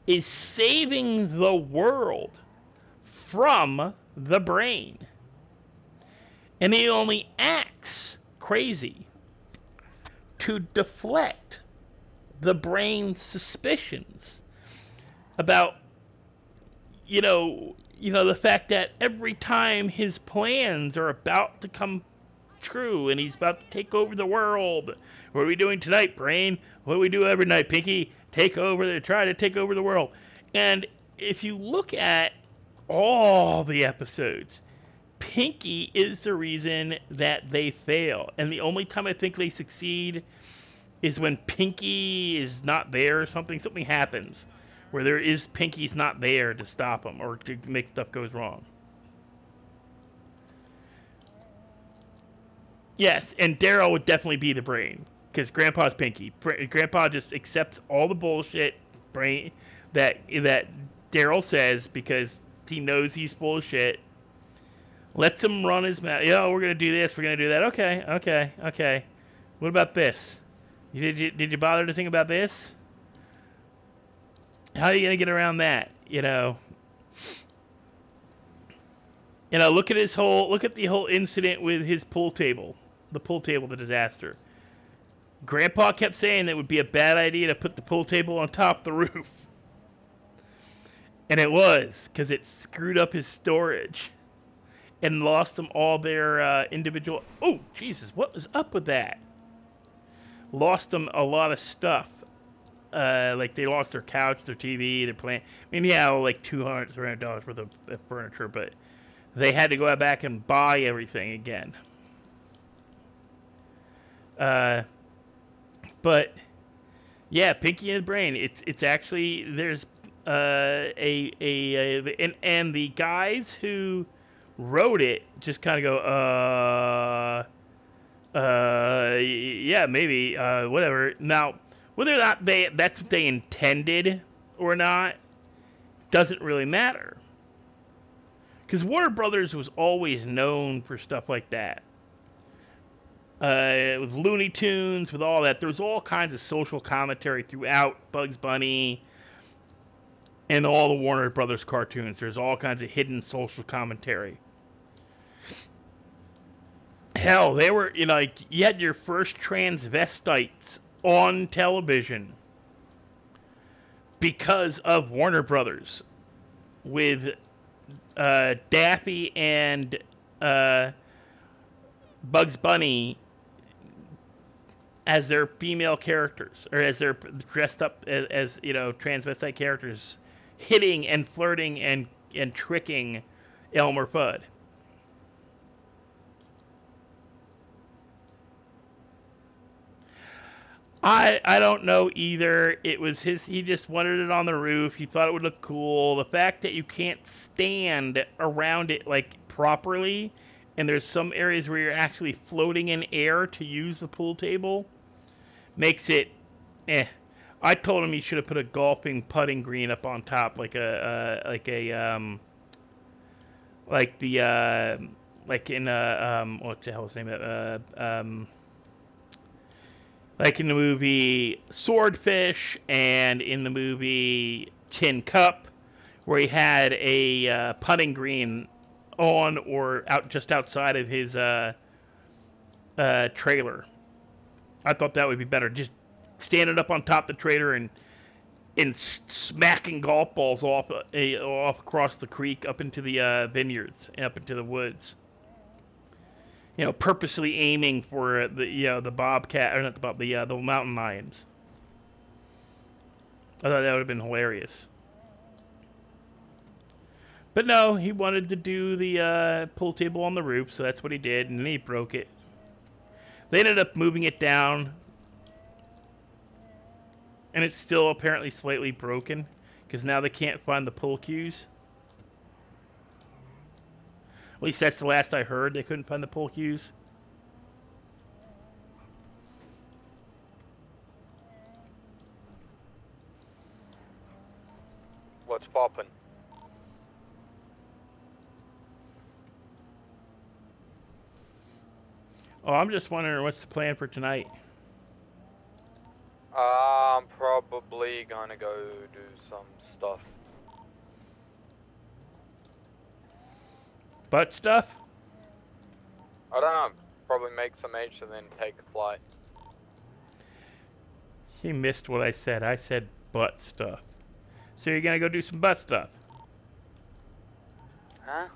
is saving the world from the brain. And he only acts crazy to deflect the brain's suspicions about, the fact that every time his plans are about to come true and he's about to take over the world. What are we doing tonight, brain? What do we do every night, Pinky? Try to take over the world. And if you look at all the episodes, Pinky is the reason that they fail. And the only time I think they succeed is when Pinky is not there or something. Something happens where Pinky's not there to stop them or to make stuff goes wrong. Yes, and Daryl would definitely be the brain because Grandpa's Pinky. Grandpa just accepts all the bullshit brain that Daryl says because he knows he's full of shit. Lets him run his mouth. We're gonna do this. We're gonna do that. Okay. What about this? Did you bother to think about this? How are you gonna get around that? Look at the whole incident with his pool table. The pool table, the disaster. Grandpa kept saying that it would be a bad idea to put the pool table on top of the roof. And it was, because it screwed up his storage. And lost them all their individual... Oh, Jesus, what was up with that? Lost them a lot of stuff. Like, they lost their couch, their TV, their plant. I mean, yeah, like $200, $300 worth of furniture, but they had to go back and buy everything again. But yeah, Pinky and the Brain. It's actually there's and the guys who wrote it just kind of go yeah, maybe whatever. Now whether or not that's what they intended or not doesn't really matter, because Warner Brothers was always known for stuff like that. With Looney Tunes, with all that, there's all kinds of social commentary throughout Bugs Bunny and all the Warner Brothers cartoons. There's all kinds of hidden social commentary. Hell, they were, you had your first transvestites on television because of Warner Brothers with Daffy and Bugs Bunny as their female characters, or as they're dressed up as transvestite characters, hitting and flirting and tricking Elmer Fudd. I don't know either. It was he just wanted it on the roof. He thought it would look cool. The fact that you can't stand around it like properly, and there's some areas where you're actually floating in air to use the pool table, makes it I told him he should have put a golfing putting green up on top, like in what's the hell's the name of it? Like in the movie Swordfish and in the movie Tin Cup, where he had a putting green on or out just outside of his trailer. I thought that would be better. Just standing up on top of the trailer and smacking golf balls off across the creek up into the vineyards and up into the woods. Purposely aiming for the bobcat, or not the mountain lions. I thought that would have been hilarious. But no, he wanted to do the pool table on the roof, so that's what he did, and then he broke it. They ended up moving it down, and it's still apparently slightly broken, because now they can't find the pull cues. At least that's the last I heard. They couldn't find the pull cues. What's poppin'? Oh, I'm just wondering what's the plan for tonight. I'm probably gonna go do some stuff. Butt stuff? I don't know. Probably make some H and then take a flight. He missed what I said. I said butt stuff. So you're gonna go do some butt stuff? Huh?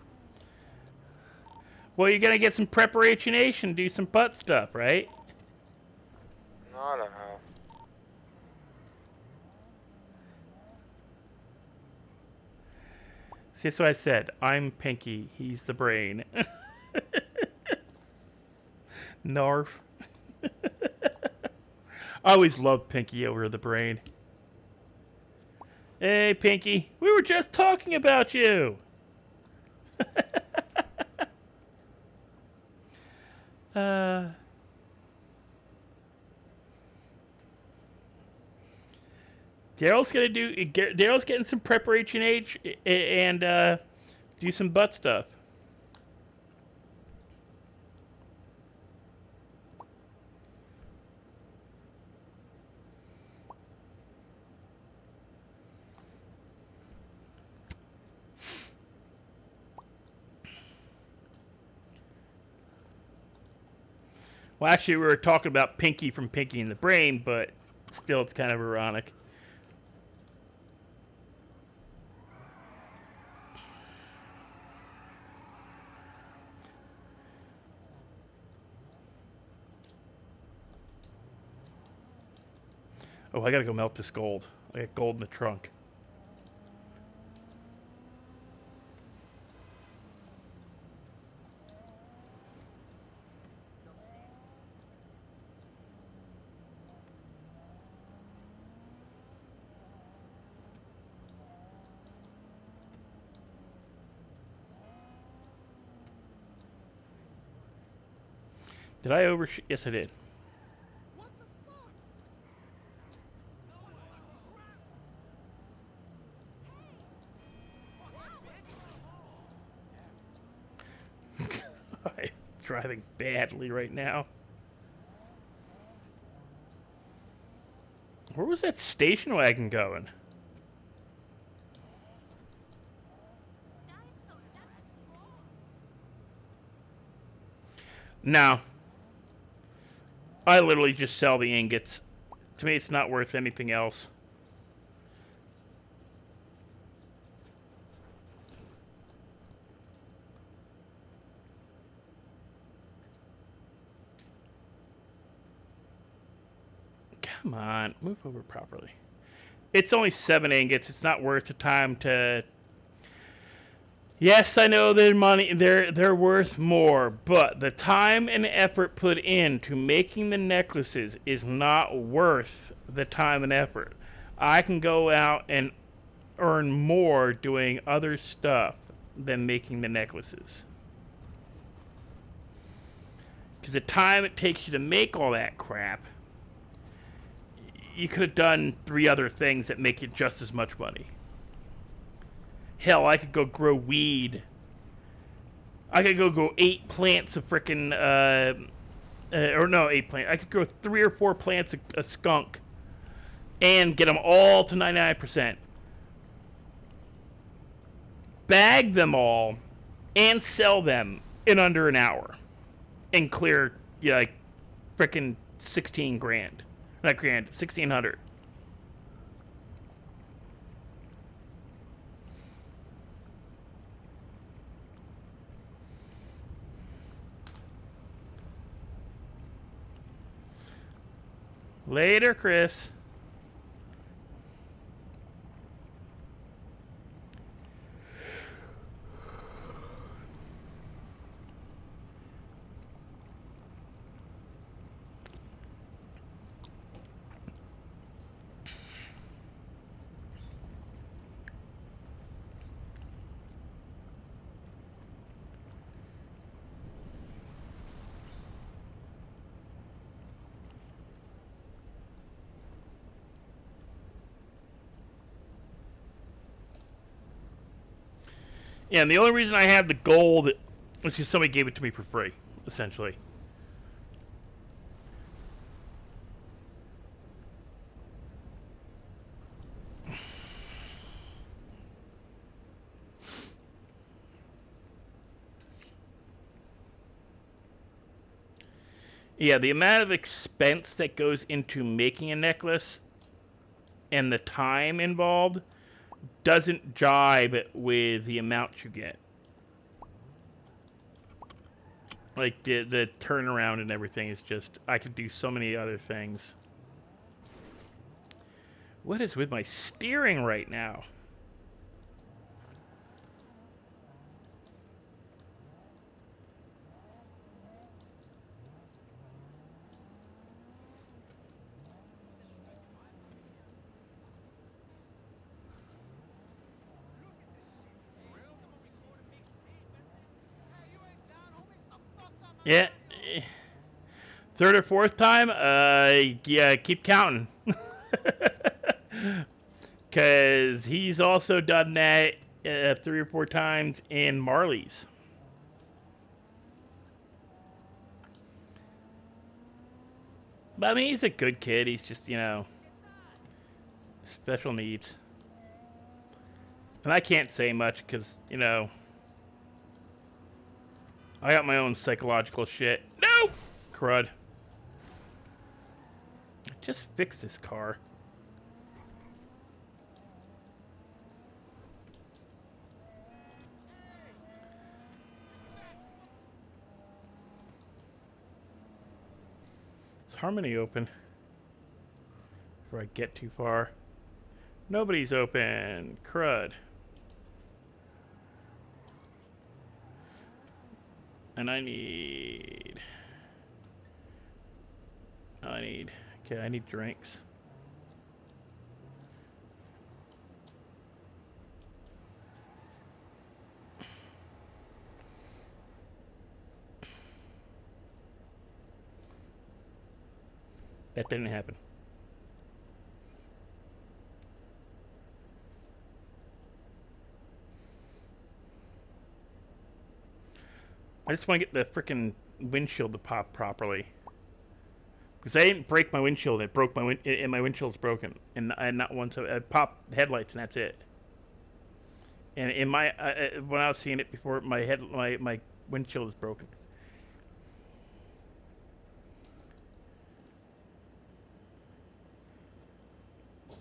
Well, you're gonna get some preparation and do some butt stuff, right? No, I don't know. See, that's what I said. I'm Pinky. He's the brain. Narf. I always loved Pinky over the brain. Hey, Pinky. We were just talking about you. Daryl's getting some preparation H and do some butt stuff. Well, actually, we were talking about Pinky from Pinky and the Brain, but still, it's kind of ironic. Oh, I gotta go melt this gold. I got gold in the trunk. Did I overshoot? Yes, I did. I'm driving badly right now. Where was that station wagon going? No. I literally just sell the ingots. To me, it's not worth anything else. Come on, move over properly. It's only 7 ingots. It's not worth the time to... Yes, I know they're money. They're worth more, but the time and effort put into making the necklaces is not worth the time and effort. I can go out and earn more doing other stuff than making the necklaces. Because the time it takes you to make all that crap, you could have done 3 other things that make you just as much money. Hell, I could go grow weed. I could go grow 8 plants of frickin' or no, 8 plants. I could grow 3 or 4 plants of skunk and get them all to 99%. Bag them all and sell them in under an hour and clear, yeah, like frickin' 16 grand. Not grand, 1,600. Later, Chris. Yeah, and the only reason I have the gold is because somebody gave it to me for free, essentially. Yeah, the amount of expense that goes into making a necklace and the time involved doesn't jibe with the amount you get. Like, the turnaround and everything is just... I could do so many other things. What is with my steering right now? Yeah. Third or fourth time? Yeah, keep counting. Because he's also done that 3 or 4 times in Marley's. But I mean, he's a good kid. He's just, you know, special needs. And I can't say much because, you know, I got my own psychological shit. No! Crud. Just fix this car. Is Harmony open? Before I get too far. Nobody's open. Crud. And I need... Okay, I need drinks. That didn't happen. I just want to get the frickin' windshield to pop properly. Because I didn't break my windshield, it broke my and my windshield's broken. And not once, I popped headlights and that's it. And in my, when I was seeing it before, my windshield is broken.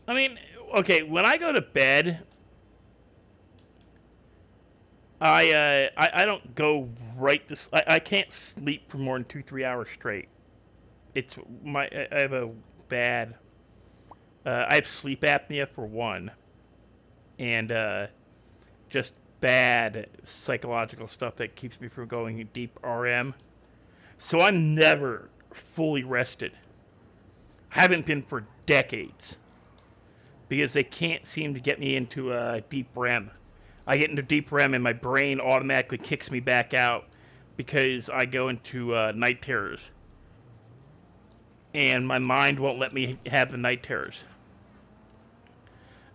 I mean, okay, when I go to bed, I don't go right to I can't sleep for more than 2-3 hours straight. It's I have a bad I have sleep apnea for one, and just bad psychological stuff that keeps me from going deep RM. So I'm never fully rested. Haven't been for decades because they can't seem to get me into a deep REM. I get into deep REM and my brain automatically kicks me back out because I go into night terrors. And my mind won't let me have the night terrors.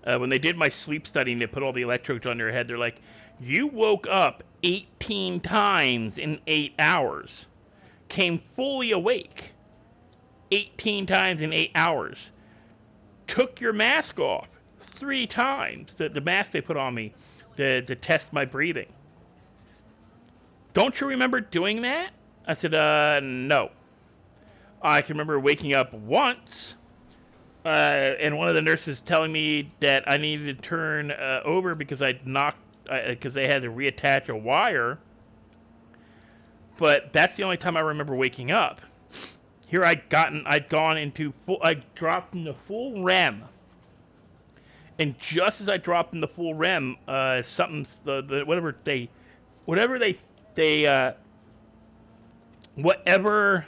When they did my sleep study and they put all the electrodes on your head, they're like, you woke up 18 times in 8 hours. Came fully awake 18 times in 8 hours. Took your mask off 3 times, the mask they put on me to test my breathing. Don't you remember doing that? I said, no. I can remember waking up once, and one of the nurses telling me that I needed to turn over because I'd knocked, because they had to reattach a wire. But that's the only time I remember waking up. Here I dropped into full REM. And just as I dropped into full REM, whatever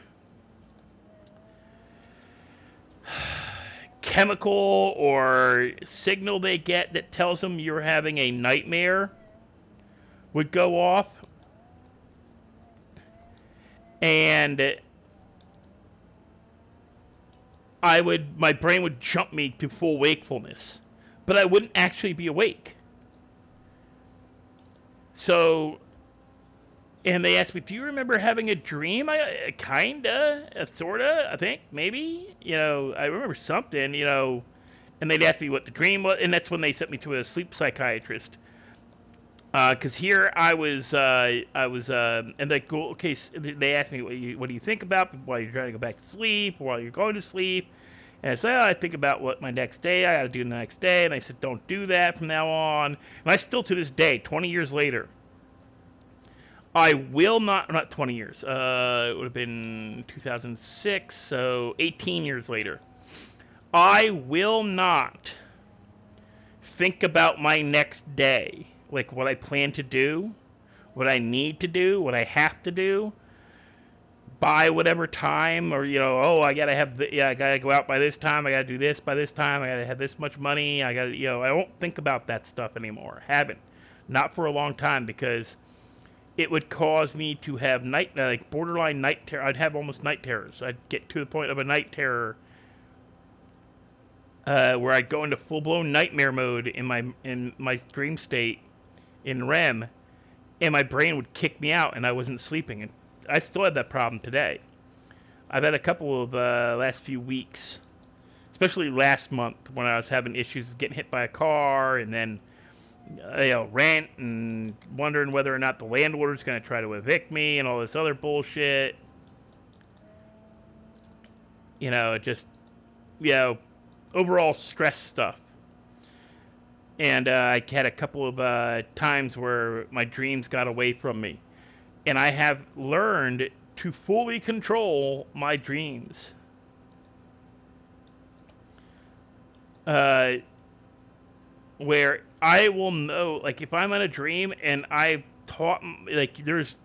chemical or signal they get that tells them you're having a nightmare would go off. And my brain would jump me to full wakefulness, but I wouldn't actually be awake. So, and they asked me, do you remember having a dream? Kinda, sorta, I think, maybe. You know, I remember something, you know, and they'd ask me what the dream was, and that's when they sent me to a sleep psychiatrist. Cause here I was, and like, go, okay, they asked me, what do you think about while you're trying to go back to sleep, while you're going to sleep? And I said, I think about what my next day, I got to do the next day. And I said, don't do that from now on. And I still, to this day, 20 years later, I will not 20 years, it would have been 2006, so 18 years later. I will not think about my next day, like what I plan to do, what I need to do, what I have to do, by whatever time, or I gotta I gotta go out by this time, I gotta do this by this time, I gotta have this much money, I gotta, I don't think about that stuff anymore. Haven't, not for a long time, because it would cause me to have borderline night terror. I'd have almost night terrors. I'd get to the point of a night terror, where I'd go into full-blown nightmare mode in my dream state, in REM, and my brain would kick me out, and I wasn't sleeping. And I still have that problem today. I've had a couple of last few weeks, especially last month, when I was having issues with getting hit by a car, and then rent, and wondering whether or not the landlord's going to try to evict me, and all this other bullshit. Just overall stress stuff. And I had a couple of times where my dreams got away from me. And I have learned to fully control my dreams. Where I will know, like, if I'm in a dream and I've taught, like, there's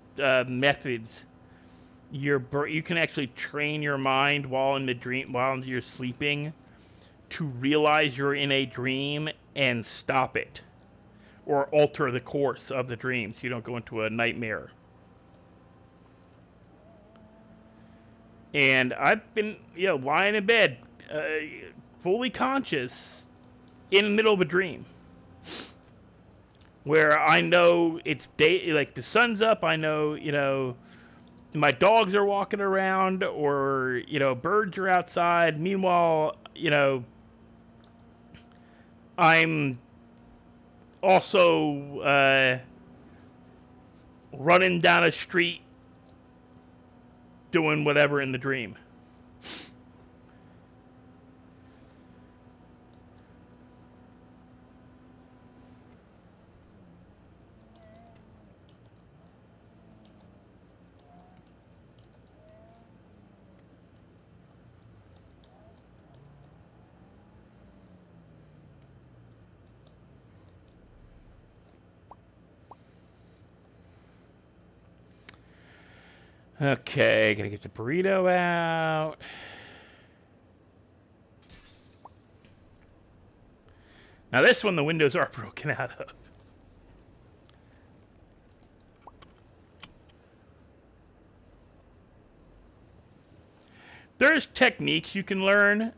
methods. You can actually train your mind while you're sleeping, to realize you're in a dream and stop it, or alter the course of the dream so you don't go into a nightmare. And I've been, lying in bed, fully conscious, in the middle of a dream, where I know it's day, like the sun's up, I know, my dogs are walking around, or, birds are outside. Meanwhile, I'm also running down a street doing whatever in the dream. Okay, gonna get the burrito out. Now this one, the windows are broken out of. There's techniques you can learn.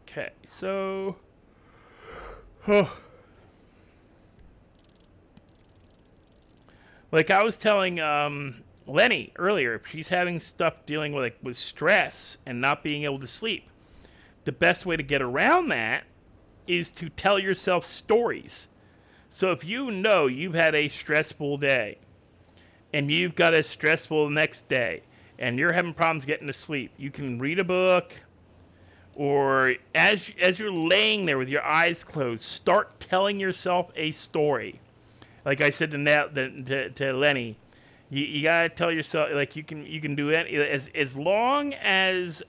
Okay, so... Like I was telling Lenny earlier, she's having stuff dealing with stress and not being able to sleep. The best way to get around that is to tell yourself stories. So if you know you've had a stressful day, and you've got a stressful next day, and you're having problems getting to sleep, you can read a book, or as you're laying there with your eyes closed, start telling yourself a story. Like I said to Lenny, you gotta tell yourself, like, you can do it as long as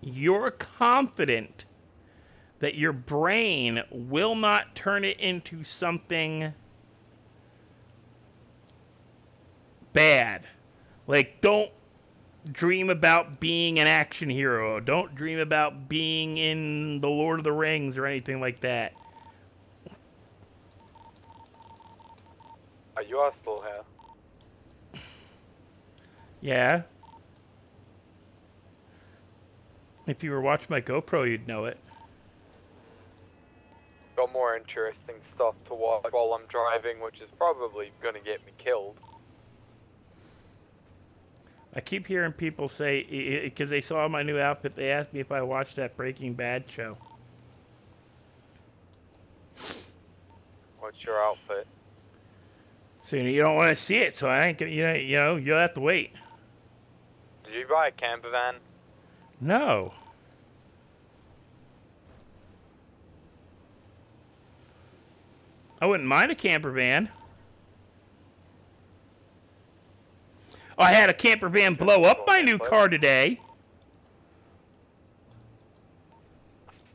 you're confident that your brain will not turn it into something bad. Like, don't dream about being an action hero. Don't dream about being in the Lord of the Rings or anything like that. You are still here. Yeah. If you were watching my GoPro, you'd know it. Got more interesting stuff to watch while I'm driving, which is probably gonna get me killed. I keep hearing people say, because they saw my new outfit, they asked me if I watched that Breaking Bad show. What's your outfit? So you don't want to see it, so I ain't gonna, you'll have to wait. Did you buy a camper van? No. I wouldn't mind a camper van. Oh, I had a camper van blow up my new car today.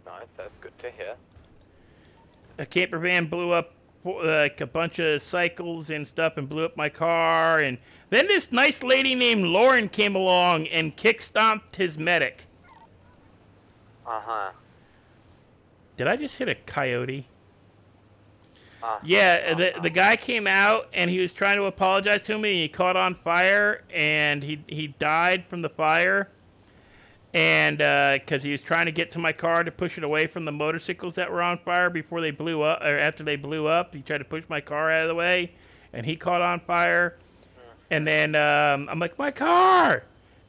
Nice, that's good to hear. A camper van blew up like a bunch of cycles and stuff and blew up my car. And then this nice lady named Lauren came along and kick-stomped his medic. Uh-huh. Did I just hit a coyote? Yeah, the guy came out and he was trying to apologize to me. He caught on fire and he died from the fire. And because he was trying to get to my car to push it away from the motorcycles that were on fire before they blew up, or after they blew up, he tried to push my car out of the way, and he caught on fire. And then I'm like, my car,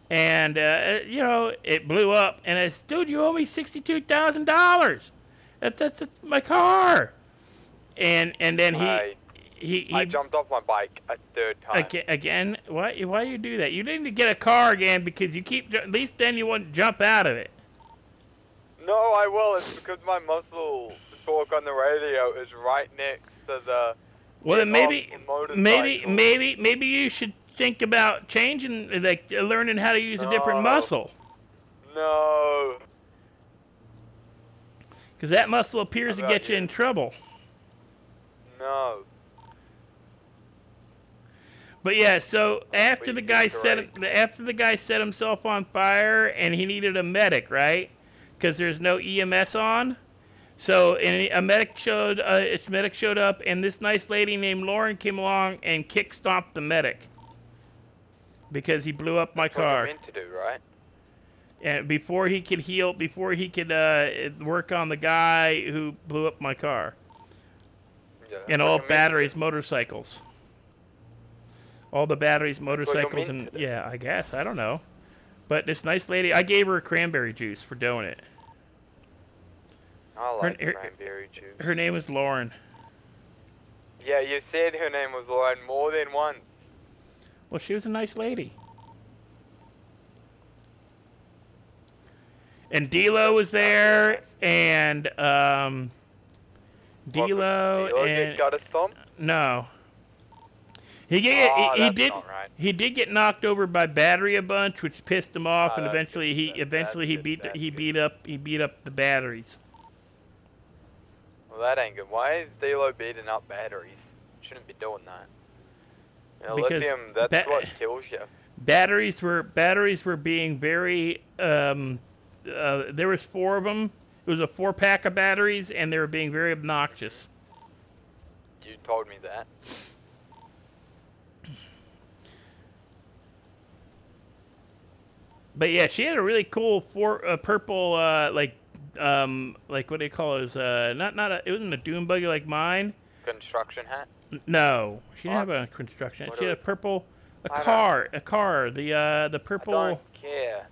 and it blew up. And I said, dude, you owe me $62,000. That's my car. And then I jumped off my bike a third time. Again? Why do you do that? You need to get a car again because you keep, at least then you won't jump out of it. No, I will. It's because my muscle talk on the radio is right next to the. Well, then maybe you should think about changing, like learning how to use a different muscle. No. Because that muscle appears to get you in trouble. No. But yeah, so after the guy set himself on fire and he needed a medic, right? Because there's no EMS on. So a medic showed up, and this nice lady named Lauren came along and kick-stomped the medic because he blew up my car. What you meant to do, right? And before he could work on the guy who blew up my car. Yeah, And all batteries, motorcycles. All the batteries, motorcycles, and yeah, I guess. I don't know. But this nice lady, I gave her a cranberry juice for doing it. I like cranberry juice. Her name was Lauren. Yeah, you said her name was Lauren more than once. Well, she was a nice lady. And D'Lo was there, and D'Lo and got a stomp? No. He did get knocked over by battery a bunch, which pissed him off, and eventually he beat up the batteries. Well, that ain't good. Why is D'Lo beating up batteries? Shouldn't be doing that. You know, Because lithium, that's what kills you. Batteries were being very there was 4 of them. It was a 4-pack of batteries, and they were being very obnoxious. You told me that. But yeah, she had a really cool purple like what do you call it? It wasn't a dune buggy like mine. Construction hat? No, she didn't have a construction hat. She had a purple car. The purple. I don't care.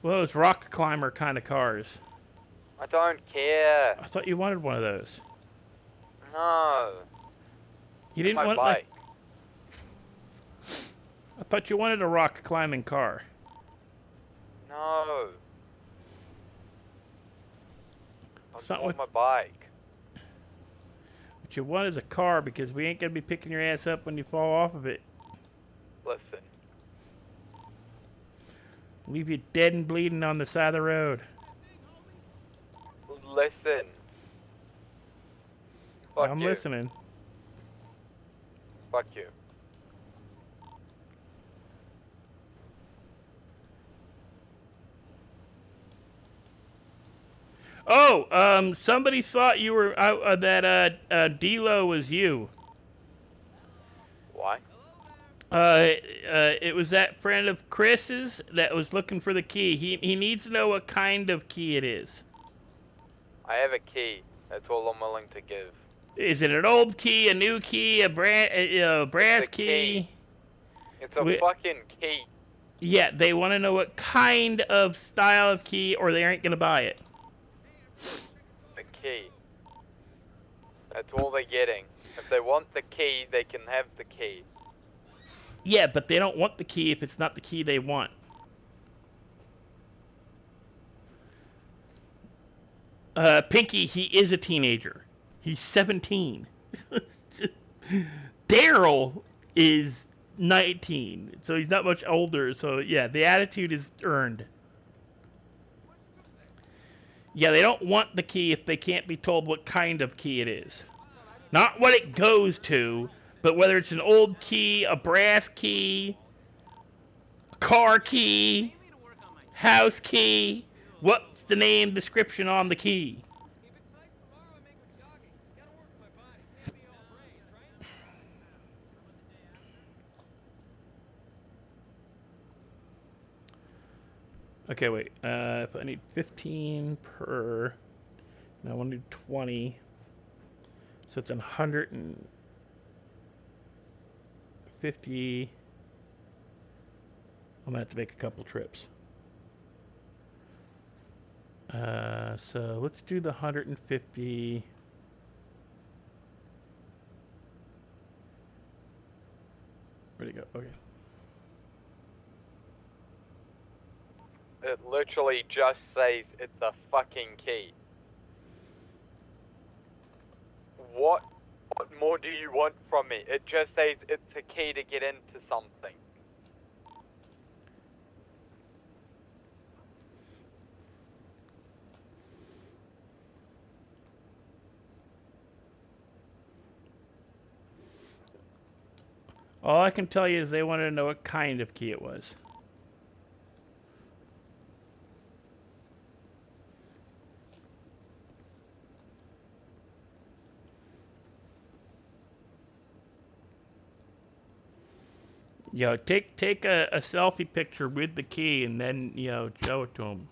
Well, it was rock climber kind of cars. I don't care. I thought you wanted one of those. No. You didn't want bike. I thought you wanted a rock climbing car. No. I It's not want what my bike. What you want is a car because we ain't gonna be picking your ass up when you fall off of it. Listen. Leave you dead and bleeding on the side of the road. Listen. Fuck I'm you. listening. Fuck you. Oh, somebody thought you were that D'Lo was you. Why? It was that friend of Chris's that was looking for the key. He needs to know what kind of key it is. I have a key. That's all I'm willing to give. Is it an old key, a new key, a brass key? It's a fucking key. Yeah, they want to know what kind of style of key, or they aren't gonna buy it. The key. That's all they're getting. If they want the key, they can have the key. Yeah, but they don't want the key if it's not the key they want. Pinky, he is a teenager. He's 17. Daryl is 19, so he's not much older. So yeah, the attitude is earned. Yeah, they don't want the key if they can't be told what kind of key it is. Not what it goes to, but whether it's an old key, a brass key, car key, house key. What's the name description on the key? Okay, wait. If I need 15 per, and I want to do 20, so it's 150. I'm gonna have to make a couple trips. So let's do the 150. Where'd it go? Okay. It literally just says it's a fucking key. What more do you want from me? It just says it's a key to get into something. All I can tell you is they wanted to know what kind of key it was. Take a selfie picture with the key and then, show it to them.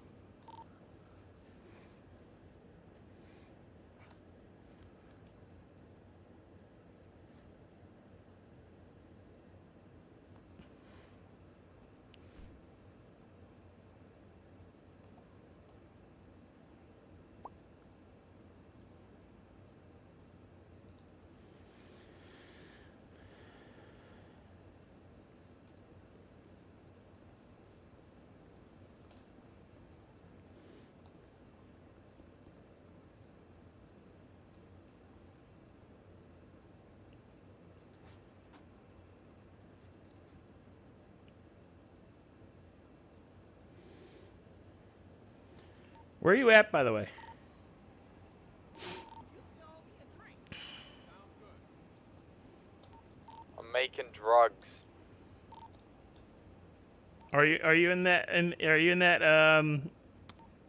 Where are you at, by the way? I'm making drugs. Are you in that? That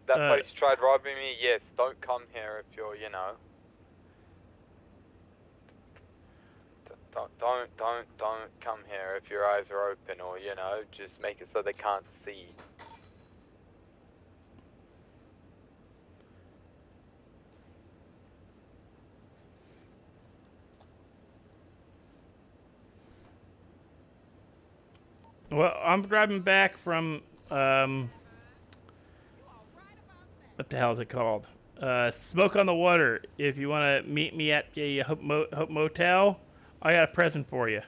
place tried robbing me. Yes, don't come here if you're, Don't come here if your eyes are open, or just make it so they can't see. Well, I'm driving back from what the hell is it called? Smoke on the Water. If you want to meet me at the Hope Motel, I got a present for you.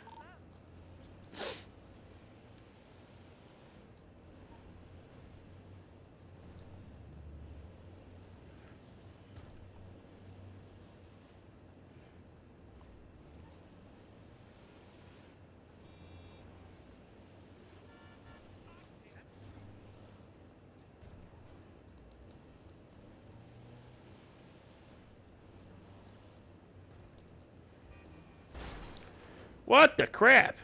What the crap?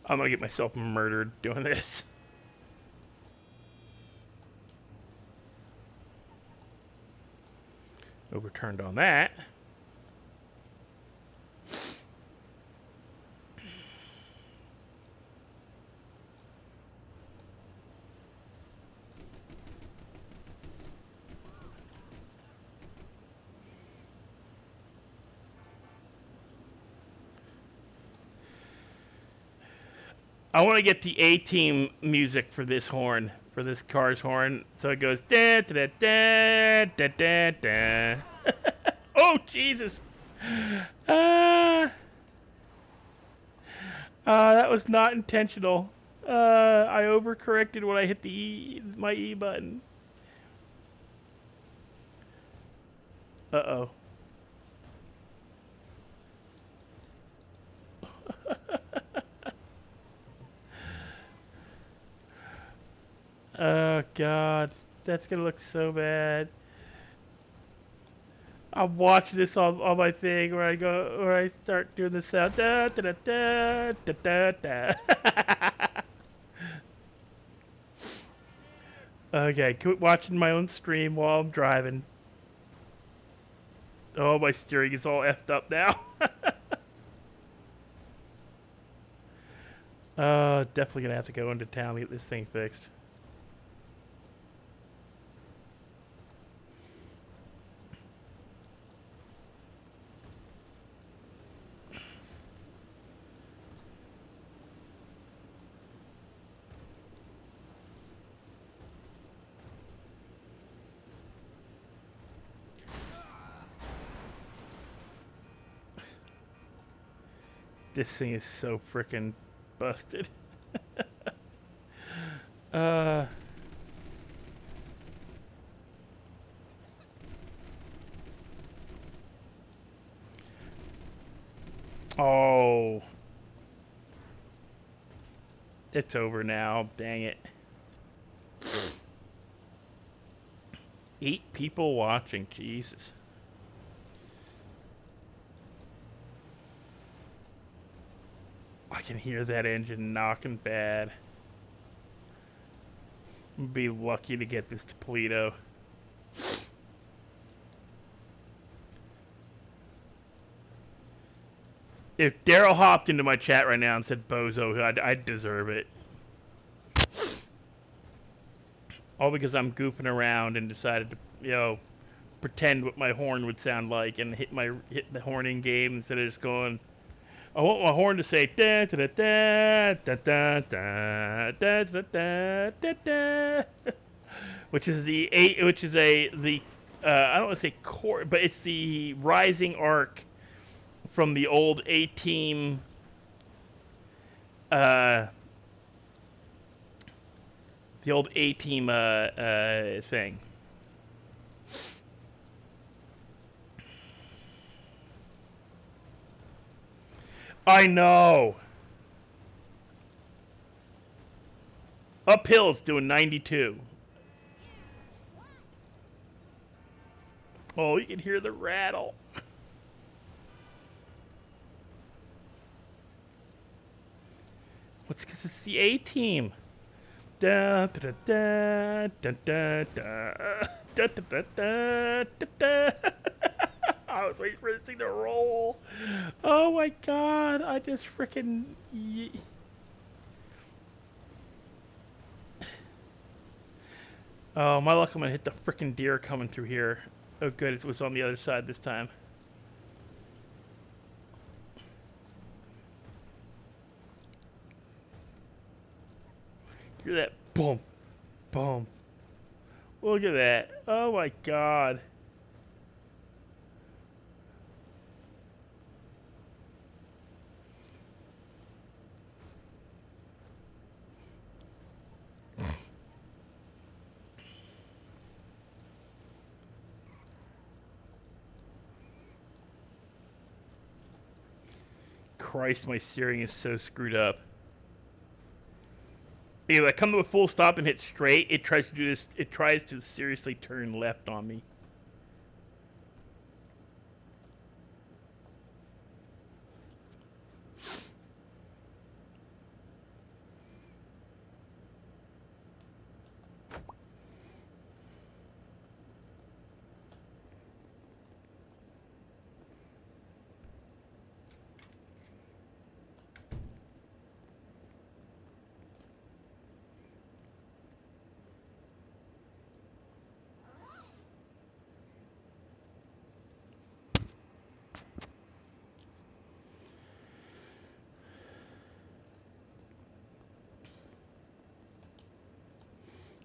I'm gonna get myself murdered doing this. Overturned on that. I want to get the A-Team music for this horn, for this car's horn. So it goes da da da da da da. Oh Jesus! That was not intentional. I overcorrected when I hit the my E button. Uh-oh. Oh God, that's gonna look so bad. I'm watching this on my thing where I start doing the sound da da da da da da. Okay, quit watching my own stream while I'm driving. Oh, my steering is all effed up now. Definitely gonna have to go into town to get this thing fixed. This thing is so freaking busted. Oh. It's over now. Dang it. 8 people watching. Jesus. I can hear that engine knocking bad. I'm gonna be lucky to get this to Toledo. If Daryl hopped into my chat right now and said bozo, I'd deserve it. All because I'm goofing around and decided to, you know, pretend what my horn would sound like and hit the horn in game instead of just going. I want my horn to say da da da da da da da da da da da, which is the I don't want to say core, but it's the rising arc from the old A-Team thing. I know. Uphill it's doing 92. Oh, you can hear the rattle. What's because it's the A-Team. Da da da da da da da da da da da. I was waiting for this thing to roll. Oh my God! I just freaking. Oh, my luck! I'm gonna hit the freaking deer coming through here. Oh, good! It was on the other side this time. Hear that? Boom, boom. Look at that! Oh my God! Christ, my steering is so screwed up. If I come to a full stop and hit straight, it tries to do this. It tries to seriously turn left on me.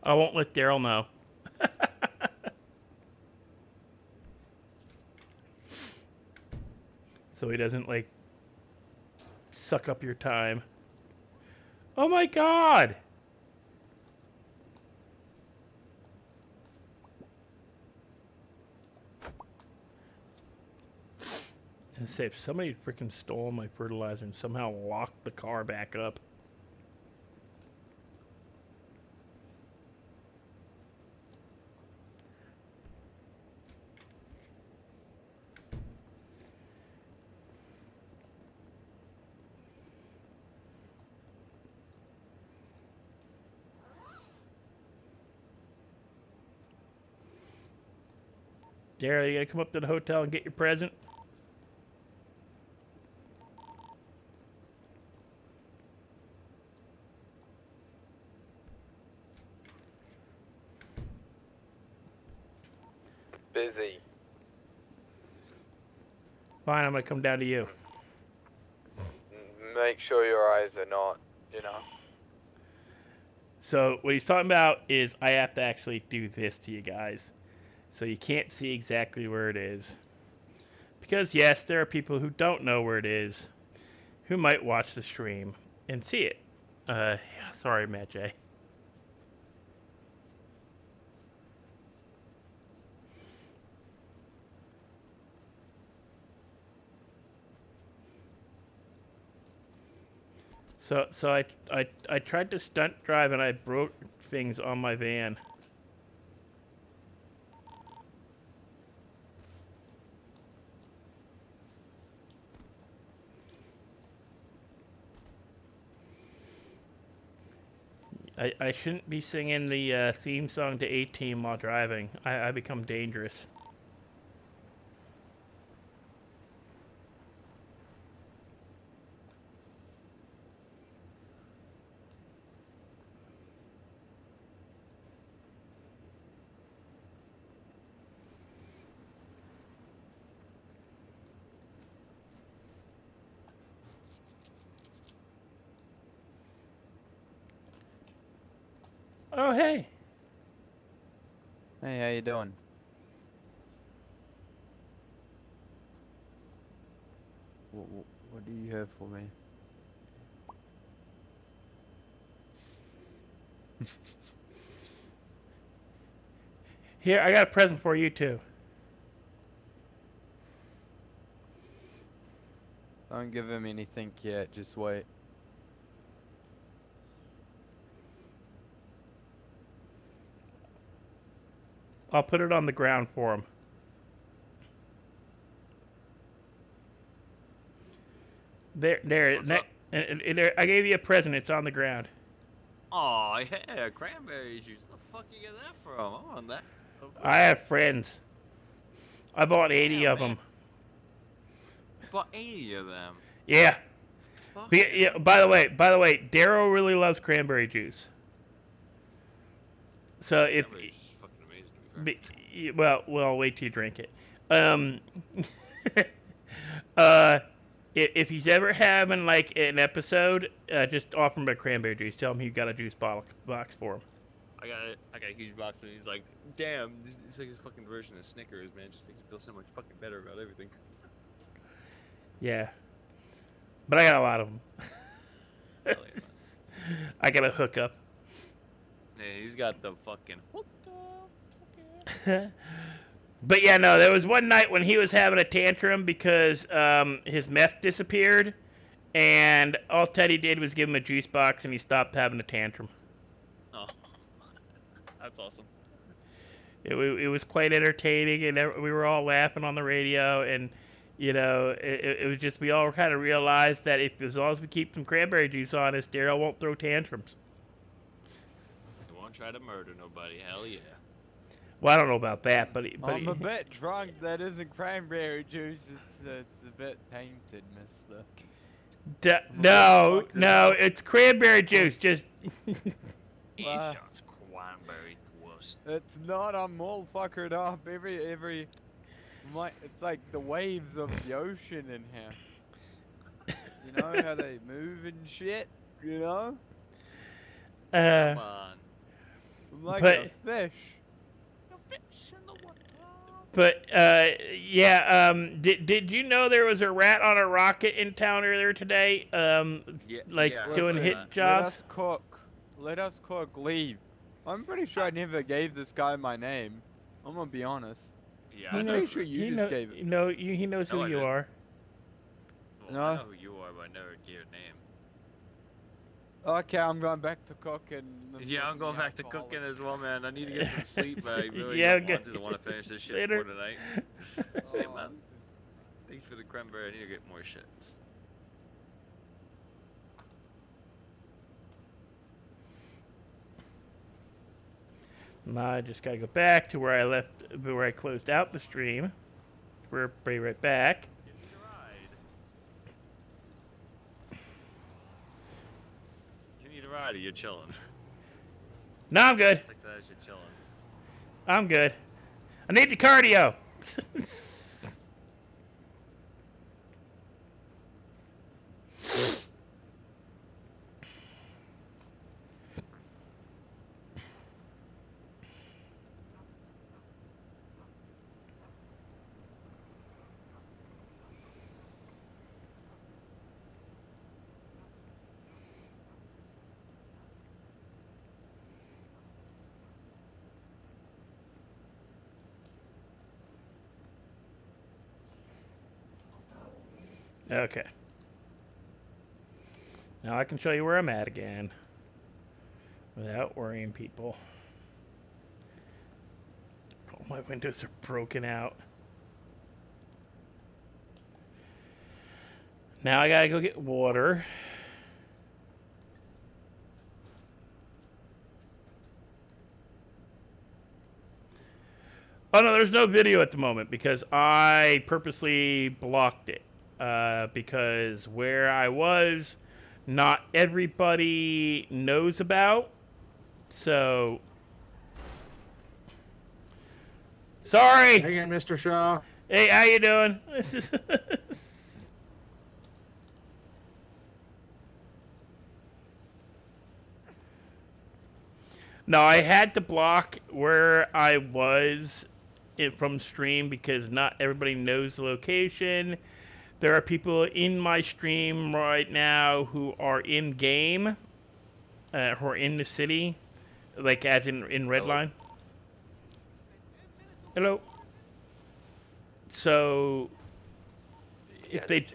I won't let Daryl know. So he doesn't, like, suck up your time. Oh my god! And say, if somebody freaking stole my fertilizer and somehow locked the car back up. Daryl, you gotta come up to the hotel and get your present? Busy. Fine, I'm gonna come down to you. Make sure your eyes are not, you know. So what he's talking about is I have to actually do this to you guys. So you can't see exactly where it is. Because yes, there are people who don't know where it is, who might watch the stream and see it. Yeah, sorry, Matt J. So I tried to stunt drive and I broke things on my van. I shouldn't be singing the theme song to A-Team while driving. I become dangerous. Oh, hey. Hey, how you doing? What do you have for me? Here, I got a present for you too. Don't give him anything yet, just wait. I'll put it on the ground for him. There, I gave you a present. It's on the ground. Oh yeah, cranberry juice. Where the fuck you get that from? I want that. I have friends. I bought 80 Yeah, of man. them. You bought 80 of them. Yeah. Fuck Yeah. By the way, Daryl really loves cranberry juice. So if Cranberry juice is fucking amazing, to be fair. well, wait till you drink it. If he's ever having like an episode, just offer him a cranberry juice. Tell him you got a juice box for him. I got a huge box and he's like, damn, this is like his fucking version of Snickers, man. It just makes me feel so much fucking better about everything. Yeah. But I got a lot of them. Hell yeah, man. I got a hookup. Yeah, he's got the fucking But yeah, no, there was one night when he was having a tantrum because his meth disappeared, and all Teddy did was give him a juice box, and he stopped having a tantrum. Oh, that's awesome. It was quite entertaining, and we were all laughing on the radio, and you know, it was just we all kind of realized that as long as we keep some cranberry juice on us, Daryl won't throw tantrums. He won't try to murder nobody. Hell yeah. Well, I don't know about that, but I'm a bit drunk. That isn't cranberry juice. It's a bit tainted, mister. No, it's cranberry juice. Just He sounds cranberry twist. It's not. I'm all fuckered up. It's like the waves of the ocean in here. You know how they move and shit. You know. Come on. like But- a fish. But yeah. Did you know there was a rat on a rocket in town earlier today? Like yeah, I doing saw hit that. Let jobs. us cook. Let us cook. Leave. I'm pretty sure I never gave this guy my name. I'm gonna be honest. Yeah, He I'm knows. pretty sure you He just gave it. He knows No, who I you didn't. are. Well, No. I know who you are, but I never gave a name. Okay, I'm going back to cooking. Yeah, I'm going back to cooking as well, man. I need to get some sleep, but I really Yeah, don't want to. I want to finish this shit later. for tonight. Same, man. Thanks for the cranberry. I need to get more shit. Now I just gotta go back to where I left, where I closed out the stream. We're be right back. Give me a ride. You need a ride or you're chilling? No, I'm good. Like that as you're chilling. I'm good. I need the cardio. Okay. Now I can show you where I'm at again. Without worrying people. All my windows are broken out. Now I gotta go get water. Oh no, there's no video at the moment because I purposely blocked it. Because where I was, not everybody knows about. So, sorry. Hey again, Mr. Shaw. Hey, how you doing? No, I had to block where I was from stream because not everybody knows the location. There are people in my stream right now who are in game, who are in the city, like as in Redline. Hello. So, if they,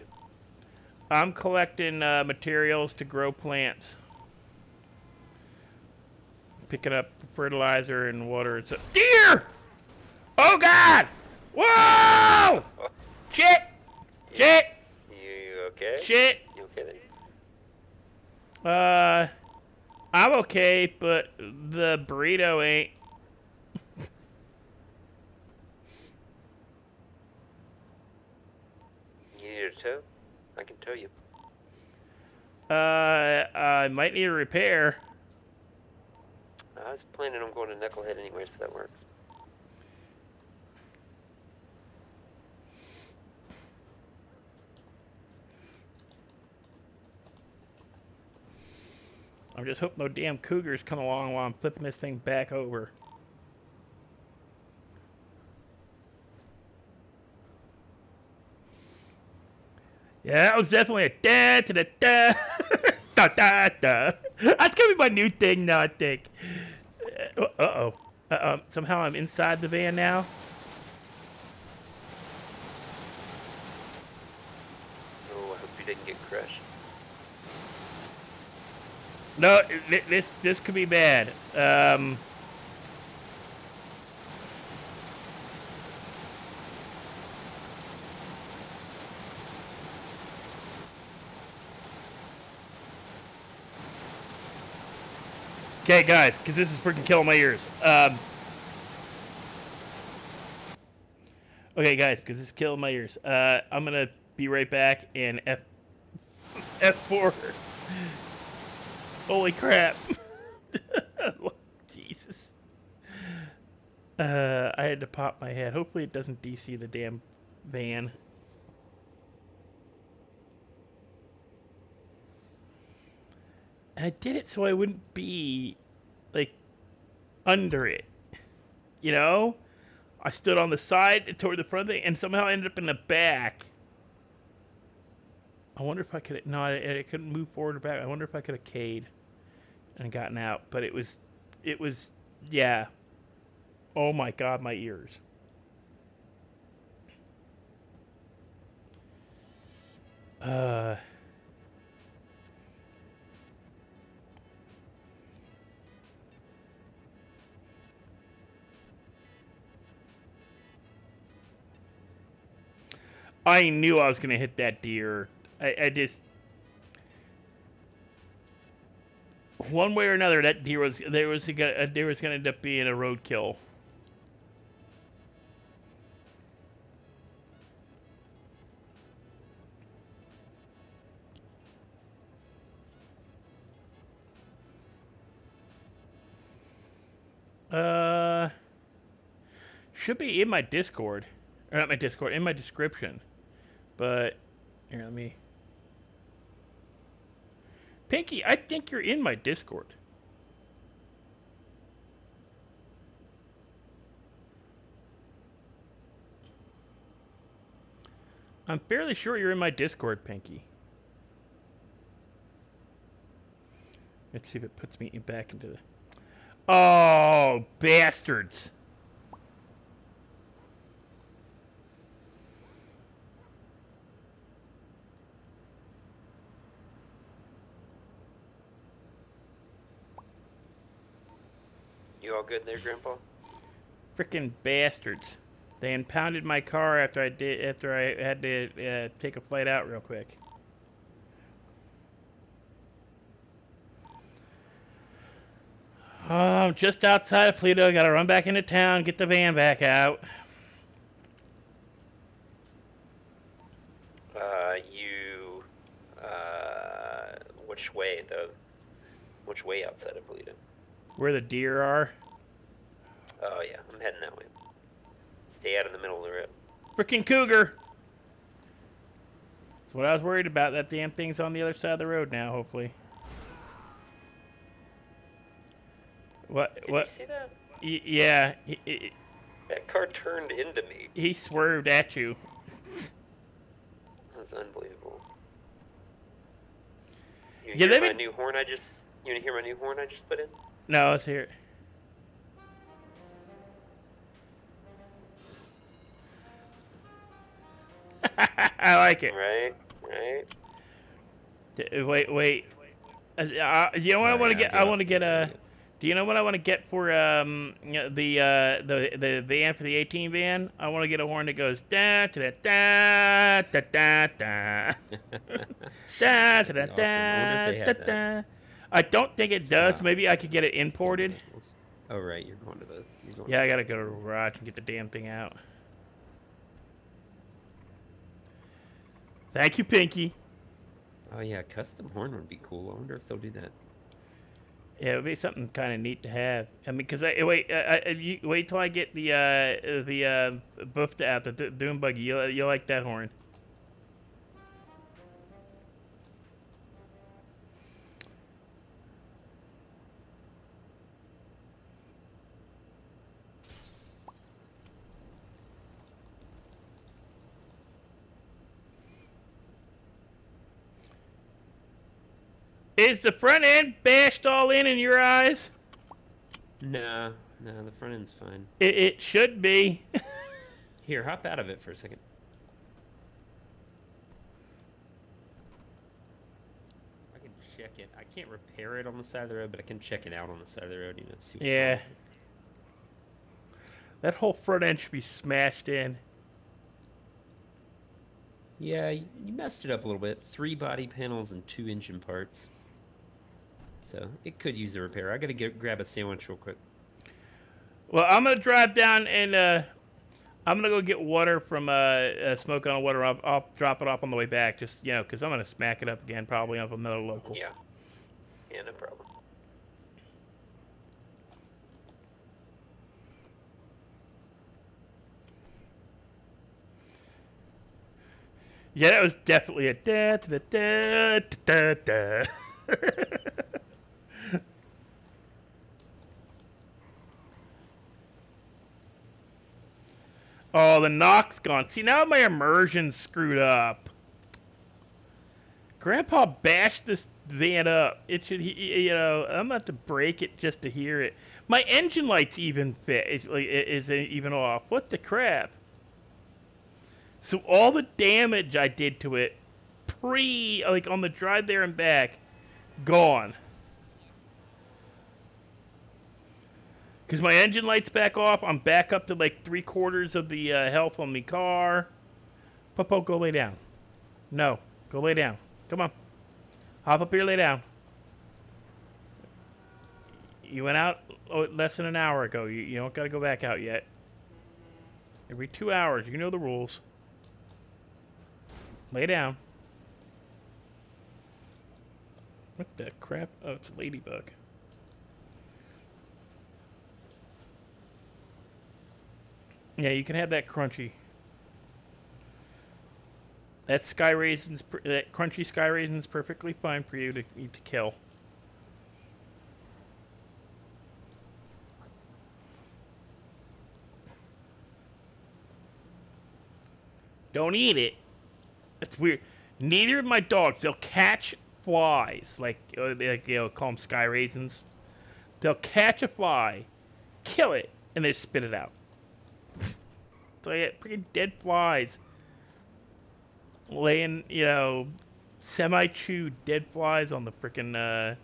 I'm collecting materials to grow plants, picking up fertilizer and water. It's a deer. Oh God! Whoa! Shit! Shit! You okay? Shit! You okay? I'm okay, but the burrito ain't. You need a tow? I can tow you. I might need a repair. I was planning on going to Knucklehead anyway, so that works. I'm just hoping no damn cougars come along while I'm flipping this thing back over. Yeah, that was definitely a da da da da da da. That's gonna be my new thing now, I think. Uh-oh. Somehow I'm inside the van now. Oh, I hope you didn't get crushed. No, this could be bad. Okay, guys, because this is freaking killing my ears. Okay, guys, because this is killing my ears. I'm gonna be right back and F4. Holy crap. Jesus. I had to pop my head. Hopefully it doesn't DC the damn van. And I did it so I wouldn't be, like, under it. You know, I stood on the side toward the front thing, and somehow I ended up in the back. I wonder if I could. No, I couldn't move forward or back. I wonder if I could have K'd and gotten out, but it was, yeah. Oh my God, my ears. I knew I was gonna hit that deer. I just, one way or another, that deer was gonna end up being a roadkill. Should be in my Discord, or not my Discord, in my description. But here, let me. Pinky, I think you're in my Discord. I'm fairly sure you're in my Discord, Pinky. Let's see if it puts me back into the... Oh, bastards. You all good there, Grandpa? Frickin' bastards. They impounded my car after I had to take a flight out real quick. Oh, I'm just outside of Pluto. Gotta run back into town, get the van back out. Which way, though? Which way outside of Polito? Where the deer are. Oh, yeah, I'm heading that way. Stay out in the middle of the road. Frickin' cougar! That's what I was worried about. That damn thing's on the other side of the road now, hopefully. What? Did you see that? Yeah. That car turned into me. He swerved at you. That's unbelievable. You Yeah, hear my new horn I just... You wanna hear my new horn I just put in? No, let's hear it. I like it. Right. Wait. You know what I want to get? I want to get a. Do you know what I want to get for you know, the van for the 18 van? I want to get a horn that goes da da da da da da da da da da da. I don't think it does. Maybe I could get it imported. Oh right, you're going to the. Yeah, I gotta go to the garage and get the damn thing out. Thank you, Pinky. Oh yeah, custom horn would be cool. I wonder if they'll do that. Yeah, it would be something kind of neat to have. I mean, because wait till I get the buffed out, the Doom Buggy. You'll like that horn. Is the front end bashed all in your eyes? No, the front end's fine. It should be. Here, hop out of it for a second. I can check it. I can't repair it on the side of the road, but I can check it out on the side of the road. You know, see what's Yeah. wrong. That whole front end should be smashed in. Yeah, you messed it up a little bit. 3 body panels and 2 engine parts. So it could use a repair. I gotta grab a sandwich real quick. Well, I'm gonna drive down and I'm gonna go get water from Smoke on Water. I'll drop it off on the way back. Just because I'm gonna smack it up again, probably up another local. Yeah, no problem. Yeah, that was definitely a da da da da da. Oh, the knock's gone. See, now my immersion's screwed up. Grandpa bashed this van up. It should, you know, I'm about to break it just to hear it. My engine light's even fit. Is even off. What the crap? So all the damage I did to it, like on the drive there and back, gone. Because my engine light's back off. I'm back up to like 3/4 of the health on the car. Popo, go lay down. No, go lay down. Come on. Hop up here, lay down. You went out less than an hour ago. You don't got to go back out yet. Every 2 hours, you know the rules. Lay down. What the crap? Oh, it's a ladybug. Yeah, you can have that crunchy. That that crunchy sky raisin's perfectly fine for you to eat to kill. Don't eat it. It's weird. Neither of my dogs, they'll catch flies, like call them sky raisins. They'll catch a fly, kill it, and they spit it out. So I get freaking dead flies laying, semi-chewed dead flies on the freaking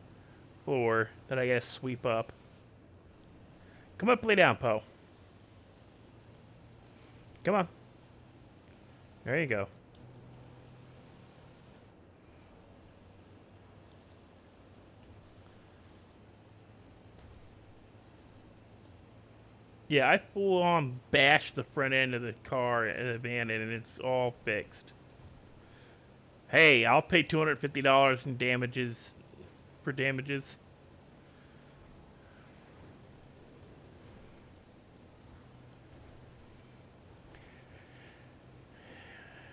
floor that I gotta sweep up. Come up, lay down, Poe. Come on. There you go. Yeah, I full on bashed the front end of the car and the van in, and it's all fixed. Hey, I'll pay $250 in damages for damages.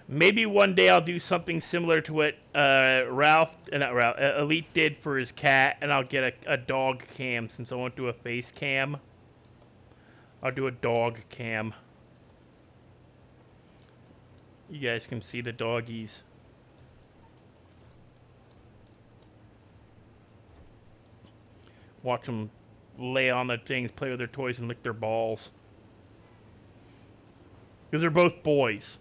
Maybe one day I'll do something similar to what Elite did for his cat, and I'll get a dog cam since I won't do a face cam. I'll do a dog cam. You guys can see the doggies. Watch them lay on the things, play with their toys, and lick their balls. Because they're both boys.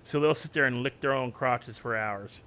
So they'll sit there and lick their own crotches for hours.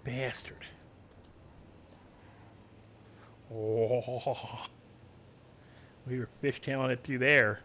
Bastard. Oh. We were fishtailing it through there.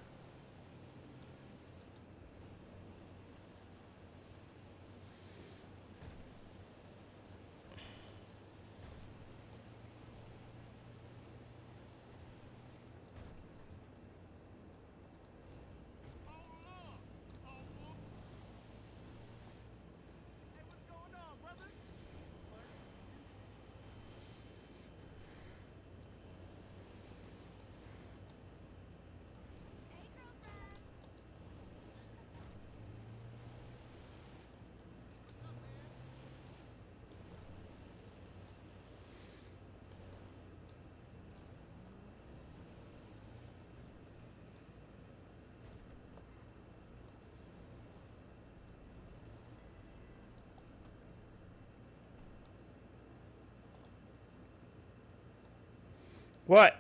What?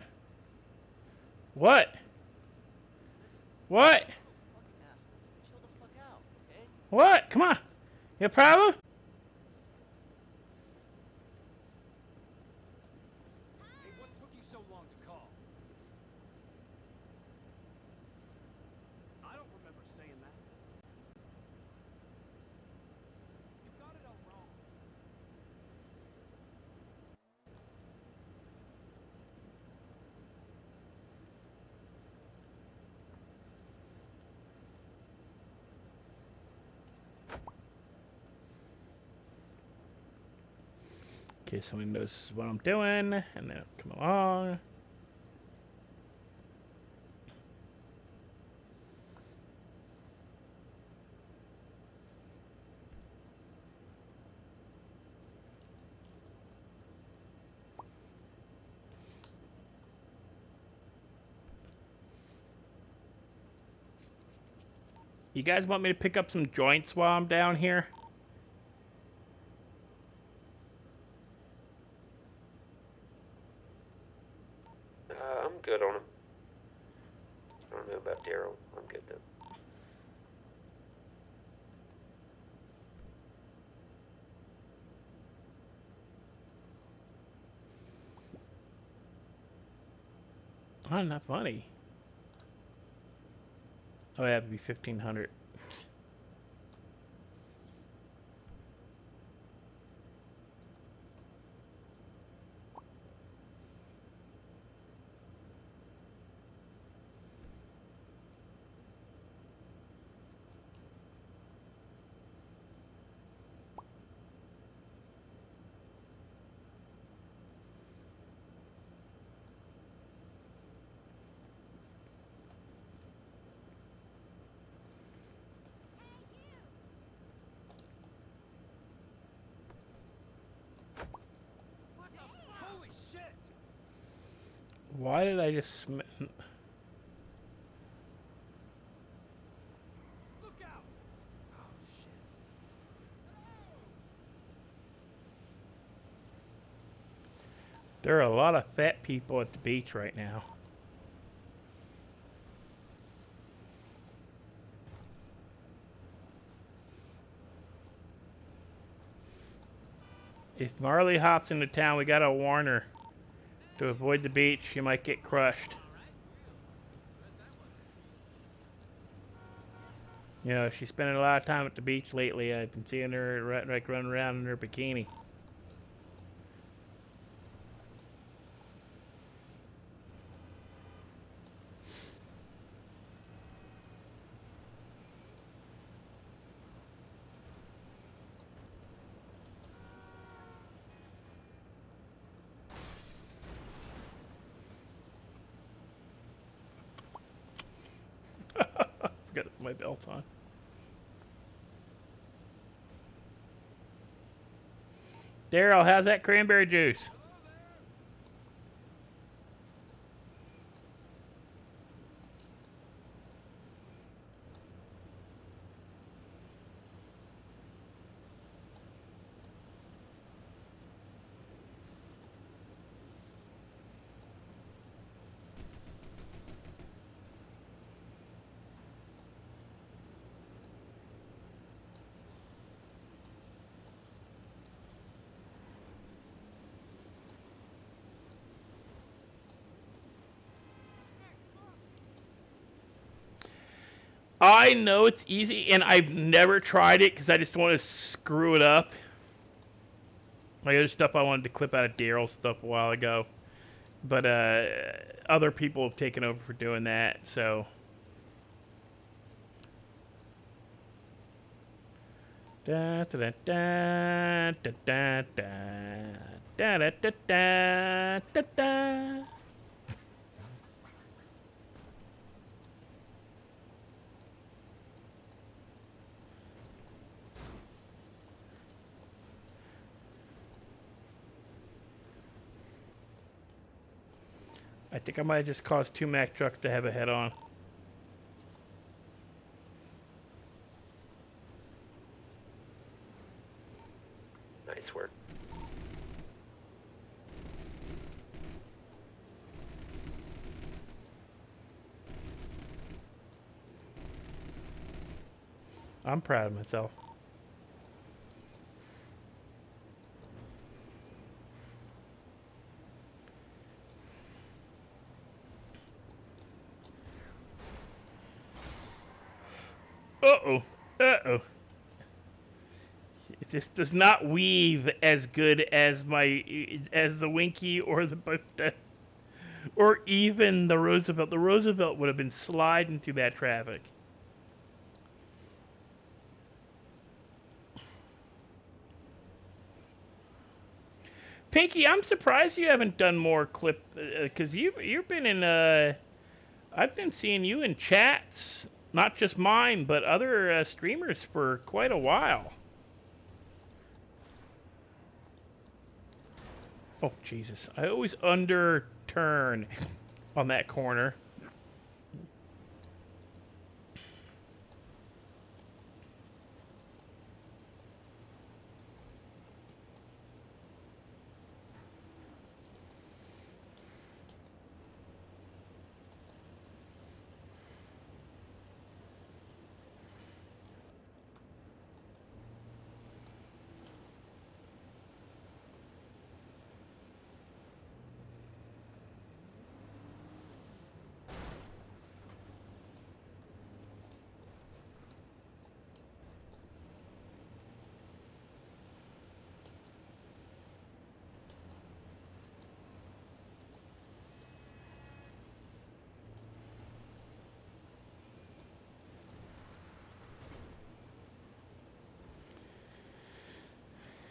What? What? Fucking assholes. Chill the fuck out, okay? What? Come on. You a problem? Hey, what took you so long to call? I don't remember saying that. You got it all wrong. Okay, somebody knows what I'm doing, and then come along. You guys want me to pick up some joints while I'm down here? I'm good on them. I don't know about Daryl. I'm good though. Not enough money. Oh, it have to be 1,500. What the? Holy shit! Why did I just... Look out! Oh shit. There are a lot of fat people at the beach right now. If Marley hops into town, we gotta warn her. To avoid the beach, she might get crushed. You know, she's spending a lot of time at the beach lately. I've been seeing her like running around in her bikini. Forgot to put my belt on. Daryl, how's that cranberry juice? I know it's easy, and I've never tried it because I just want to screw it up. Like, there's stuff I wanted to clip out of Daryl's stuff a while ago. But other people have taken over for doing that, so... Da da da da da da da da da da da da. I think I might have just caused 2 Mack trucks to have a head-on. Nice work. I'm proud of myself. Uh-oh. Uh-oh. It just does not weave as good as the Winky or the or even the Roosevelt. The Roosevelt would have been sliding through that traffic. Pinky, I'm surprised you haven't done more clip, because you've been in I've been seeing you in chats, not just mine, but other streamers for quite a while. Oh, Jesus. I always underturn on that corner.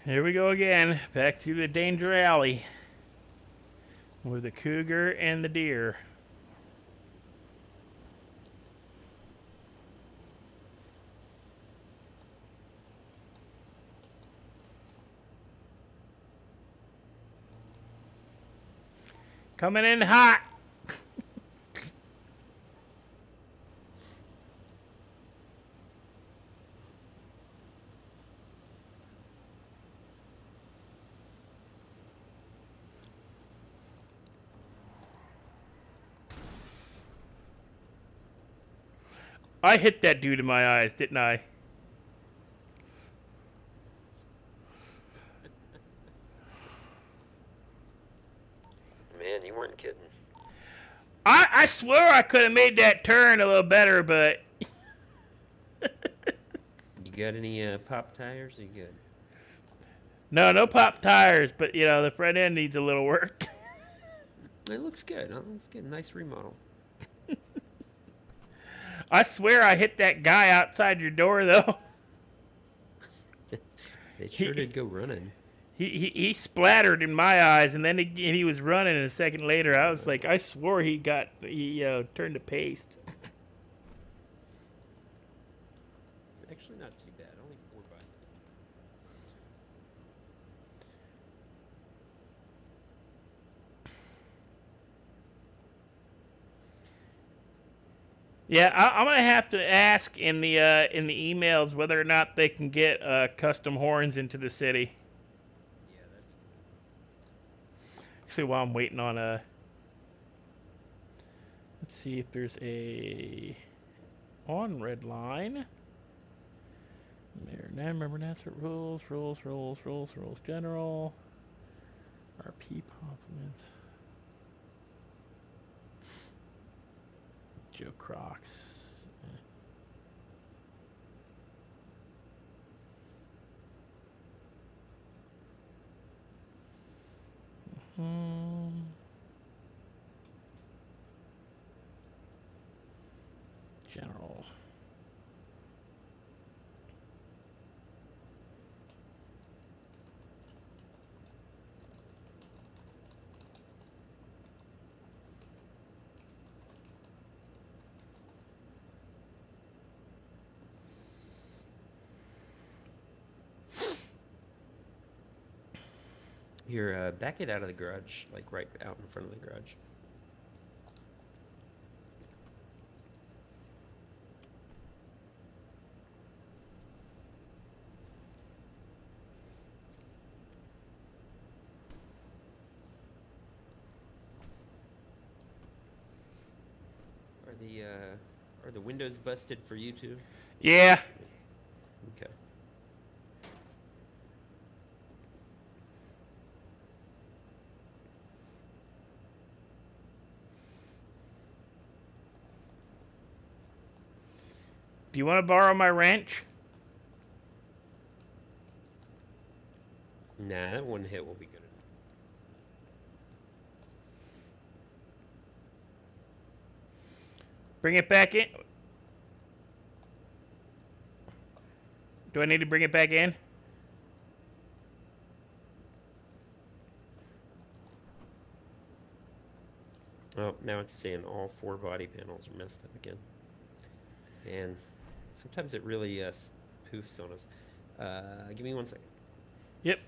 Here we go again, back to the danger alley with the cougar and the deer. Coming in hot. I hit that dude in my eyes, didn't I? Man, you weren't kidding. I swear I could have made that turn a little better, but... You got any pop tires? Are you good? No pop tires, but, you know, the front end needs a little work. It looks good. It looks good. Nice remodel. I swear I hit that guy outside your door, though. It sure did go running. He splattered in my eyes, and then he was running. And a second later, I was like, I swore he turned to paste. It's actually not too bad. Only 4 by. Yeah, I'm gonna have to ask in the emails whether or not they can get custom horns into the city. Yeah, that'd be cool. Actually, while I'm waiting on let's see if there's a on Redline. Remember that's what rules general. RP compliments. Joe Crocs. General. Here, back it out of the garage, like right out in front of the garage. Are the windows busted for you too? Yeah. Do you want to borrow my wrench? Nah, that one hit will be good enough. Bring it back in. Do I need to bring it back in? Oh, now it's saying all 4 body panels are messed up again. And sometimes it really poofs on us. Give me 1 second. Yep.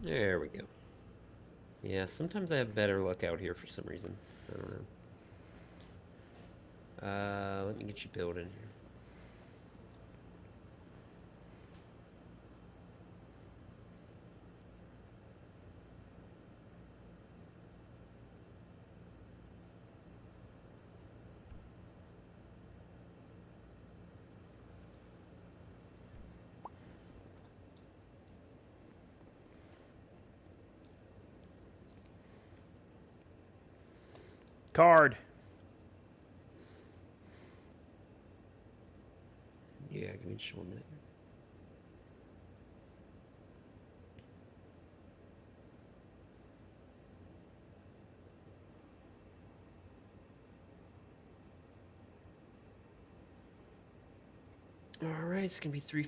There we go. Yeah, sometimes I have better luck out here for some reason. I don't know. Let me get you built in here. Card. Yeah, give me just 1 minute. All right, it's gonna be 3.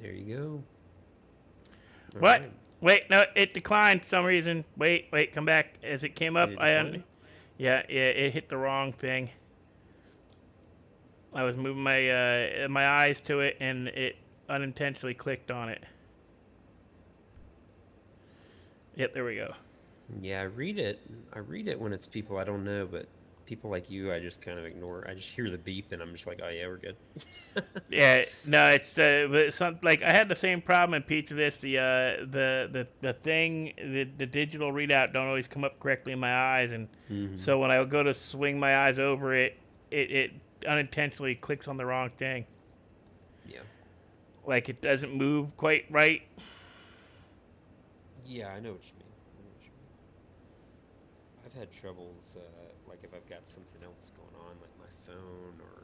There you go. All What? right. Wait, no, it declined for some reason. Wait, come back. As it came up, Did it decline? yeah, it hit the wrong thing. I was moving my eyes to it, and it unintentionally clicked on it. Yep, there we go. Yeah, I read it. I read it when it's people I don't know, but people like you, I just kind of ignore. I just hear the beep, and I'm just like, oh yeah, we're good. Yeah, no, it's but some like I had the same problem in Pizza This. The thing, the digital readout don't always come up correctly in my eyes, and so when I go to swing my eyes over it, it unintentionally clicks on the wrong thing. Yeah. Like it doesn't move quite right. Yeah, I know what you mean. I know what you mean. I've had troubles, like if I've got something else going on, like my phone or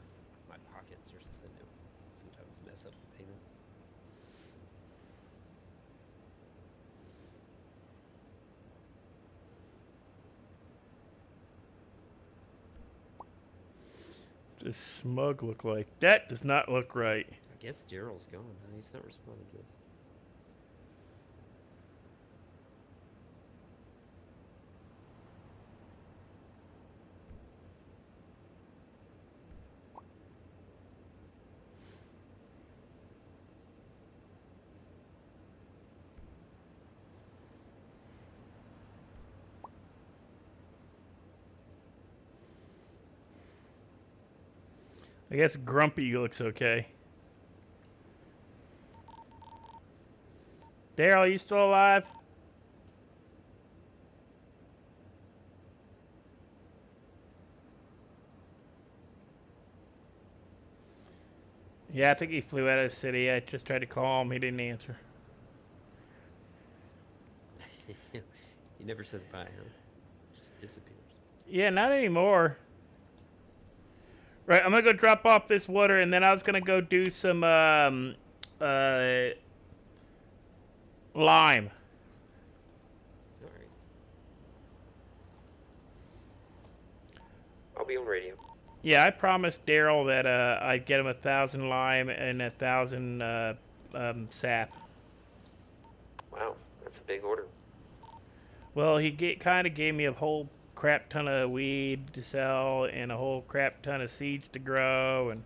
my pockets or something, it will sometimes mess up the payment. Does Smug look like? That does not look right. I guess Daryl's gone, huh? He's not responding to us. I guess Grumpy looks okay. Daryl, you still alive? Yeah, I think he flew out of the city. I just tried to call him. He didn't answer. He never says bye, huh? Just disappears. Yeah, not anymore. Right, I'm gonna go drop off this water, and then I was gonna go do some lime. All right. I'll be on radio. Yeah, I promised Daryl that I'd get him 1,000 lime and 1,000 sap. Wow, that's a big order. Well, he kind of gave me a whole crap ton of weed to sell and a whole crap ton of seeds to grow, and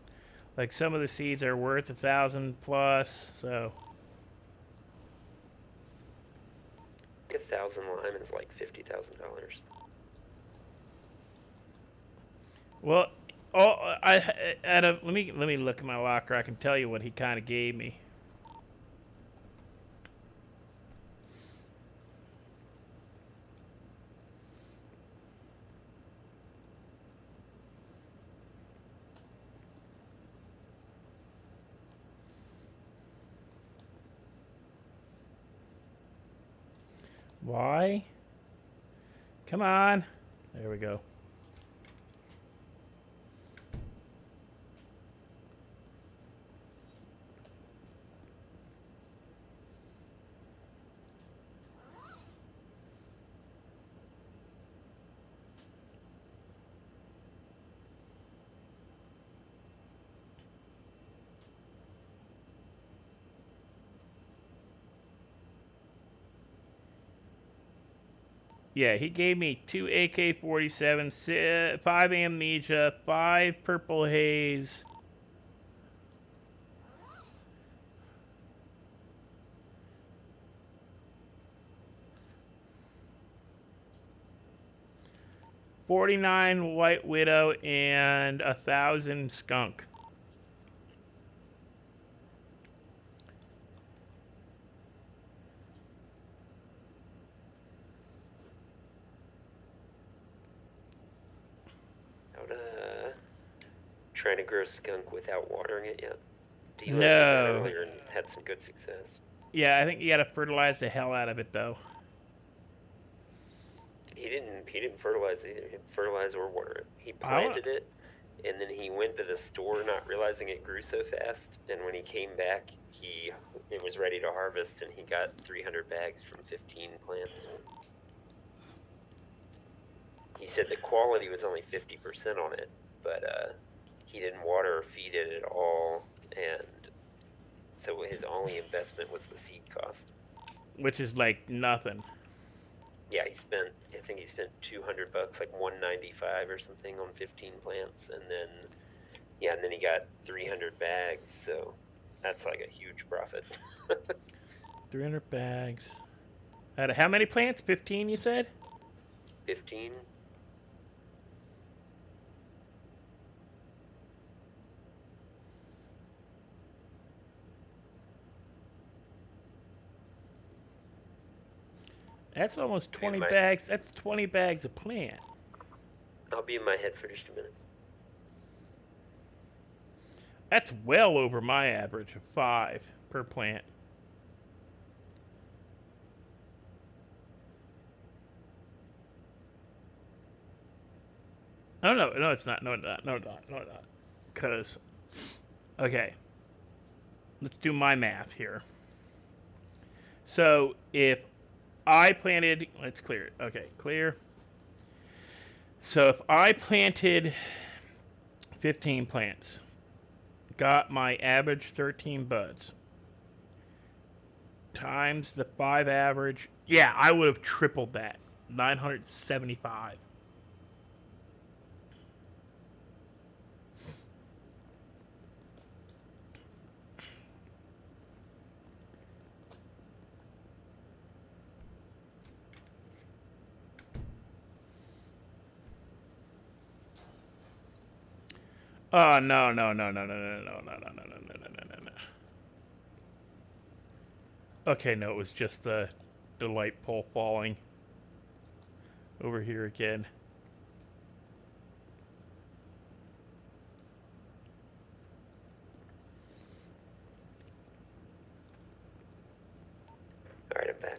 like some of the seeds are worth 1,000 plus. So 1,000 lime is like $50,000. well, let me look at my locker. I can tell you what he kind of gave me. Why? Come on. There we go. Yeah, he gave me 2 AK-47s, 5 amnesia, 5 purple haze. $49 White Widow and 1,000 skunk. Out trying to grow skunk without watering it yet? Dealer did that No. earlier and had some good success. Yeah, I think you gotta fertilize the hell out of it though. He didn't fertilize either. He didn't fertilize or water it. He planted it, and then he went to the store not realizing it grew so fast. And when he came back, it was ready to harvest, and he got 300 bags from 15 plants. He said the quality was only 50% on it, but he didn't water or feed it at all, and so his only investment was the seed cost. Which is like nothing. Yeah, I think he spent $200, like $195 or something on 15 plants, and then he got 300 bags, so that's like a huge profit. 300 bags. Out of how many plants? 15, you said? 15? That's almost 20 bags. That's 20 bags a plant. I'll be in my head for just a minute. That's well over my average of 5 per plant. Oh, no, it's not. No, it's not. Because, okay. Let's do my math here. So, if I planted, let's clear it. Okay, clear. So, if I planted 15 plants, got my average 13 buds, times the 5 average, yeah, I would have tripled that. 975. Oh, no. Okay, no, it was just the light pole falling over here again. Alright, I'm back.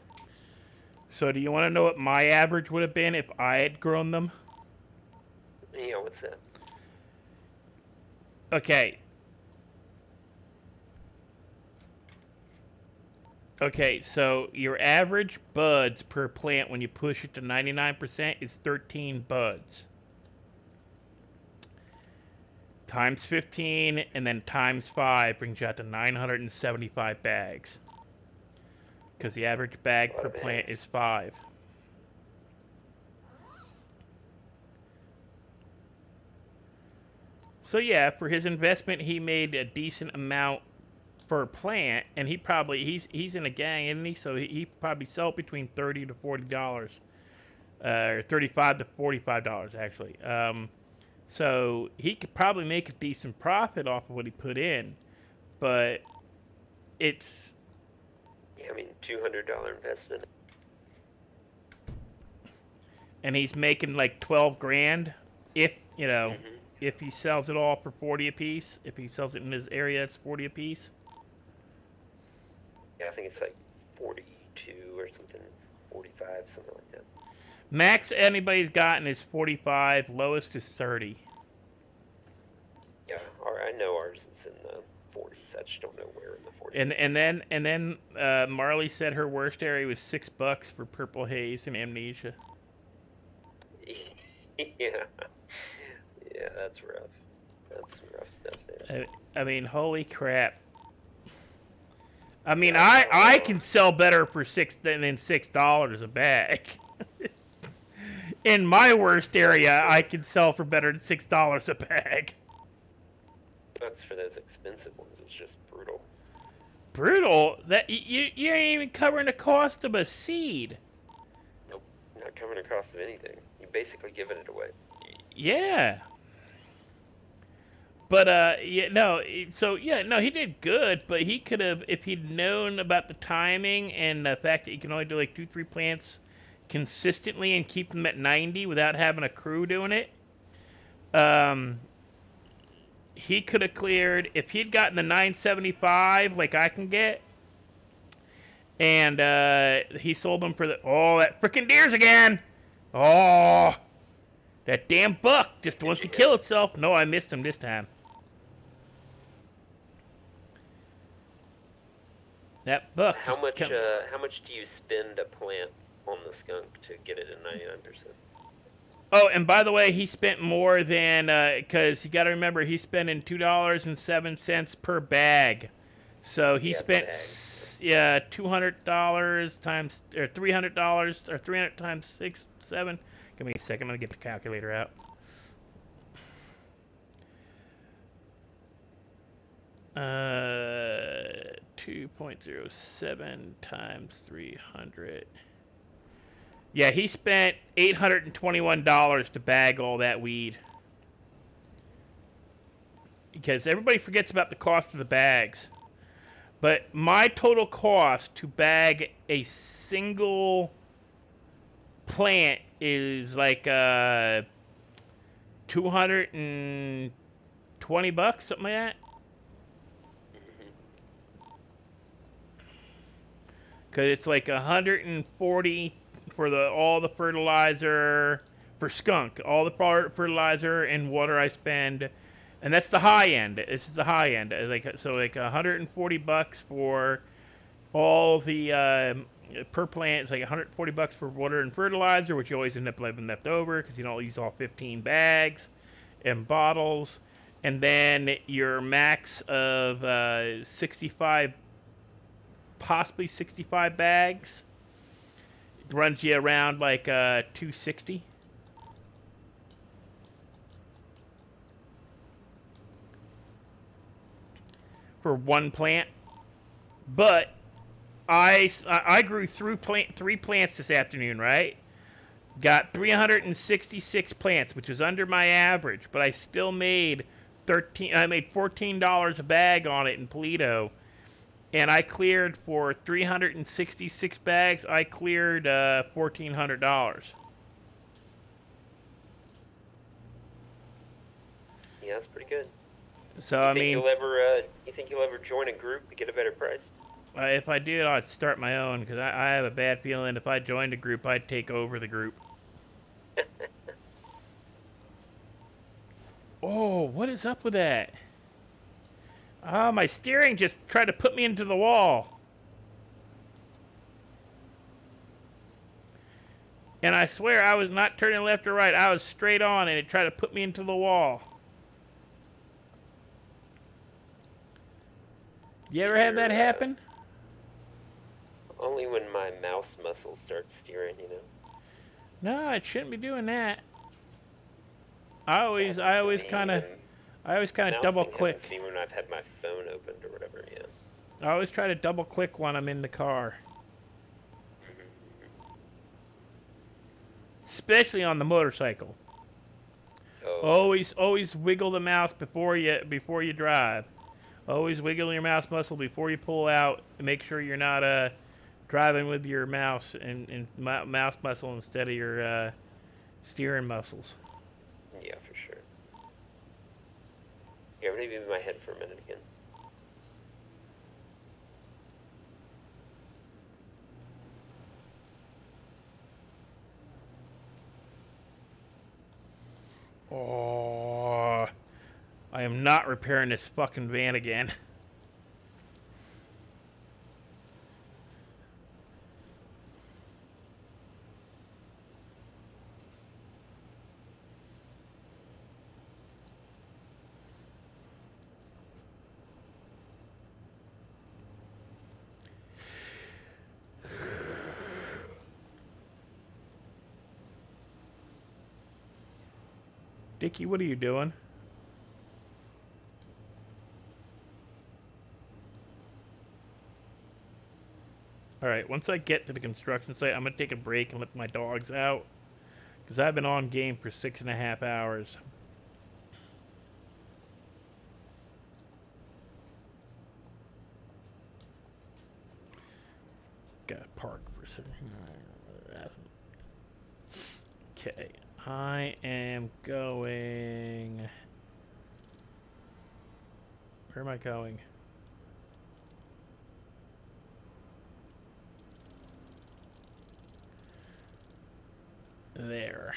So do you want to know what my average would have been if I had grown them? Yeah, what's that? Okay. Okay, so your average buds per plant when you push it to 99% is 13 buds. times 15 and then times 5 brings you out to 975 bags. Because the average bag per plant is 5. So yeah, for his investment, he made a decent amount per plant, and he's in a gang, isn't he? So he probably sell between $30 to $40, or $35 to $45 actually. So he could probably make a decent profit off of what he put in, but it's. Yeah, I mean, $200 investment. And he's making like 12 grand if, you know, if he sells it all for 40 a piece. If he sells it in his area, it's 40 a piece. Yeah, I think it's like 42 or something, 45, something like that. Max anybody's gotten is 45, lowest is 30. Yeah, I know ours is in the 40s. I just don't know where in the 40s. And then Marley said her worst area was $6 for Purple Haze and Amnesia. Yeah, that's rough. That's some rough stuff there. I mean, holy crap. I mean, I can sell better for $6 a bag. In my worst area, I can sell for better than $6 a bag. That's for those expensive ones. It's just brutal. Brutal? That you ain't even covering the cost of a seed. Nope, not covering the cost of anything. You're basically giving it away. Yeah. But he did good, but he could have, if he'd known about the timing and the fact that he can only do like 2-3 plants consistently and keep them at 90 without having a crew doing it. He could have cleared, if he'd gotten the 975 like I can get, and he sold them for that frickin' deers again. Oh, that damn buck just wants to kill itself. No, I missed him this time. That buck. How much do you spend a plant on the skunk to get it at 99%? Oh, and by the way, he spent more than, because you got to remember, he's spending $2.07 per bag. So he spent, $200 times, or $300, or 300 times 6, 7. Give me a second, I'm going to get the calculator out. Uh, 2.07 times 300. Yeah, he spent $821 to bag all that weed. Because everybody forgets about the cost of the bags. But my total cost to bag a single plant is like $220, something like that. Because it's like $140 for all the fertilizer for skunk, all the fertilizer and water I spend, and that's the high end. This is the high end. Like $140 for all the per plant. It's like $140 for water and fertilizer, which you always end up leaving left over because you don't use all 15 bags and bottles, and then your max of 65, possibly 65 bags. Runs you around like $260. For one plant. But I grew through 3 plants this afternoon, right? Got 366 plants, which was under my average, but I still made $14 a bag on it in Toledo. And I cleared for 366 bags. I cleared $1,400. Yeah, that's pretty good. So you think you'll ever join a group to get a better price? If I did, I'd start my own because I have a bad feeling if I joined a group, I'd take over the group. Oh, what is up with that? Oh, my steering just tried to put me into the wall. And I swear I was not turning left or right. I was straight on and it tried to put me into the wall. You ever had that happen? Only when my mouse muscles start steering, you know. No, it shouldn't be doing that. I always Happens to me. kind of Mouse double thing happens click. to me when I've had my phone opened or whatever. Yeah. I always try to double click when I'm in the car. Especially on the motorcycle. Oh. Always wiggle the mouse before you drive. Always wiggle your mouse muscle before you pull out. Make sure you're not driving with your mouse and mouse muscle instead of your steering muscles. Yeah, for sure. Yeah, I'm gonna move my head for a minute again. Oh, I am not repairing this fucking van again. Dickie, what are you doing? Alright, once I get to the construction site, I'm going to take a break and let my dogs out. Because I've been on game for 6.5 hours. Gotta park for a second. Okay, I am going... Where am I going? There.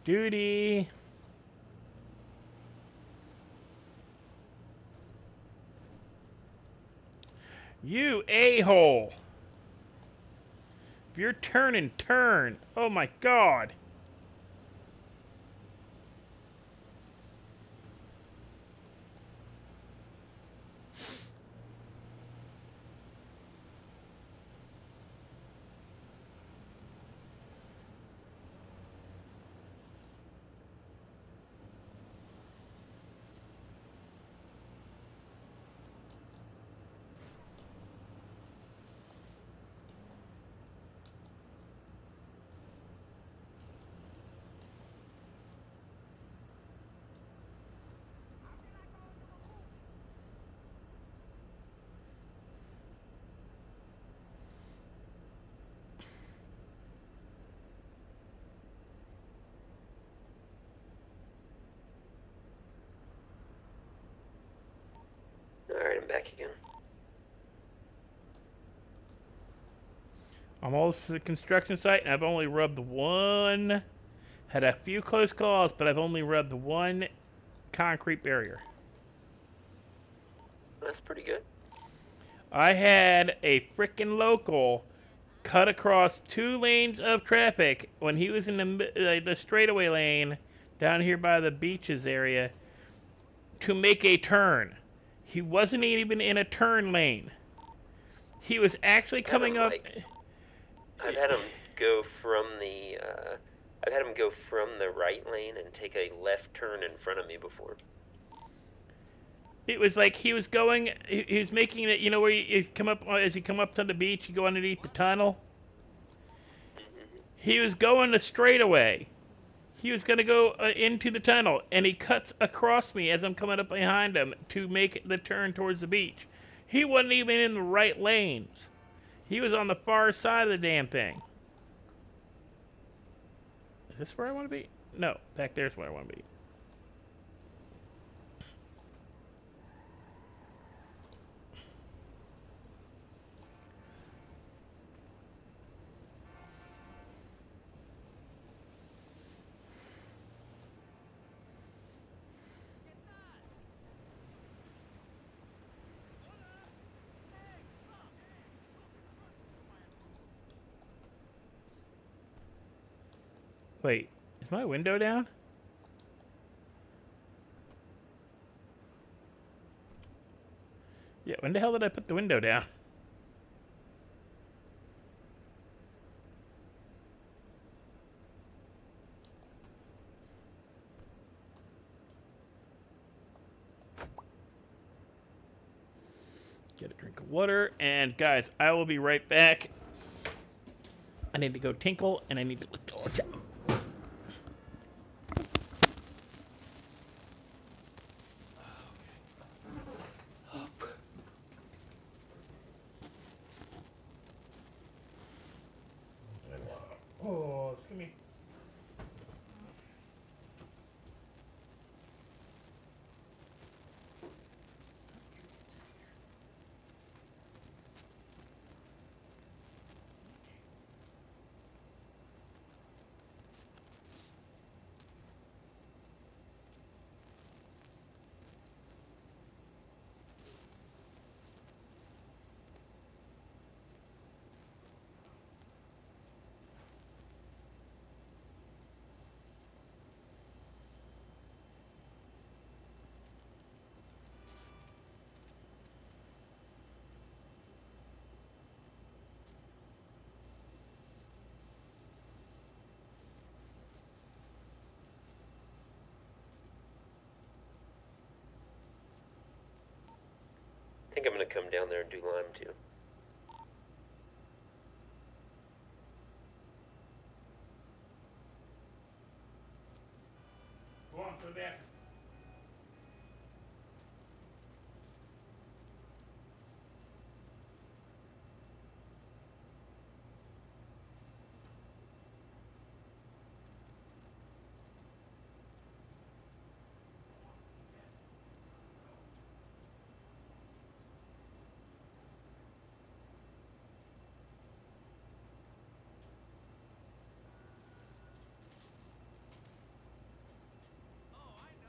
Duty. You a-hole. If you're turning, turn. Oh my god. Alright, I'm back again. I'm almost to the construction site, and I've only rubbed one. Had a few close calls, but I've only rubbed one concrete barrier. That's pretty good. I had a frickin' local cut across 2 lanes of traffic when he was in the straightaway lane down here by the beaches area to make a turn. He wasn't even in a turn lane. He was actually coming up. I've had him go from the. I've had him go from the right lane and take a left turn in front of me before. It was like he was going. He was making it. You know where you come up as you come up to the beach, you go underneath the tunnel. He was going the straightaway. He was going to go into the tunnel, and he cuts across me as I'm coming up behind him to make the turn towards the beach. He wasn't even in the right lanes. He was on the far side of the damn thing. Is this where I want to be? No, back there's where I want to be. Wait, is my window down? Yeah, when the hell did I put the window down? Get a drink of water, and guys, I will be right back. I need to go tinkle, and I need to lift all this out. Oh, excuse me. I think I'm gonna come down there and do lime too. Go on to the bathroom. Oh, I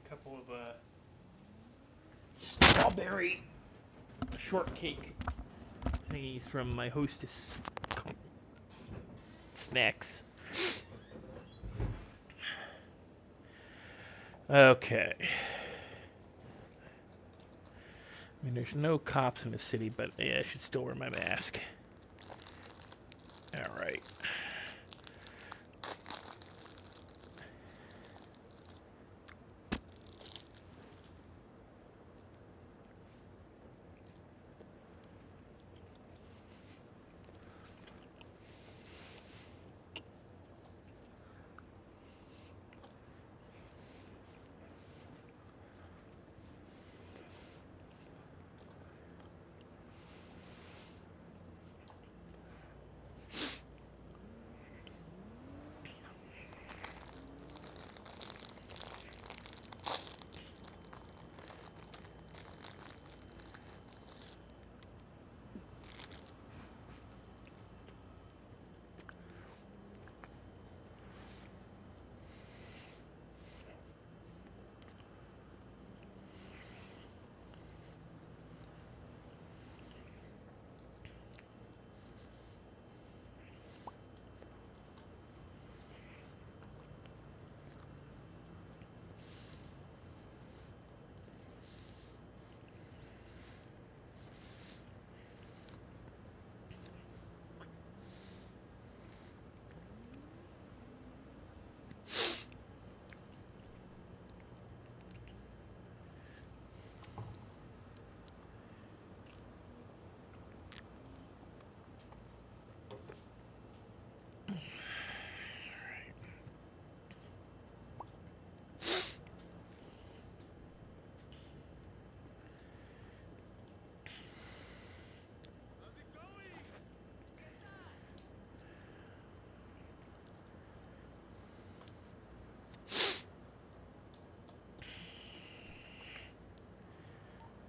couple of strawberry shortcake thingies from my hostess snacks. Okay. I mean, there's no cops in the city, but yeah, I should still wear my mask. All right.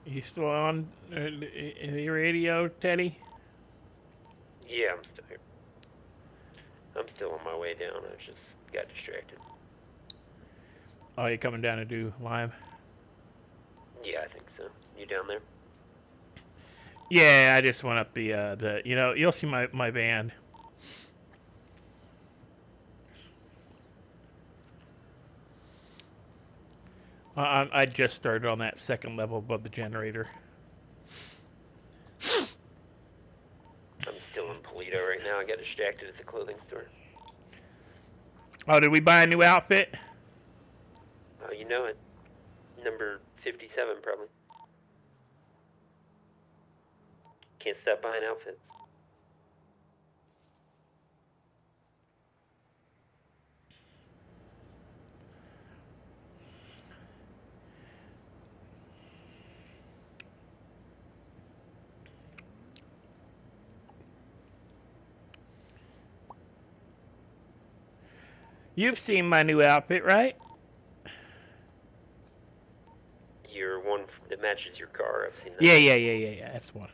You still on the radio, Teddy? Yeah, I'm still here. I'm still on my way down. I just got distracted. Oh, you coming down to do live? Yeah, I think so. You down there? Yeah, I just went up the you know, you'll see my van. I just started on that second level above the generator. I'm still in Polito right now. I got distracted at the clothing store. Oh, did we buy a new outfit? Oh, you know it. Number 57, probably. Can't stop buying outfits. You've seen my new outfit, right? Your one that matches your car. I've seen that. Yeah. That's one.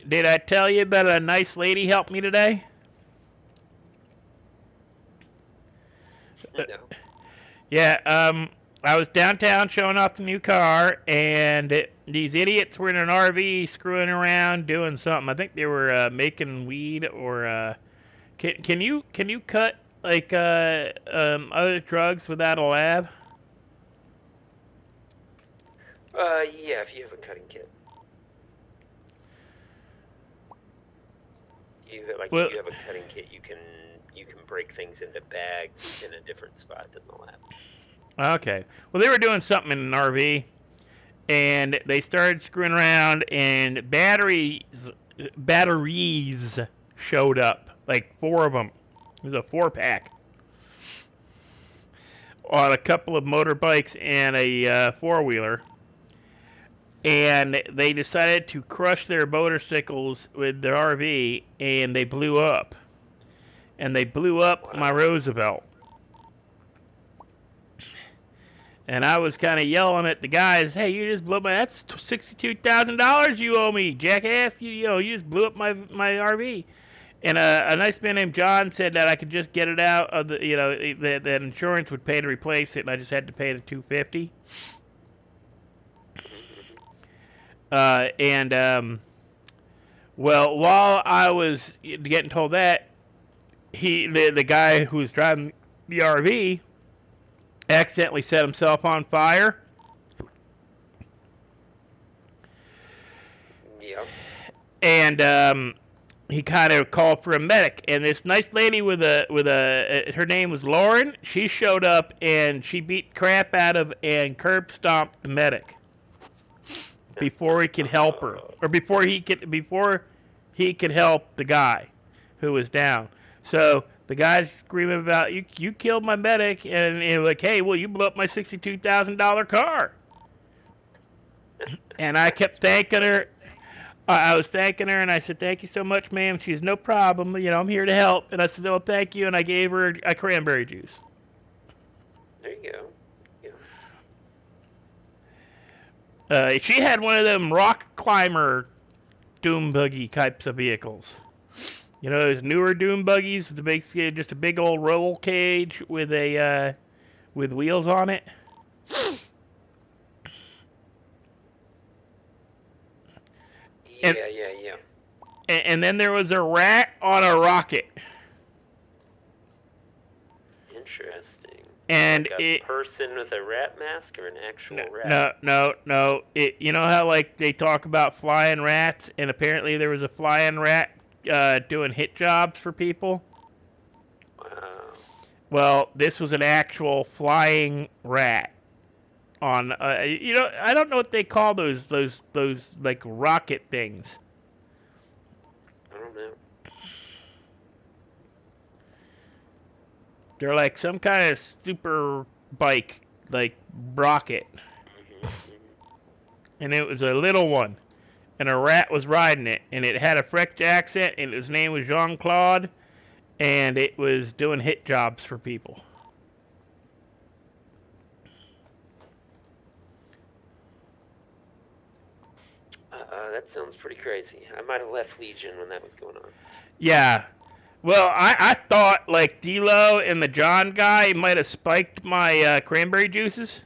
Did I tell you about a nice lady helped me today? No. Yeah, I was downtown showing off the new car, and these idiots were in an RV screwing around doing something. I think they were making weed or can you cut like other drugs without a lab? Yeah, if you have a cutting kit. Well, if you have a cutting kit, you can break things into bags in a different spot than the lab. Okay. Well, they were doing something in an RV, and they started screwing around, and batteries showed up, like 4 of them. It was a 4-pack on a couple of motorbikes and a 4-wheeler. And they decided to crush their motorcycles with their RV, and they blew up. And they blew up my Roosevelt. And I was kind of yelling at the guys, "Hey, you just blew up that's $62,000 you owe me, jackass! You just blew up my RV." And a nice man named John said that I could just get it out of the, that insurance would pay to replace it, and I just had to pay the $250. Well, while I was getting told that, the guy who was driving the RV accidentally set himself on fire. Yep. And he kind of called for a medic, and this nice lady her name was Lauren. She showed up and she beat crap out of and curb stomped the medic before he could help her, or before he could help the guy who was down. So the guy's screaming about you killed my medic, and like, hey, well, you blew up my $62,000 car. And I kept thanking her. I was thanking her, and I said, "Thank you so much, ma'am." She's no problem. I'm here to help. And I said, "Oh, thank you." And I gave her a cranberry juice. There you go. She had one of them rock climber doom buggy types of vehicles. Those newer doom buggies with basically just a big old roll cage with wheels on it. Yeah. And then there was a rat on a rocket. Interesting. And like a person with a rat mask or an actual rat? No. You know how like they talk about flying rats, and apparently there was a flying rat doing hit jobs for people. Wow. Well, this was an actual flying rat. On I don't know what they call those like rocket things. I don't know. They're like some kind of super bike, like rocket. And it was a little one, and a rat was riding it, and it had a French accent, and his name was Jean-Claude, and it was doing hit jobs for people. That sounds pretty crazy. I might have left Legion when that was going on. Yeah. Well, I thought, like, D-Lo and the John guy might have spiked my cranberry juices.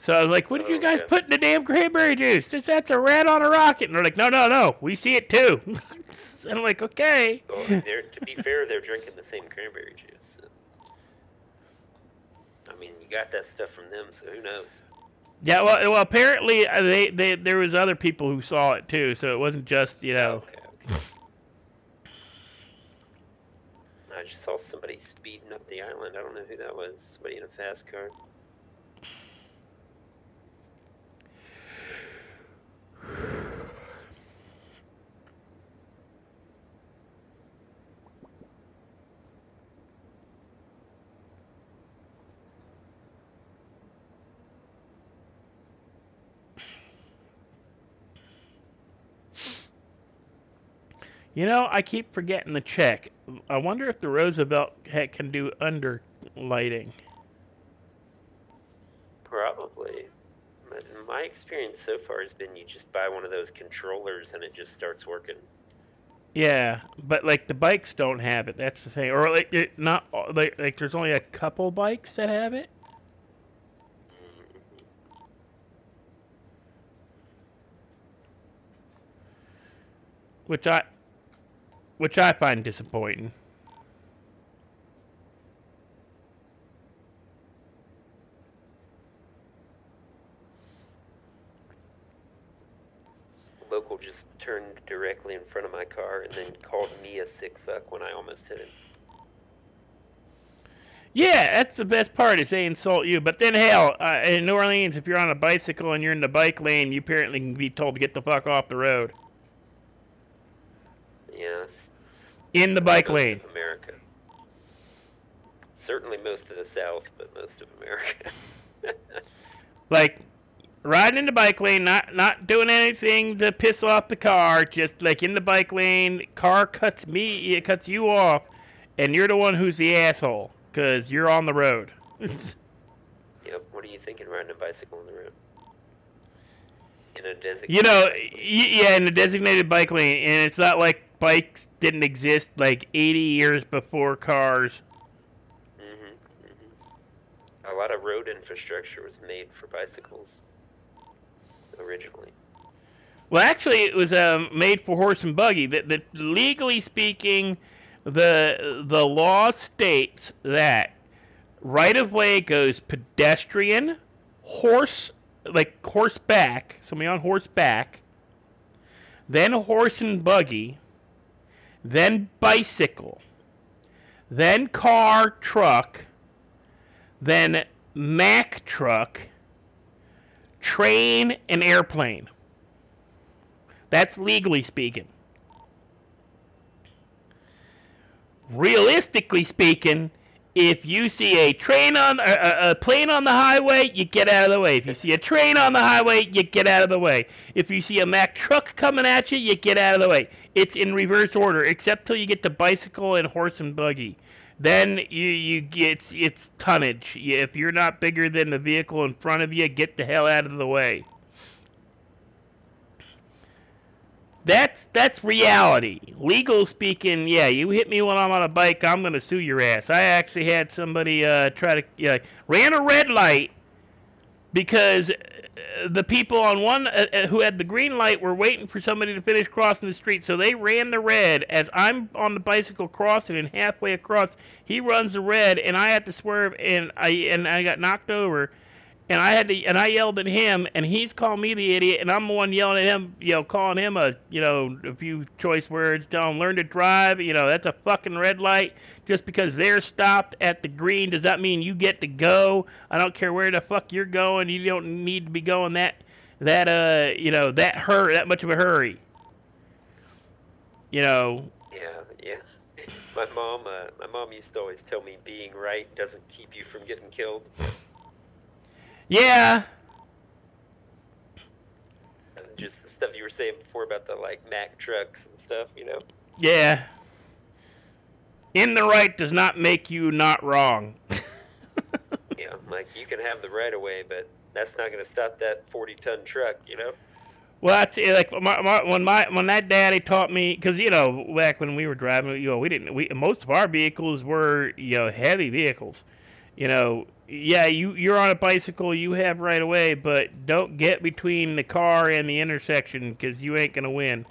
So I was like, what did you guys put in the damn cranberry juice? That's a rat on a rocket. And they're like, no, we see it too. And I'm like, okay. Well, to be fair, they're drinking the same cranberry juice. So. I mean, you got that stuff from them, so who knows? Yeah, well, apparently there was other people who saw it too, so it wasn't just, Okay. I just saw somebody speeding up the island. I don't know who that was. Somebody in a fast car. I keep forgetting to check. I wonder if the Roosevelt can do under lighting. Probably. My experience so far has been you just buy one of those controllers and it just starts working. Yeah, but like the bikes don't have it. That's the thing. Or like not like there's only a couple bikes that have it. Which I find disappointing. Local just turned directly in front of my car and then called me a sick fuck when I almost hit him. Yeah, that's the best part is they insult you. But then hell, in New Orleans, if you're on a bicycle and you're in the bike lane, you apparently can be told to get the fuck off the road. Yeah. In the bike lane. Most of America. Certainly most of the South, but most of America. Like, riding in the bike lane, not doing anything to piss off the car, just like in the bike lane, car cuts you off, and you're the one who's the asshole, because you're on the road. Yep. What are you thinking riding a bicycle on the road? In a designated You know, bike lane? yeah, in the designated bike lane, and it's not like bikes didn't exist like 80 years before cars. A lot of road infrastructure was made for bicycles originally. Well, actually, it was made for horse and buggy. That legally speaking, the law states that right of way goes pedestrian, horseback, somebody on horseback, then horse and buggy, then bicycle, then car, truck, then Mack truck, train, and airplane. That's legally speaking. Realistically speaking, if you see a plane on the highway, you get out of the way. If you see a train on the highway, you get out of the way. If you see a Mack truck coming at you, you get out of the way. It's in reverse order, except till you get to bicycle and horse and buggy. Then you get it's tonnage. If you're not bigger than the vehicle in front of you, get the hell out of the way. That's reality. Legal speaking, yeah, you hit me when I'm on a bike, I'm gonna sue your ass. I actually had somebody try to ran a red light because the people on one who had the green light were waiting for somebody to finish crossing the street, so they ran the red as I'm on the bicycle crossing, and halfway across he runs the red, and I had to swerve, and I got knocked over. And I yelled at him, and he's calling me the idiot, and I'm the one yelling at him, calling him a few choice words, telling him learn to drive, that's a fucking red light. Just because they're stopped at the green, does that mean you get to go? I don't care where the fuck you're going, you don't need to be going that much of a hurry. Yeah. My mom used to always tell me being right doesn't keep you from getting killed. Yeah. And just the stuff you were saying before about the Mack trucks and stuff, Yeah. In the right does not make you not wrong. Yeah, you can have the right of way, but that's not going to stop that 40-ton truck, Well, that's like when that daddy taught me, because back when we were driving, most of our vehicles were heavy vehicles, Yeah, you're on a bicycle, you have right of way, but don't get between the car and the intersection because you ain't gonna win.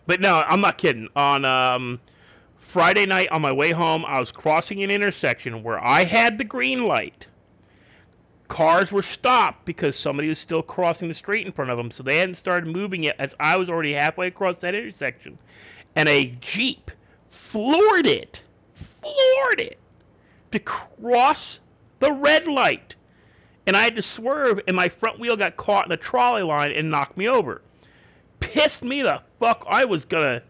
But no, I'm not kidding. On Friday night on my way home, I was crossing an intersection where I had the green light. Cars were stopped because somebody was still crossing the street in front of them, so they hadn't started moving yet as I was already halfway across that intersection. And a Jeep floored it to cross the red light. And I had to swerve, and my front wheel got caught in the trolley line and knocked me over. Pissed me the fuck. I was gonna...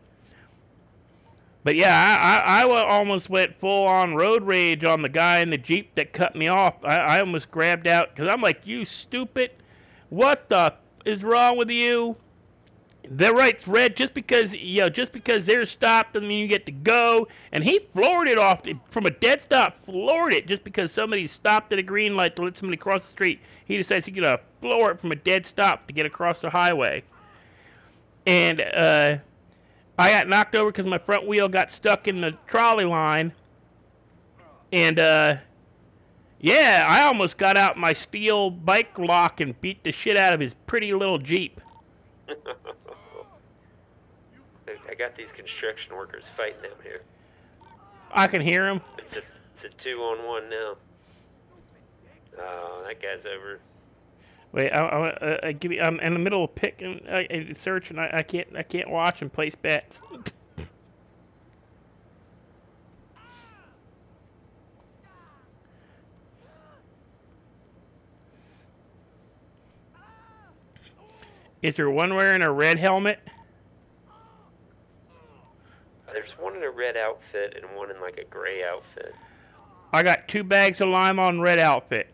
But yeah, I almost went full-on road rage on the guy in the Jeep that cut me off. I almost grabbed out, because I'm like, you stupid. What the is wrong with you? The right's red just because they're stopped doesn't mean you get to go. And he floored it off from a dead stop, floored it just because somebody stopped at a green light to let somebody cross the street. He decides he's gonna floor it from a dead stop to get across the highway. And I got knocked over because my front wheel got stuck in the trolley line. And yeah, I almost got out my steel bike lock and beat the shit out of his pretty little Jeep. I got these construction workers fighting out here. I can hear them. It's a 2-on-1 now. Oh, that guy's over. Wait, I'm in the middle of picking, searching. I can't watch and place bets. Is there one wearing a red helmet? There's one in a red outfit and one in a gray outfit. I got 2 bags of lime on red outfit.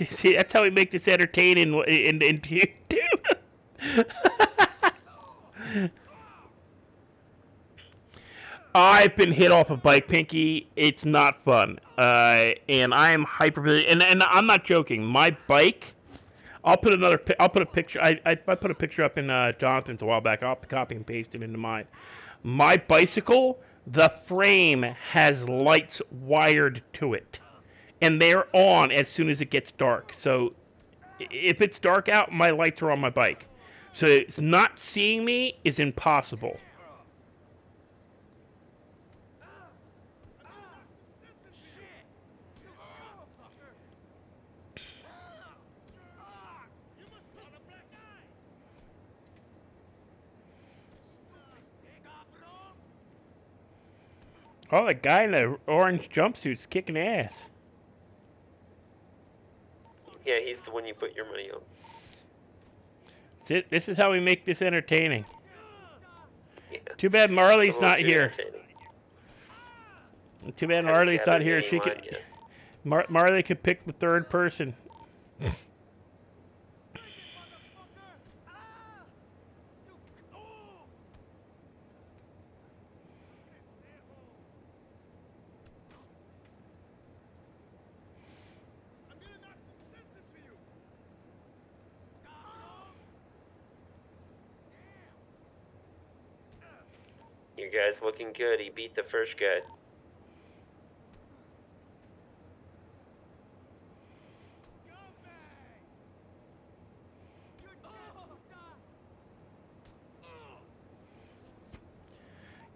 See, that's how we make this entertaining and too. I've been hit off a bike, Pinky. It's not fun. And I am hyper, and I'm not joking. My bike. I'll put I'll put a picture. I put a picture up in Jonathan's a while back. I'll copy and paste it into mine. My bicycle, the frame has lights wired to it, and they're on as soon as it gets dark. So if it's dark out, my lights are on my bike. So it's not seeing me is impossible. Oh, the guy in the orange jumpsuit's kicking ass. Yeah, he's the one you put your money on. This is how we make this entertaining. Yeah. Too bad Marley's It's almost not too here. entertaining. Too bad Haven't Marley's not gathered here. any She wine could. yet. Marley could pick the third person. You guys looking good. He beat the first guy.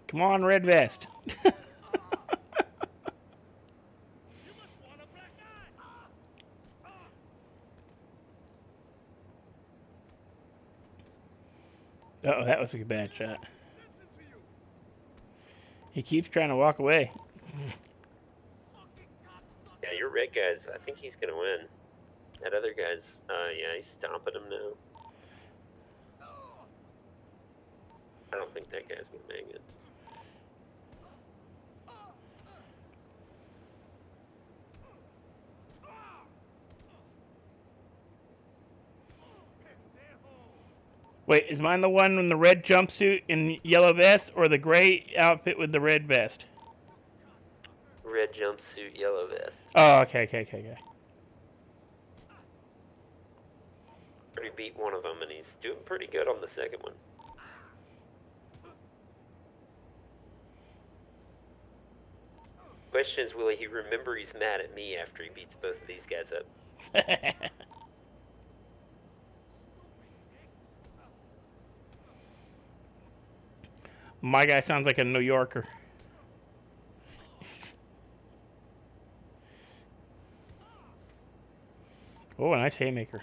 Come on, red vest. Oh, that was a bad shot. He keeps trying to walk away. Yeah, your red guy's, I think he's gonna win. That other guy's, yeah, he's stomping him now. I don't think that guy's gonna make it. Wait, is mine the one in the red jumpsuit and yellow vest, or the gray outfit with the red vest? Red jumpsuit, yellow vest. Oh, okay. Already beat one of them, and he's doing pretty good on the second one. Question is, will he remember he's mad at me after he beats both of these guys up? My guy sounds like a New Yorker. Oh, a nice haymaker.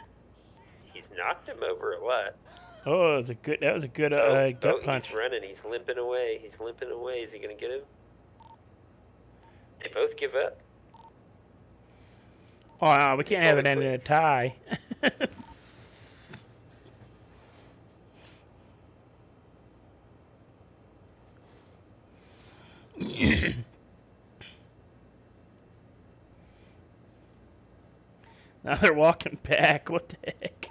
He's knocked him over a lot. Oh, that was a good gut punch. He's running. He's limping away. He's limping away. Is he gonna get him? They both give up. Oh, no, we can't have it end in a tie. Now they're walking back. What the heck?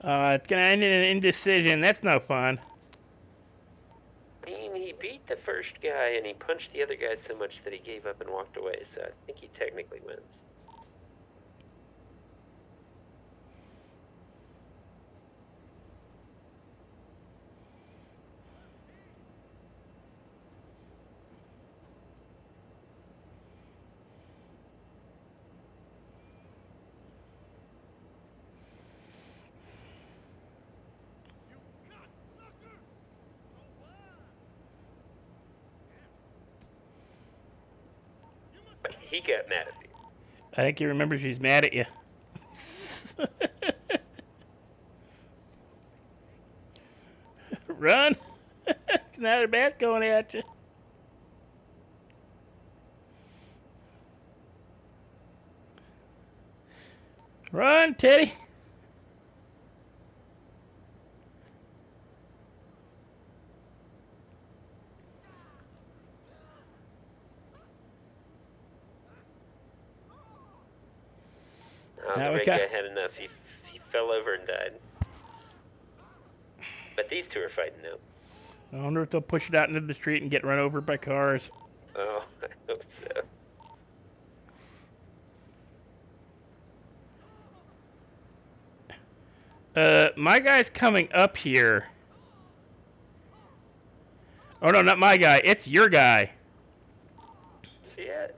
It's gonna end in an indecision. That's no fun. I mean, he beat the first guy, and he punched the other guy so much that he gave up and walked away, so I think he technically wins. He got mad at me. I think he remembers he's mad at you. Run! It's not a bat going at you. Run, Teddy! Oh, the red guy had enough. He fell over and died. But these two are fighting now. I wonder if they'll push it out into the street and get run over by cars. Oh, I hope so. My guy's coming up here. Oh no, not my guy. It's your guy. See it?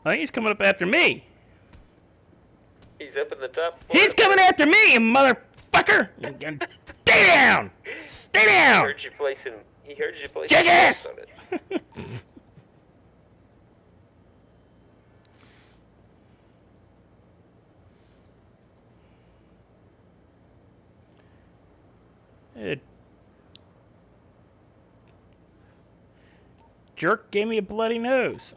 I think he's coming up after me. He's up in the top. He's coming after me, you motherfucker! Stay down! Stay down! He heard you placing. He heard you placing. Jackass! On it. Jerk gave me a bloody nose.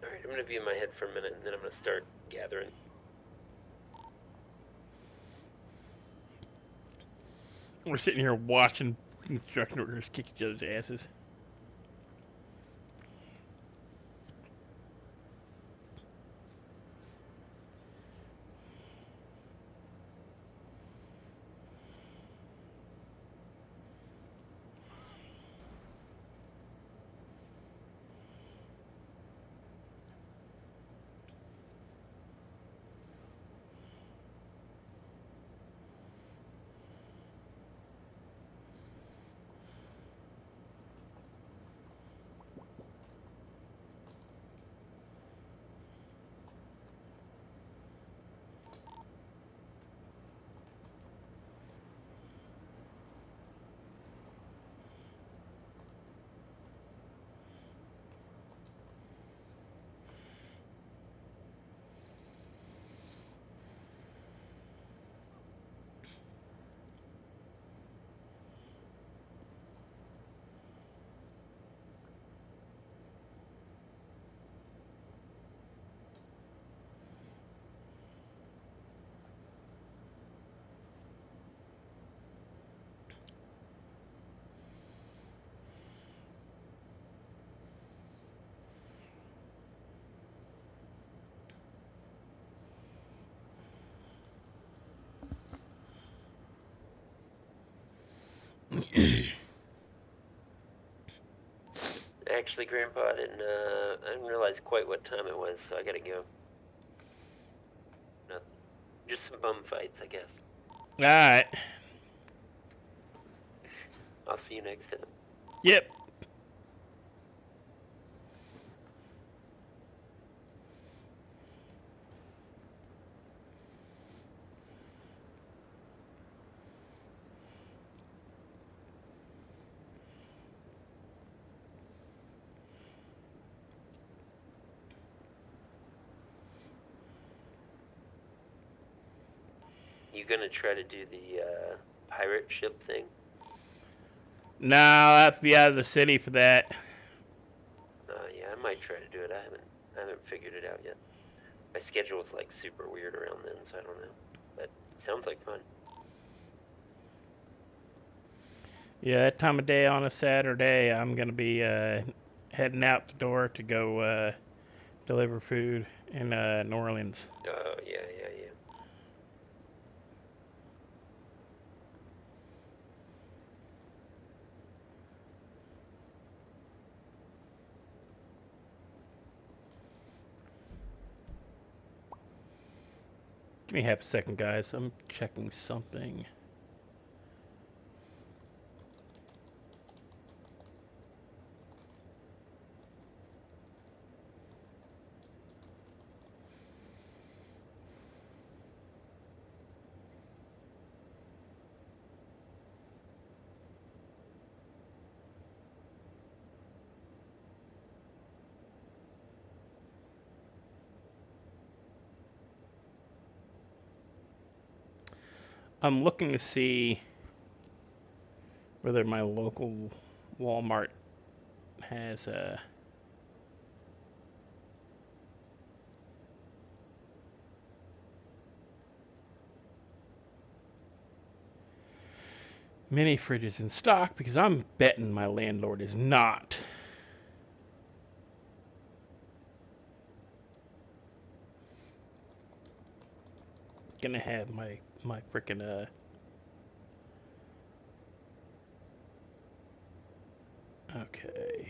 Alright, I'm gonna be in my head for a minute and then I'm gonna start gathering. We're sitting here watching construction workers kick each other's asses. Actually, Grandpa, I didn't realize quite what time it was, so I gotta go. No, just some bum fights, I guess. Alright. I'll see you next time. Yep. You gonna try to do the pirate ship thing? No, I'll have to be out of the city for that. Yeah, I might try to do it. I haven't figured it out yet. My schedule's like super weird around then, so I don't know. But sounds like fun. Yeah, that time of day on a Saturday, I'm gonna be heading out the door to go deliver food in New Orleans. Oh, yeah. Give me half a second, guys. I'm checking something. I'm looking to see whether my local Walmart has a mini fridges in stock, because I'm betting my landlord is not. Gonna have my frickin' okay.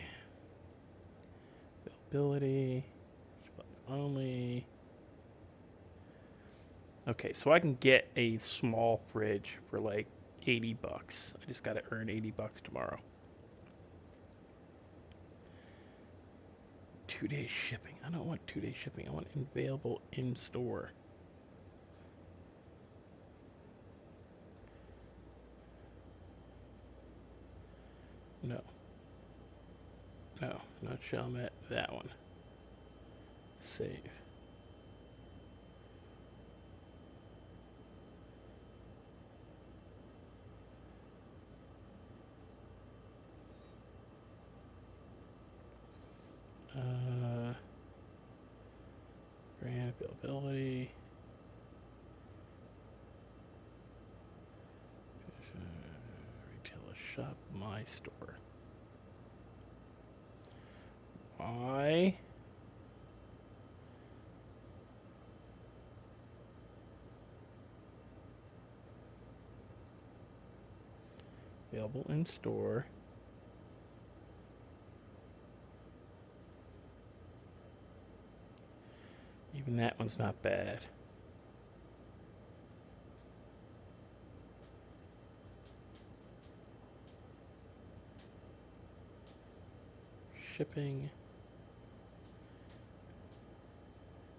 Availability only. Okay, so I can get a small fridge for like $80. I just gotta earn $80 tomorrow. 2-day shipping. I don't want 2-day shipping. I want available in store. No. No, not Chalmette. That one. Save. Brand availability. Retailer shop, my store. Why? Available in store. Even that one's not bad. Shipping.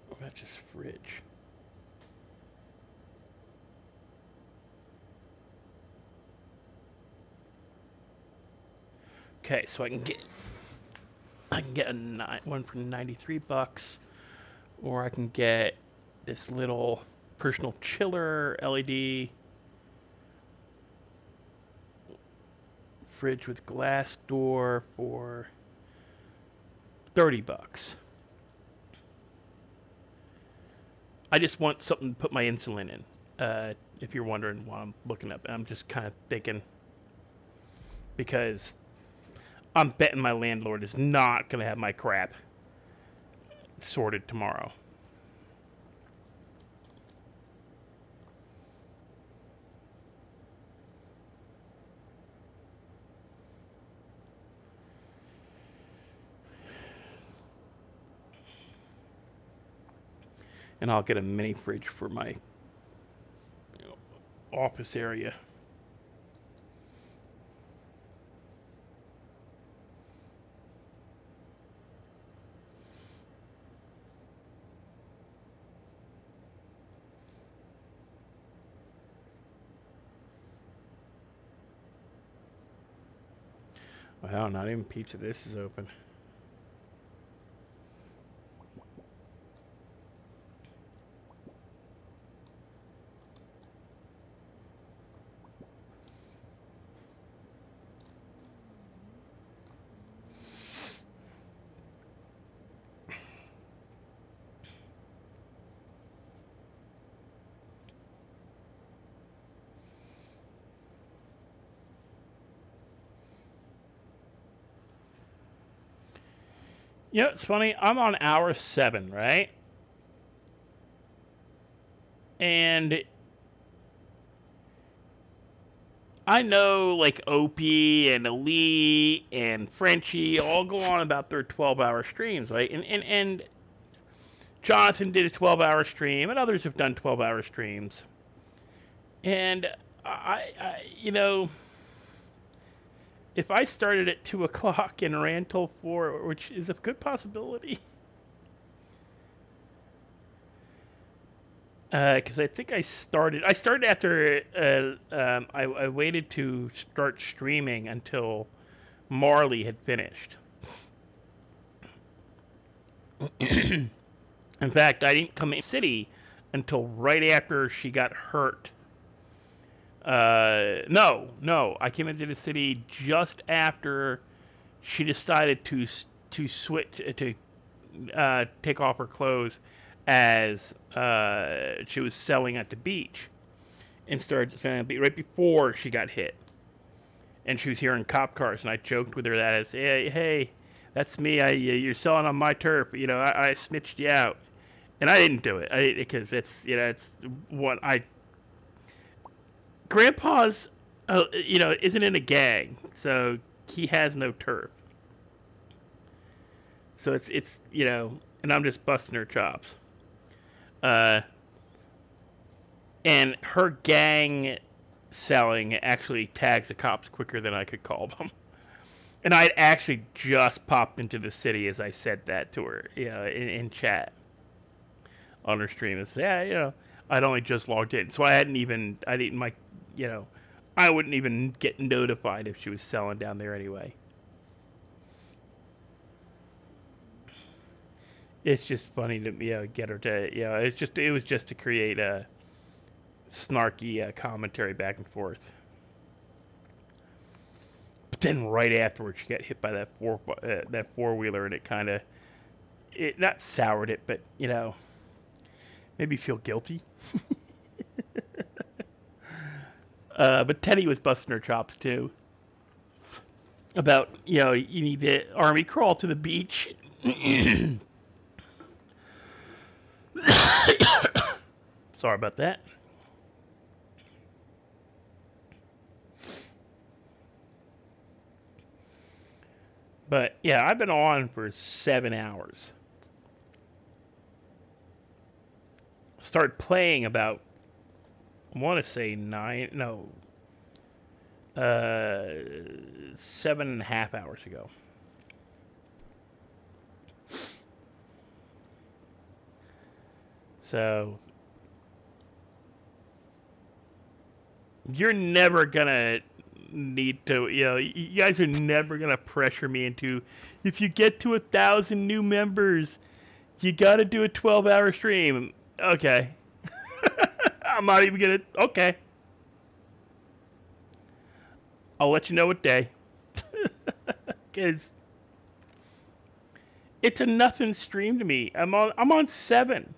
What about just fridge? Okay, so I can get one for $93, or I can get this little personal chiller LED fridge with glass door for $30. I just want something to put my insulin in. If you're wondering why I'm looking up, I'm just kind of thinking, because I'm betting my landlord is not going to have my crap sorted tomorrow. And I'll get a mini fridge for my office area. Wow, not even Pizza This is open. You know, it's funny. I'm on hour 7, right? And I know, like, Opie and Elite and Frenchie all go on about their 12-hour streams, right? And Jonathan did a 12-hour stream, and others have done 12-hour streams. And I, you know, if I started at 2 o'clock and ran till 4, which is a good possibility, because I think I started after I waited to start streaming until Marley had finished. In fact, I didn't come in the city until right after she got hurt No. I came into the city just after she decided to switch to take off her clothes as she was selling at the beach and started selling at the beach right before she got hit. And she was hearing cop cars, and I joked with her that as, hey, that's me. You're selling on my turf. You know, I snitched you out, and I didn't do it. Because it's it's what I. Grandpa's, isn't in a gang, so he has no turf. So it's and I'm just busting her chops. And her gang selling actually tags the cops quicker than I could call them. And I'd actually just popped into the city as I said that to her, in chat on her stream. And said, I'd only just logged in, so I wouldn't even get notified if she was selling down there anyway. It's just funny to get her to it was just to create a snarky commentary back and forth. But then right afterwards, she got hit by that four-wheeler, and it kind of not soured it, but made me feel guilty. But Teddy was busting her chops too about you need to army crawl to the beach. Sorry about that. But yeah, I've been on for 7 hours. Started playing about, I want to say 7.5 hours ago. So you're never gonna need to, you guys are never gonna pressure me into, if you get to 1,000 new members, you gotta do a 12-hour stream. Okay. I'm not even gonna, okay. I'll let you know what day. Because it's a nothing stream to me. I'm on 7.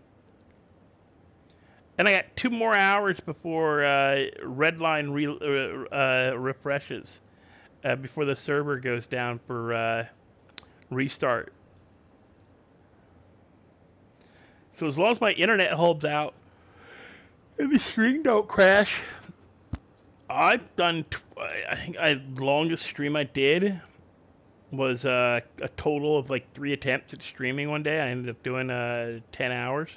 And I got 2 more hours before Redline refreshes. Before the server goes down for restart. So as long as my internet holds out and the stream don't crash, I've done. I think the longest stream I did was a total of like 3 attempts at streaming one day. I ended up doing 10 hours.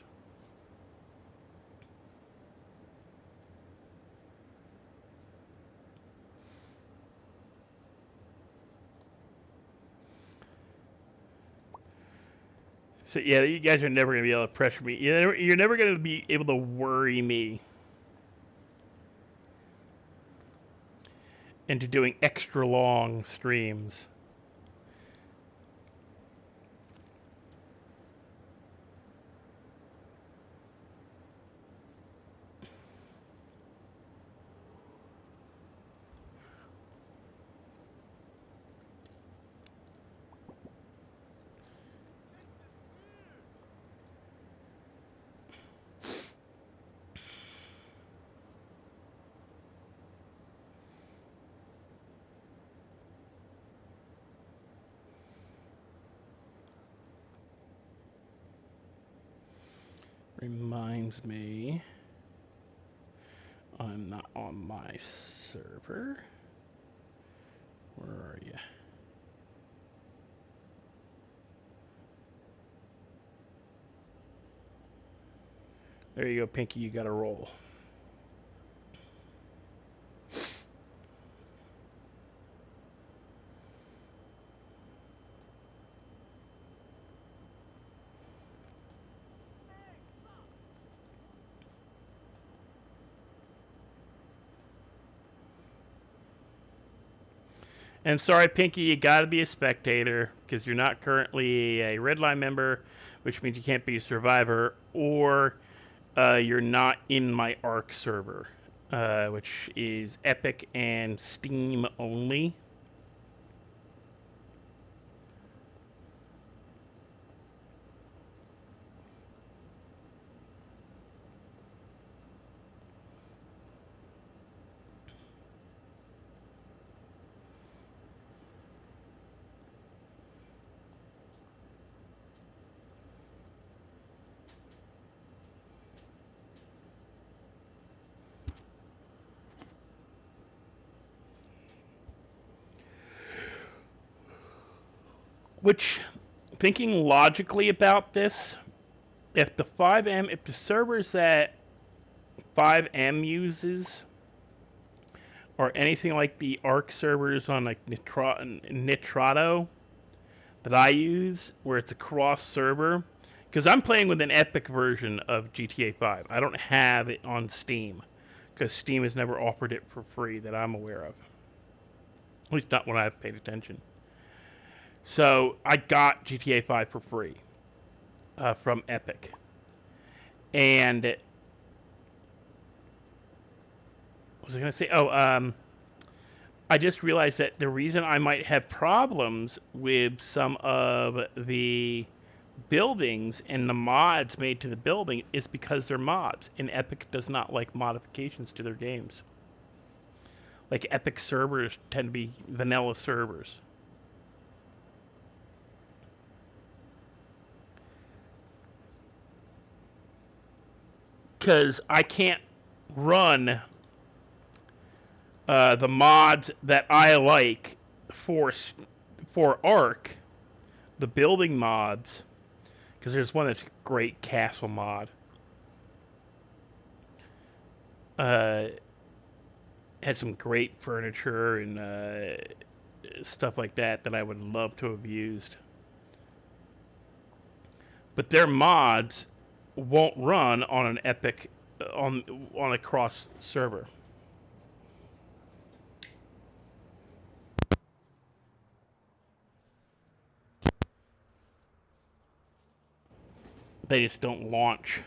So yeah, you guys are never gonna be able to pressure me. You're never gonna be able to worry me into doing extra long streams. Reminds me, I'm not on my server. Where are you? There you go, Pinky, you got to roll. And sorry, Pinky, you got to be a spectator because you're not currently a Redline member, which means you can't be a survivor, or you're not in my ARC server. which is Epic and Steam only. Which, thinking logically about this, if the servers that 5M uses or anything like the Arc servers on like Nitrado that I use, where it's a cross server, because I'm playing with an Epic version of GTA 5. I don't have it on Steam, because Steam has never offered it for free that I'm aware of. At least not when I've paid attention. So I got GTA 5 for free from Epic. And what was I going to say? I just realized that the reason I might have problems with some of the buildings and the mods made to the building is because they're mods, and Epic does not like modifications to their games. Like, Epic servers tend to be vanilla servers. Because I can't run the mods that I like for Arc, the building mods, because there's one that's a great castle mod. Had some great furniture and stuff like that that I would love to have used. But their mods won't run on an Epic on a cross server. They just don't launch.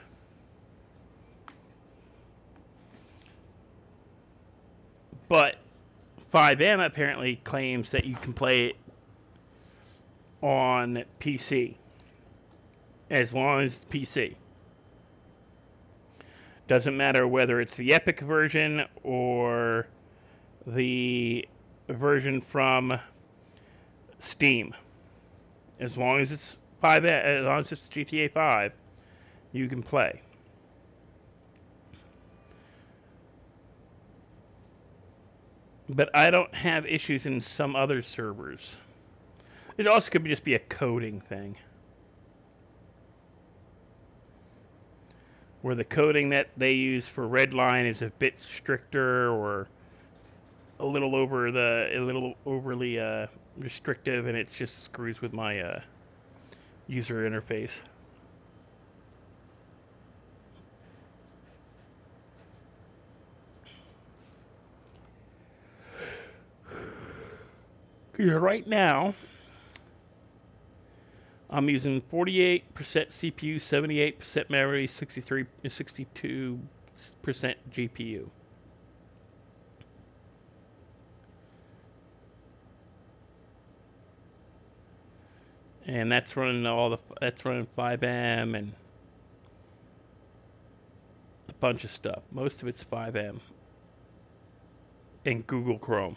But 5M apparently claims that you can play it on PC. As long as it's PC. Doesn't matter whether it's the Epic version or the version from Steam. As long as it's GTA 5, you can play. But I don't have issues in some other servers. It also could just be a coding thing. Where the coding that they use for Redline is a bit stricter or a little overly restrictive, and it just screws with my user interface. Right now, I'm using 48% CPU, 78% memory, 62% GPU. And that's running that's running 5M and a bunch of stuff. Most of it's 5M and Google Chrome.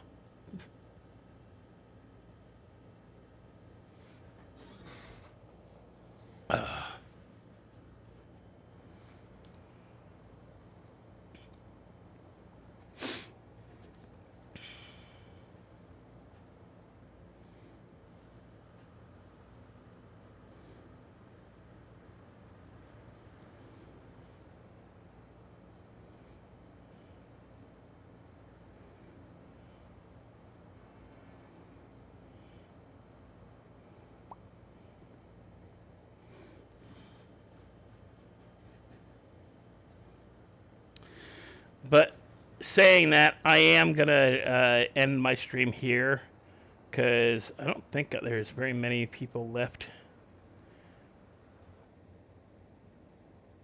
But saying that, I am going to end my stream here because I don't think there's very many people left.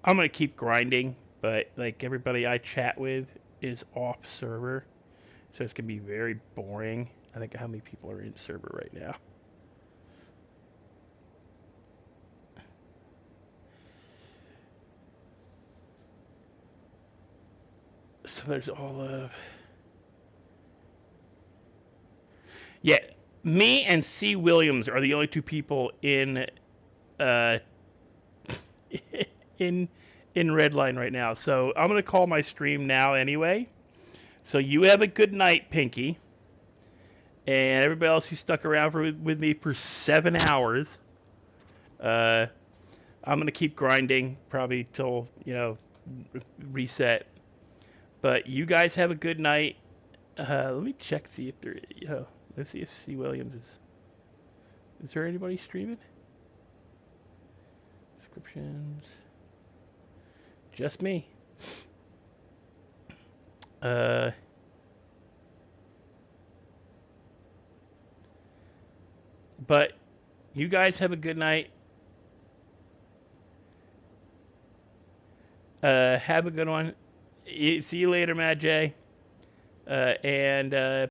I'm going to keep grinding, but like everybody I chat with is off server, so it's gonna be very boring. I think how many people are in server right now. So there's all of... Yeah, me and C. Williams are the only two people in in Redline right now. So I'm gonna call my stream now anyway. So you have a good night, Pinky, and everybody else who stuck around with me for 7 hours. I'm gonna keep grinding probably till reset. But you guys have a good night. Let me check, see if there, let's see if C. Williams is. Is there anybody streaming? Descriptions. Just me. But you guys have a good night. Have a good one. See you later, Mad J. And